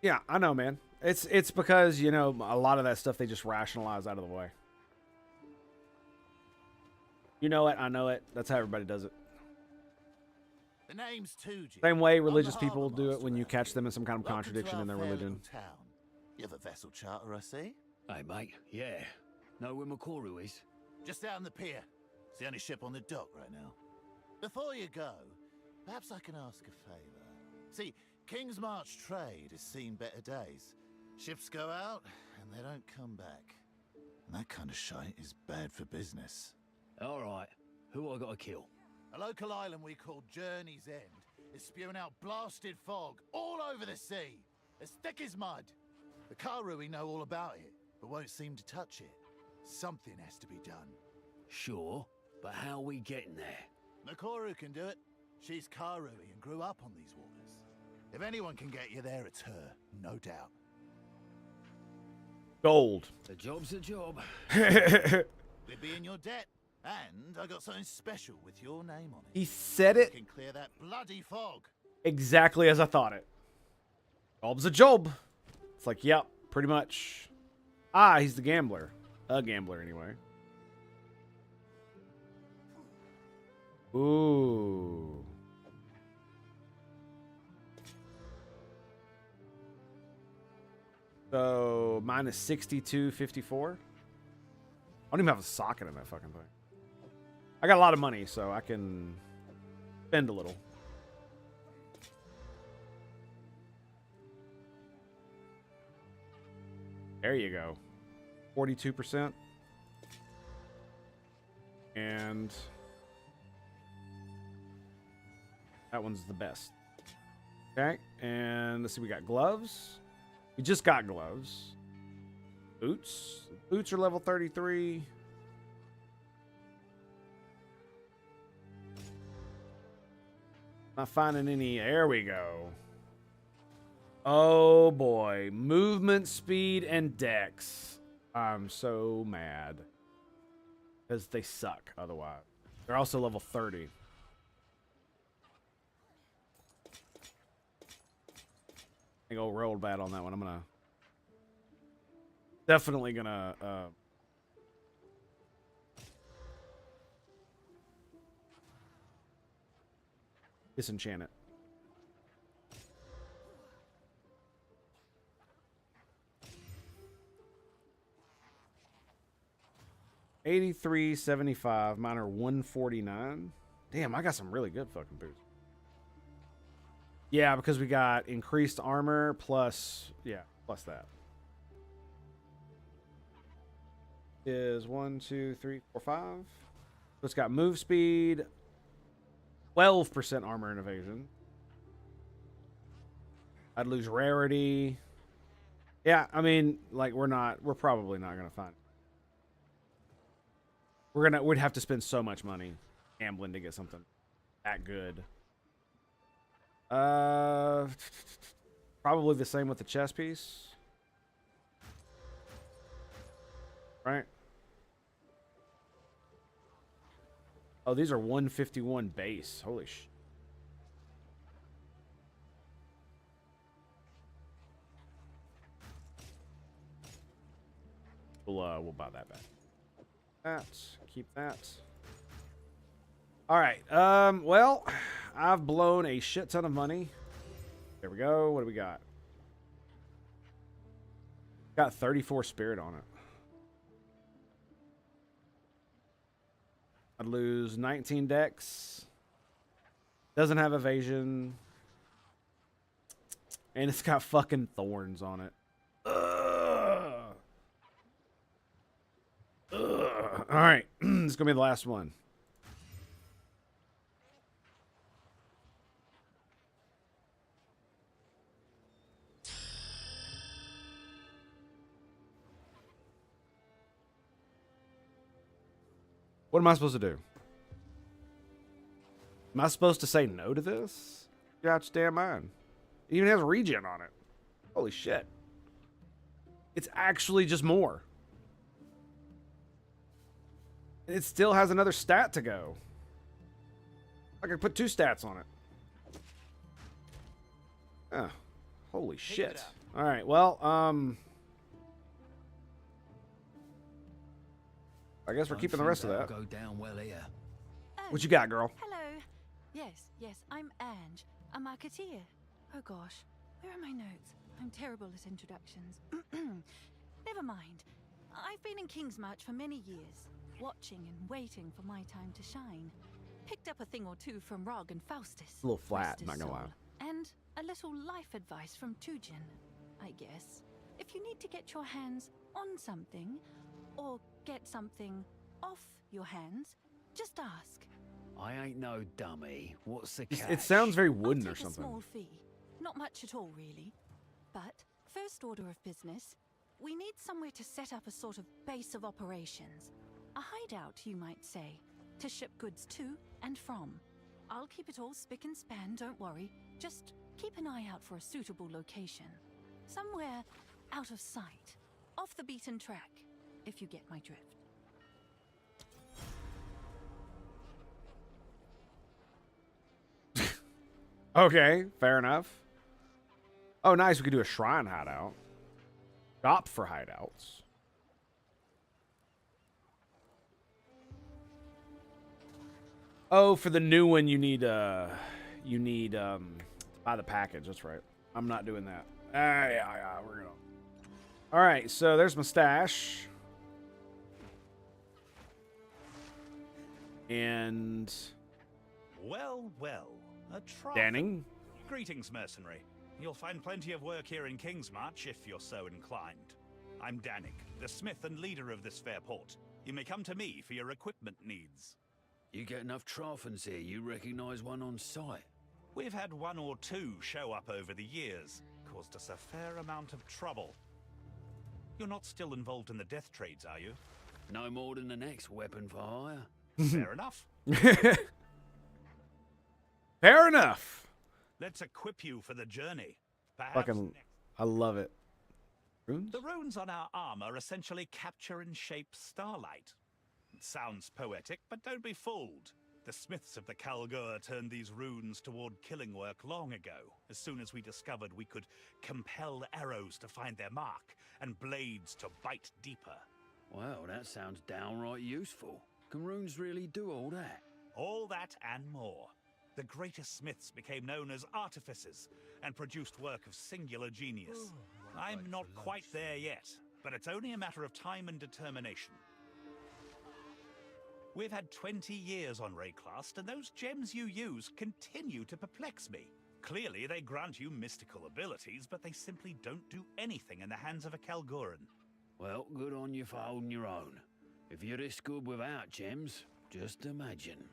Yeah, I know, man. It's because, you know, a lot of that stuff they just rationalize out of the way. You know it, I know it. That's how everybody does it. The name's Tuji. Same way religious people do it when you catch them in some kind of contradiction in their religion. Town. You have a vessel charter, I see. Hey, mate. Yeah. Know where Makoru is? Just out on the pier. It's the only ship on the dock right now. Before you go, perhaps I can ask a favour. See, King's March trade has seen better days. Ships go out, and they don't come back. And that kind of shite is bad for business. All right. Who I gotta kill? A local island we call Journey's End is spewing out blasted fog all over the sea, as thick as mud. The Karui know all about it, but won't seem to touch it. Something has to be done. Sure, but how are we getting there? Makoru can do it. She's Karui and grew up on these waters. If anyone can get you there, it's her, no doubt. Gold. A job's a job. we'd be in your debt. And I got something special with your name on it. He said it You can clear that bloody fog. exactly as I thought it. Job's a job. It's like, yep, pretty much. Ah, he's the gambler. A gambler, anyway. Ooh. So, mine is 62.54. I don't even have a socket in that fucking thing. I got a lot of money, so I can spend a little. There you go. 42%. And that one's the best. Okay, and let's see, we got gloves. We just got gloves. Boots. Boots are level 33. Not finding any. There we go. Oh boy. Movement, speed, and dex. I'm so mad. Because they suck otherwise. They're also level 30. I think I'll roll bad on that one. I'm gonna definitely gonna disenchant it. $83.75. Mine are $149. Damn, I got some really good fucking boots. Yeah, because we got increased armor plus, yeah, plus that. Is 1, 2, 3, 4, 5. So it's got move speed, 12% armor and evasion. I'd lose rarity. Yeah, I mean, like we're probably not gonna find. We'd have to spend so much money gambling to get something that good. Probably the same with the chess piece. Right? Oh, these are 151 base. Holy sh. We'll buy that back. Keep that. All right. Well, I've blown a shit ton of money. There we go. What do we got? Got 34 spirit on it. I'd lose 19 dex. Doesn't have evasion. And it's got fucking thorns on it. Ugh. Ugh. All right. This is going to be the last one. What am I supposed to do? Am I supposed to say no to this? Get out your damn mind. It even has regen on it. Holy shit. It's actually just more. And it still has another stat to go. I could put 2 stats on it. Oh, holy shit. All right, well, I guess we're keeping the rest of that. Go down well here. What you got, girl? Hello. Yes, I'm Ange, a marketeer. Oh gosh, where are my notes? I'm terrible at introductions. Never mind. I've been in Kingsmarch for many years, watching and waiting for my time to shine. Picked up a thing or two from Rog and Faustus. A little flat, Rest not his gonna lie. soul. And a little life advice from Tujin, I guess. If you need to get your hands on something, or get something off your hands, just ask. I ain't no dummy. What's the catch? It sounds very wooden I'll or take something. A small fee. Not much at all, really. But first order of business, we need somewhere to set up a sort of base of operations. A hideout, you might say, to ship goods to and from. I'll keep it all spick and span, don't worry. Just keep an eye out for a suitable location. Somewhere out of sight. Off the beaten track, if you get my drift. Okay, fair enough. Oh, nice. We could do a shrine hideout. Shop for hideouts. Oh, for the new one, you need buy the package. That's right. I'm not doing that. Yeah, we're gonna. All right, so there's my stash. And Well, well, a trial. Danning. Greetings, mercenary. You'll find plenty of work here in Kingsmarch if you're so inclined. I'm Danik, the smith and leader of this fair port. You may come to me for your equipment needs. You get enough Trophans here, you recognize one on sight? We've had one or two show up over the years. Caused us a fair amount of trouble. You're not still involved in the death trades, are you? No more than the next weapon for hire. Fair enough. Fair enough. Let's equip you for the journey. Perhaps Fucking, I love it. Runes? the runes on our armor essentially capture and shape starlight. It sounds poetic, but don't be fooled. The smiths of the Kalgur turned these runes toward killing work long ago, as soon as we discovered we could compel arrows to find their mark and blades to bite deeper. Well, that sounds downright useful. Can runes really do all that? All that and more. The greatest smiths became known as artificers and produced work of singular genius. I'm not quite there yet, but it's only a matter of time and determination. We've had 20 years on Rayclast, and those gems you use continue to perplex me. Clearly, they grant you mystical abilities, but they simply don't do anything in the hands of a Kalguran. Well, good on you for holding your own. If you're this good without gems, just imagine.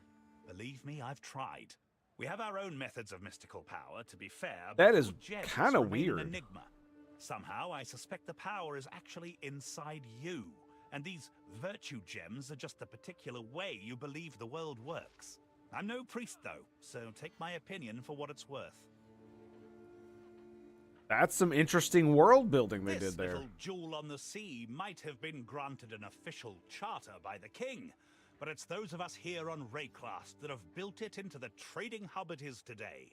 Believe me, I've tried. We have our own methods of mystical power, to be fair. That but is your gems kinda remain an weird. enigma. Somehow, I suspect the power is actually inside you, and these virtue gems are just the particular way you believe the world works. I'm no priest, though, so take my opinion for what it's worth. That's some interesting world building they This did there. little jewel on the sea might have been granted an official charter by the king, but it's those of us here on Rayclast that have built it into the trading hub it is today.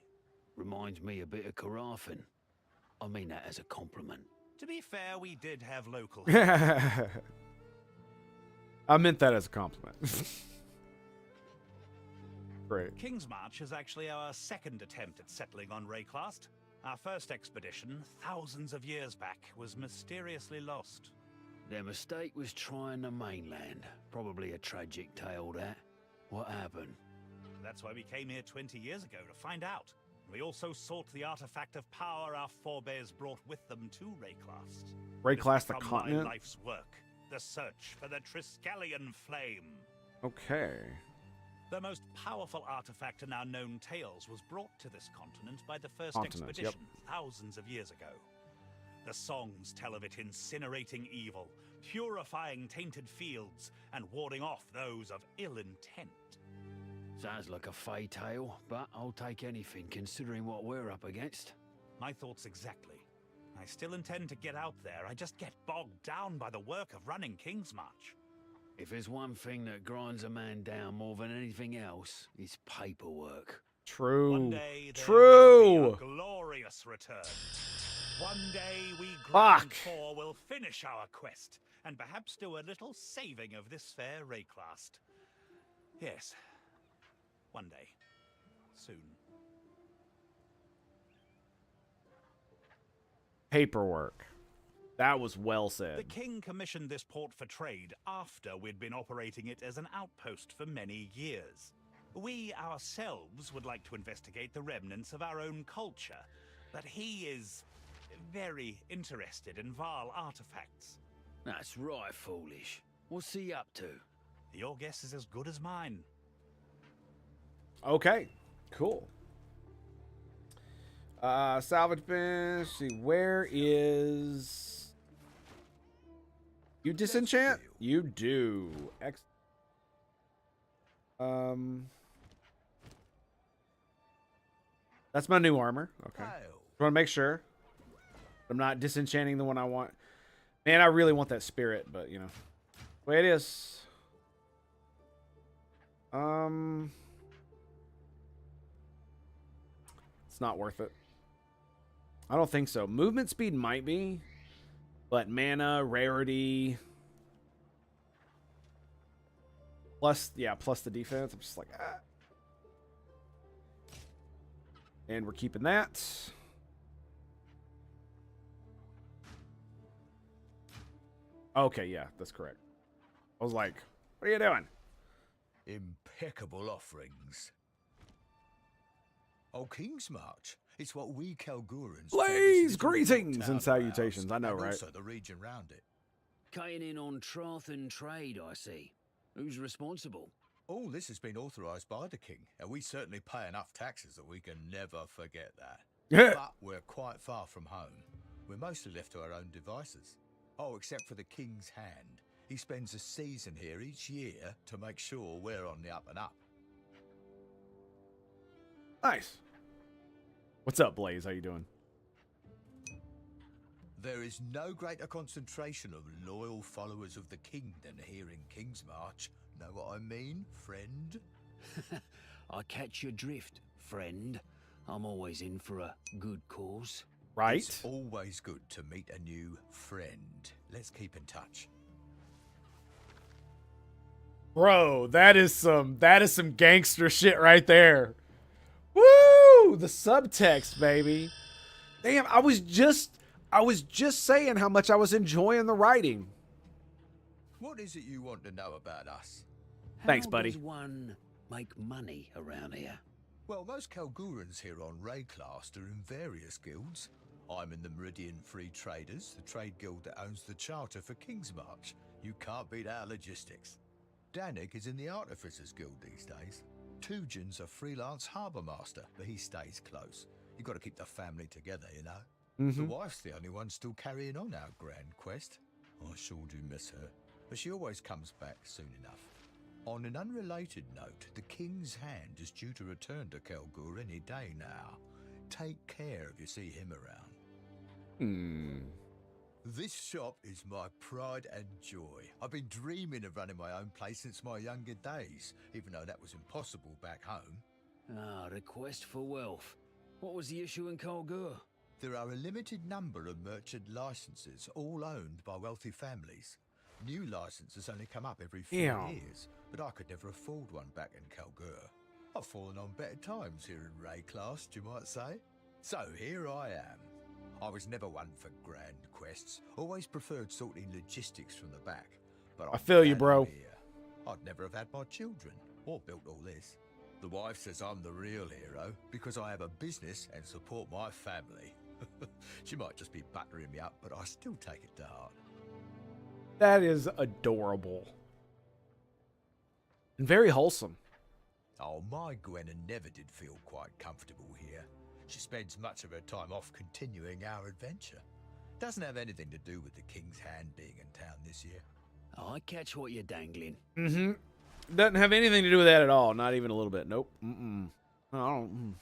Reminds me a bit of Karafin. I mean that as a compliment. To be fair, we did have local I meant that as a compliment. Great. Kingsmarch is actually our second attempt at settling on Rayclast. Our first expedition, thousands of years back, was mysteriously lost. Their mistake was trying the mainland. Probably a tragic tale, that. What happened? That's why we came here 20 years ago, to find out. We also sought the artifact of power our forebears brought with them to Rayclast. Rayclast, the It has become continent? my life's work, the search for the Triskelion flame. Okay. The most powerful artifact in our known tales was brought to this continent by the first Continent, yep. expedition thousands of years ago. The songs tell of it incinerating evil, purifying tainted fields, and warding off those of ill intent. Sounds like a fey tale, but I'll take anything considering what we're up against. My thoughts exactly. I still intend to get out there, I just get bogged down by the work of running Kingsmarch. If there's one thing that grinds a man down more than anything else, it's paperwork. True. One day there True. will be a glorious return. One day we Grand Fuck. Four will finish our quest and perhaps do a little saving of this fair Rayclast. Yes, one day. Soon. Paperwork. That was well The said. king commissioned this port for trade after we'd been operating it as an outpost for many years. We ourselves would like to investigate the remnants of our own culture, but he is very interested in Val artifacts. That's right, foolish. What's he up to? Your guess is as good as mine. Okay. Cool. Salvage bin. Let's see, where is... You disenchant? You do. That's my new armor. Okay. Just want to make sure I'm not disenchanting the one I want. Man, I really want that spirit, but you know, the way it is. It's not worth it. I don't think so. Movement speed might be, but mana, rarity, plus the defense. I'm just like, ah. And we're keeping that. Okay, yeah, that's correct. I was like, what are you doing? Impeccable offerings. Oh, King's March. It's what we Kalgurans Blaze, greetings and salutations. I know, and right? Also the region round it. Cutting in on Trarthan trade, I see. Who's responsible? All this has been authorised by the king, and we certainly pay enough taxes that we can never forget that. But we're quite far from home. We're mostly left to our own devices. Oh, except for the king's hand. He spends a season here each year to make sure we're on the up and up. Nice. What's up, Blaze? How you doing? There is no greater concentration of loyal followers of the king than here in King's March. Know what I mean, friend? I catch your drift, friend. I'm always in for a good cause. Right? It's always good to meet a new friend. Let's keep in touch. Bro, that is some gangster shit right there. Woo! The subtext, baby. Damn, I was just saying how much I was enjoying the writing. What is it you want to know about us? Thanks, buddy. How does one make money around here? Well, most Kalgurans here on Rayclast are in various guilds. I'm in the Meridian Free Traders, the trade guild that owns the charter for King's March. You can't beat our logistics. Danik is in the Artificers Guild these days. Tujan's a freelance harbour master, but he stays close. You got to keep the family together, you know. The wife's the only one still carrying on our grand quest. I sure do miss her, but she always comes back soon enough. On an unrelated note, the King's Hand is due to return to Kelgur any day now. Take care if you see him around. This shop is my pride and joy. I've been dreaming of running my own place since my younger days, even though that was impossible back home. Ah, the quest for wealth. What was the issue in Kalgur? There are a limited number of merchant licenses, all owned by wealthy families. New licenses only come up every few years, but I could never afford one back in Kalgur. I've fallen on better times here in Rayclast, you might say. So here I am. I was never one for grand quests, always preferred sorting logistics from the back. But I feel you, bro. I'd never have had my children, or built all this. The wife says I'm the real hero, because I have a business and support my family. She might just be buttering me up, but I still take it to heart. That is adorable. And very wholesome. Oh, my Gwenna never did feel quite comfortable here. She spends much of her time off continuing our adventure. Doesn't have anything to do with the King's Hand being in town this year. I catch what you're dangling. Doesn't have anything to do with that at all. Not even a little bit. Nope. I don't.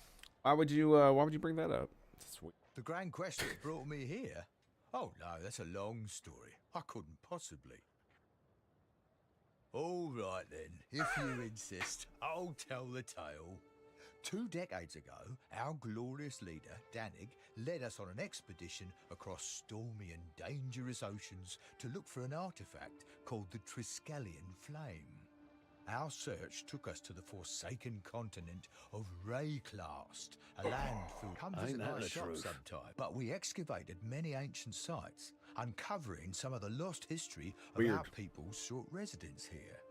Why would you bring that up? Sweet. The grand question that brought me here? Oh no, that's a long story. I couldn't possibly. All right then, if you insist, I'll tell the tale. 2 decades ago, our glorious leader, Danig, led us on an expedition across stormy and dangerous oceans to look for an artifact called the Triskelion Flame. Our search took us to the forsaken continent of Rayclast, a land filled. Come visit my shop sometime. But we excavated many ancient sites, uncovering some of the lost history of our people's short residence here.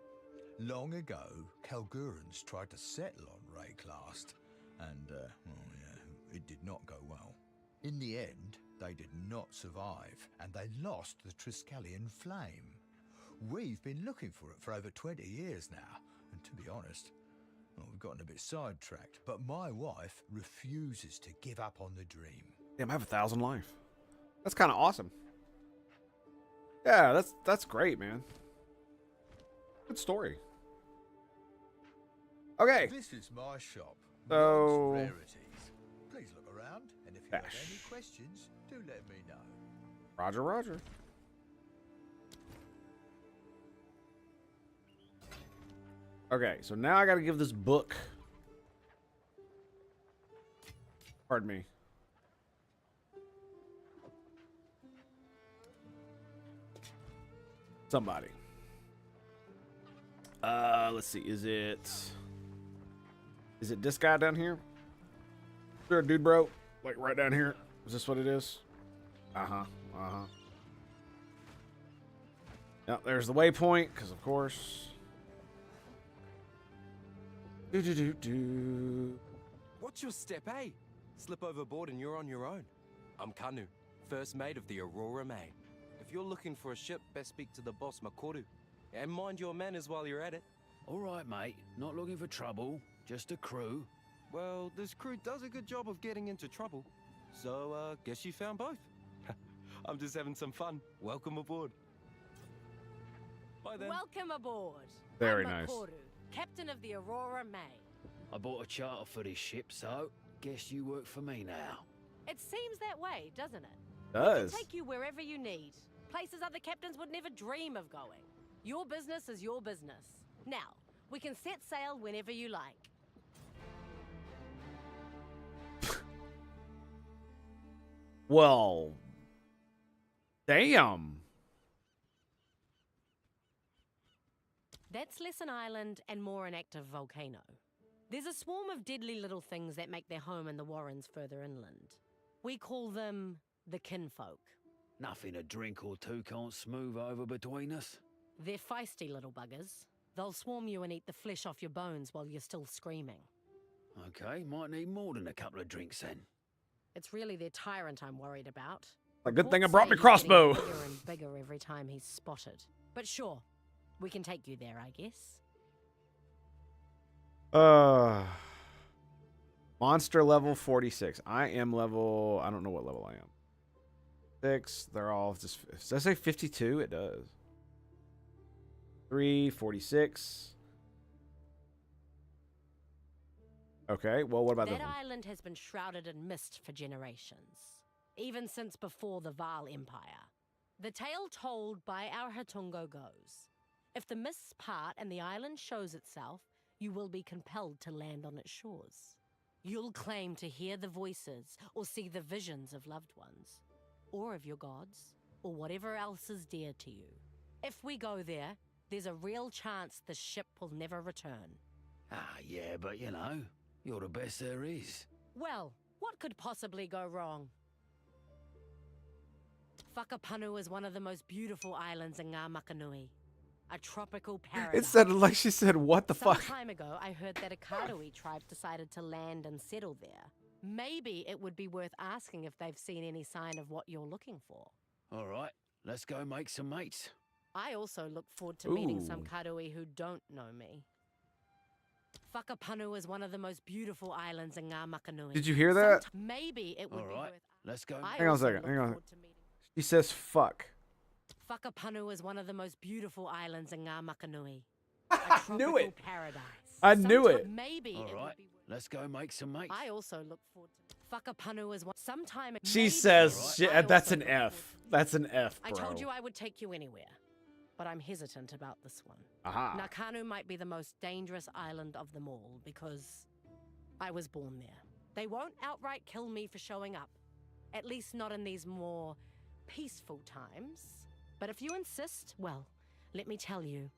Long ago, Kalgurans tried to settle on Rayclast, and, it did not go well. In the end, they did not survive, and they lost the Triskelion Flame. We've been looking for it for over 20 years now, and to be honest, we've gotten a bit sidetracked, but my wife refuses to give up on the dream. Damn, I have 1,000 life. That's kind of awesome. Yeah, that's great, man. Good story. Okay. This is my shop. So, Rarities. Please look around, and if you have any questions, do let me know. Roger, roger. Okay, so now I got to give this book. Pardon me. Somebody. Let's see. Is it this guy down here? Is there a dude, bro? Like right down here? Is this what it is? Uh-huh. Uh-huh. Yep, there's the waypoint, because of course. Watch your step, eh? Slip overboard and you're on your own. I'm Kanu, first mate of the Aurora Main. If you're looking for a ship, best speak to the boss Makoru. And mind your manners while you're at it. All right, mate. Not looking for trouble. Just a crew. Well, this crew does a good job of getting into trouble. So, guess you found both. I'm just having some fun. Welcome aboard. Bye then. Welcome aboard. Very I'm nice. Makoru, captain of the Aurora Main. I bought a charter for this ship, so guess you work for me now. It seems that way, doesn't it? Does. We can take you wherever you need. Places other captains would never dream of going. Your business is your business. Now, we can set sail whenever you like. Well, damn. That's less an island and more an active volcano. There's a swarm of deadly little things that make their home in the warrens further inland. We call them the kinfolk. Nothing a drink or two can't smooth over between us. They're feisty little buggers. They'll swarm you and eat the flesh off your bones while you're still screaming. Okay, might need more than a couple of drinks then. It's really their tyrant I'm worried about. A good thing I Reports brought say my he's crossbow. getting bigger and bigger every time he's spotted. But sure, we can take you there, I guess. Monster level 46. I am level, I don't know what level I am. 6. They're all just, does that say 52? It does. 3, 46. Okay, well, what about that this one? island has been shrouded in mist for generations, even since before the Vaal Empire. The tale told by our Hatungo goes, if the mists part and the island shows itself, you will be compelled to land on its shores. You'll claim to hear the voices or see the visions of loved ones, or of your gods, or whatever else is dear to you. If we go there, there's a real chance the ship will never return. Ah, yeah, but you know, you're the best there is. Well, what could possibly go wrong? Whakapanu is one of the most beautiful islands in Ngā Makanui. A tropical paradise. It sounded like she said, what the fuck? Some time ago, I heard that a Kadui tribe decided to land and settle there. Maybe it would be worth asking if they've seen any sign of what you're looking for. All right, let's go make some mates. I also look forward to meeting some Ooh. Kadui who don't know me. Whakapanu is one of the most beautiful islands in Ngā Makanui. Did you hear that? Maybe it would All be right, worth... let's go. I Hang on a also second. look Hang on. forward to meeting- She says fuck. Whakapanu is one of the most beautiful islands in Ngā Makanui. I knew it. Paradise. I knew Sometime- it. Maybe All it right, would be worth... let's go make some mates. I also look forward to... Whakapanu is one... Sometime... She maybe- says, I also that's an look forward F. That's an F, I bro. told you I would take you anywhere, but I'm hesitant about this one. Aha. Nakanu might be the most dangerous island of them all because I was born there. They won't outright kill me for showing up, at least not in these more peaceful times. But if you insist, well, let me tell you,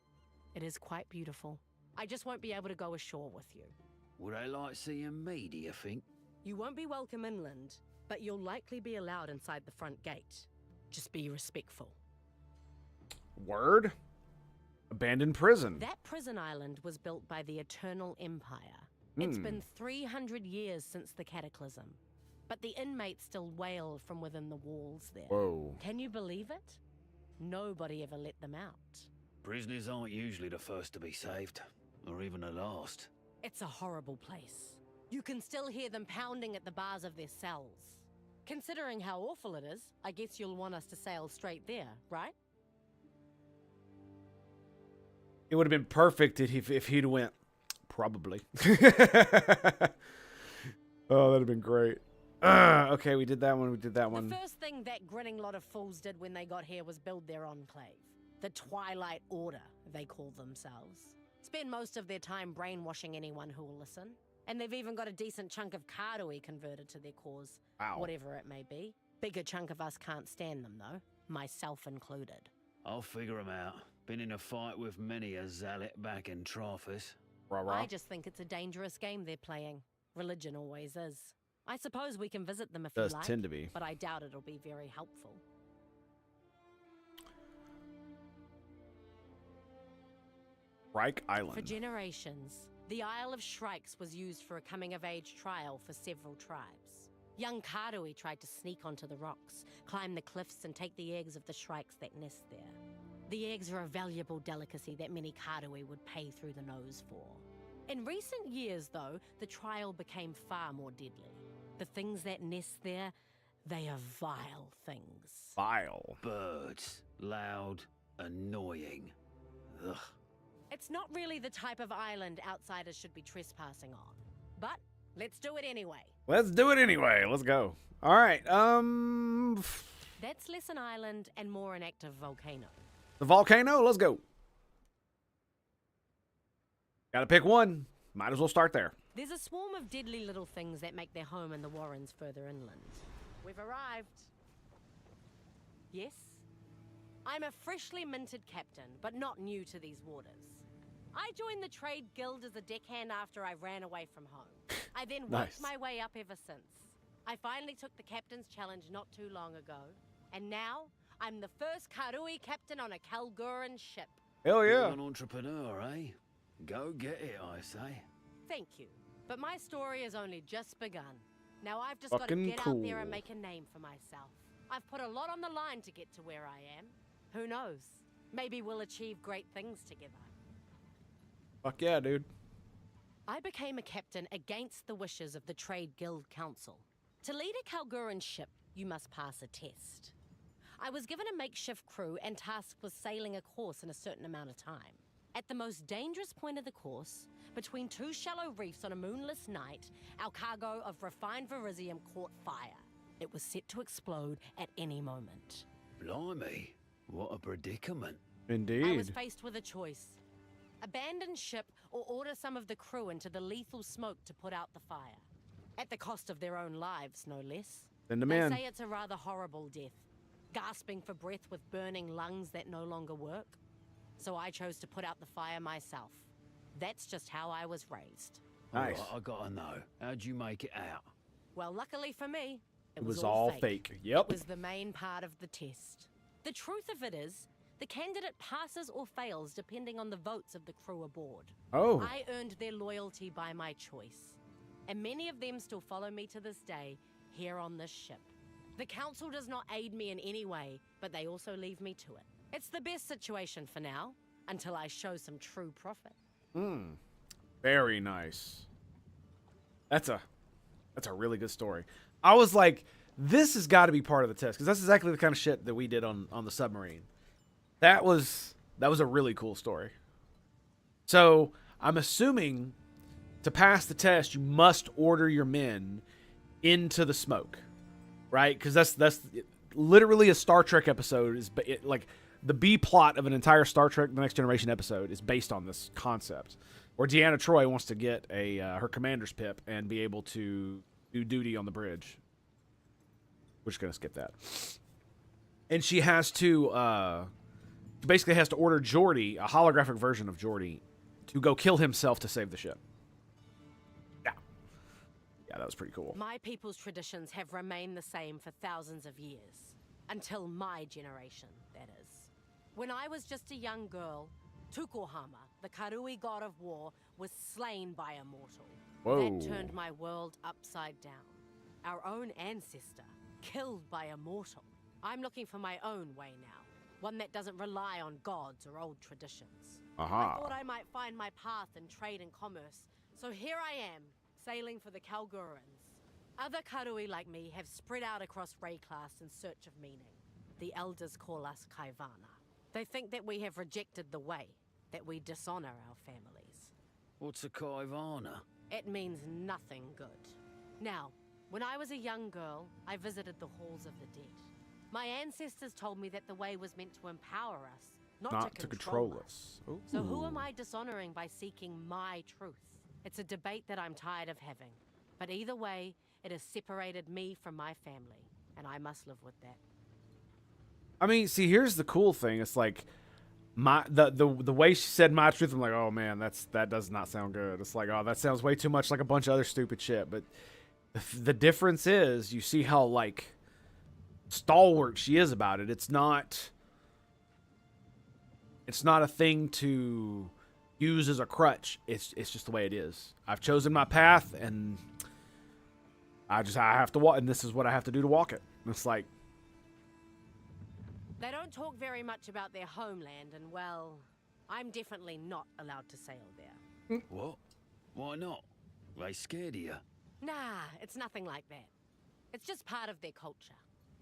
it is quite beautiful. I just won't be able to go ashore with you. Would they like seeing me, do you think? You won't be welcome inland, but you'll likely be allowed inside the front gate. Just be respectful. Word? Abandoned prison. That prison island was built by the Eternal Empire. It's been 300 years since the Cataclysm, but the inmates still wail from within the walls there. Whoa. Can you believe it? Nobody ever let them out. Prisoners aren't usually the first to be saved, or even the last. It's a horrible place. You can still hear them pounding at the bars of their cells. Considering how awful it is, I guess you'll want us to sail straight there, right? It would have been perfect if he'd went. Probably. Oh, that'd have been great. Okay, we did that one. We did that one. The first thing that grinning lot of fools did when they got here was build their enclave. The Twilight Order, they call themselves. Spend most of their time brainwashing anyone who will listen. And they've even got a decent chunk of Karui converted to their cause. Wow. Whatever it may be. Bigger chunk of us can't stand them, though. Myself included. I'll figure 'em out. Been in a fight with many a zealot back in Trophus. I just think it's a dangerous game they're playing. Religion always is. I suppose we can visit them if you Does like, tend to be. but I doubt it'll be very helpful. Shrike Island. For generations, the Isle of Shrikes was used for a coming-of-age trial for several tribes. Young Karui tried to sneak onto the rocks, climb the cliffs, and take the eggs of the shrikes that nest there. The eggs are a valuable delicacy that many Karui would pay through the nose for. In recent years, though, the trial became far more deadly. The things that nest there, they are vile things. Vile. Birds. Loud. Annoying. Ugh. It's not really the type of island outsiders should be trespassing on. But let's do it anyway. Let's do it anyway. Let's go. All right. That's less an island and more an active volcano. The volcano. Let's go. Gotta pick one. Might as well start there. There's a swarm of deadly little things that make their home in the warrens further inland. We've arrived. Yes? I'm a freshly minted captain, but not new to these waters. I joined the trade guild as a deckhand after I ran away from home. I then worked my way up ever since. I finally took the captain's challenge not too long ago, and now I'm the first Karui captain on a Kalguran ship. Hell yeah. You're an entrepreneur, eh? Go get it, I say. Thank you, but my story has only just begun. Now I've just got to Fucking get out there cool. and make a name for myself. I've put a lot on the line to get to where I am. Who knows? Maybe we'll achieve great things together. Fuck yeah, dude. I became a captain against the wishes of the Trade Guild Council. To lead a Kalguran ship, you must pass a test. I was given a makeshift crew and tasked with sailing a course in a certain amount of time. At the most dangerous point of the course, between two shallow reefs on a moonless night, our cargo of refined verisium caught fire. It was set to explode at any moment. Blimey, what a predicament. Indeed. I was faced with a choice. Abandon ship or order some of the crew into the lethal smoke to put out the fire. At the cost of their own lives, no less. Send 'em They in. say it's a rather horrible death. Gasping for breath with burning lungs that no longer work. So I chose to put out the fire myself. That's just how I was raised. Nice. Alright, I gotta know. How'd you make it out? Well, luckily for me, It was all fake. Yep. It was the main part of the test. The truth of it is, the candidate passes or fails depending on the votes of the crew aboard. Oh. I earned their loyalty by my choice. And many of them still follow me to this day, here on this ship. The council does not aid me in any way, but they also leave me to it. It's the best situation for now, until I show some true profit. Very nice. That's a really good story. I was like, this has got to be part of the test, because that's exactly the kind of shit that we did on the submarine. That was a really cool story. So I'm assuming to pass the test, you must order your men into the smoke, right? Because that's literally a Star Trek episode is like the B plot of an entire Star Trek: The Next Generation episode is based on this concept, where Deanna Troi wants to get her commander's pip and be able to do duty on the bridge. We're just gonna skip that, and she has to basically has to order Geordi, a holographic version of Geordi, to go kill himself to save the ship. Yeah, that was pretty cool. My people's traditions have remained the same for thousands of years. Until my generation, that is. When I was just a young girl, Tukohama, the Karui god of war, was slain by a mortal. Whoa. That turned my world upside down. Our own ancestor, killed by a mortal. I'm looking for my own way now. One that doesn't rely on gods or old traditions. Aha. I thought I might find my path in trade and commerce, so here I am, sailing for the Kalgurans. Other Karui like me have spread out across Ray class in search of meaning. The elders call us Kaivana. They think that we have rejected the way, that we dishonor our families. What's a Kaivana? It means nothing good. Now, when I was a young girl, I visited the halls of the dead. My ancestors told me that the way was meant to empower us, not to control us. Ooh. So who am I dishonoring by seeking my truth? It's a debate that I'm tired of having. But either way, it has separated me from my family, and I must live with that. I mean, see, here's the cool thing. It's like the way she said my truth. I'm like, oh man, that does not sound good. It's like, oh, that sounds way too much like a bunch of other stupid shit. But the difference is, you see how like stalwart she is about it. It's not a thing to use as a crutch. It's just the way it is. I've chosen my path, and I have to walk, and this is what I have to do to walk it. And it's like, They don't talk very much about their homeland, and well, I'm definitely not allowed to sail there. What? Why not? They scared of you? Nah, it's nothing like that. It's just part of their culture.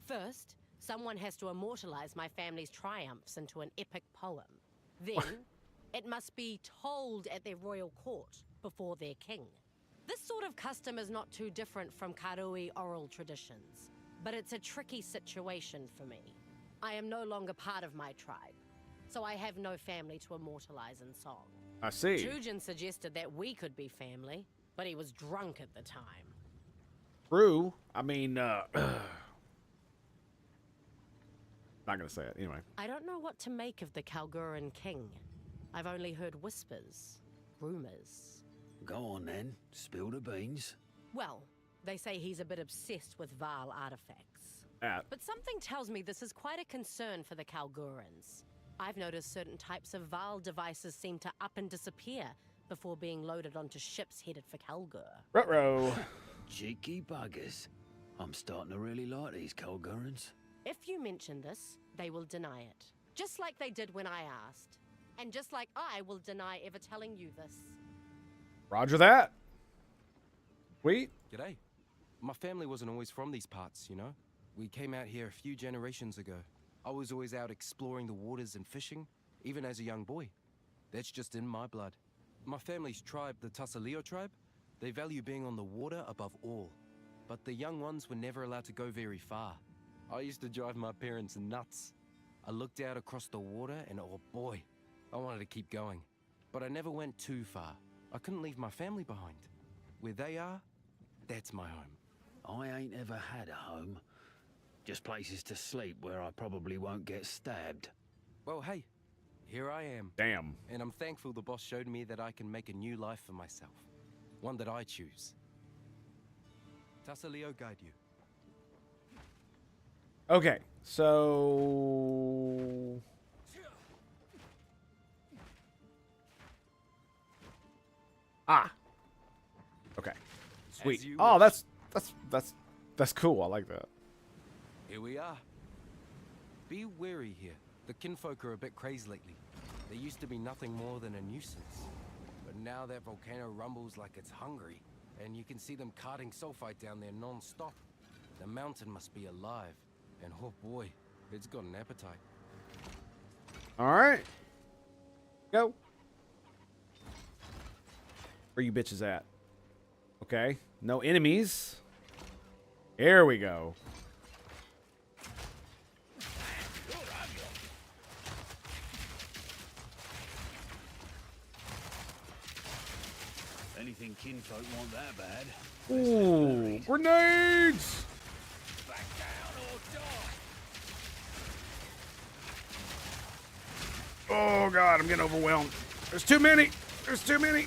First, someone has to immortalize my family's triumphs into an epic poem. Then, it must be told at their royal court before their king. This sort of custom is not too different from Karui oral traditions, but it's a tricky situation for me. I am no longer part of my tribe, so I have no family to immortalize in song. I see. Jujin suggested that we could be family, but he was drunk at the time. True. I mean, not gonna say it anyway. I don't know what to make of the Kalguran king. I've only heard whispers, rumors. Go on then, spill the beans. Well, they say he's a bit obsessed with Val artifacts. But something tells me this is quite a concern for the Kalgurans. I've noticed certain types of Val devices seem to up and disappear before being loaded onto ships headed for Kalgur. Ruh-roh. Cheeky buggers. I'm starting to really like these Kalgurans. If you mention this, they will deny it. Just like they did when I asked. And just like I will deny ever telling you this. Roger that. Sweet. G'day. My family wasn't always from these parts, you know? We came out here a few generations ago. I was always out exploring the waters and fishing, even as a young boy. That's just in my blood. My family's tribe, the Tasaleo tribe, they value being on the water above all. But the young ones were never allowed to go very far. I used to drive my parents nuts. I looked out across the water and oh boy, I wanted to keep going. But I never went too far. I couldn't leave my family behind. Where they are, that's my home. I ain't ever had a home. Just places to sleep where I probably won't get stabbed. Well, hey, here I am. Damn. And I'm thankful the boss showed me that I can make a new life for myself. One that I choose. Tasaleo guide you. Okay, so okay. Sweet. Oh, that's cool. I like that. Here we are. Be wary here. The kinfolk are a bit crazed lately. They used to be nothing more than a nuisance. But now that volcano rumbles like it's hungry, and you can see them carting sulfite down there non-stop. The mountain must be alive. And oh boy, it's got an appetite. Alright. Go. Where you bitches at? Okay. No enemies. Here we go. Anything kinfolk want that bad? Ooh, grenades! Back down or die! Oh god, I'm getting overwhelmed. There's too many. There's too many.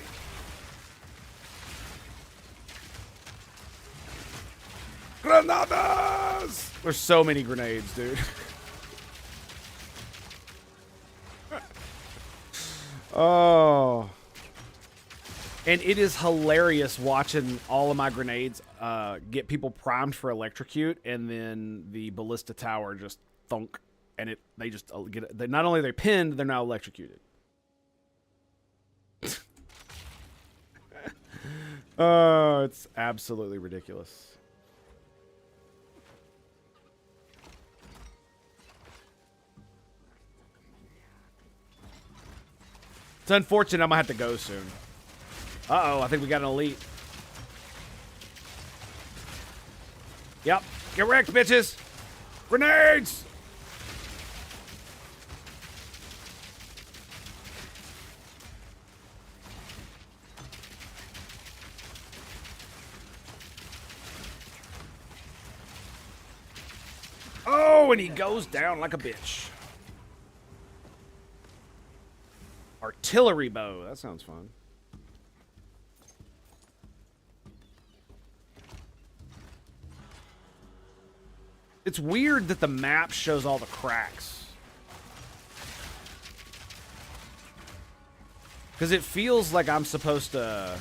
Granadas! There's so many grenades, dude. Oh. And it is hilarious watching all of my grenades get people primed for electrocute, and then the ballista tower just thunk, and they just get they not only they're pinned, they're now electrocuted. Oh, it's absolutely ridiculous. It's unfortunate I'm gonna have to go soon. Uh-oh, I think we got an elite. Yep. Get wrecked, bitches! Grenades! Oh, and he goes down like a bitch. Artillery bow. That sounds fun. It's weird that the map shows all the cracks. Because it feels like I'm supposed to...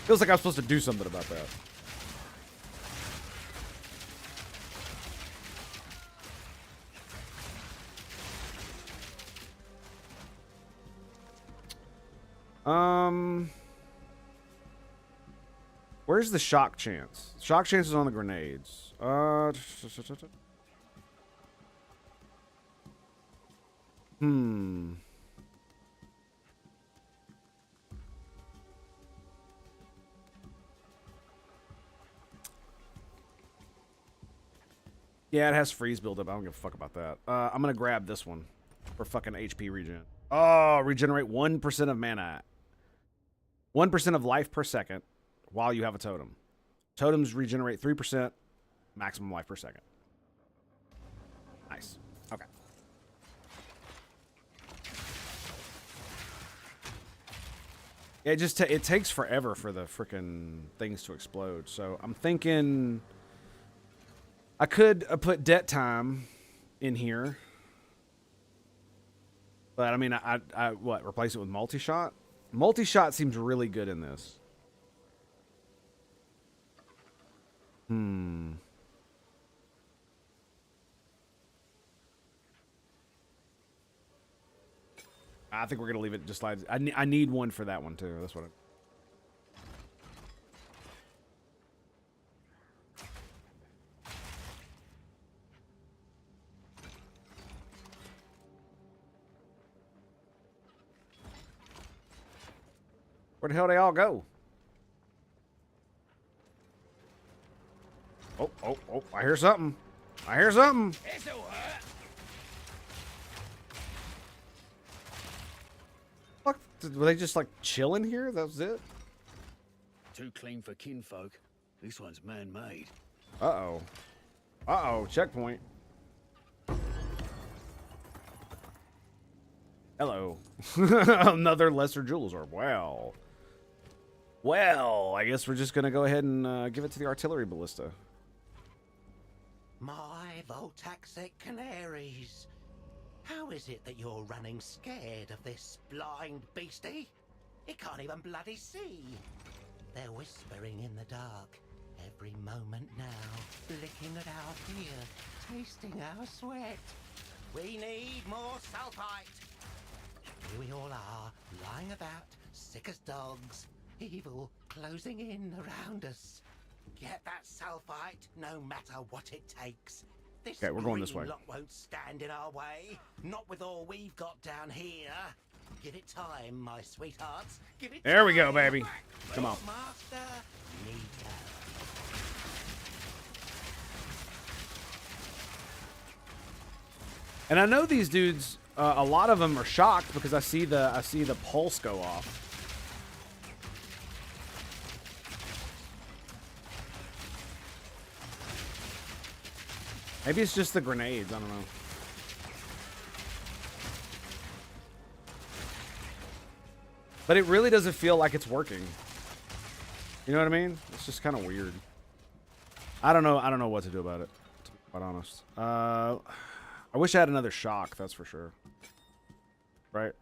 Feels like I'm supposed to do something about that. Where's the shock chance? Shock chance is on the grenades. Yeah, it has freeze buildup. I don't give a fuck about that. I'm gonna grab this one for fucking HP regen. Oh, regenerate 1% of mana. 1% of life per second while you have a totem. Totems regenerate 3%, maximum life per second. Nice. Okay. It just it takes forever for the freaking things to explode. So I'm thinking I could put debt time in here. But I mean, I what, replace it with multi-shot? Multi-shot seems really good in this. I think we're gonna leave it just like I need one for that one too. That's what. Where the hell they all go? Oh, oh, oh, I hear something. I hear something. Fuck, were they just like chilling here? That was it? Too clean for kinfolk. This one's man-made. Uh-oh. Uh-oh, checkpoint. Hello. Another lesser jewels orb. Well. Well, I guess we're just going to go ahead and give it to the artillery ballista. My Voltaxic canaries. How is it that you're running scared of this blind beastie? It can't even bloody see. They're whispering in the dark every moment now, licking at our fear, tasting our sweat. We need more sulfite. Here we all are, lying about, sick as dogs, evil closing in around us. Get that sulfite, no matter what it takes. This okay, we're going this way. Lot won't stand in our way, not with all we've got down here. Give it time, my sweethearts. Give it there time. We go, baby. Come on. Master Nico. And I know these dudes. A lot of them are shocked because I see the pulse go off. Maybe it's just the grenades. I don't know. But it really doesn't feel like it's working. You know what I mean? It's just kind of weird. I don't know. I don't know what to do about it, to be quite honest. I wish I had another shock, that's for sure. Right?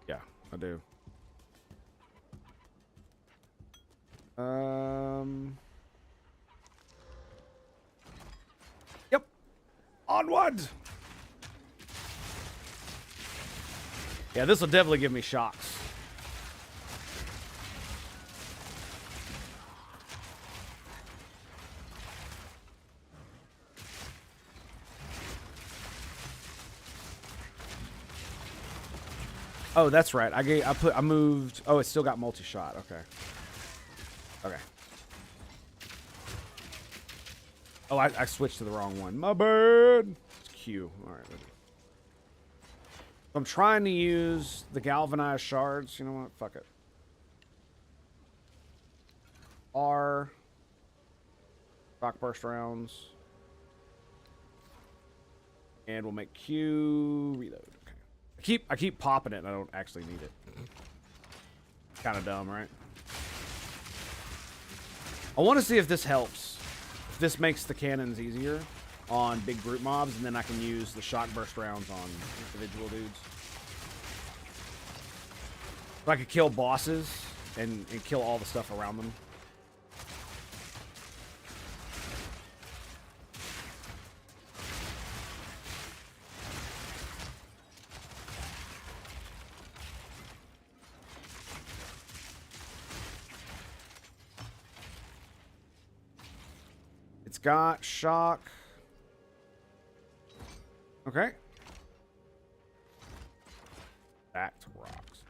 Yeah, I do. Yep. Onward! Yeah, this will definitely give me shocks. Oh, that's right. I moved. Oh, it still got multi-shot. Okay. Okay. Oh, I switched to the wrong one. My bad. It's Q. All right. I'm trying to use the galvanized shards. You know what? Fuck it. R. Rock burst rounds. And we'll make Q reload. Okay. I keep popping it and I don't actually need it. Kind of dumb, right? I want to see if this helps. If this makes the cannons easier on big group mobs, and then I can use the shock burst rounds on individual dudes. So I could kill bosses and kill all the stuff around them. It's got shock. Okay. Back to rocks.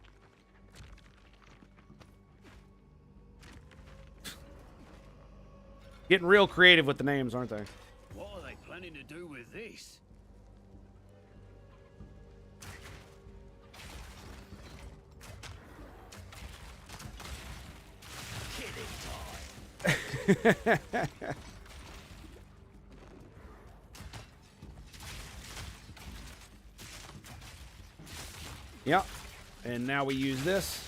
Getting real creative with the names, aren't they? What are they planning to do with this? Killing time. Yep. And now we use this.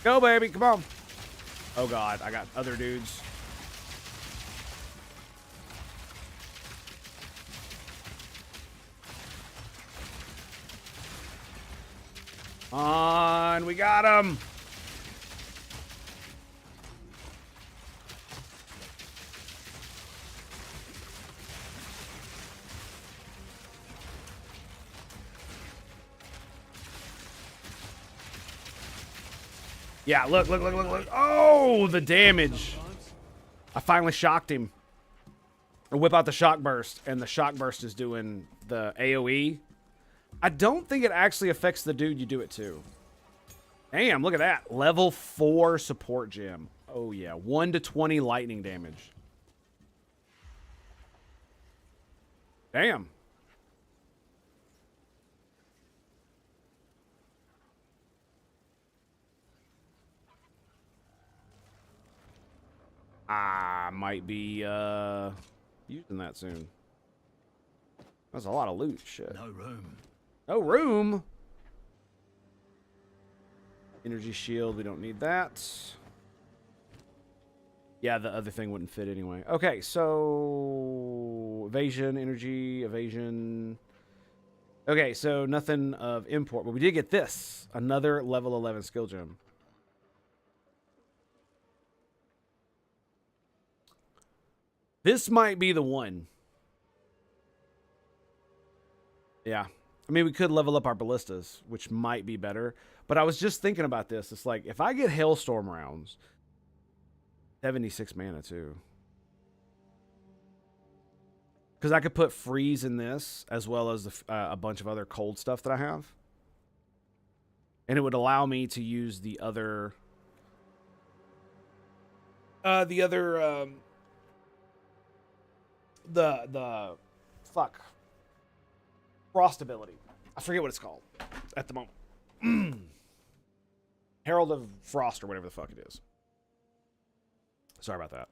Go, baby. Come on. Oh, God. I got other dudes. On. We got him. Yeah, look. Oh, the damage. I finally shocked him. I whip out the shock burst, and the shock burst is doing the AoE. I don't think it actually affects the dude you do it to. Damn, look at that. Level 4 support gem. Oh, yeah. 1 to 20 lightning damage. Damn. I might be using that soon. That's a lot of loot. Shit. No room. No room? Energy shield. We don't need that. Yeah, the other thing wouldn't fit anyway. Okay, so evasion, energy, evasion. Okay, so nothing of import, but we did get this. Another level 11 skill gem. This might be the one. Yeah. I mean, we could level up our ballistas, which might be better. But I was just thinking about this. It's like, if I get Hailstorm rounds, 76 mana too. Because I could put freeze in this, as well as a bunch of other cold stuff that I have. And it would allow me to use the other... The fuck frost ability. I forget what it's called at the moment. Herald of Frost or whatever the fuck it is. Sorry about that.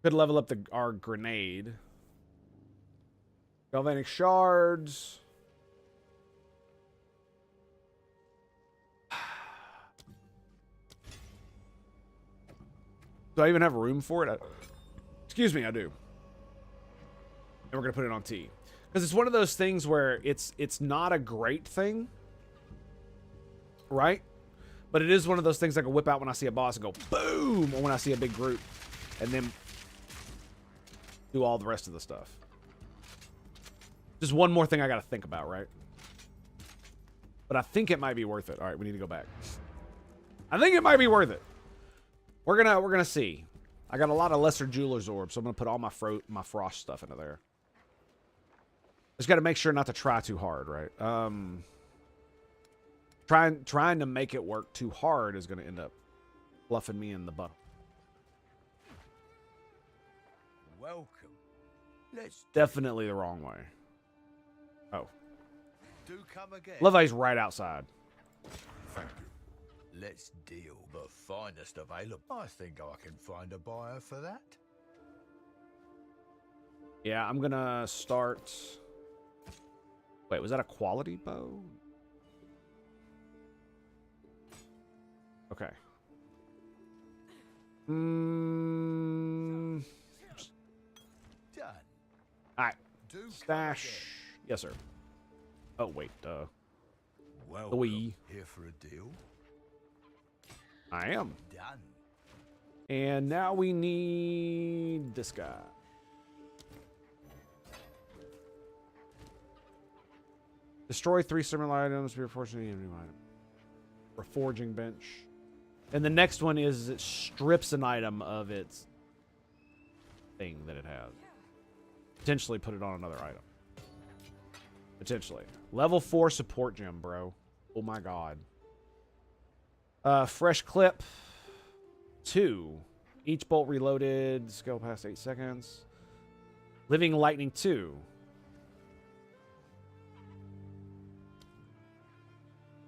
Could level up our grenade. Galvanic shards. Do I even have room for it? Excuse me, I do. And we're going to put it on T. Because it's one of those things where it's not a great thing. Right? But it is one of those things I can whip out when I see a boss and go boom, or when I see a big group. And then do all the rest of the stuff. Just one more thing I got to think about, right? But I think it might be worth it. All right, we need to go back. I think it might be worth it. We're gonna see. I got a lot of lesser jeweler's orbs, so I'm gonna put all my frost stuff into there. Just got to make sure not to try too hard, right? Trying to make it work too hard is going to end up fluffing me in the butt. Welcome. Let's Definitely the wrong way. Oh. do come again. Love Ice right outside. Thank you. Let's deal. The finest available. I think I can find a buyer for that. Yeah, I'm going to start... Wait, was that a quality bow? Okay. Done. Alright. Do Stash. Yes, sir. Oh, wait. Welcome. Louis. Here for a deal. I am. Done. And now we need this guy. Destroy 3 similar items. We are fortunately a new item. A forging bench. And the next one is it strips an item of its thing that it has. Potentially put it on another item. Potentially. Level 4 support gem, bro. Oh my god. Fresh clip. 2. Each bolt reloaded. Skill past 8 seconds. Living lightning 2.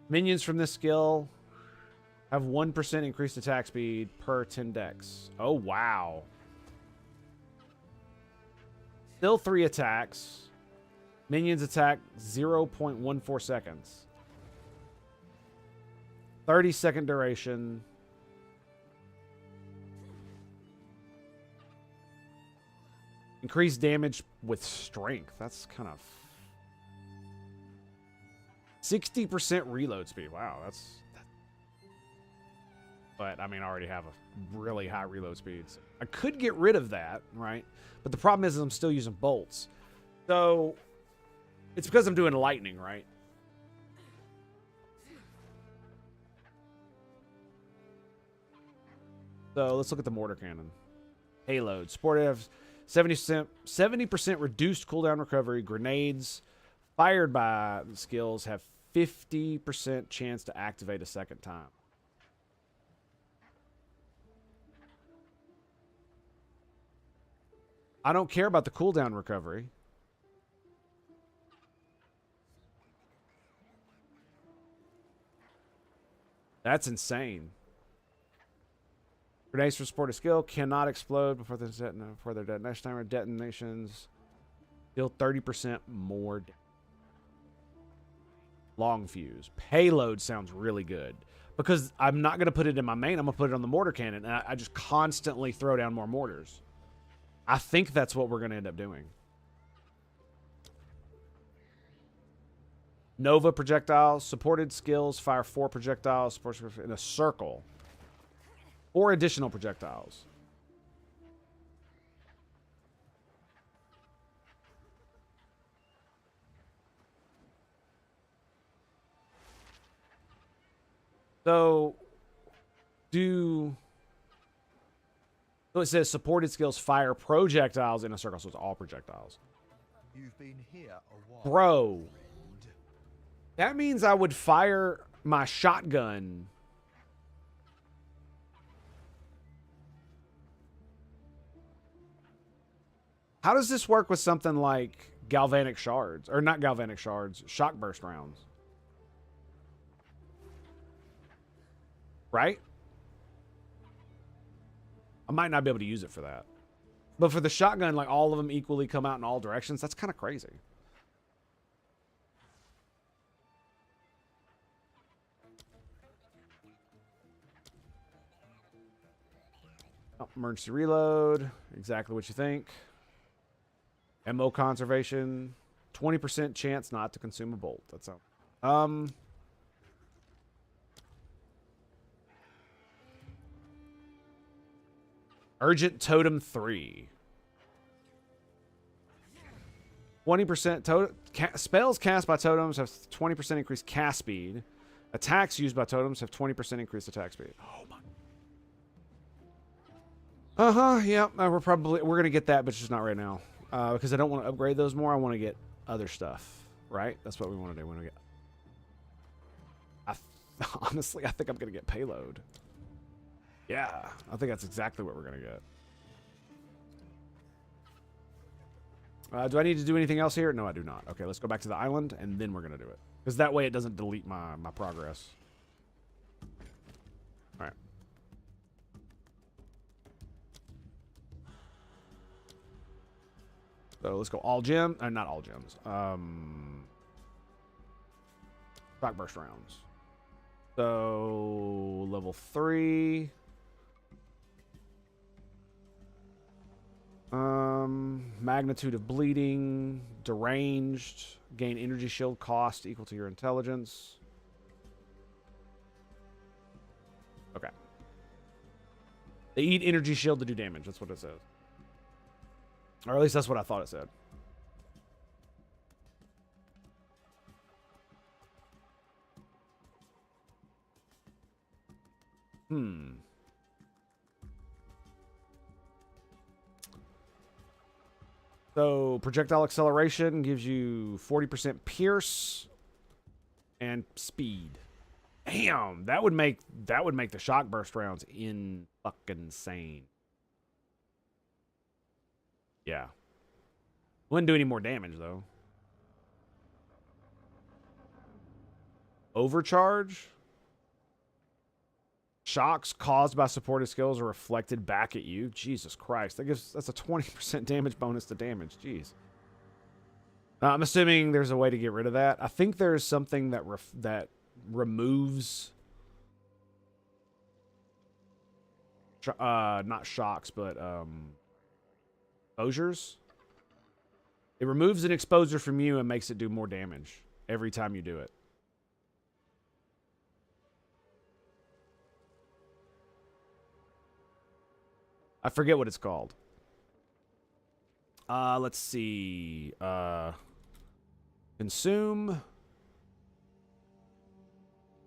Minions from this skill have 1% increased attack speed per 10 dex. Oh, wow. Still 3 attacks. Minions attack 0.14 seconds. 30-second duration. Increased damage with strength. That's kind of... 60% reload speed. Wow, that's... But, I mean, I already have a really high reload speed. So I could get rid of that, right? But the problem is I'm still using bolts. So, it's because I'm doing lightning, right? So, let's look at the mortar cannon. Payload. Support have 70% reduced cooldown recovery. Grenades fired by the skills have 50% chance to activate a second time. I don't care about the cooldown recovery. That's insane. Grenades for support a skill cannot explode before their detonation timer. Detonations deal 30% more damage. Long fuse. Payload sounds really good. Because I'm not going to put it in my main. I'm going to put it on the mortar cannon. And I just constantly throw down more mortars. I think that's what we're going to end up doing. Nova projectiles. Supported skills fire 4 projectiles in a circle. 4 additional projectiles. So it says supported skills fire projectiles in a circle, so it's all projectiles. You've been here a while. Bro. That means I would fire my shotgun. How does this work with something like galvanic shards? Or not galvanic shards, shock burst rounds. Right? I might not be able to use it for that. But for the shotgun, like all of them equally come out in all directions. That's kind of crazy. Oh, emergency reload. Exactly what you think. Ammo conservation. 20% chance not to consume a bolt. That's all. Urgent Totem 3. 20% spells cast by totems have 20% increased cast speed. Attacks used by totems have 20% increased attack speed. Oh my. Yeah, we're gonna get that, but just not right now. Because I don't want to upgrade those more. I want to get other stuff. Right? That's what we want to do. We want to get Honestly, I think I'm going to get payload. Yeah, I think that's exactly what we're going to get. Do I need to do anything else here? No, I do not. Okay, let's go back to the island, and then we're going to do it. Because that way it doesn't delete my progress. All right. So let's go all gems. Not all gems. Shock burst rounds. So level 3. Magnitude of bleeding, deranged, gain energy shield cost equal to your intelligence. Okay. They eat energy shield to do damage. That's what it says. Or at least that's what I thought it said. So projectile acceleration gives you 40% pierce and speed. Damn, that would make the shock burst rounds fucking insane. Yeah. Wouldn't do any more damage though. Overcharge. Shocks caused by supported skills are reflected back at you. Jesus Christ. That's a 20% damage bonus to damage. Jeez. I'm assuming there's a way to get rid of that. I think there's something that removes not shocks, but exposures. It removes an exposure from you and makes it do more damage every time you do it. I forget what it's called. Let's see. Consume.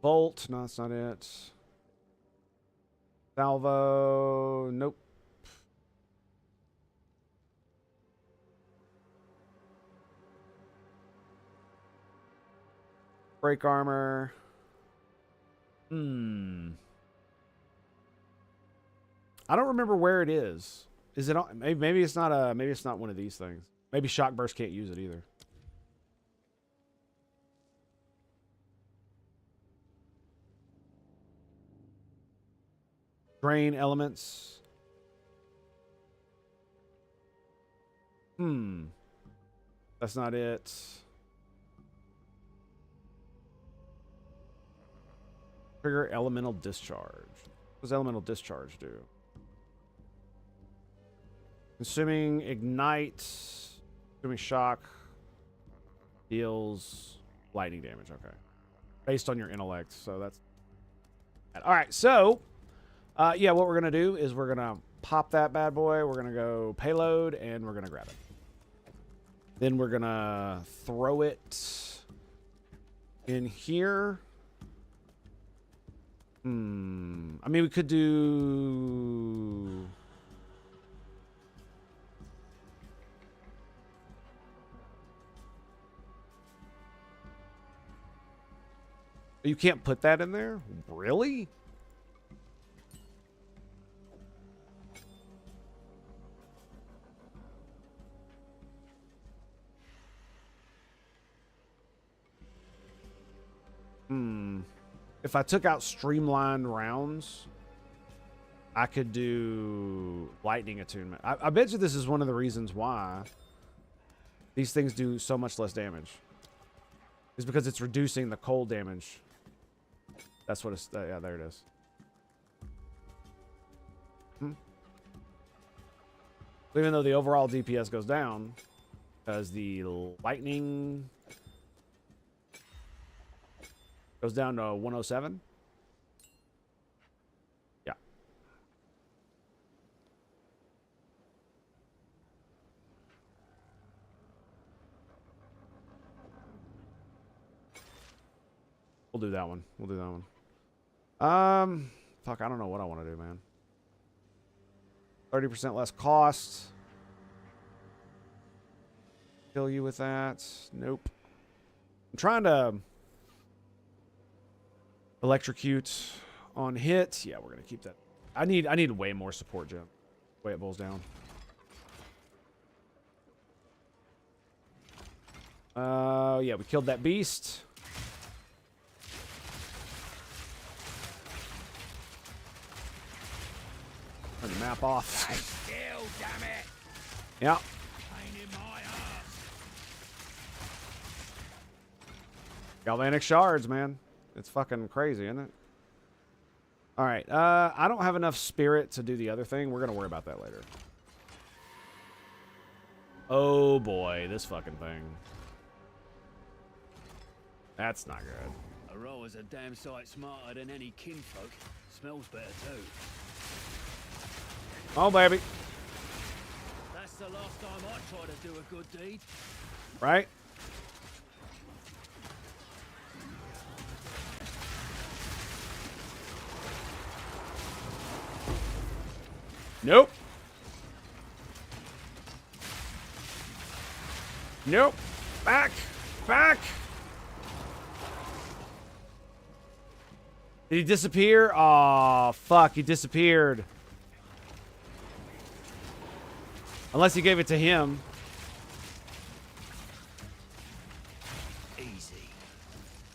Bolt. No, that's not it. Salvo. Nope. Break armor. I don't remember where it is. Is it on? Maybe it's not maybe it's not one of these things. Maybe shock burst can't use it either. Drain elements. That's not it. Trigger elemental discharge. What does elemental discharge do? Consuming ignite, consuming shock, deals lightning damage. Okay, based on your intellect. So that's all right. So, yeah, what we're gonna do is we're gonna pop that bad boy. We're gonna go payload, and we're gonna grab it. Then we're gonna throw it in here. I mean, we could do. You can't put that in there? Really? If I took out streamlined rounds, I could do lightning attunement. I bet you this is one of the reasons why these things do so much less damage. Is because it's reducing the cold damage. That's what it's... yeah, there it is. Even though the overall DPS goes down, because the lightning goes down to 107. Yeah. We'll do that one. We'll do that one. Fuck, I don't know what I want to do, man. 30% less cost. Kill you with that. Nope. I'm trying to... Electrocute on hit. Yeah, we're gonna keep that. I need way more support, Jim. Way it boils down. Yeah, we killed that beast. Turn the map off. Still, damn it! Yeah. Pain in my ass. Galvanic shards, man. It's fucking crazy, isn't it? All right. I don't have enough spirit to do the other thing. We're gonna worry about that later. Oh boy, this fucking thing. That's not good. Aurora's a damn sight smarter than any kinfolk. Smells better too. Oh baby. That's the last time I tried to do a good deed. Right? Nope. Nope. Back. Back. Did he disappear? Oh, fuck. He disappeared. Unless he gave it to him. Easy.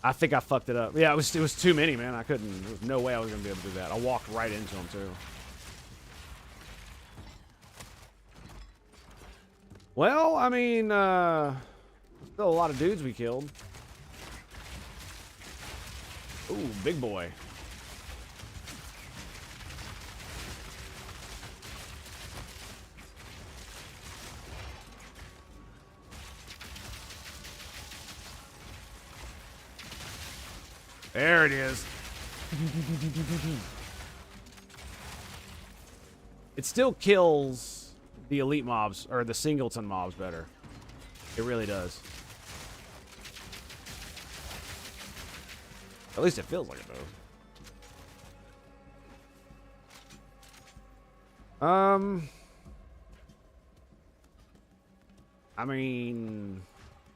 I think I fucked it up. Yeah, it was too many, man. I couldn't. There was no way I was going to be able to do that. I walked right into him, too. Well, I mean, still a lot of dudes we killed. Ooh, big boy. There it is. It still kills the elite mobs, or the singleton mobs better. It really does. At least it feels like it does. I mean,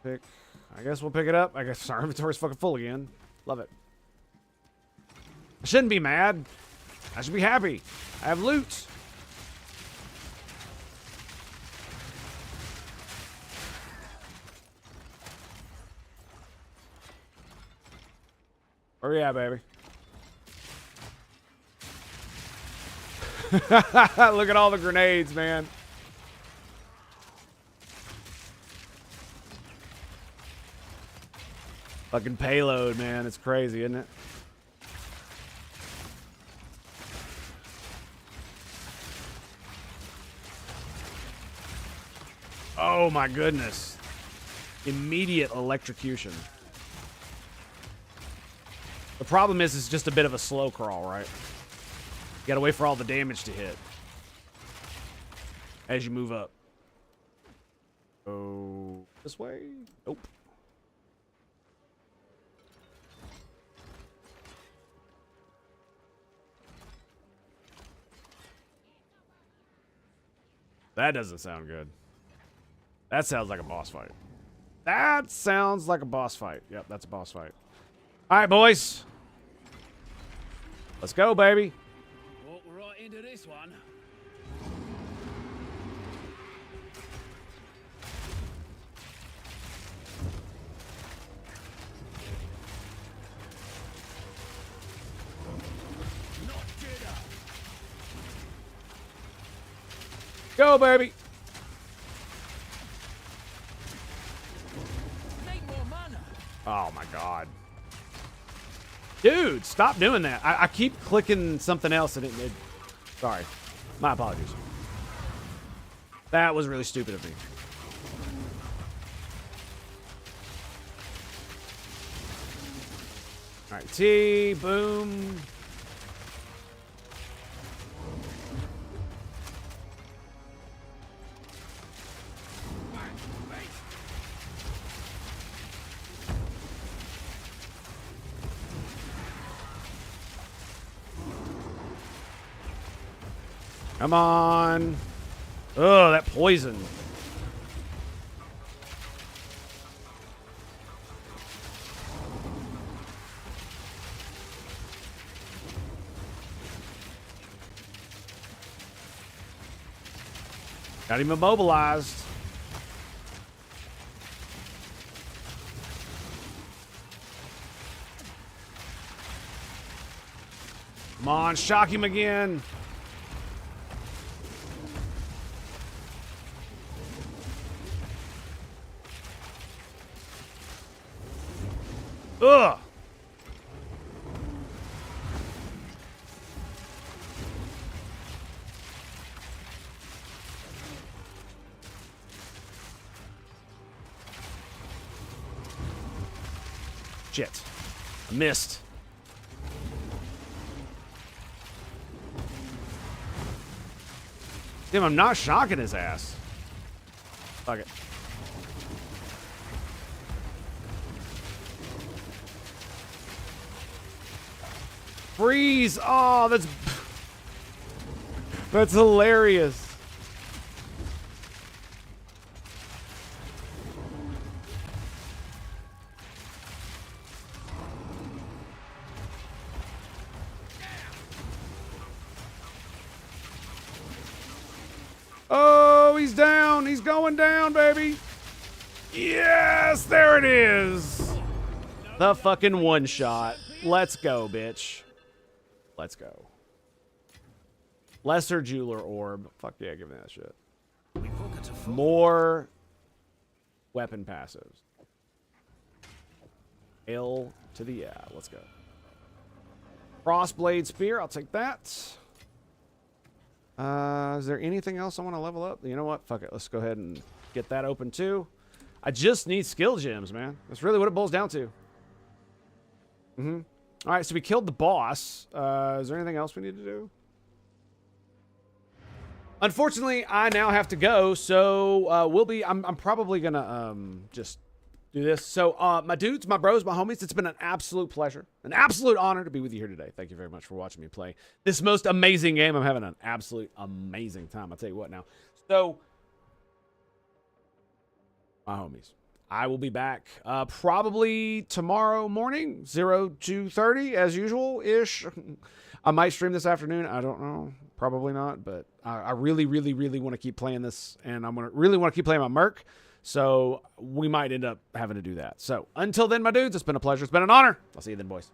I guess we'll pick it up. I guess our inventory's fucking full again. Love it. I shouldn't be mad. I should be happy. I have loot. Oh yeah, baby. Look at all the grenades, man. Fucking payload, man. It's crazy, isn't it? Oh my goodness. Immediate electrocution. The problem is it's just a bit of a slow crawl, right? You gotta wait for all the damage to hit as you move up. Oh, this way? Nope. That doesn't sound good. That sounds like a boss fight. That sounds like a boss fight. Yep, that's a boss fight. All right, boys. Let's go, baby. Walk right into this one. Go, baby. Oh my god. Dude, stop doing that. I keep clicking something else and it sorry. My apologies. That was really stupid of me. Alright, T, boom. Come on. Oh, that poison. Not even mobilized. Come on, shock him again. Ugh. Shit. I missed. Damn, I'm not shocking his ass. Fuck it. Freeze! Oh, that's hilarious. Oh, he's down. He's going down, baby. Yes, there it is. The fucking one shot. Let's go, bitch. Let's go. Lesser Jeweler Orb. Fuck yeah, give me that shit. More weapon passives. L to the yeah. Let's go. Crossblade Spear. I'll take that. Is there anything else I want to level up? You know what? Fuck it. Let's go ahead and get that open too. I just need skill gems, man. That's really what it boils down to. All right, so we killed the boss. Is there anything else we need to do? Unfortunately, I now have to go, so I'm probably gonna just do this. So my dudes, my bros, my homies, it's been an absolute pleasure, an absolute honor to be with you here today. Thank you very much for watching me play this most amazing game. I'm having an absolute amazing time. I'll tell you what now. So my homies, I will be back probably tomorrow morning, 02:30 as usual-ish. I might stream this afternoon. I don't know. Probably not, but I really, really, really want to keep playing this, and I'm gonna really want to keep playing my Merc, so we might end up having to do that. So until then, my dudes, it's been a pleasure. It's been an honor. I'll see you then, boys.